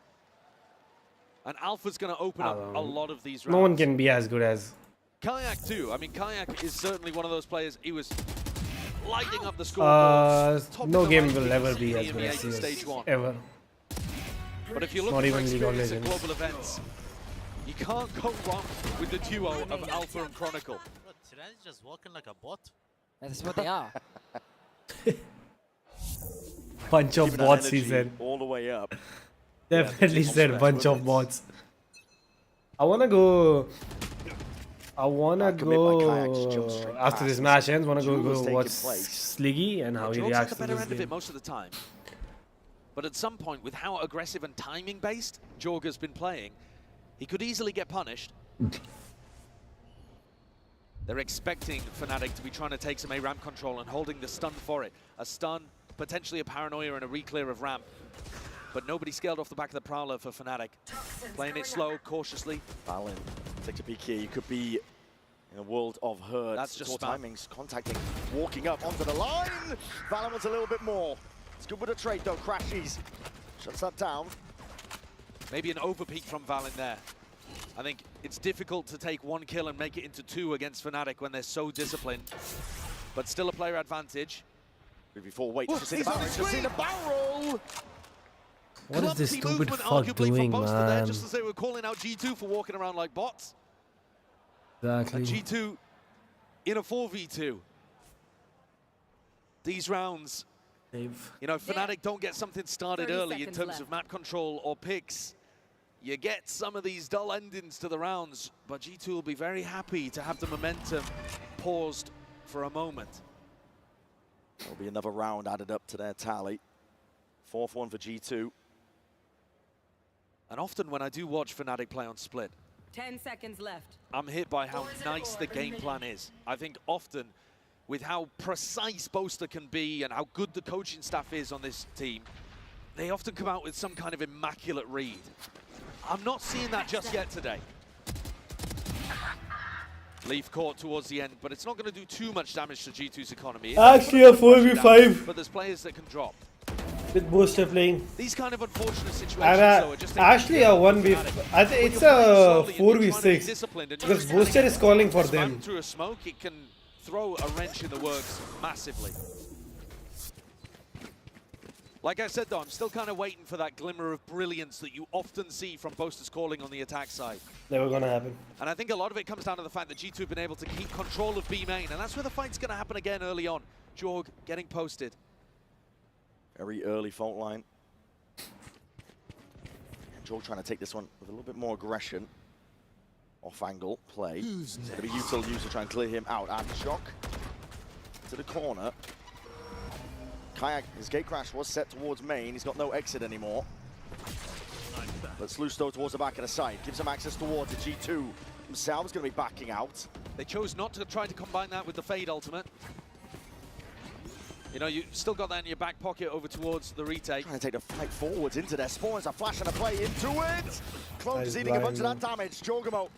And Alpha's going to open up a lot of these rounds. No one can be as good as Kayak too. I mean, Kayak is certainly one of those players. He was lighting up the scoreboard. no game will ever be as good as he stage is. one. Ever. But if you look Not at even League of experience at Legends. global events, you can't go wrong with the duo of Alpha and Chronicle. Today's just walking like a bot. That's what they are. Bunch of Keeping that bots, he energy said. all the way up. Definitely Yeah, said bunch of bots. I wanna go. After this match ends, wanna go watch Sliggy and how he Jorg's reacts at the to better this end of it game. most of the time. But at some point, with how aggressive and timing based Jorga's been playing, he could easily get punished. They're expecting Fnatic to be trying to take some A-ramp control and holding the stun for it. A stun, potentially a paranoia and a reclear of ramp. But nobody scaled off the back of the Prowler for Fnatic. Playing it slow, cautiously. Valen takes a peek here. You could be in a world of hurt. That's just Poor timings, contacting, walking up onto the line. Valen wants a little bit more. It's good with a trade though. Crashies shuts that down. Maybe an overpeak from Valen there. I think it's difficult to take one kill and make it into two against Fnatic when they're so disciplined. But still a player advantage. Before wait, just see the barrel. What is this Clumsy stupid movement, fuck arguably, doing, from Boaster there, man? just as they were calling out G2 for walking around like bots. Exactly. And G2 in a 4v2. These rounds, you know, Fnatic don't get something started 30 early in seconds terms left. of map control or picks. You get some of these dull endings to the rounds, but G2 will be very happy to have the momentum paused for a moment. There'll be another round added up to their tally. 4-1 for G2. And often when I do watch Fnatic play on Split, 10 seconds left. I'm hit by how nice the game plan is. I think often with how precise Boaster can be and how good the coaching staff is on this team, they often come out with some kind of immaculate read. I'm not seeing that just yet today. Leaf caught towards the end, but it's not going to do too much damage to G2's economy. Actually, a 4v5. But there's players that can drop. With Booster playing. These kind of unfortunate situations, And though, are just actually a 1v. I think it's a 4v6 because Booster is calling for them. Through a smoke, it can throw a wrench in the works massively. Like I said, though, I'm still kind of waiting for that glimmer of brilliance that you often see from Boaster's calling on the attack side. Never gonna happen. And I think a lot of it comes down to the fact that G2 have been able to keep control of B main, and that's where the fight's going to happen again early on. Jorg getting posted. Very early fault line. Jorg trying to take this one with a little bit more aggression. Off angle play. It's going to be util use to try and clear him out. Aftershock to the corner. Kayak, his gate crash was set towards main. He's got no exit anymore. But Slusto towards the back of the side. Gives him access towards the G2 himself. Is going to be backing out. They chose not to try to combine that with the Fade ultimate. You know, you still got that in your back pocket over towards the retake. Trying to take the fight forwards into their spawns. A flash and a play into it. Clones eating a bunch of that damage. Jorgamo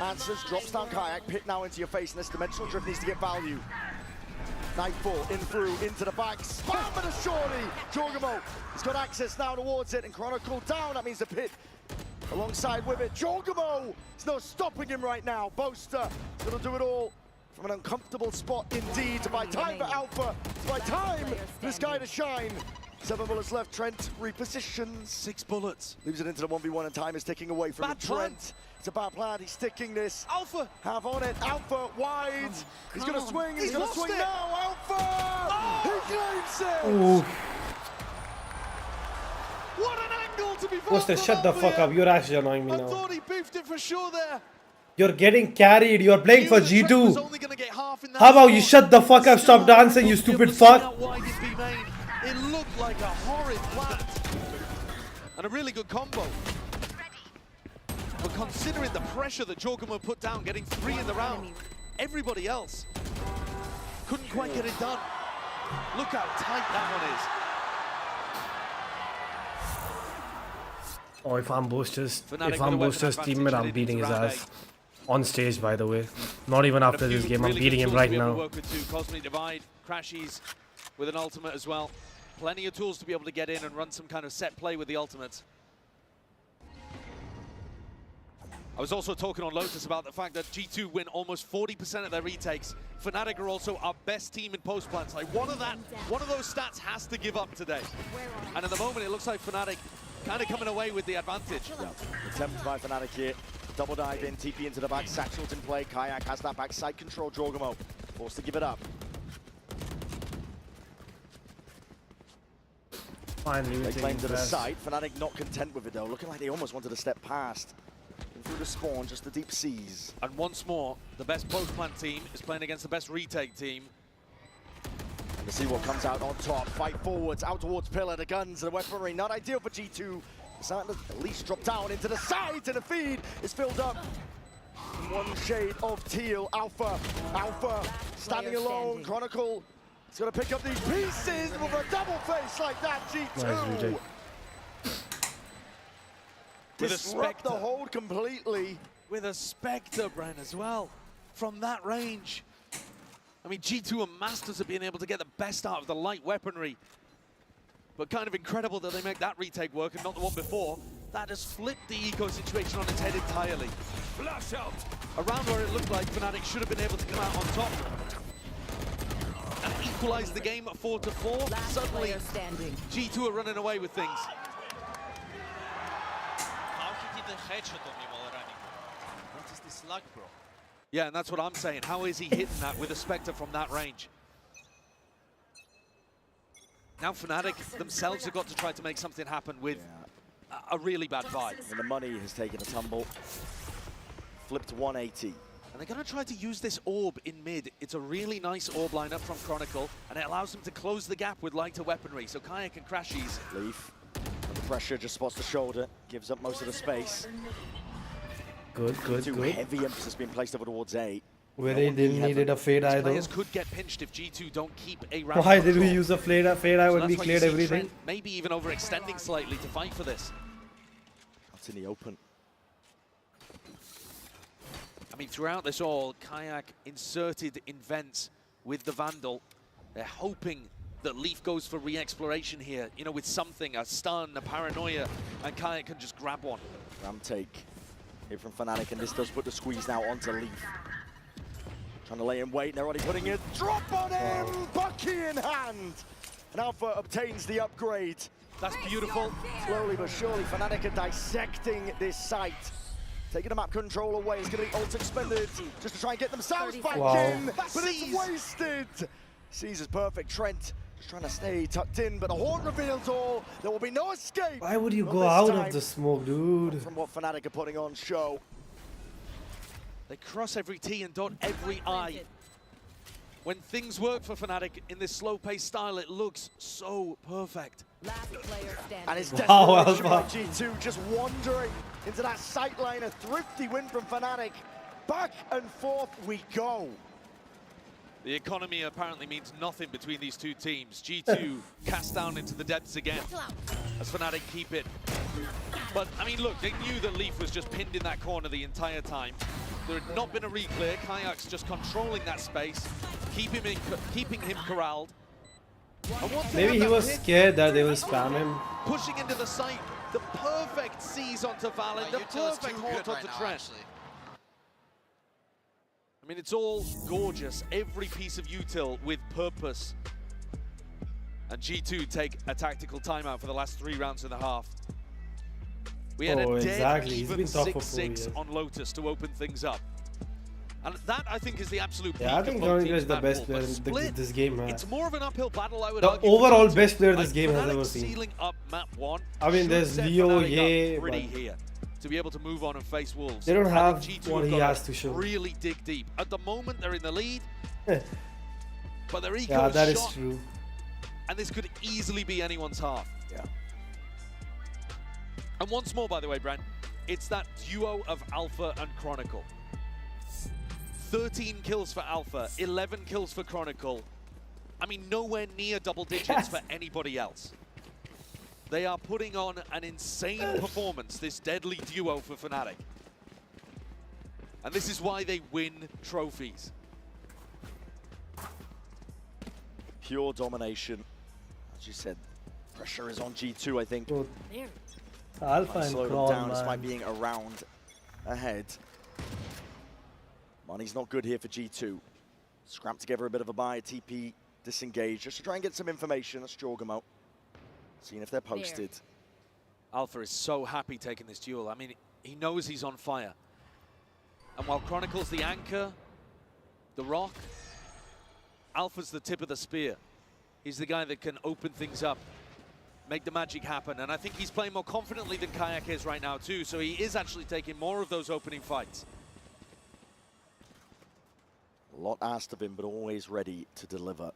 answers, drops down Kayak. Pit now into your face, and this dimensional drift needs to get value. Nightfall in through, into the back. Spam and a shorty. Jorgamo has got access now towards it, and Chronicle down. That means the Pit alongside with it. Jorgamo, there's no stopping him right now. Boaster is going to do it all from an uncomfortable spot indeed to buy time for Alpha, to buy time for this guy to shine. 7 bullets left. Trent repositions. 6 bullets. Leaves it into the 1v1 and time is ticking away from Bad Trent. plan. It's a bad plan. He's sticking this. Alpha. Have on it. Alpha wide. He's going to swing. He's going to swing it. now. Alpha. He claims it. Ooh. What an angle to be What's this? Shut the fuck up. You're actually annoying me I now. thought he boofed it for sure there. You're getting carried. You're playing for Trent G2. was only gonna get half in that How about you spot. shut the fuck up? Stop dancing, you stupid fuck. Out wide it'd be made. It looked like a horrid plant. And a really good combo. But considering the pressure that Jorgamo put down, getting 3 in the round, everybody else couldn't quite get it done. Look how tight that one is. Oh, if I'm Boosters, Fnatic if I'm with a weapon Boosters advantage teammate, I'm heading beating his into round ass. On stage, by the way. Not even after this game, I'm Really beating good him tools right to be able to now. work with too. Cosmic Divide, Crashies with an ultimate as well. Plenty of tools to be able to get in and run some kind of set play with the ultimates. I was also talking on Lotus about the fact that G2 win almost 40% of their retakes. Fnatic are also our best team in post plants. Like one of those stats has to give up today. And at the moment, it looks like Fnatic kind of coming away with the advantage. Yeah. Attempt by Fnatic here. Double dive in, TP into the back. Satchel's in play. Kayak has that backside control. Jorgamo forced to give it up. Finally, They claim to the site. Fnatic not content with it though. Looking like they almost wanted to step past. Through the spawn, just the deep seas. And once more, the best post plant team is playing against the best retake team. Let's see what comes out on top. Fight forwards, out towards Pillar. The guns and the weaponry, not ideal for G2. Starting to at least drop down into the sides, and the feed is filled up. One shade of teal. Alpha standing alone. Chronicle is going to pick up these pieces with a double face like that. G2. Disrupt the hold completely. With a Spectre, Bren, as well. From that range. I mean, G2 are masters of being able to get the best out of the light weaponry. But kind of incredible that they make that retake work and not the one before. That has flipped the eco situation on its head entirely. Flash out! Around where it looked like Fnatic should have been able to come out on top. And equalize the game at 4-4. Suddenly, G2 are running away with things. Headshot on me while running. What is this luck, bro? Yeah, and that's what I'm saying. How is he hitting that with a Spectre from that range? Now Fnatic themselves have got to try to make something happen with a really bad vibe. And the money has taken a tumble. Flipped 180. And they're going to try to use this orb in mid. It's a really nice orb lineup from Chronicle, and it allows them to close the gap with lighter weaponry. So Kayak and Crashies. Leaf. The pressure just spots the shoulder, gives up most of the space. Good. Heavy emphasis being placed over towards A. Where they didn't needed a fade eye though. Players could get pinched if G2 don't keep a round. Why did we use a fade eye when we that's why you cleared see everything? Trent maybe even overextending slightly to fight for this. That's in the open. I mean, throughout this all, Kayak inserted in vents with the Vandal. They're hoping that Leaf goes for re-exploration here, you know, with something, a stun, a paranoia, and Kayak can just grab one. Ram take here from Fnatic, and this does put the squeeze now onto Leaf. Trying to lay in wait, they're already putting a drop on him! Bucky in hand! And Alpha obtains the upgrade. That's beautiful. Slowly but surely, Fnatic are dissecting this site. Taking the map control away, it's going to be ult expended just to try and get themselves back in, but it's wasted! Caesar's perfect. Trent just trying to stay tucked in, but the horn reveals all. There will be no escape. Why would you go out of the smoke, dude? From what Fnatic are putting on show. They cross every T and dot every I. When things work for Fnatic in this slow-paced style, it looks so perfect. And it's Wow, desperation by G2 just wandering into that sight line. A thrifty win from Fnatic. Back and forth we go. The economy apparently means nothing between these two teams. G2 cast down into the depths again as Fnatic keep it. But, I mean, look, they knew that Leaf was just pinned in that corner the entire time. There had not been a re-clear. Kayak's just controlling that space, keeping him corralled. Maybe he was scared that they will spam him. Pushing into the site, the perfect seize onto Valen, the perfect haunt onto Trent. I mean, it's all gorgeous. Every piece of util with purpose. And G2 take a tactical timeout for the last 3 rounds and a half. We had a dead exactly. He's even been tough for 4 6-6 years. on Lotus to open things up. And that, I think, is the absolute Yeah, I peak think of both Kronika teams is the in that best pool. player But in Split, this game. it's more of an uphill battle, I would The argue. for overall G2. best player this Like, game has Fnatic ever seen. sealing up map 1 I mean, should there's set Leo, Fnatic up yeah, pretty but here to be able to move on and face Wolves. they don't I have think G2 what have he got has to show. really dig deep. At the moment, they're in the lead, but their ego Yeah, is that is shot, true. and this could easily be anyone's half. Yeah. And once more, by the way, Brent, it's that duo of Alpha and Chronicle. 13 kills for Alpha, 11 kills for Chronicle. I mean, nowhere near double digits for anybody else. They are putting on an insane performance, this deadly duo for Fnatic. And this is why they win trophies. Pure domination. As you said, pressure is on G2, I think. Alpha and slow them Crawl, down despite man. being around ahead. Money's not good here for G2. Scramp together a bit of a buy, TP disengage, just to try and get some information. That's Jorgamo. Seeing if they're posted. Alpha is so happy taking this duel. I mean, he knows he's on fire. And while Chronicle's the anchor, the rock, Alpha's the tip of the spear. He's the guy that can open things up, make the magic happen. And I think he's playing more confidently than Kayak is right now too, so he is actually taking more of those opening fights. A lot asked of him, but always ready to deliver.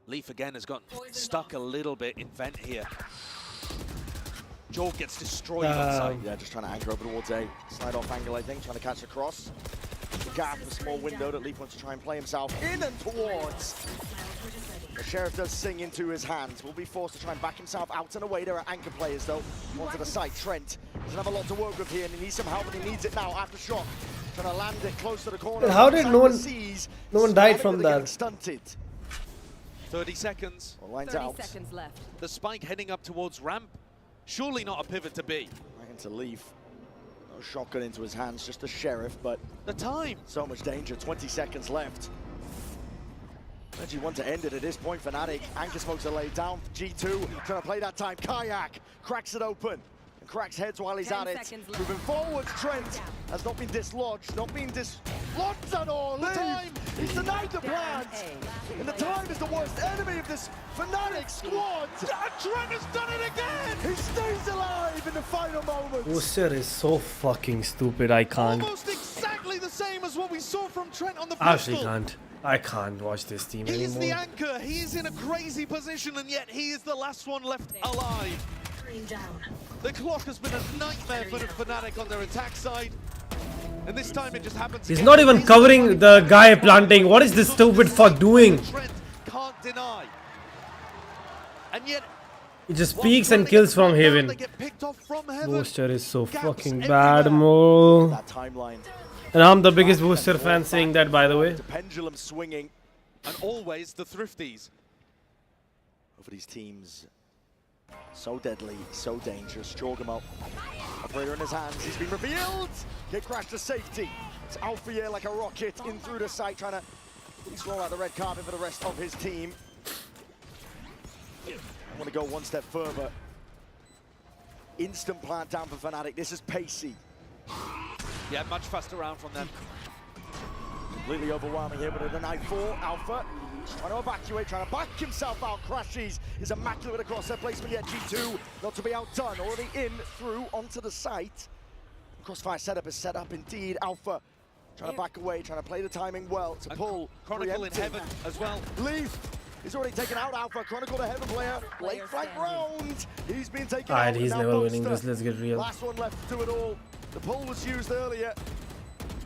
Leaf again has gotten stuck a little bit in vent here. Jorg gets destroyed on site. Yeah, just trying to anchor over towards A. Slide off angle, I think, trying to catch the cross. The gap, a small window that Leaf wants to try and play himself in and towards. The Sheriff does sing into his hands. Will be forced to try and back himself out and away. There are anchor players, though. Onto the side, Trent doesn't have a lot to work with here, and he needs some help, and he needs it now after shot. Trying to land it close to the corner. How did no one died from that? Stunted. 30 seconds. Lines 30 out. seconds left. The spike heading up towards ramp. Surely not a pivot to B. Back into Leaf. No shotgun into his hands, just a Sheriff, but the time. So much danger, 20 seconds left. Where'd you want to end it at this point, Fnatic? Anchor smokes are laid down. G2 trying to play that time. Kayak cracks it open. And cracks heads while he's at it. Moving forward, Trent has not been dislodged. Not been dislodged at all. The time! He's denied the plant! And the time is the worst enemy of this Fnatic squad! Trent has done it again! He stays alive in the final moments! Booster is so fucking stupid, I can't. Almost exactly the same as what we saw from Trent on the I actually pistol. can't. I can't watch this team He is the anymore. anchor. He is in a crazy position, and yet he is the last one left alive. The clock has been a nightmare for the Fnatic on their attack side. And this time it just happens. He's not even covering the guy planting. What is this stupid fuck doing? Trent can't deny. And yet He just peeks and kills from heaven. Booster is so fucking bad, Mo. That timeline. And I'm the biggest Booster fan saying that, by the way. The pendulum swinging. And always the thrifties. Over these teams. So deadly, so dangerous. Jorgamo, operator in his hands. He's been revealed. Get crashed to safety. It's Alpha here like a rocket in through the site, trying to roll out the red carpet for the rest of his team. I want to go one step further. Instant plant down for Fnatic. This is pacey. Yeah, much faster round from them. Completely overwhelming here, but at the 9-4, Alpha trying to evacuate, trying to back himself out. Crashes is immaculate across their placement yet. G2 not to be outdone. Already in, through, onto the site. Crossfire setup is set up indeed. Alpha trying to back away, trying to play the timing well to pull. Chronicle in heaven as well. Leaf is already taken out. Alpha, Chronicle the heaven player. Late flank round. He's been taken out. Alright, he's Now never winning Boaster. this. Let's get real. Last one left to it all. The pull was used earlier.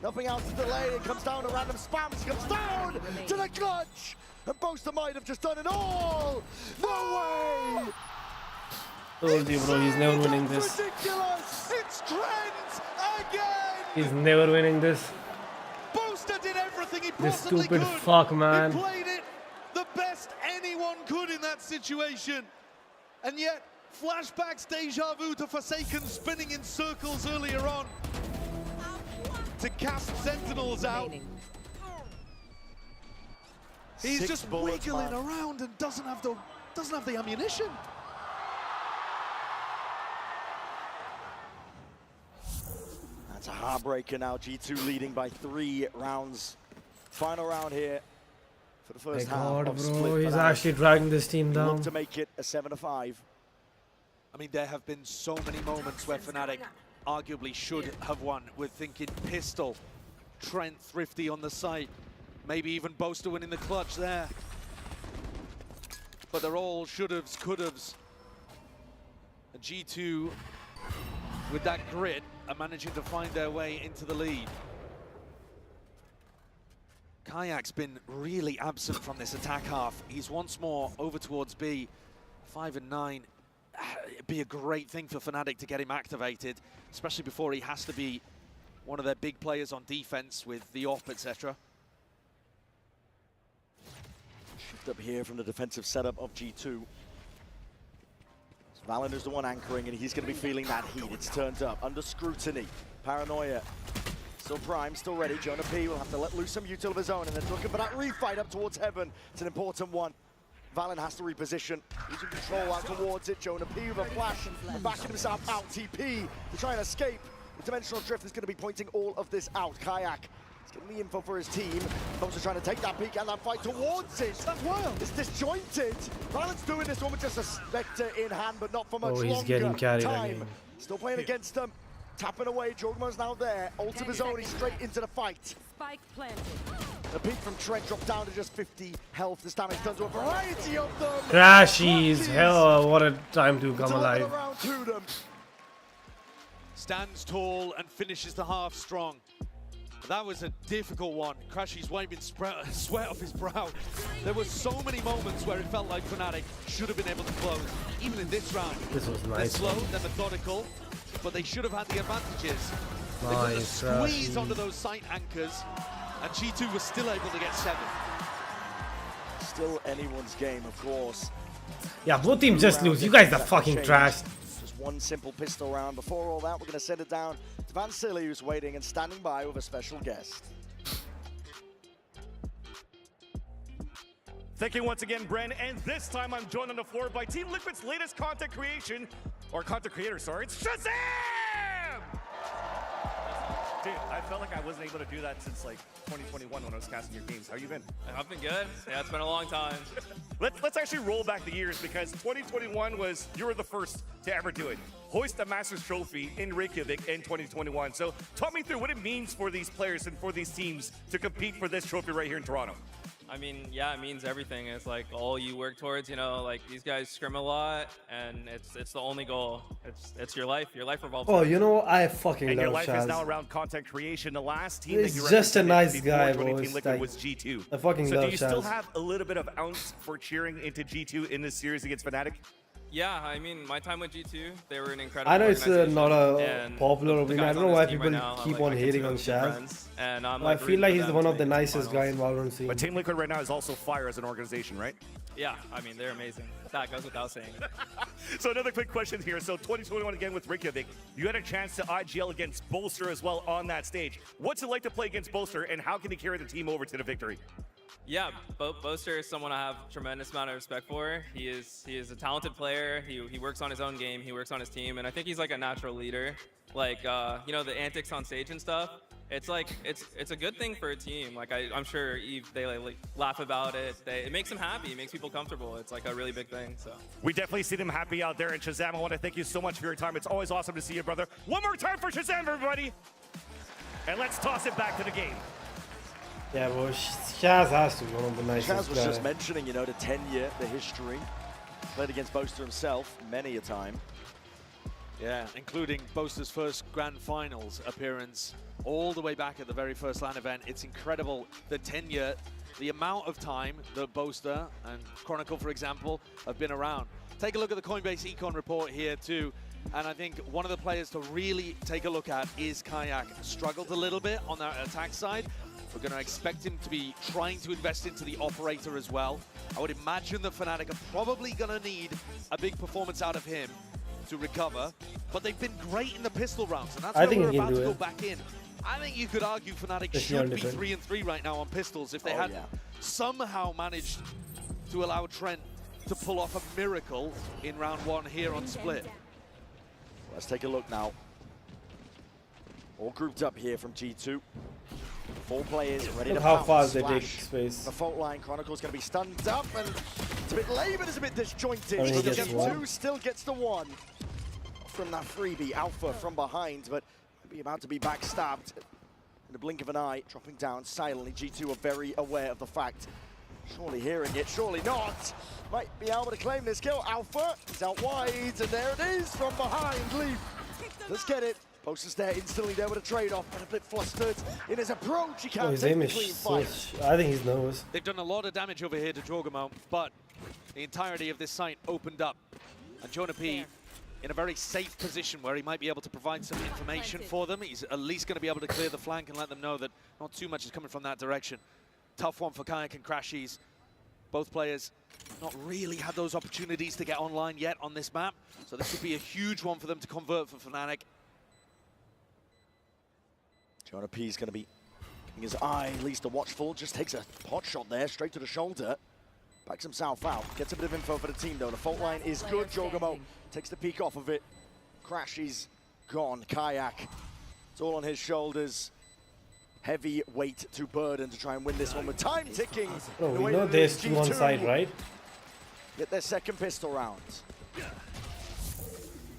Nothing else to delay. It comes down to random spams. He comes down to the clutch. And Boaster might have just done it all. No way! Told you, bro, he's never winning this. Ridiculous! It's Trent again! He's never winning this. Boaster did everything he This possibly stupid could. fuck, man. He played it the best anyone could in that situation. And yet, flashbacks, deja vu to Forsaken spinning in circles earlier on to cast Sentinels out. He's 6 just bullets, wiggling man. around and doesn't have the ammunition. That's a heartbreaker now. G2 leading by 3 rounds. Final round here for the first half God, of bro, Split. he's Fnatic actually dragging this team look down. to make it a 7-5. I mean, there have been so many moments where Fnatic arguably should have won. We're thinking Pistol, Trent Thrifty on the site, maybe even Boaster winning the clutch there. But they're all should-haves, could-haves. And G2, with that grit, are managing to find their way into the lead. Kayak's been really absent from this attack half. He's once more over towards B, 5 and 9. It'd be a great thing for Fnatic to get him activated, especially before he has to be one of their big players on defense with the op, etc. Shift up here from the defensive setup of G2. So Valen is the one anchoring, and he's going to be feeling that heat. It's turned up, under scrutiny. Paranoia, still prime, still ready. Jonah P will have to let loose some util of his own, and then looking for that refight up towards Heaven. It's an important one. Valen has to reposition. He's in control out towards it. Jonah P with a flash, and backing himself out. TP to try and escape. The dimensional drift is going to be pointing all of this out. Kayak is getting the info for his team. Folks are trying to take that peek and that fight towards it. That's wild. It's disjointed. Valen's doing this one with just a Spectre in hand, but not for much longer. He's getting carried time. again. Still playing against them. Tapping away. Jorgmo's now there. Ult of his own. He's straight into the fight. Spike planted. The peak from Trent dropped down to just 50 health. This damage done to a variety of them. Crashies, hell, what a time to come alive. Stands tall and finishes the half strong. That was a difficult one. Crashy's wiping sweat off his brow. There were so many moments where it felt like Fnatic should have been able to close, even in this round. This was nice. They're slow, they're methodical, but they should have had the advantages. They got the Nice, squeeze onto those sight anchors, and G2 was still able to get 7. Still anyone's game, of course. Yeah, both teams just lose. You guys are fucking trash. Just one simple pistol round. Before all that, we're going to send it down to Van Silly, who's waiting and standing by with a special guest. Thank you once again, Bren, and this time I'm joined on the floor by Team Liquid's latest content creation, or content creator, sorry, it's Shazam! Dude, I felt like I wasn't able to do that since like 2021 when I was casting your games. How you been? I've been good. Yeah, it's been a long time. Let's actually roll back the years, because 2021 was, you were the first to ever do it. Hoist the Masters Trophy in Reykjavik in 2021. So talk me through what it means for these players and for these teams to compete for this trophy right here in Toronto. I mean, yeah, it means everything. It's like all you work towards, you know, like these guys scrim a lot, and it's the only goal. It's your life. Your life revolves Oh, around you know, I fucking and love your life is now Shaz. around content creation. The last team He's that you just a represented nice before guy, joining bro. Team It's Liquid like- was G2. I fucking so love do you still Shaz. have a little bit of ounce for cheering into G2 in this series against Fnatic? Yeah, I mean, my time with G2, they were an incredible I know it's organization, not a and popular the opinion. I guys don't on know why this team people right now, keep I on hating consider on them Shaz. friends, and I'm I like feel rooting like for he's them one to of the make it to nicest finals. guy in Valorant scene. But Team Liquid right now is also fire as an organization, right? Yeah, I mean, they're amazing. That goes without saying. So another quick question here. So 2021 again with Reykjavik, you had a chance to IGL against Bolster as well on that stage. What's it like to play against Bolster, and how can he carry the team over to the victory? Yeah, Boaster is someone I have a tremendous amount of respect for. He is a talented player. He works on his own game. He works on his team, and I think he's like a natural leader. Like you know, the antics on stage and stuff. It's like it's a good thing for a team. Like I'm sure they like laugh about it. It makes them happy. It makes people comfortable. It's like a really big thing. So We definitely see them happy out there. And Shazam, I want to thank you so much for your time. It's always awesome to see you, brother. One more time for Shazam, everybody. And let's toss it back to the game. Yeah, bro, Shaz has to be one of the nicest Shaz was guys. just mentioning, you know, the tenure, the history. Played against Boaster himself many a time. Yeah, including Boaster's first Grand Finals appearance all the way back at the very first LAN event. It's incredible, the tenure, the amount of time that Boaster and Chronicle, for example, have been around. Take a look at the Coinbase Econ report here too. And I think one of the players to really take a look at is Kayak. Struggled a little bit on that attack side. We're going to expect him to be trying to invest into the operator as well. I would imagine that Fnatic are probably going to need a big performance out of him to recover. But they've been great in the pistol rounds, and that's I where think we're he can about to do go it. back in. I think you could argue Fnatic should be 3-3 right now on pistols if they had somehow managed to allow Trent to pull off a miracle in round 1 here on Split. Let's take a look now. All grouped up here from G2. 4 players ready to how pounce. fast they take space. The fault line, Chronicle's going to be stunned up, and it's a bit late, but it's a bit disjointed. I mean, he Still gets gets one. 2, still gets the 1. From that freebie, Alpha from behind, but be about to be backstabbed in the blink of an eye, dropping down silently. G2 are very aware of the fact. Surely hearing it, surely not. Might be able to claim this kill. Alpha is out wide, and there it is from behind. Leaf, let's get it. Posters there, instantly there with a trade-off, but a bit flustered in his approach. He can't His take aim the is clean so fight. I think he's nervous. They've done a lot of damage over here to Jorgamo, but the entirety of this site opened up. And Jonah P in a very safe position where he might be able to provide some information for them. He's at least going to be able to clear the flank and let them know that not too much is coming from that direction. Tough one for Kayak and Crashies. Both players not really had those opportunities to get online yet on this map, so this would be a huge one for them to convert for Fnatic. Jonah P's going to be keeping his eye at least a watchful, just takes a pot shot there, straight to the shoulder. Backs himself out, gets a bit of info for the team though. The fault line is good, Jorgamo takes the peak off of it. Crashies gone, Kayak, it's all on his shoulders. Heavy weight to burden to try and win this one with time ticking. Oh, we know there's 2 on side, right? Get their second pistol round.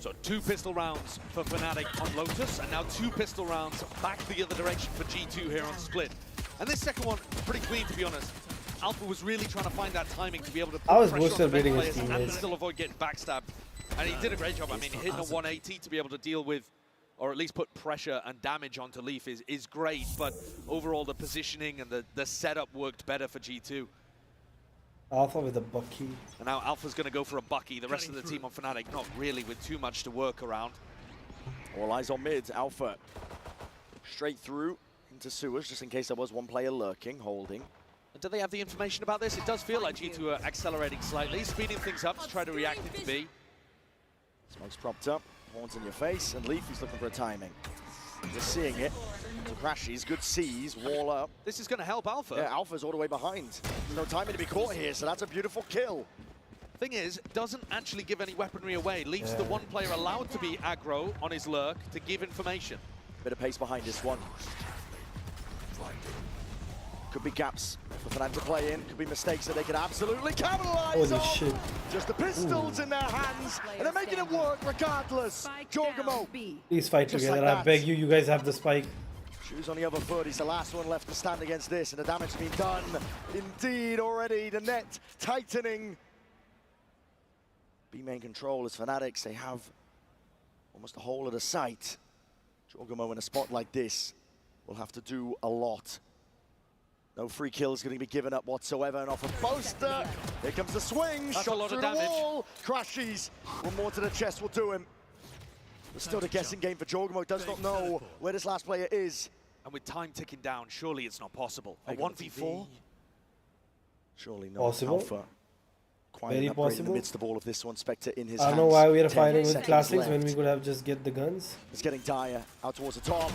So 2 pistol rounds for Fnatic on Lotus, and now 2 pistol rounds back the other direction for G2 here on Split. And this second one, pretty clean to be honest. Alpha was really trying to find that timing to be able to put pressure on the mid players and still avoid getting backstabbed. And he did a great job. I mean, hitting a 180 to be able to deal with, or at least put pressure and damage onto Leaf is great, but overall the positioning and the setup worked better for G2. Alpha with a Bucky. And now Alpha's going to go for a Bucky. The rest of the team on Fnatic not really with too much to work around. All eyes on mid. Alpha straight through into sewers, just in case there was one player lurking, holding. And do they have the information about this? It does feel like G2 are accelerating slightly, speeding things up to try to react into B. Smoke's propped up, horns in your face, and Leaf is looking for a timing. Just seeing it. So Crashies, good C's, wall up. This is going to help Alpha. Yeah, Alpha's all the way behind. There's no timing to be caught here, so that's a beautiful kill. Thing is, doesn't actually give any weaponry away. Leaves the one player allowed to be aggro on his lurk to give information. Bit of pace behind this one. Could be gaps for Fnatic to play in. Could be mistakes that they could absolutely capitalize on. Holy shit. Just the pistols in their hands, and they're making it work regardless. Jorgamo. Please fight Just together. like I that. beg you. You guys have the spike. Shoes on the other foot. He's the last one left to stand against this, and the damage has been done. Indeed, already the net tightening. B-main control as Fanatics. They have almost the whole of the site. Jorgamo in a spot like this will have to do a lot. No free kills going to be given up whatsoever, and off a poster. Here comes the swing. That's shot a lot through of the damage. wall. Crashies. One more to the chest will do him. But still the guessing game for Jorgamo. Does not know where this last player is. And with time ticking down, surely it's not possible. A 1v4? Surely not. Possible. Alpha. Quiet Very and upright in possible. the midst of all of this one. Spectre in his I hands. don't know why we are 10 fighting with seconds classics when left. we could have just get the guns. It's getting dire. Out towards the top.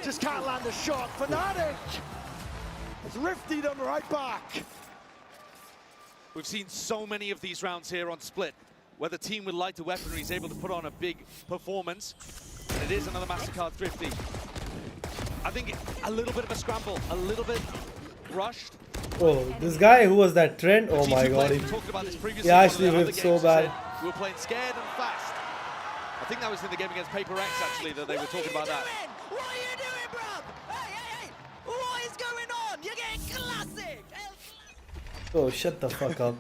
Just can't land a shot. Fnatic. It's rifted on right back. We've seen so many of these rounds here on Split, where the team with lighter weaponry is able to put on a big performance. And it is another MasterCard Thrifty. I think a little bit of a scramble, a little bit rushed. Oh, this guy who was that Trent. Oh my god. We talked about this previously. He actually in one of the whipped other so games and bad. said We were playing scared and fast. I think that was in the game against PRX actually that they were talking about that. What are you doing, bruv? Hey! What is going on? You're getting classic! Oh, shut the fuck up.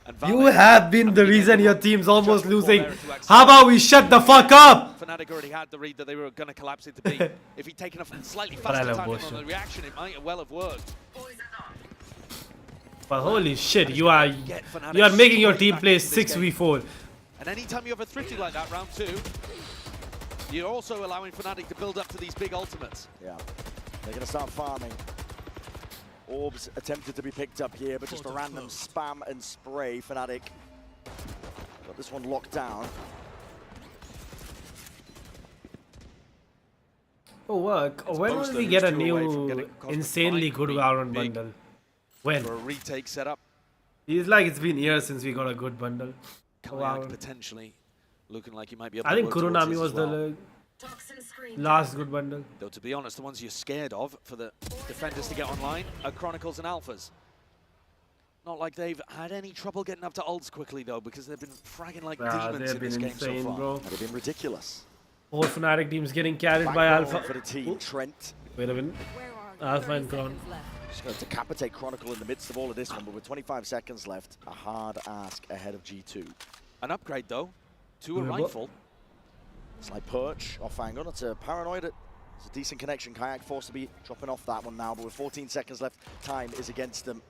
And You have been the reason your team's almost losing. How about we shut the fuck up? Fnatic already had the read that they were going to collapse into B. If he'd taken a slightly But I faster love timing bullshit. on the reaction, it might well have worked. But holy shit, you are making your team play 6v4. And anytime you have a Thrifty like that, round 2, you're also allowing Fnatic to build up to these big ultimates. Yeah, they're going to start farming. Orbs attempted to be picked up here, but just a random spam and spray. Fnatic got this one locked down. Oh, work. When will we get a new insanely good Valorant bundle? When? For a retake setup. It's like it's been years since we got a good bundle. Kayak potentially looking like he might be able I to think work Kurunami was towards this as the last good bundle. Though to be honest, the ones you're scared of for the defenders to get online are Chronicles and Alphas. Not like they've had any trouble getting up to ults quickly though, because they've been fragging like demons in this game insane, so far. bro. They've been ridiculous. Whole Fnatic teams getting carried by Alpha. For the team, Trent. Wait a minute. Alpha and Crown. Just going to decapitate Chronicle in the midst of all of this one, but with 25 seconds left, a hard ask ahead of G2. An upgrade though to a rifle. It's like Perch off angle. That's a Paranoid. It's a decent connection. Kayak forced to be dropping off that one now, but with 14 seconds left, time is against them.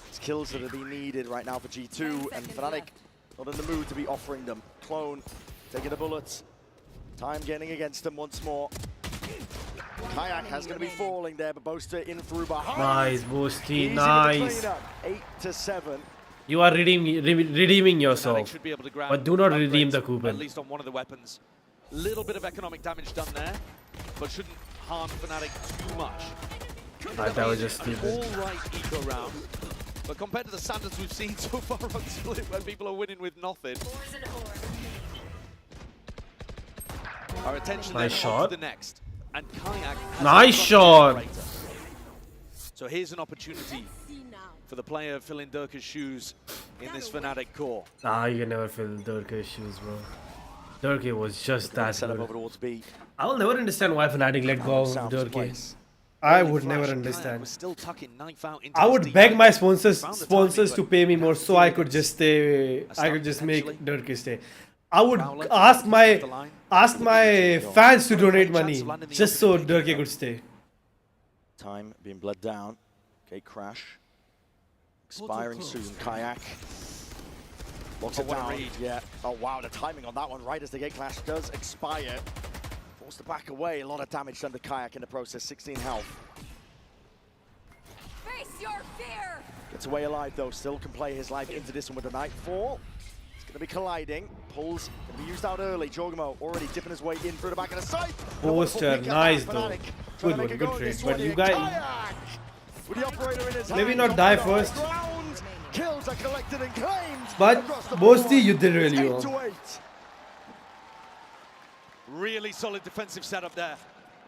It's kills that are being needed right now for G2, and Fnatic not in the mood to be offering them. Clone taking the bullets. Time getting against them once more. Kayak has going to be falling there, but Boaster in through behind. Nice, Boasty, nice. 8-7. You are redeeming yourself, Should be able to grab but do not redeem the coupon. At least on one of the weapons. Little bit of economic damage done there, but shouldn't harm Fnatic too much. That was just stupid. All right eco round, but compared to the standards we've seen so far on Split, where people are winning with nothing. Our attention Nice then shot. on to the next. And Kayak has Nice shot. So here's an opportunity for the player filling Durka's shoes in this Fnatic core. Nah, you can never fill Durka's shoes, bro. Durka was just that good. I will never understand why Fnatic let go of Durka. I would never understand. Still tucking knife out into I would beg my sponsors to pay me more so I could just stay. I could just make Durka stay. I would ask my fans to donate money just so Durka could stay. Time being bled down. Okay, Crash. Expiring soon. Kayak. Locks it down. Yeah. Oh, wow. The timing on that one right as the gate clash does expire. Forced to back away. A lot of damage done to Kayak in the process. 16 health. Face your fear. Gets away alive, though. Still can play his life into this one with the Nightfall. It's going to be colliding. Pulls. Going to be used out early. Jorgamo already dipping his way in through the back of the side. Poster, nice though. Good one, good trade. But you guys, maybe not die first. Kills are collected and claimed. But Boasty, you did really well. Really solid defensive setup there.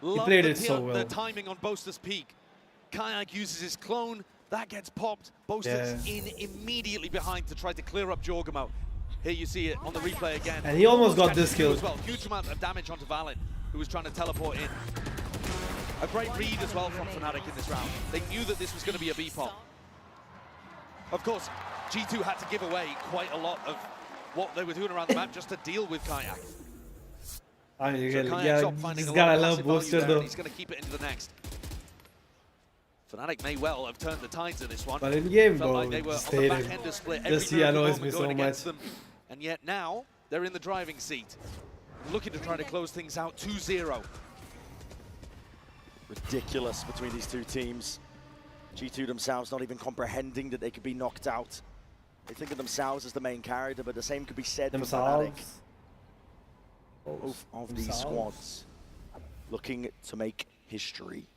He played it so well. The timing on Boaster's peak. Kayak uses his clone. That gets popped. Boaster's in immediately behind to try to clear up Jorgamo. Here you see it on the replay again. And he almost got this kill. As well. Huge amount of damage onto Valin, who was trying to teleport in. A great read as well from Fnatic in this round. They knew that this was going to be a B-pop. Of course, G2 had to give away quite a lot of what they were doing around the map just to deal with Kayak. I mean, So yeah, this guy I love Boaster though. He's going to keep it into the next. Fnatic may well have turned the tides of this one. But in game, Felt bro, like they were just on the stayed back in. end of Split. Just Every he annoys moment me going so against much. them. And yet now, they're in the driving seat. Looking to try to close things out 2-0. Ridiculous between these two teams. G2 themselves not even comprehending that they could be knocked out. They think of themselves as the main character, but the same could be said for Fnatic. Both of these squads looking to make history.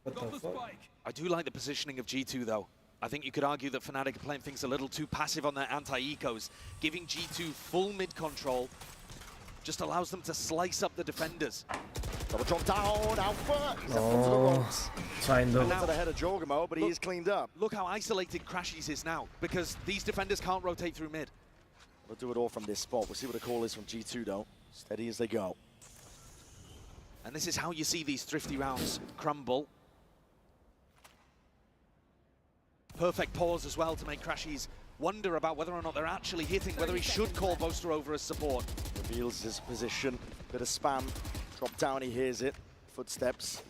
What the fuck? I do like the positioning of G2 though. I think you could argue that Fnatic are playing things a little too passive on their anti-ecos. Giving G2 full mid control just allows them to slice up the defenders. Double drop down, Alpha. He's up onto the Oh, ropes. trying to. Now to the head of Jorgamo, but he is cleaned up. Look how isolated Crashies is now, because these defenders can't rotate through mid. We'll do it all from this spot. We'll see what the call is from G2 though. Steady as they go. And this is how you see these thrifty rounds crumble. Perfect pause as well to make Crashies wonder about whether or not they're actually hitting, whether he should call Boaster over as support. Reveals his position. Bit of spam. Drop down, he hears it. Footsteps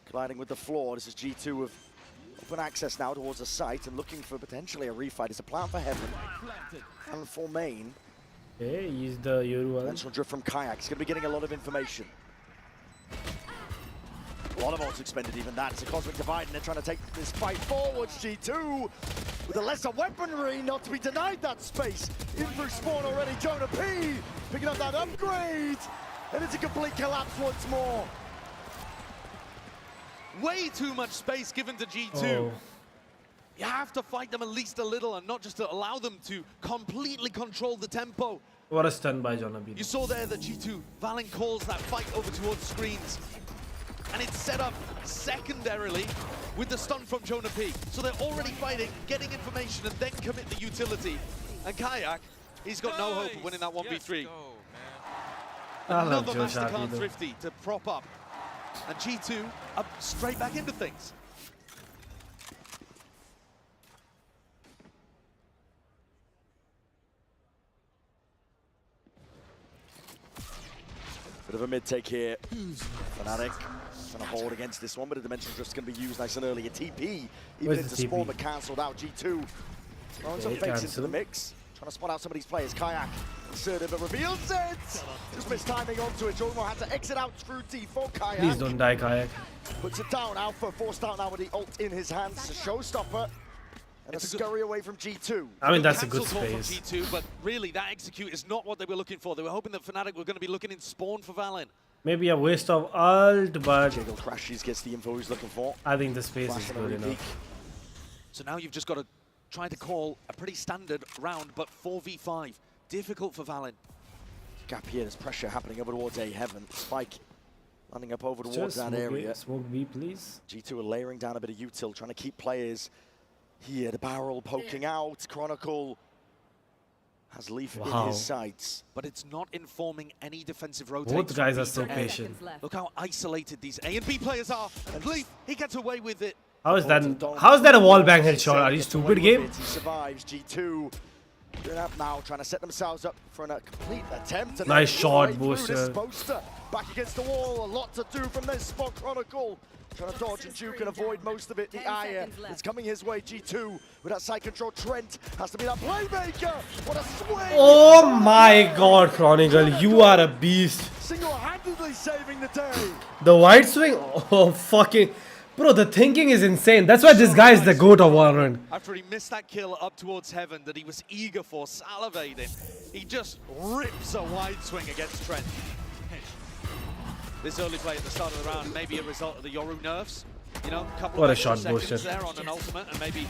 colliding with the floor. This is G2 with open access now towards the site and looking for potentially a refight. It's a plan for Heaven and for main. Hey, use the Yoru. Dimensional drift from Kayak. He's going to be getting a lot of information. A lot of ults expended, even that. It's a Cosmic Divide, and they're trying to take this fight forwards. G2 with a lesser weaponry, not to be denied that space. In through spawn already, Jonah P picking up that upgrade. And it's a complete collapse once more. Way too much space given to G2. Oh. You have to fight them at least a little and not just to allow them to completely control the tempo. What a stun by Jonabino. You saw there that G2, Valen calls that fight over towards screens. And it's set up secondarily with the stun from Jonah P. So they're already fighting, getting information, and then commit the utility. And Kayak, he's got no hope of winning that 1v3. Another Mastercard Thrifty to prop up. And G2 up straight back into things. Bit of a mid-take here. Fnatic trying to hold against this one, but the Dimension Drift's going to be used nice and early. A TP, even into spawn, but cancelled out. G2 throwing some fakes into the mix. Trying to spot out some of these players. Kayak inserted, but reveals it! Just missed timing onto it. Jormo had to exit out through D for Kayak. Please don't die, Kayak. Puts it down. Alpha forced out now with the ult in his hands. It's a showstopper. And a scurry away from G2. I mean, that's a good Cancel call space. from G2, but really, that execute is not what they were looking for. They were hoping that Fnatic were going to be looking in spawn for Valen. Maybe a waste of ult, but Jiggle crashes, gets the info he's looking for. I think the space is good enough. So now you've just got to try to call a pretty standard round, but 4v5. Difficult for Valen. Gap here, there's pressure happening over towards A Heaven. Spike landing up over towards Just that smoke area. it. Smoke B, please. G2 are layering down a bit of util, trying to keep players here. The barrel poking out. Chronicle has Leaf in his sights. But it's not informing any defensive rotates. Both guys are from so B to A. patient. Look how isolated these A and B players are. And Leaf, he gets away with it. How is that a wall bang headshot? Are you stupid, game? He survives. G2 doing up now, trying to set themselves up for a complete attempt. Nice shot, Right through this Booster. poster. Back against the wall. A lot to do from this spot. Chronicle trying to dodge and juke and avoid most of it. The Aya is coming his way. G2 with that side control. Trent has to be that playmaker. What a swing! Oh my god, Chronicle, you are a beast. Single-handedly saving the day. The wide swing? Oh, fucking... Bro, the thinking is insane. That's why this guy is the GOAT of Valorant. After he missed that kill up towards Heaven that he was eager for, salivating, he just rips a wide swing against Trent. This early play at the start of the round may be a result of the Yoru nerfs. You know, a couple What a of shot, seconds Booster. there on an ultimate, and maybe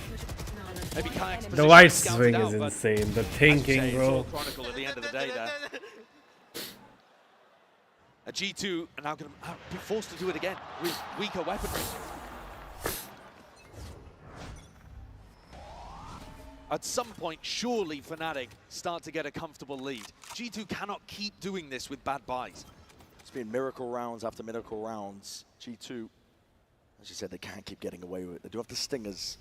Kayak's The wide position swing scouted is out, but insane. The as you say, thinking, it's bro. all Chronicle at the end of the day there. A G2 are now going to be forced to do it again with weaker weaponry. At some point, surely Fnatic start to get a comfortable lead. G2 cannot keep doing this with bad buys. It's been miracle rounds after miracle rounds. G2, as you said, they can't keep getting away with it. They do have the stingers.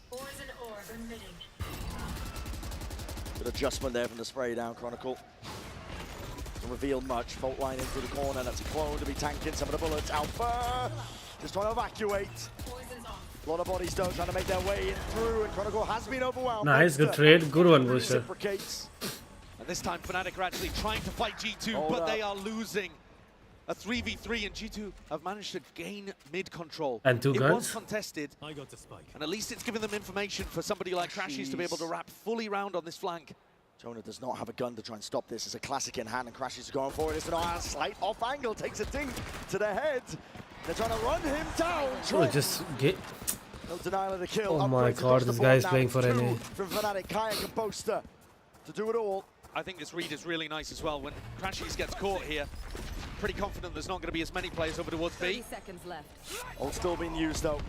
Good adjustment there from the spray down, Chronicle. Doesn't reveal much. Fault line in through the corner. That's a clone to be tanking some of the bullets. Alpha just trying to evacuate. A lot of bodies though trying to make their way in through, and Chronicle has been overwhelmed. Nice, good trade. Good one, Booster. Reciprocates. And this time Fnatic are actually trying to fight G2, Hold but up. they are losing. A 3v3, and G2 have managed to gain mid control. And two it guns. was contested. I got the spike. And at least it's given them information for somebody like Crashies to be able to wrap fully round on this flank. Jonah does not have a gun to try and stop this. It's a classic in hand, and Crashies is going for it. It's a slight off angle, takes a ding to the head. They're trying to run him down. Bro, just get... No denial of the kill. Oh my Upgrades god, across this the guy is board playing now. for Two NA. from Fnatic, Kayak and Boaster to do it all. I think this read is really nice as well. When Crashies gets caught here, pretty confident there's not going to be as many players over towards B. 30 seconds left. All still being used though.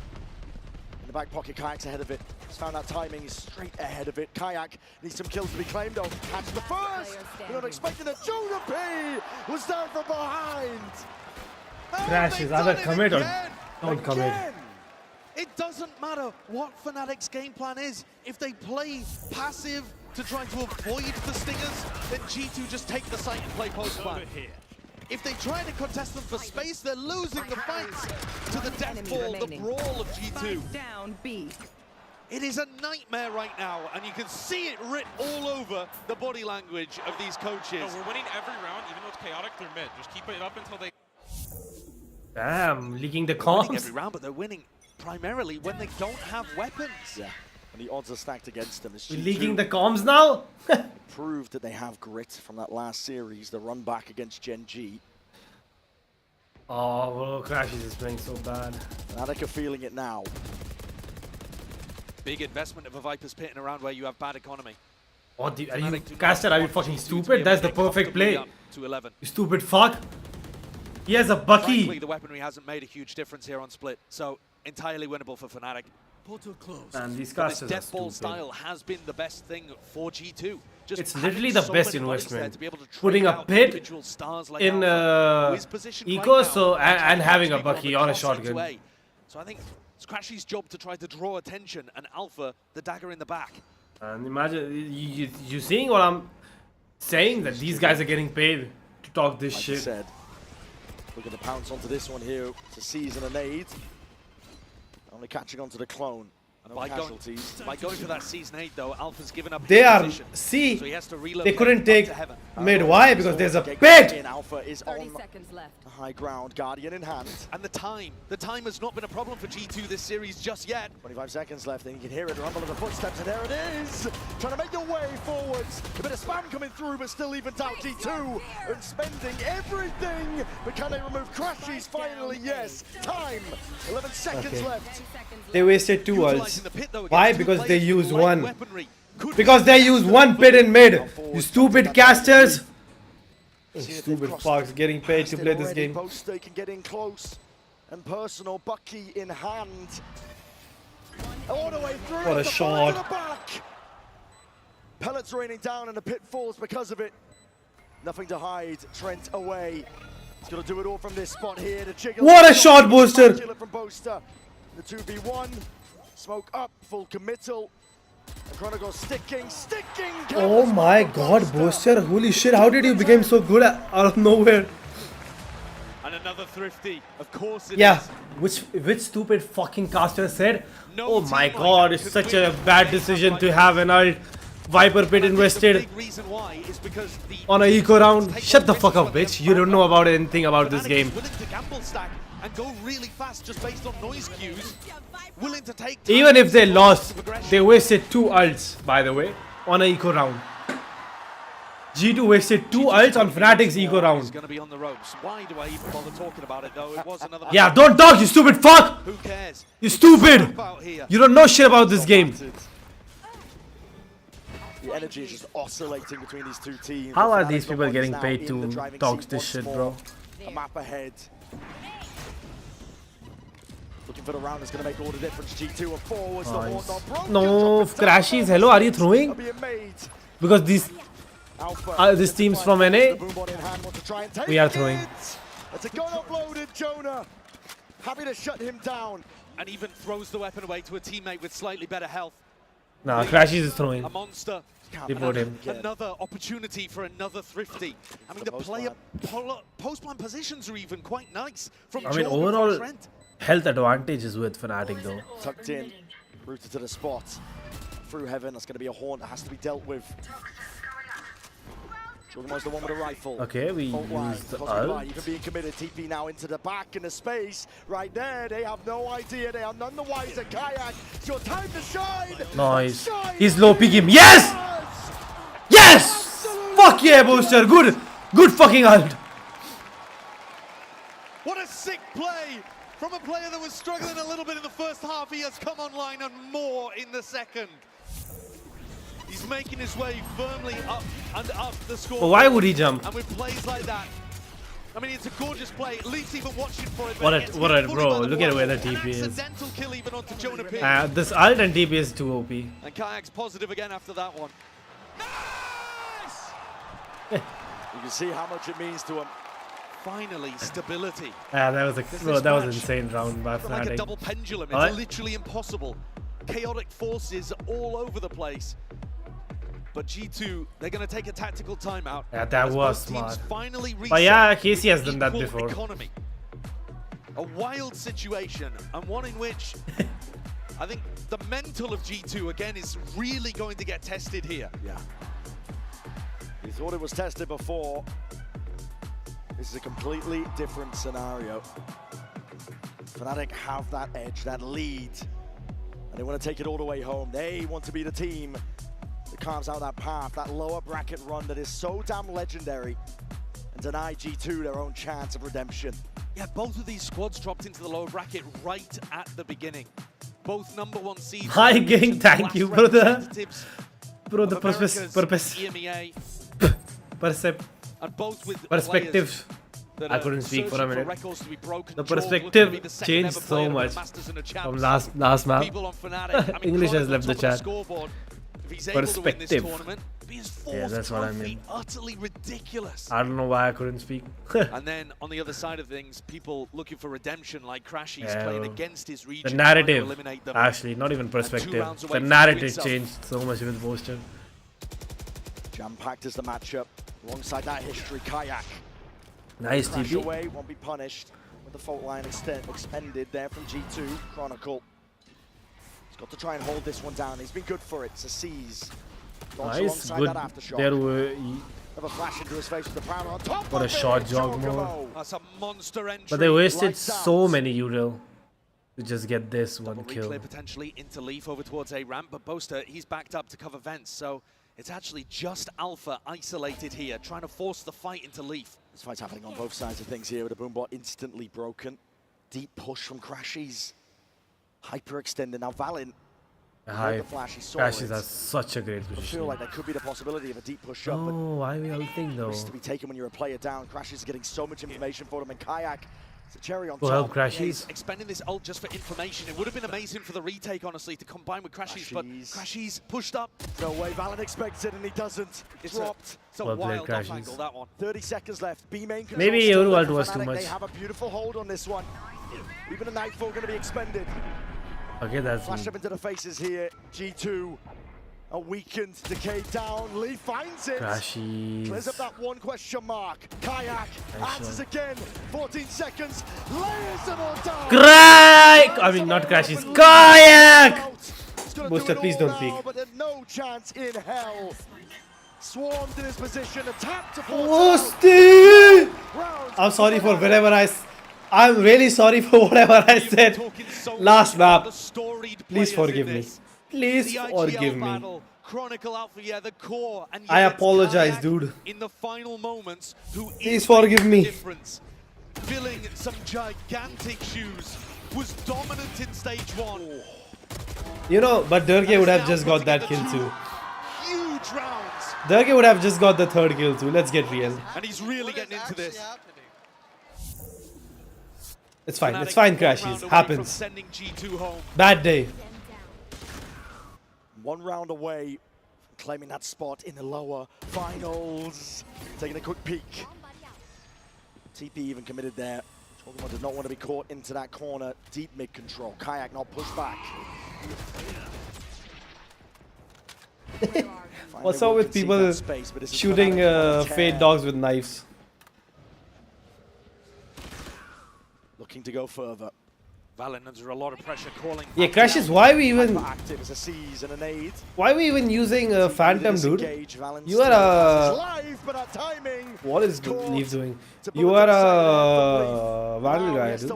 In the back pocket, Kayak's ahead of it. He's found that timing, he's straight ahead of it. Kayak needs some kills to be claimed though. Catch the first! We're not expecting that. Jonah P was down from behind! Crashes, either commit or don't commit. It doesn't matter what Fnatic's game plan is. If they play passive to try to avoid the stingers, then G2 just take the site and play post plan. If they try to contest them for space, they're losing the fights to the death ball, the brawl of G2. Down B. It is a nightmare right now, and you can see it writ all over the body language of these coaches. No, we're winning every round, even though it's chaotic through mid. Just keep it up until they... Damn, leaking the They're winning comms. every round, but they're winning primarily when they don't have weapons. Yeah, and the odds are stacked against them. We're leaking the comms now? Proved that they have grit from that last series, the run back against Gen G. Oh, bro, Crashes is playing so bad. Fnatic are feeling it now. Big investment of a Viper's Pit in a round where you have bad economy. What are you, Caster? Are you fucking stupid? That's the perfect play. To 11. You stupid fuck. He has a Bucky. Frankly, the weaponry hasn't made a huge difference here on split, so entirely winnable for Fnatic. Portal closed. And these But this casters are death ball stupid. style has been the best thing for G2. Just It's literally the having best so many bodies there investment. to be able to trade Putting a out pit individual stars like in Alpha, who is positioned right Eco, now so and to having a actually go Bucky the on a cross into shotgun. A. So I think it's Crashy's job to try to draw attention, and Alpha, the dagger in the back. And imagine you seeing what I'm saying, that these guys are getting paid to talk this Like shit. I said, we're going to pounce onto this one here. It's a season and aid. Only catching onto the clone. No casualties. By going for that season 8 though, Alpha's given up They his are position, see. so he has to reload They couldn't up take to heaven. mid. Why? Because there's a Get pit. in. Alpha is on the high ground. Guardian in hand. And the time has not been a problem for G2 this series just yet. 25 seconds left, and you can hear it rumble of the footsteps, and there it is! Trying to make their way forwards. A bit of spam coming through, but still evens out G2 and spending everything. But can they remove Crashies finally? Yes. Time. 11 seconds left. They wasted 2 ults. Why? Because they use one. Because they use one pit in mid. You stupid casters. Stupid fucks getting paid to play this game. Both they can get in close and personal. Bucky in hand. All the way through. What a shot. To the back. Pellets raining down and the pit falls because of it. Nothing to hide. Trent away. He's going to do it all from this spot here. The jiggle. What a shot, Booster. From Boaster. The 2v1. Smoke up. Full committal. And Chronicle sticking. Oh my god, Booster. Holy shit, how did you become so good out of nowhere? And another thrifty, of course it Yeah, is. which stupid fucking caster said, oh my god, it's such a bad decision to have an ult Viper Pit invested on a eco round. Shut the fuck up, bitch. You don't know about anything about this game. And go really fast just based on noise cues. Willing to take Even if they lost, they wasted 2 ults, by the way, on a eco round. G2 wasted 2 ults on Fnatic's eco round. Going to be on the ropes. Why do I even bother talking about it though? It was another. Yeah, don't talk, you stupid fuck! Who cares? You stupid! You don't know shit about this game. The energy is just oscillating between these two teams. How are these people getting paid to talk this shit, bro? A map ahead. Looking for the round is going to make all the difference. G2 and forwards. Nice. No, Crashies, hello, are you throwing? Because these teams from NA, we are throwing. It's a gun uploaded, Jonah. Happy to shut him down. And even throws the weapon away to a teammate with slightly better health. Nah, Crashies is throwing. A monster. Report him. Another opportunity for another thrifty. I mean, the player post-plan positions are even quite nice. From I mean, overall health advantage is with Fnatic though. Tucked in, rooted to the spot. Through heaven, that's going to be a horn that has to be dealt with. Jorgenmo's the one with a rifle. Okay, we use the ult. Even being committed, TP now into the back in the space. Right there, they have no idea. They are none the wiser. Kayak, it's your time to shine. Nice. He's low peek him. Yes! Yes! Fuck yeah, Booster. Good. Good fucking ult. What a sick play from a player that was struggling a little bit in the first half. He has come online and more in the second. He's making his way firmly up and up the score. Well, why would he jump? And with plays like that, I mean, it's a gorgeous play. Leaf's even watching for it. What a bro. Look at where the TP is. Accidental kill even onto Jonah P. This ult and TP is too OP. And Kayak's positive again after that one. You can see how much it means to him. Finally, stability. Yeah, that was insane round by Fnatic. Like a double pendulum. It's literally impossible. Chaotic forces all over the place. But G2, they're going to take a tactical timeout. Yeah, that was smart. Finally but yeah, Casey has done that before. Economy. A wild situation, and one in which I think the mental of G2 again is really going to get tested here. Yeah. We thought it was tested before. This is a completely different scenario. Fnatic have that edge, that lead, and they want to take it all the way home. They want to be the team that carves out that path, that lower bracket run that is so damn legendary. and deny G2 their own chance of redemption. Yeah, both of these squads dropped into the lower bracket right at the beginning. Both #1 seeds. Hi gang, thank you brother. Bro, the perspective. I couldn't speak for a minute. The perspective changed so much from last map. English has left the chat. Perspective. Yeah, that's what I mean. Utterly ridiculous. I don't know why I couldn't speak. And then on the other side of things, people looking for redemption, like Crashy's playing against his region. The narrative, actually, not even perspective. The narrative changed so much with Boaster. Jam-packed is the matchup. Alongside that history, Kayak. Nice Crash TP. away, won't be punished. With the fault line expended there from G2. Chronicle. He's got to try and hold this one down. He's been good for it. To seize. Nice, good. There were. Have a flash into his face with the power on top. What a shot jog mode. That's a monster entry. But they wasted so many Udil to just get this one kill. Clear potentially into Leaf over towards A ramp, but Boaster, he's backed up to cover vents, so it's actually just Alpha isolated here, trying to force the fight into Leaf. This fight's happening on both sides of things here with a boombot instantly broken. Deep push from Crashies. Hyperextended. Now Valin. Crashies has such a great I position. feel like there could be the possibility of a deep push up. Oh, why are we ulting though? Risks to be taken when you're a player down. Crashies is getting so much information for them, and Kayak. It's a cherry on top. Well, Crashies. Yeah, he's expending this ult just for information. It would have been amazing for the retake, honestly, to combine with Crashies, but Crashies pushed up. No way, Valin expects it and he doesn't. It's dropped. It's a wild off angle, that one. 30 seconds left. B main control. Maybe your ult was too much. They have a beautiful hold on this one. Even a Nightfall going to be expended. Okay, that's Flash up into the faces here. G2 a weakened, decayed down. Lee finds it. Crashies. Clears up that one question mark. Kayak answers again. 14 seconds. Layers it all down. I mean, not Crashies. Kayak! Boaster, please don't peek. But no chance in hell. Swarmed in his position. Attacked to Boasty! I'm sorry for whatever I'm really sorry for whatever I said last map. Please forgive me. Please forgive me. Chronicle Alpha, yeah, the core, and I apologize, dude. In the final moments, Please forgive me. Filling some gigantic shoes, was dominant in stage 1. You know, but Durke would have just got that kill too. Huge rounds. Durke would have just got the 3rd kill too. Let's get real. And he's really getting into this. It's fine. It's fine, Crashies. Happens. Bad day. 1 round away from claiming that spot in the lower finals. Taking a quick peek. TP even committed there. Chocobo did not want to be caught into that corner. Deep mid control. Kayak not pushed back. What's up with people shooting fade dogs with knives? Looking to go further. Valin under a lot of pressure calling. Yeah, Crashies, why are we even... Active as a seize and an aid. Why are we even using a Phantom, dude? You are a... What is Leaf doing? You are a Vandal guy, dude.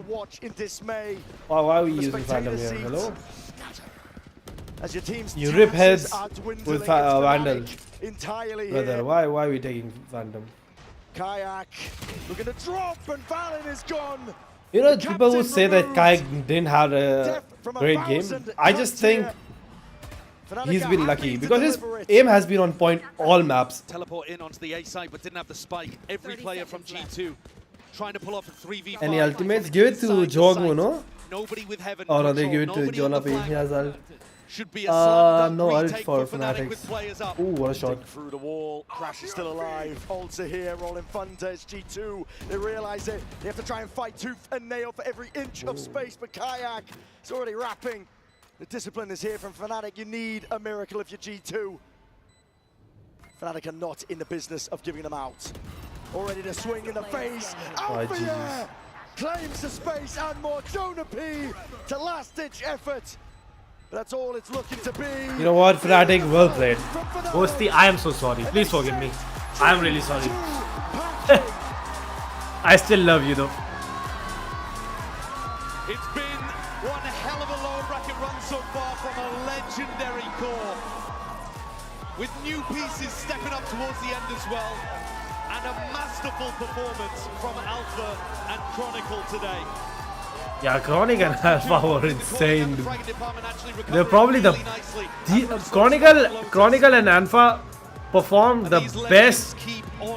Why are we using Phantom here? Hello? You rip heads with Vandal. Brother, why are we taking Phantom? Kayak looking to drop and Valin is gone. You know, people would say that Kayak didn't have a great game. I just think he's been lucky because his aim has been on point all maps. Teleport in onto the A side but didn't have the spike. Every player from G2 trying to pull off a 3v5. Any ultimates? Give it to Jogmo, no? Nobody with heaven. Oh no, they give it to Jonapi. He has ult. Should be a no ult for Fanatics. Ooh, what a shot. Through the wall, Crash is still alive. Ults are here, rolling Funda. It's G2. They realize it. They have to try and fight tooth and nail for every inch of space. But Kayak is already wrapping. The discipline is here from Fnatic. You need a miracle if you're G2. Fnatic are not in the business of giving them out. Already to swing in the face. Alpha claims the space and more. Jonah P to last-ditch effort. That's all it's looking to be. You know what, Fnatic, well played. Boasty, I am so sorry. Please forgive me. I am really sorry. I still love you though. It's been one hell of a lower bracket run so far from a legendary core. With new pieces stepping up towards the end as well. And a masterful performance from Alpha and Chronicle today. Yeah, Chronicle and Alpha were insane. They're probably the Chronicle and Alpha performed the best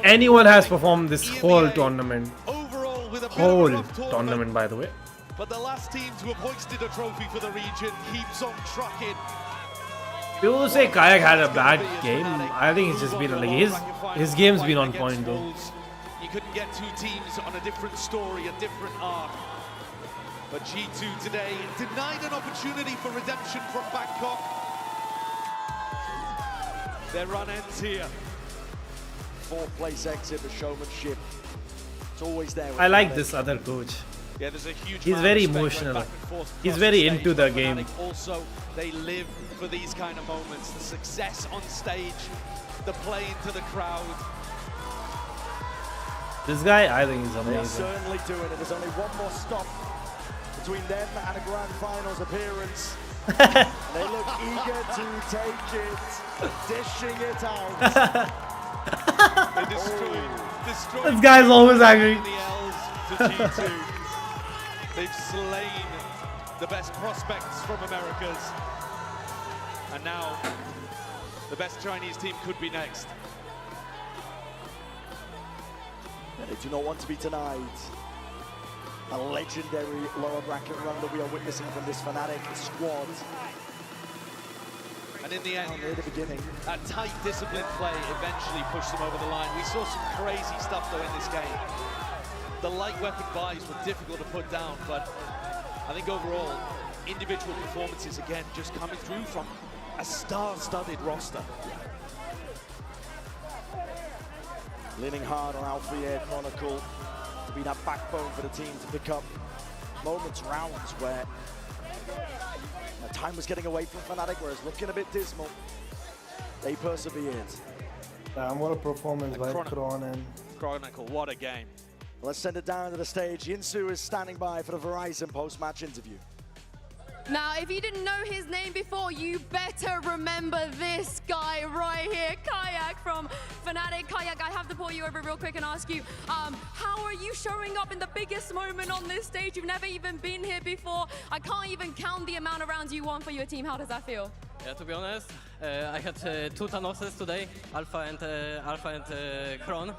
anyone has performed this whole tournament. Whole tournament, by the way. But the last team to have hoisted a trophy for the region keeps on trucking. People say Kayak had a bad game. I think it's just been like his game's been on point though. You couldn't get two teams on a different story, a different arc. But G2 today denied an opportunity for redemption from Bangkok. Their run ends here. Fourth place exit for showmanship. It's always there. I like this other coach. Yeah, there's a huge He's very emotional. He's very into the game. Also, they live for these kind of moments. The success on stage, the play into the crowd. This guy, I think, is They're amazing. certainly doing it. There's only one more stop between them and a grand finals appearance. They look eager to take it, dishing it out. They destroyed This guy's always angry. the L's to G2. They've slain the best prospects from Americas. And now the best Chinese team could be next. They do not want to be denied. A legendary lower bracket run that we are witnessing from this Fnatic squad. And in the end, near the beginning, that tight, disciplined play eventually pushed them over the line. We saw some crazy stuff though in this game. The light weapon buys were difficult to put down, but I think overall, individual performances again just coming through from a star-studded roster. leaning hard on Alpha here, Chronicle to be that backbone for the team to pick up moments, rounds where time was getting away from Fnatic, whereas looking a bit dismal. They persevered. Damn, what a performance by Chronicle, what a game. Let's send it down to the stage. Yinsu is standing by for the Verizon post-match interview. Now, if you didn't know his name before, you better remember this guy right here, Kayak from Fnatic. Kayak, I have to pull you over real quick and ask you, how are you showing up in the biggest moment on this stage? You've never even been here before. I can't even count the amount of rounds you won for your team. How does that feel? Yeah, to be honest, I had two Thanoses today, Alpha and Chron.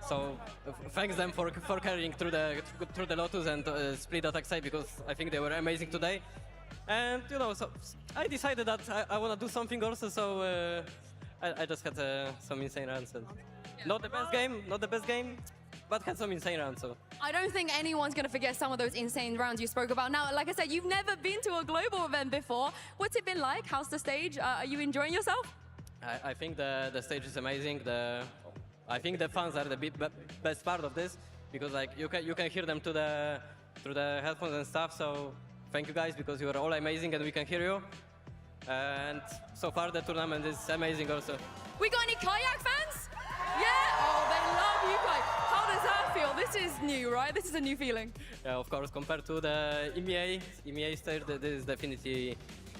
So thanks them for carrying through the Lotus and split attack side, because I think they were amazing today. And you know, so I decided that I want to do something also. So I just had some insane rounds. And not the best game, but had some insane rounds. So I don't think anyone's going to forget some of those insane rounds you spoke about. Now, like I said, you've never been to a global event before. What's it been like? How's the stage? Are you enjoying yourself? I think the stage is amazing. I think the fans are the best part of this, because like you can hear them through the headphones and stuff. So thank you guys, because you are all amazing and we can hear you. And so far the tournament is amazing also. We got any Kayak fans? Yeah? Oh, they love you guys. How does that feel? This is new, right? This is a new feeling. Yeah, of course, compared to the EMEA stage, this is definitely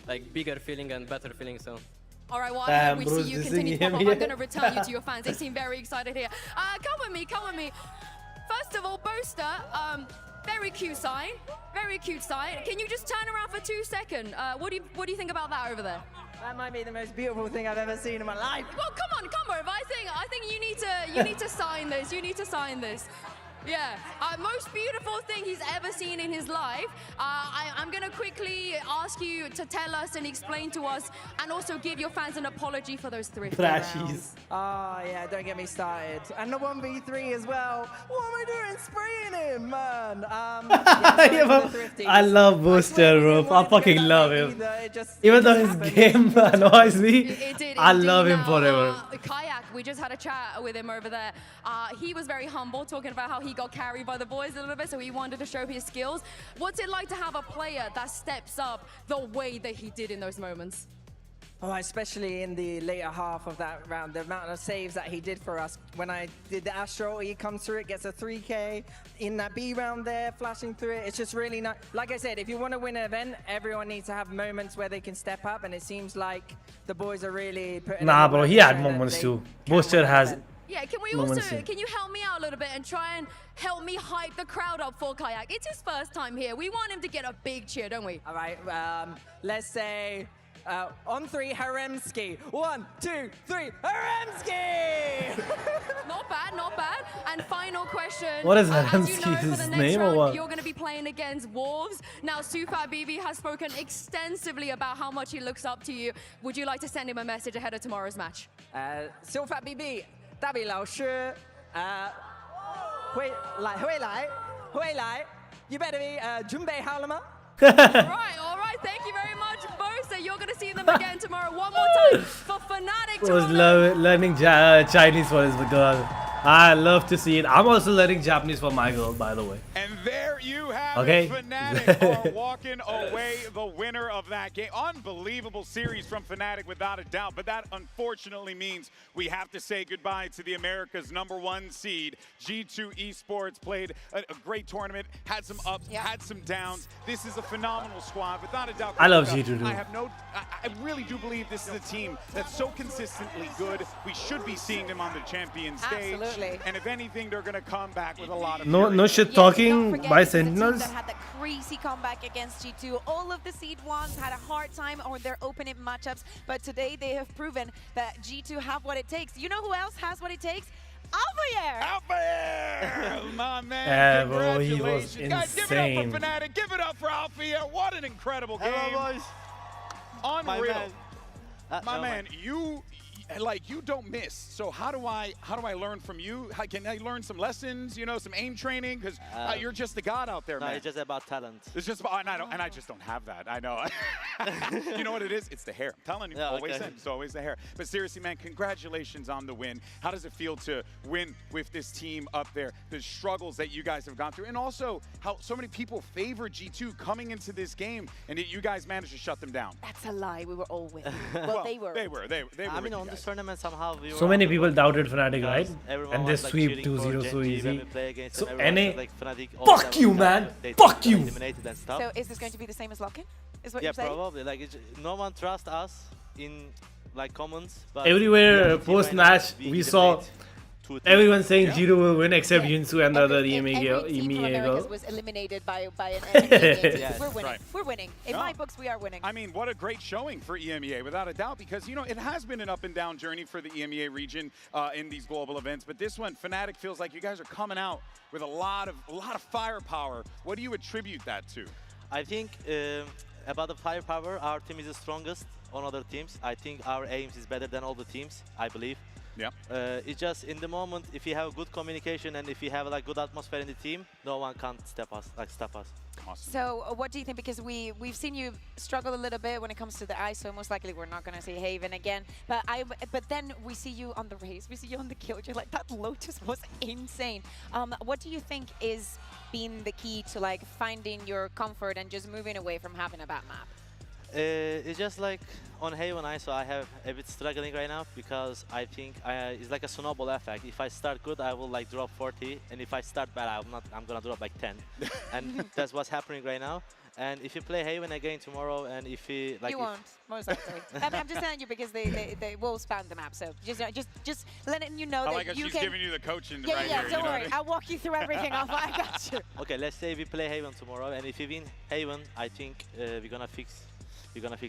like bigger feeling and better feeling. So. All right, well, I hope we see you continue to pop up. I'm going to return you to your fans. They seem very excited here. Come with me. First of all, Boaster, very cute sign. Very cute sign. Can you just turn around for 2 seconds? What do you think about that over there? That might be the most beautiful thing I've ever seen in my life. Well, come over. I think you need to sign this. You need to sign this. Yeah, most beautiful thing he's ever seen in his life. I'm going to quickly ask you to tell us and explain to us, and also give your fans an apology for those 3 rounds. Oh, yeah, don't get me started. And the 1v3 as well. What am I doing? Spraying him, man. I love Booster, bro. I fucking love him. Even though his game annoys me, I love him forever. Kayak, we just had a chat with him over there. He was very humble, talking about how he got carried by the boys a little bit, so he wanted to show his skills. What's it like to have a player that steps up the way that he did in those moments? Oh, especially in the later half of that round, the amount of saves that he did for us. When I did the Astro, he comes through it, gets a 3K in that B round there, flashing through it. It's just really nice. Like I said, if you want to win an event, everyone needs to have moments where they can step up, and it seems like the boys are really putting. Nah, bro, he had moments too. Booster has Yeah, can we moments also, here. can you help me out a little bit and try and help me hype the crowd up for Kayak? It's his first time here. We want him to get a big cheer, don't we? All right, let's say on 3, Haremski. 1, 2, 3, Haremski! Not bad, not bad. And final question. What is As you Haremski? know, Is for his the next name or round, what? you're going to be playing against Wolves. Now, Sufat BB has spoken extensively about how much he looks up to you. Would you like to send him a message ahead of tomorrow's match? Sufat BB, 大比老师会来 You better be 准备好了吗？ all right. Thank you very much, Bosa. You're going to see them again tomorrow. One more time for Fnatic I was Toronto. learning Chinese for his girl. I love to see it. I'm also learning Japanese for my girl, by the way. And there you have Okay. it. Fnatic are walking away the winner of that game. Unbelievable series from Fnatic without a doubt, but that unfortunately means we have to say goodbye to the America's #1 seed. G2 Esports played a great tournament, had some ups, had some downs. This is a phenomenal squad, without a doubt. I love G2 too. I really do believe this is a team that's so consistently good. We should be seeing them on the champion stage. Absolutely. And if anything, they're going to come back with a lot of No shit talking by Sentinels. That had that crazy comeback against G2. All of the seed ones had a hard time on their opening matchups, but today they have proven that G2 have what it takes. You know who else has what it takes? Alphayer! Alphayer! My man, Yeah, bro, he was congratulations. Guys, give it up insane. for Fnatic. Give it up for Alphayer. What an incredible game. Hello, boys. Unreal. My no, man, you don't miss. So how do I learn from you? Can I learn some lessons? You know, some aim training? Because you're just the god out there, No, man. it's just about talent. It's just about, and I just don't have that. I know. You know what it is? It's the hair. I'm telling you, Yeah, always okay. him. It's always the hair. But seriously, man, congratulations on the win. How does it feel to win with this team up there? The struggles that you guys have gone through, and also how so many people favor G2 coming into this game, and yet you guys managed to shut them down. That's a lie. We were all with them. Well, they were. They were. I mean, with on you this guys. tournament, somehow we were So many on the people road doubted Fnatic, because right? everyone And they was, like, sweep cheering for 2-0 so Genji easy. when we play against So them. Everyone any... was, like, Fnatic all Fuck the you, time. man! They Fuck got you! eliminated and stuff. So is this going to be the same as Lock-in? Is what Yeah, you're saying? probably. Like, no one trusts us in like comments. But Everywhere the team post right match, now, we saw eliminate 2 teams. everyone saying G2 will win except Yunsu and the other Every team from EMEA Americas girl. was eliminated by an enemy team. Yes, We're winning. right. We're winning. In No. my books, we are winning. I mean, what a great showing for EMEA, without a doubt, because, you know, it has been an up and down journey for the EMEA region in these global events. But this one, Fnatic feels like you guys are coming out with a lot of firepower. What do you attribute that to? I think about the firepower, our team is the strongest on other teams. I think our aims is better than all the teams, I believe. Yeah. It's just in the moment, if you have good communication and if you have like good atmosphere in the team, no one can stop us. Awesome. So what do you think? Because we've seen you struggle a little bit when it comes to the ISO. Most likely we're not going to see Haven again. But then we see you on the race. We see you on the kill. You're like, that Lotus was insane. What do you think is been the key to like finding your comfort and just moving away from having a bad map? It's just like on Haven ISO, I have a bit struggling right now because I think it's like a snowball effect. If I start good, I will like drop 40, and if I start bad, I'm gonna drop like 10, and that's what's happening right now. And if you play Haven again tomorrow, and if you like, you won't, most likely. I'm just telling you because they will spam the map. So just letting you know I like that how you she's can. giving you the coaching Yeah, right yeah, here. don't you know worry. what I I'll walk you through everything. I got you. Okay, let's say we play Haven tomorrow, and if we win Haven, I think we're gonna fix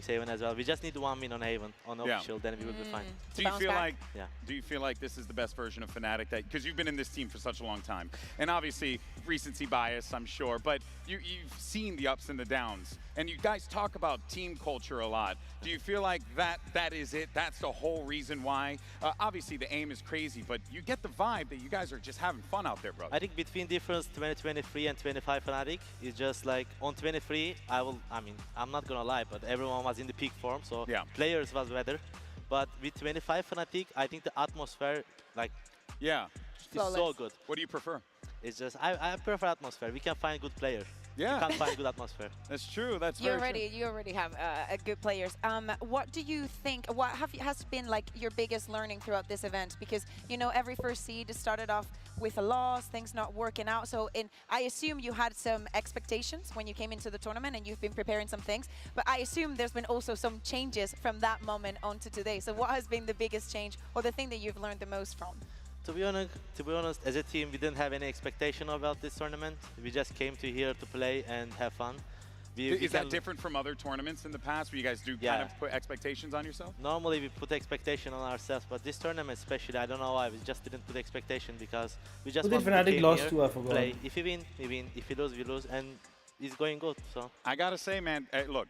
Haven as well. We just need 1 win on Haven on official, then we will be fine. Do you feel like Yeah. Do you feel like this is the best version of Fnatic? Because you've been in this team for such a long time, and obviously recency bias, I'm sure, but you've seen the ups and the downs, and you guys talk about team culture a lot. Do you feel like that is it? That's the whole reason why? Obviously the aim is crazy, but you get the vibe that you guys are just having fun out there, bro. I think between difference 2023 and 25 Fnatic is just like on 23, I'm not gonna lie, but everyone was in the peak form, so players was better. But with 25 Fnatic, I think the atmosphere, like, is so good. What do you prefer? It's just I prefer atmosphere. We can find good players. Yeah. You can't find good atmosphere. That's true. That's You already have good players. What do you think? What has been like your biggest learning throughout this event? Because you know every first seed started off with a loss, things not working out. So I assume you had some expectations when you came into the tournament, and you've been preparing some things. But I assume there's been also some changes from that moment on to today. So what has been the biggest change, or the thing that you've learned the most from? To be honest, as a team, we didn't have any expectation about this tournament. We just came to here to play and have fun. Is that different from other tournaments in the past where you guys do kind of put expectations on yourself? Normally we put expectation on ourselves, but this tournament especially, I don't know why, we just didn't put expectation because we just wanted to came lost here, to, I forgot. play. If we win, we win. If we lose, we lose. And it's going good, so. I gotta say, man, look,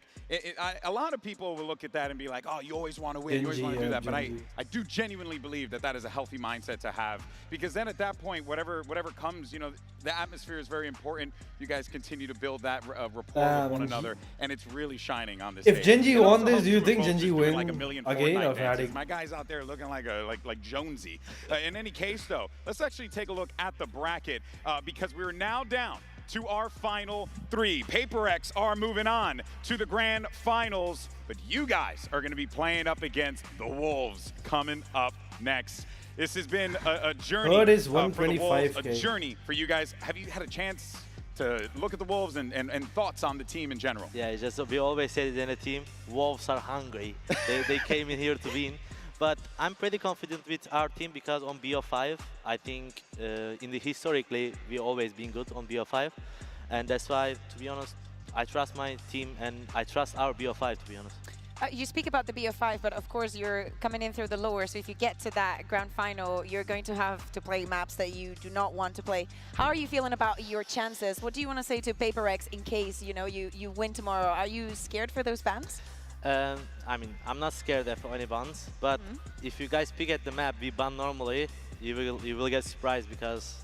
a lot of people will look at that and be like, oh, you always want to win, you always want to do that. But I do genuinely believe that that is a healthy mindset to have, because then at that point, whatever comes, you know, the atmosphere is very important. You guys continue to build that rapport with one another, and it's really shining on this If stage. Genji won this, do you think Genji win like a million again or Fortnite dances? My guy's out there looking like Jonesy. In any case, though, let's actually take a look at the bracket because we're now down to our final three. PRX are moving on to the grand finals, but you guys are going to be playing up against the Wolves coming up next. This has been a journey for the Wolves, a journey for you guys. Have you had a chance to look at the Wolves and thoughts on the team in general? Yeah, it's just we always say it in a team, Wolves are hungry. they came in here to win. But I'm pretty confident with our team because on BO5, I think in the historically, we've always been good on BO5. And that's why, to be honest, I trust my team and I trust our BO5, to be honest. You speak about the BO5, but of course you're coming in through the lower, so if you get to that grand final, you're going to have to play maps that you do not want to play. How are you feeling about your chances? What do you want to say to PRX in case, you know, you win tomorrow? Are you scared for those bans? I mean, I'm not scared of any bans, but if you guys pick at the map we ban normally, you will get surprised because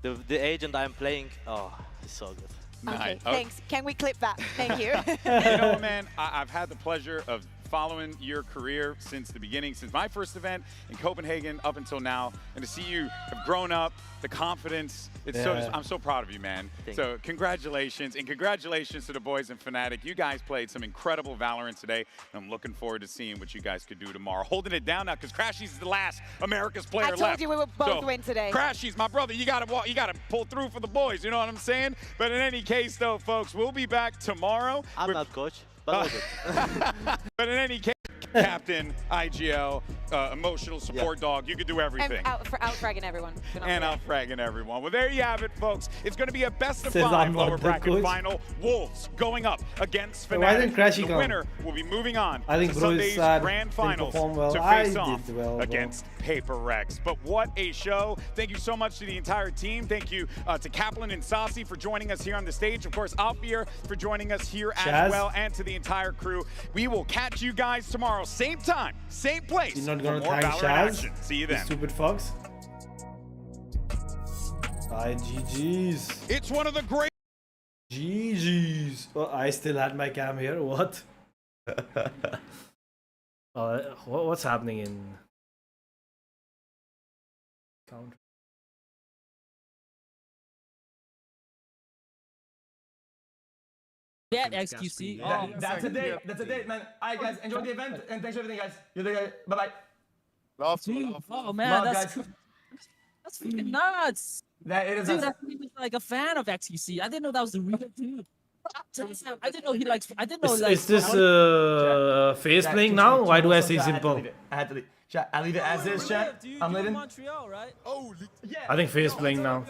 the agent I'm playing, oh, it's so good. Okay, thanks. Can we clip that? Thank you. You know, man, I've had the pleasure of following your career since the beginning, since my first event in Copenhagen up until now, and to see you have grown up, the confidence, it's I'm so proud of you, man. So congratulations, and congratulations to the boys in Fnatic. You guys played some incredible Valorant today, and I'm looking forward to seeing what you guys could do tomorrow. Holding it down now, because Crashy's the last America's player left. I told you we would both win today. Crashy's my brother. You gotta pull through for the boys, you know what I'm saying? But in any case, though, folks, we'll be back tomorrow. I'm not coach. But in any case, captain, IGL, emotional support dog, you can do everything. And out-fragging everyone. And out-fragging everyone. Well, there you have it, folks. It's going to be a best-of-5 lower bracket final. Wolves going up against Fnatic. The winner will be moving on to Sunday's grand finals to face off against PRX. But what a show. Thank you so much to the entire team. Thank you to Kaplan and Saucy for joining us here on the stage. Of course, Alfier for joining us here as well, and to the entire crew. We will catch you guys tomorrow, same time, same place. You're not gonna for more thank Valorant Shaz? action. See you then. Stupid fox. GG's. It's one of the great. GG's. Oh, I still had my cam here. What? What's happening in counter? That XQC. That's a date. That's a date, man. All right, guys, enjoy the event and thanks for everything, guys. You're the guy. Bye-bye. Love. Oh man, that's freaking nuts. That it is. Dude, I'm like a fan of XQC. I didn't know that was the real dude. I didn't know he likes. I didn't know. Is this face playing now? Why do I say simple? I had to leave. Chat, I leave it as is, chat. I'm leaving. Montreal, right? Oh, yeah. I think face playing now.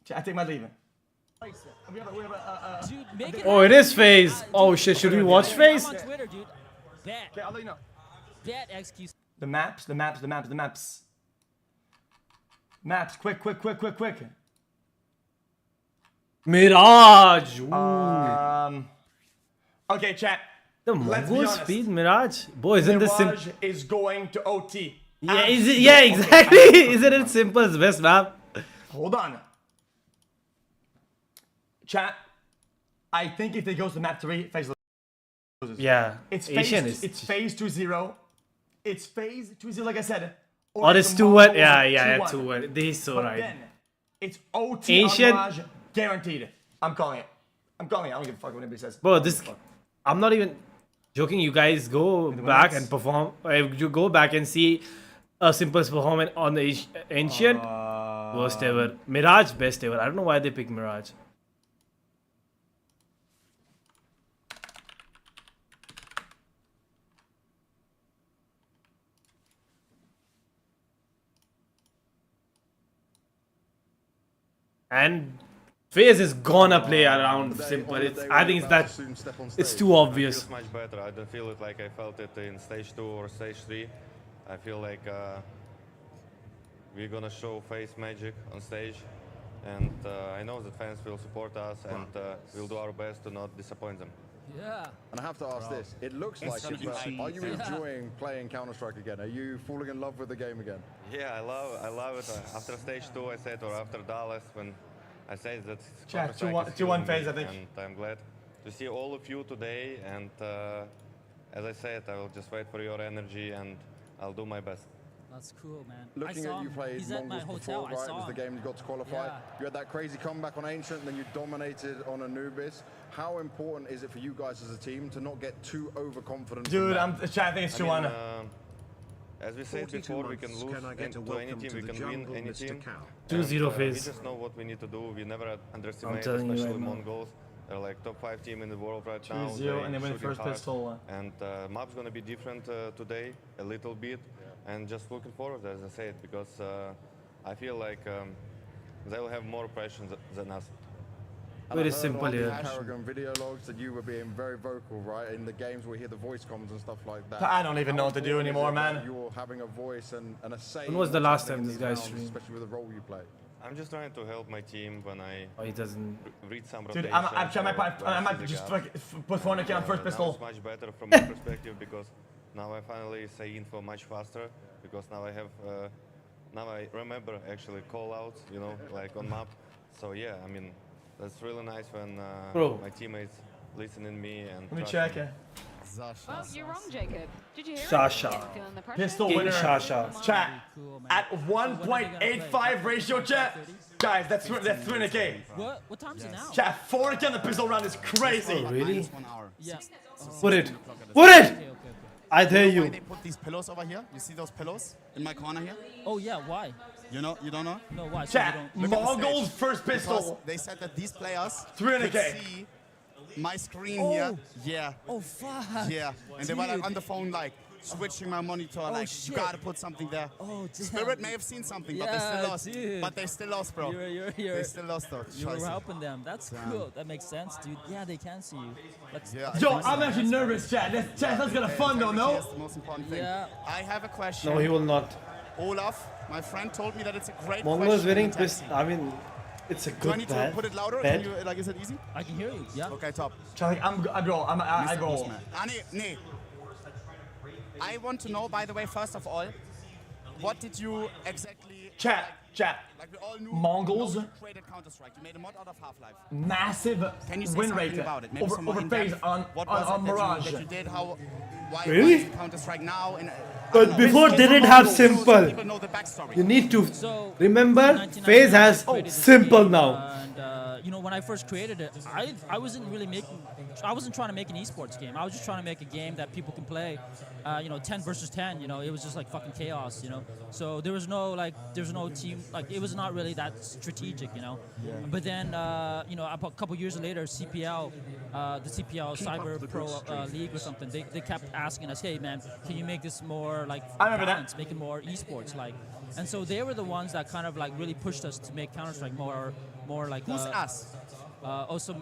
Chat, I take my leaving. Dude, Oh, it is phase. Oh shit, should we watch phase? On Twitter, dude. That. Okay, I'll let you know. That XQC. The maps. Maps, quick. Mirage. Okay, chat. The Mongol speed Mirage. Boy, isn't this simple? Mirage is going to OT. Yeah, is it? Yeah, exactly. Isn't it simple as best map? Hold on. Chat. I think if they goes to map 3, phase loses. Yeah. It's Asian phase, it's phase 2-0. It's phase 2-0, like I said. Or it's 2-1. Yeah, 2-1. This is so but right. Then, it's OT Asian. on Mirage, guaranteed. I'm calling it. I don't give a fuck what anybody says. Bro, this. I'm not even joking. You guys go back and perform. You go back and see a simple performance on the Ancient. Worst ever. Mirage, best ever. I don't know why they picked Mirage. And FaZe is gonna play around simple. I think it's too obvious. It feels much better. I don't feel it like I felt it in stage 2 or stage 3. I feel like we're gonna show FaZe magic on stage, and I know that fans will support us, and we'll do our best to not disappoint them. Yeah. And I have to ask this. It looks like it, but are you enjoying playing Counter-Strike again? Are you falling in love with the game again? Yeah, I love it. After stage 2, I said, or after Dallas, when I said that Chat, Counter-Strike is 2-1 killing FaZe, me, I think. and I'm glad to see all of you today, and as I said, I will just wait for your energy, and I'll do my best. That's cool, man. Looking at you play Mongols before, right? It was the game you got to qualify. Yeah. You had that crazy comeback on Ancient, and then you dominated on Anubis. How important is it for you guys as a team to not get too overconfident? Dude, I think it's 2-1. As we said before, we can lose to any team, we can win any team. 2-0 FaZe. We just know what we need to do. We never underestimate, telling you especially right now. Mongols. They're like top 5 team in the world right now. 2-0, and they win shooting first hard. pistol. And map's gonna be different today, a little bit. And just looking forward, as I said, because I feel like they'll have more pressure than us. Very simple here. here. Paragon video logs that you were being very vocal, right? In the games we hear the voice comms and stuff like that. I don't even know what to do anymore, man. You're having a voice and a say. When was the last time in this these guy rounds, streamed? especially with the role you play? I'm just trying to help my team when I he doesn't read some Dude, rotations. I might just put 400k on first Now pistol. it's much better from my perspective, because now I finally say info much faster, because now I have now I remember actually call outs, you know, like on map. So yeah, I mean, that's really nice when my teammates listen in me and Let me trust check me. it. Well, you're wrong, Jacob. Did you hear Sasha. it? Feeling the pressure? Pistol King winner. Sasha. Chat. At 1.85 ratio, chat. Guys, that's 300k. What time is it now? Chat, 400k on the pistol round is crazy. Oh, really? Yeah. Put it. Put it! I dare Why you. they put these pillows over here? You see those pillows in my corner here? Oh yeah, why? You know, you don't know? No, why? Chat, Look at the Mongols stage. first pistol. Because they said that these players 300K. could see my screen here. Yeah. Oh fuck. Yeah. And they were like on the phone like switching my monitor, like shit. you gotta put something there. Oh, damn. Spirit may have seen something, but they still lost. But they still lost, bro. They still lost though. You were Scheiße. helping them. That's cool. That makes sense, dude. Yeah, they can see you. That's Yo, I'm actually nervous, chat. That's gonna fun though, no? That's the most important thing. Yeah. I have a question. No, he will not. Olaf, my friend, told me that it's a great Mongols question. winning in the text. pistol. I mean, it's a Do I good need to bet. put it louder? Bet. Can you, like, is it easy? I can hear you. Yeah. Okay, top. Chat, I go. I Mr. go. Postman. Nee. I want to know, by the way, first of all, what did you exactly... Chat. Like we all knew, Mongols. you created Counter-Strike. You made a mod out of Half-Life. Massive Can you say win something rate about it? Maybe over some more FaZe in-depth. on What was it Mirage. that you did? How? Why Really? is Counter-Strike now? And, But before didn't have simple. People know the backstory. You need to remember, FaZe has simple now. And you know, when I first created it, I wasn't really I wasn't trying to make an esports game. I was just trying to make a game that people can play. You know, 10 versus 10. You know, it was just like fucking chaos. You know, so there was no team. Like it was not really that strategic. You know, but then you know, a couple years later, CPL, the CPL Cyber Pro League or something, they kept asking us, hey man, can you make this more like balanced, make it more esports like? And so they were the ones that kind of like really pushed us to make Counter-Strike more like. Who's us? Also,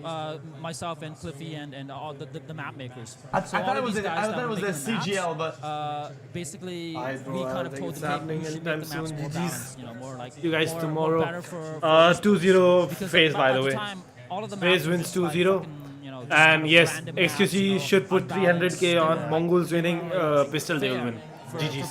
myself and Cliffy and all the map makers. I So thought all it of was these the guys that were making the CGL, maps, but basically I we kind of told them, hey, we should make the maps more GG's. balanced, you know, more like You guys more tomorrow. better for 2-0 because FaZe, by at the way. time, all of the FaZe maps were wins just like 2-0. fucking, you know, just And kind of yes, random maps, XQC you know, should put unbalanced, 300k on and, Mongols winning pistol, they will fair win. for GG's.